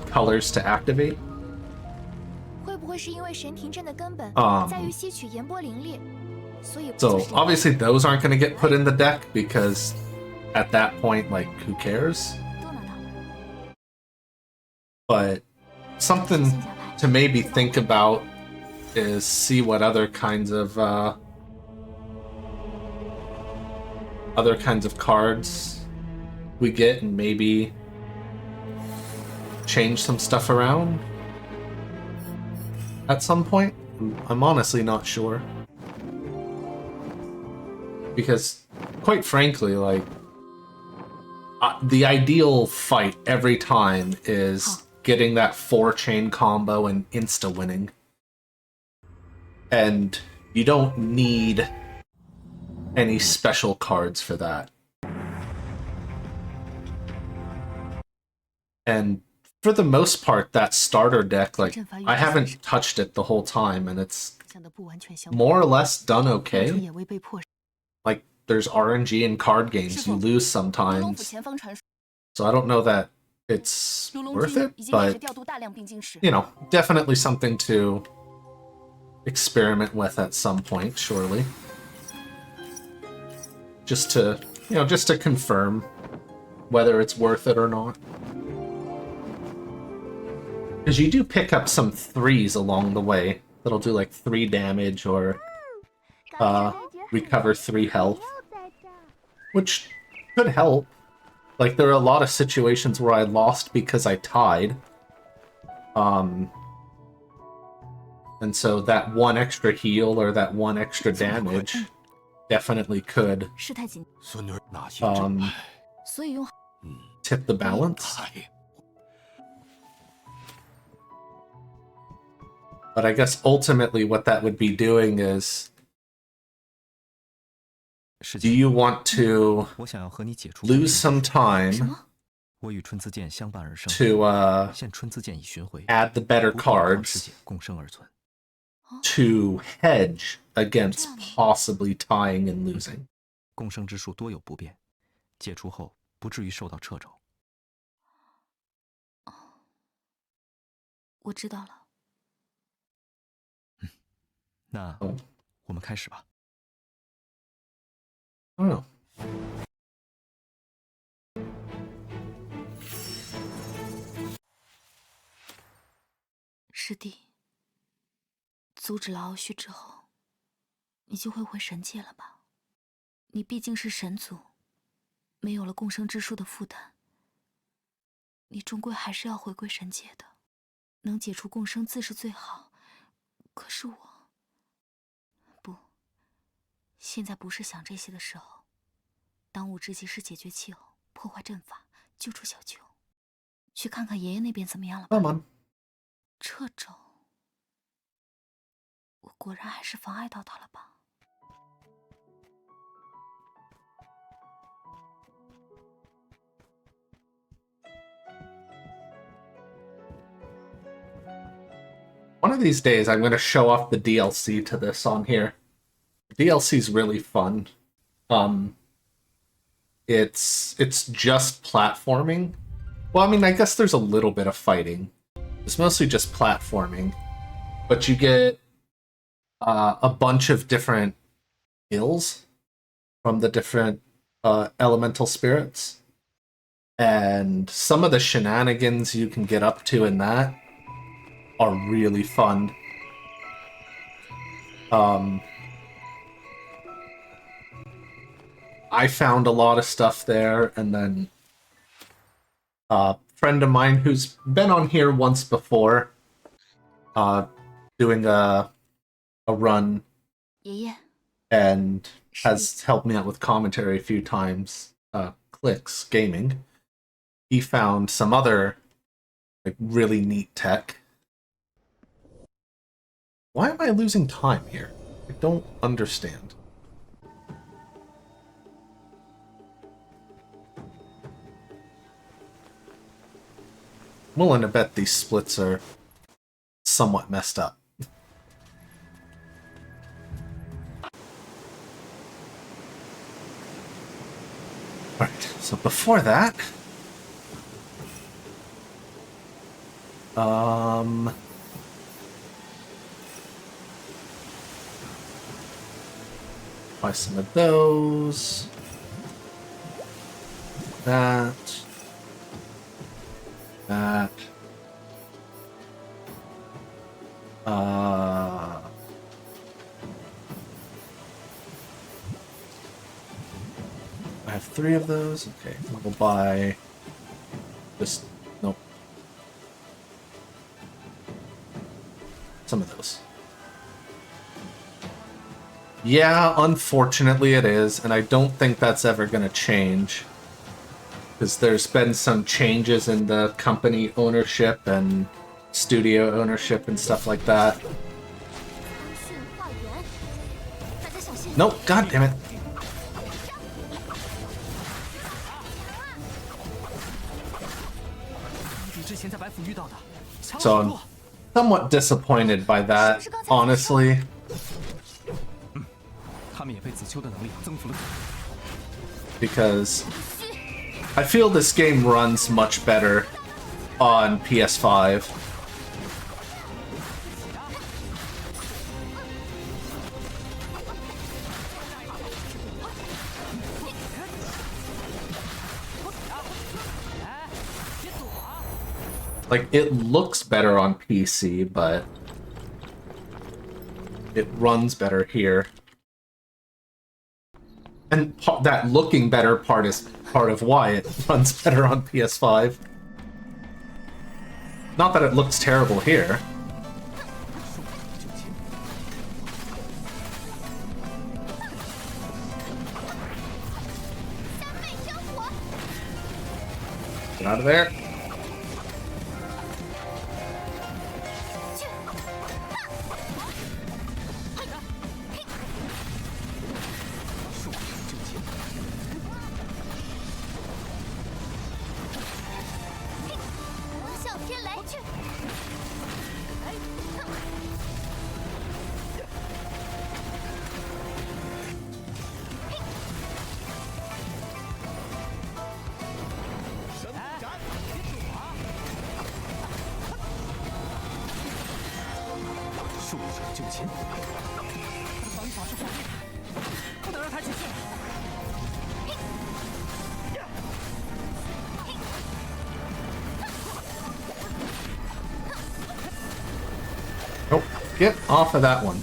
colors to activate. 会不会是因为神庭阵的根本在于吸取言波灵力，所以 So obviously those aren't going to get put in the deck because at that point, like, who cares? But something to maybe think about is see what other kinds of cards we get and maybe change some stuff around at some point. I'm honestly not sure. Because, quite frankly, like, the ideal fight every time is getting that 4-chain combo and insta-winning. And you don't need any special cards for that. And for the most part, that starter deck, like, I haven't touched it the whole time, and it's more or less done okay. Like, there's RNG in card games, you lose sometimes. So I don't know that it's worth it, but, you know, definitely something to experiment with at some point, surely. Just to, you know, just to confirm whether it's worth it or not. Because you do pick up some 3s along the way that'll do like 3 damage or recover 3 health, which could help. Like, there are a lot of situations where I lost because I tied. And so that 1 extra heal or that 1 extra damage definitely could tip the balance. But I guess ultimately what that would be doing is, do you want to lose some time to add the better cards to hedge against possibly tying and losing? 共生之术多有不便，解除后不至于受到掣肘。我知道了。那我们开始吧。师弟，阻止了敖须之后，你就会回神界了吧？你毕竟是神族，没有了共生之术的负担，你终归还是要回归神界的。能解除共生自是最好，可是我不，现在不是想这些的时候。当务之急是解决气候，破坏阵法，救出小球。去看看爷爷那边怎么样了吧？掣肘，我果然还是妨碍到他了吧？One of these days, I'm going to show off the DLC to this on here. The DLC's really fun. It's just platforming. Well, I mean, I guess there's a little bit of fighting. It's mostly just platforming, but you get a bunch of different skills from the different elemental spirits, and some of the shenanigans you can get up to in that are really fun. I found a lot of stuff there, and then a friend of mine who's been on here once before, doing a run, and has helped me out with commentary a few times, Clicks Gaming. He found some other like really neat tech. Why am I losing time here? I don't understand. I'm willing to bet these splits are somewhat messed up. Alright, so before that... buy some of those. That. I have 3 of those. Okay, we'll buy just nope. Some of those. Yeah, unfortunately it is, and I don't think that's ever going to change. Because there's been some changes in the company ownership and studio ownership and stuff like that. Nope, god damn it. So I'm somewhat disappointed by that, honestly. Because I feel this game runs much better on PS5. Like, it looks better on PC, but it runs better here. And that looking better part is part of why it runs better on PS5. Not that it looks terrible here. Get out of there. Nope, get off of that one.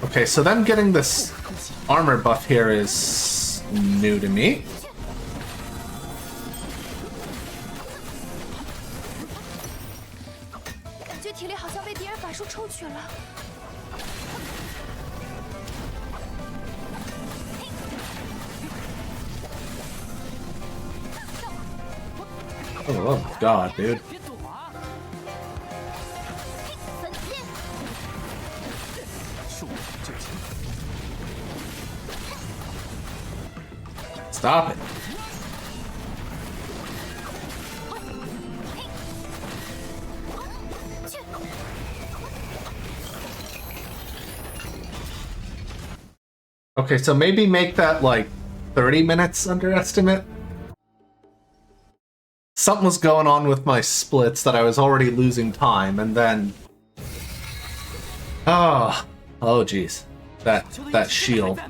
Okay, so them getting this armor buff here is new to me. 感觉体力好像被敌人法术抽取了。 Oh god, dude. Stop it. Okay, so maybe make that like 30 minutes underestimate. Something was going on with my splits that I was already losing time, and then... Oh jeez. That shield.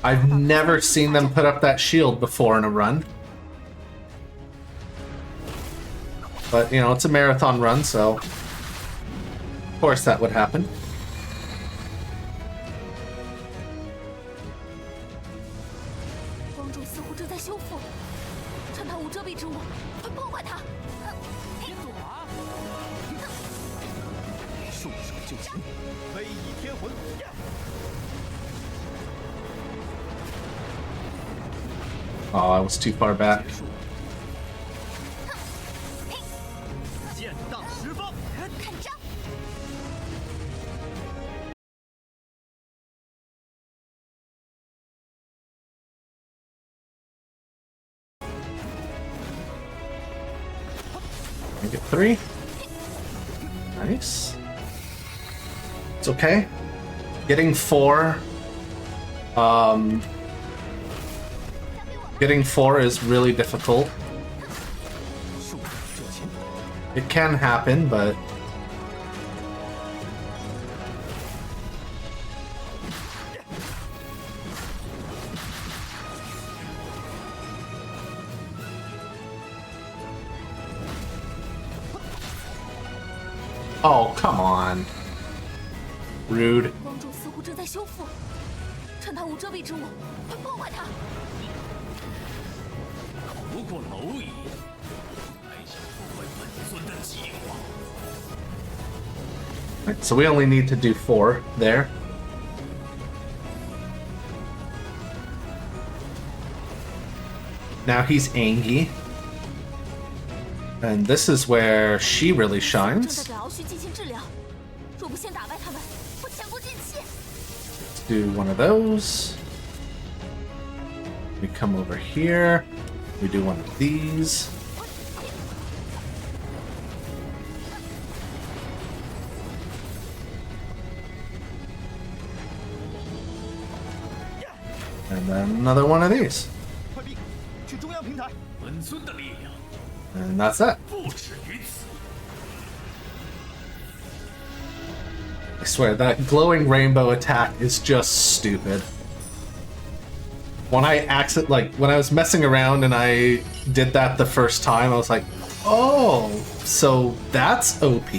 I've never seen them put up that shield before in a run. But, you know, it's a marathon run, so... Of course that would happen. 非议天魂。 Oh, I was too far back. I get 3. Nice. It's okay. Getting 4. Getting 4 is really difficult. It can happen, but... Oh, come on. Rude. 光柱似乎正在修复，趁他无遮蔽之物，快破坏它！ 不过蝼蚁，还想破坏本尊的计划。 Right, so we only need to do 4 there. Now he's angry. And this is where she really shines. Let's do one of those. We come over here. We do one of these. And then another one of these. And that's it. I swear, that glowing rainbow attack is just stupid. When when I was messing around and I did that the first time, I was like, oh, so that's OP.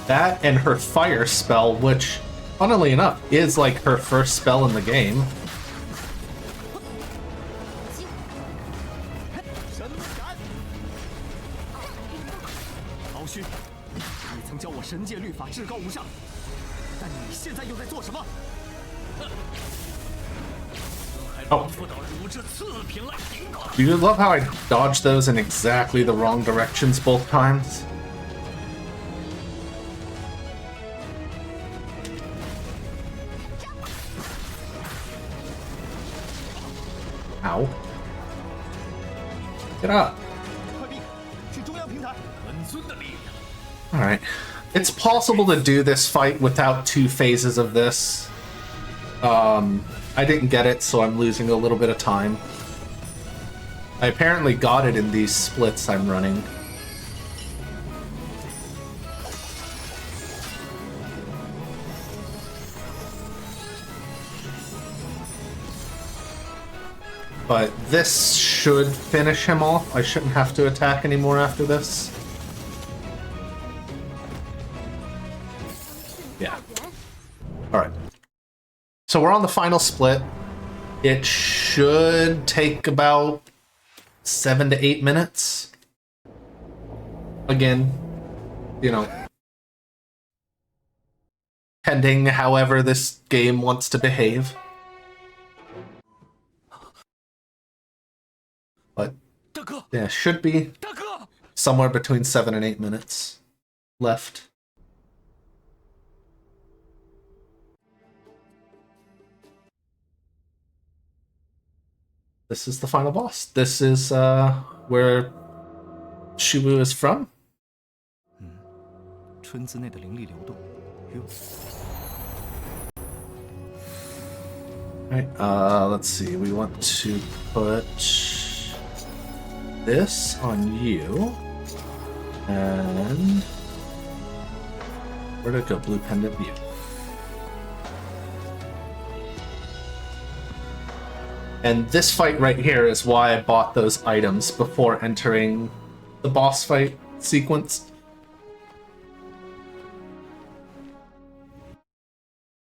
That and her fire spell, which, funnily enough, is like her first spell in the game. Oh. Do you love how I dodged those in exactly the wrong directions both times? Ow. Get up. Alright. It's possible to do this fight without 2 phases of this. I didn't get it, so I'm losing a little bit of time. I apparently got it in these splits I'm running. But this should finish him off. I shouldn't have to attack anymore after this. Yeah. Alright. So we're on the final split. It should take about 7 to 8 minutes. Again, you know, pending however this game wants to behave. But yeah, should be somewhere between 7 and 8 minutes left. This is the final boss. This is where Shiwu is from. 春姿内的灵力流动，哟。 Right, let's see. We want to put this on you. And where'd it go? Blue pendant view. And this fight right here is why I bought those items before entering the boss fight sequence.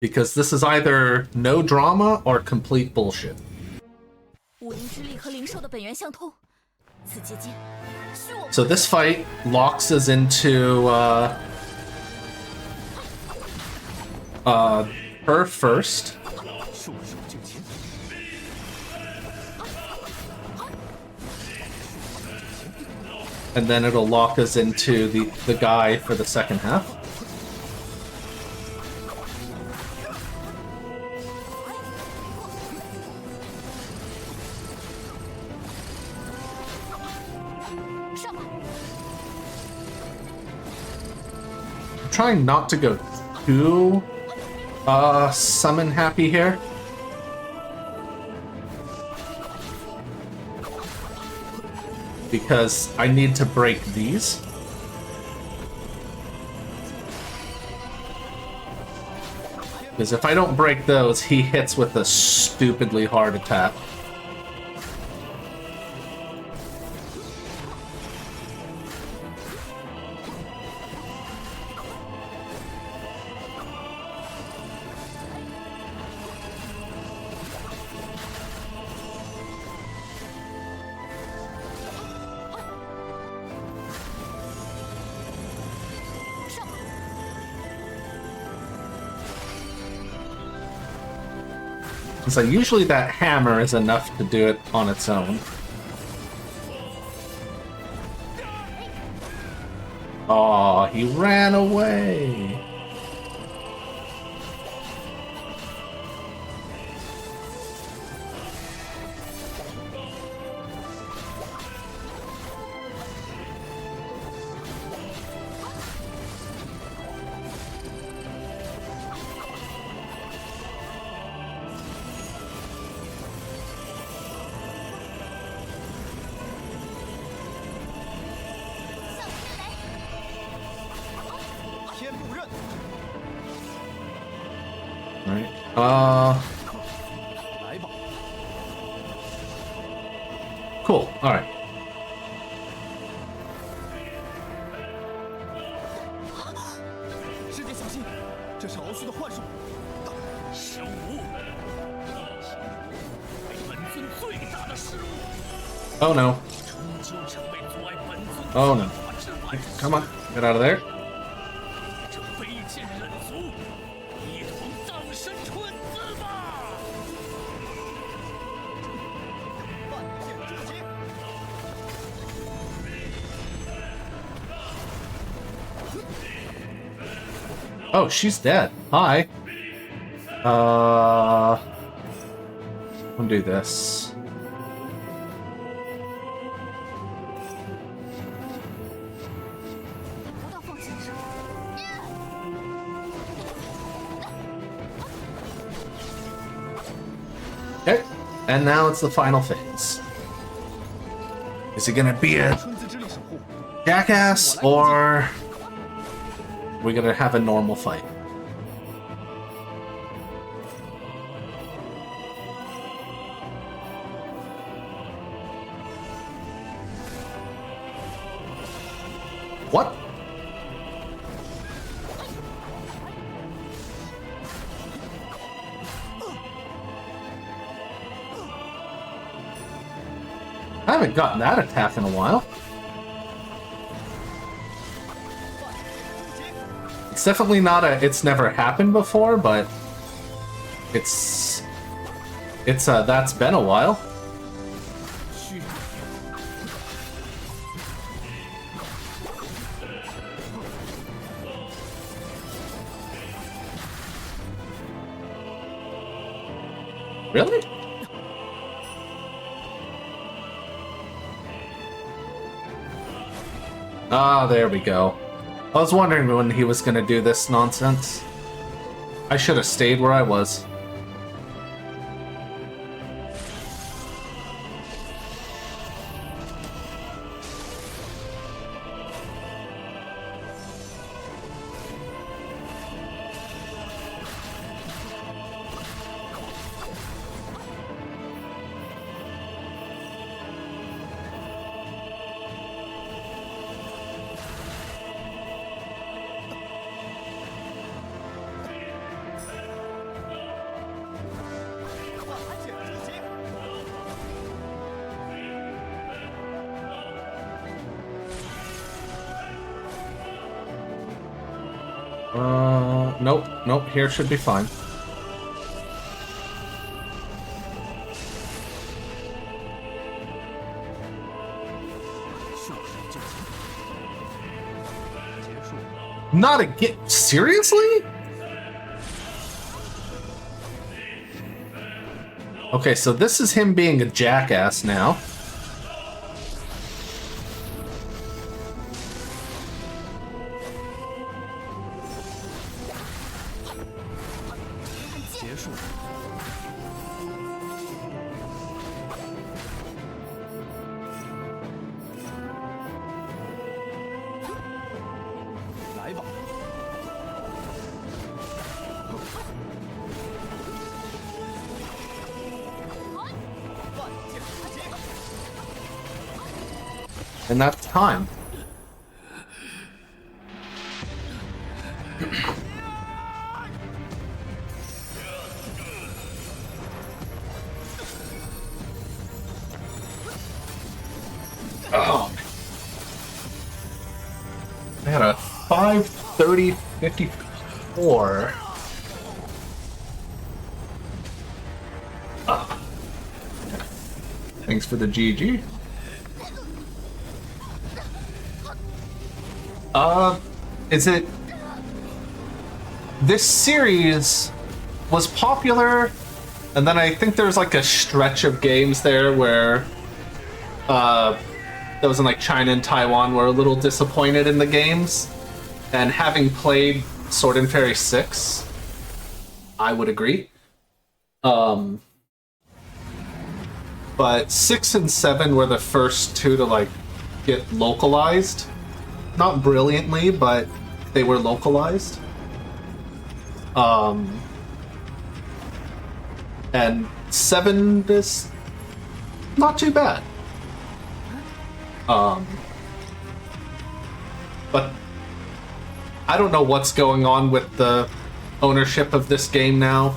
Because this is either no drama or complete bullshit. 武灵之力和灵兽的本源相通，此结界是我。 So this fight locks us into her first. And then it'll lock us into the guy for the second half. I'm trying not to go too summon happy here. Because I need to break these. Because if I don't break those, he hits with a stupidly hard attack. So usually that hammer is enough to do it on its own. Aw, he ran away. Cool. All right. Oh no. Oh no. Come on. Get out of there. Oh, she's dead. Hi. Undo this. Okay, and now it's the final phase. Is he gonna be a jackass, or we're gonna have a normal fight? What? I haven't gotten that attack in a while. It's definitely not it's never happened before, but it's that's been a while. Really? Ah, there we go. I was wondering when he was gonna do this nonsense. I should have stayed where I was. Nope, here should be fine. Not again? Seriously? Okay, so this is him being a jackass now. And that's time. Oh. I had a 5:30:54. Oh. Thanks for the GG. Is it... This series was popular, and then I think there was like a stretch of games there where those in like China and Taiwan were a little disappointed in the games. And having played Sword and Fairy 6, I would agree. But 6 and 7 were the first two to like get localized. Not brilliantly, but they were localized. And 7 is not too bad. But I don't know what's going on with the ownership of this game now.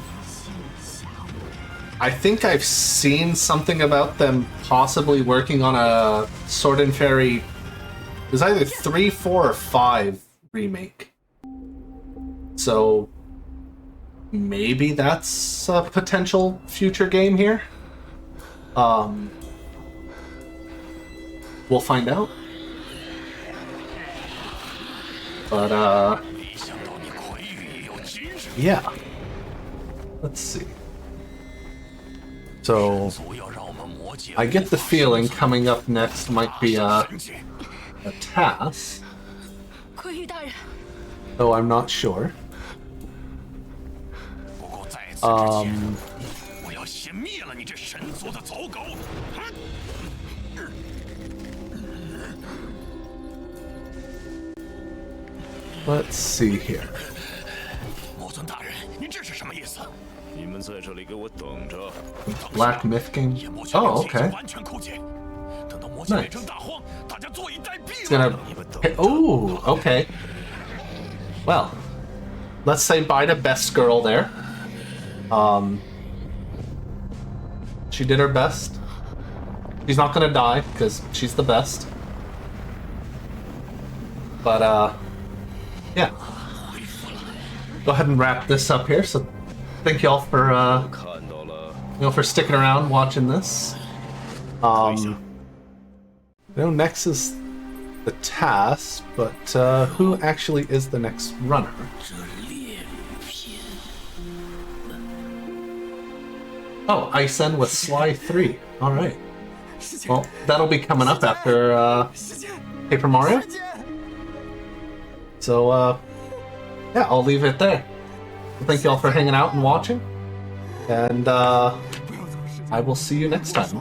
I think I've seen something about them possibly working on a Sword and Fairy. It was either 3, 4, or 5 remake. So maybe that's a potential future game here. We'll find out. But yeah. Let's see. So I get the feeling coming up next might be a task, though I'm not sure. Let's see here. Black Myth game? Oh, okay. Nice. It's gonna. Oh, okay. Well, let's say bye to best girl there. She did her best. She's not gonna die because she's the best. But yeah. Go ahead and wrap this up here. So, thank y'all for for sticking around watching this. Next is the task, but who actually is the next runner? Oh, Isen with Sly 3. All right. Well, that'll be coming up after Paper Mario. So, yeah, I'll leave it there. Thank y'all for hanging out and watching. And I will see you next time.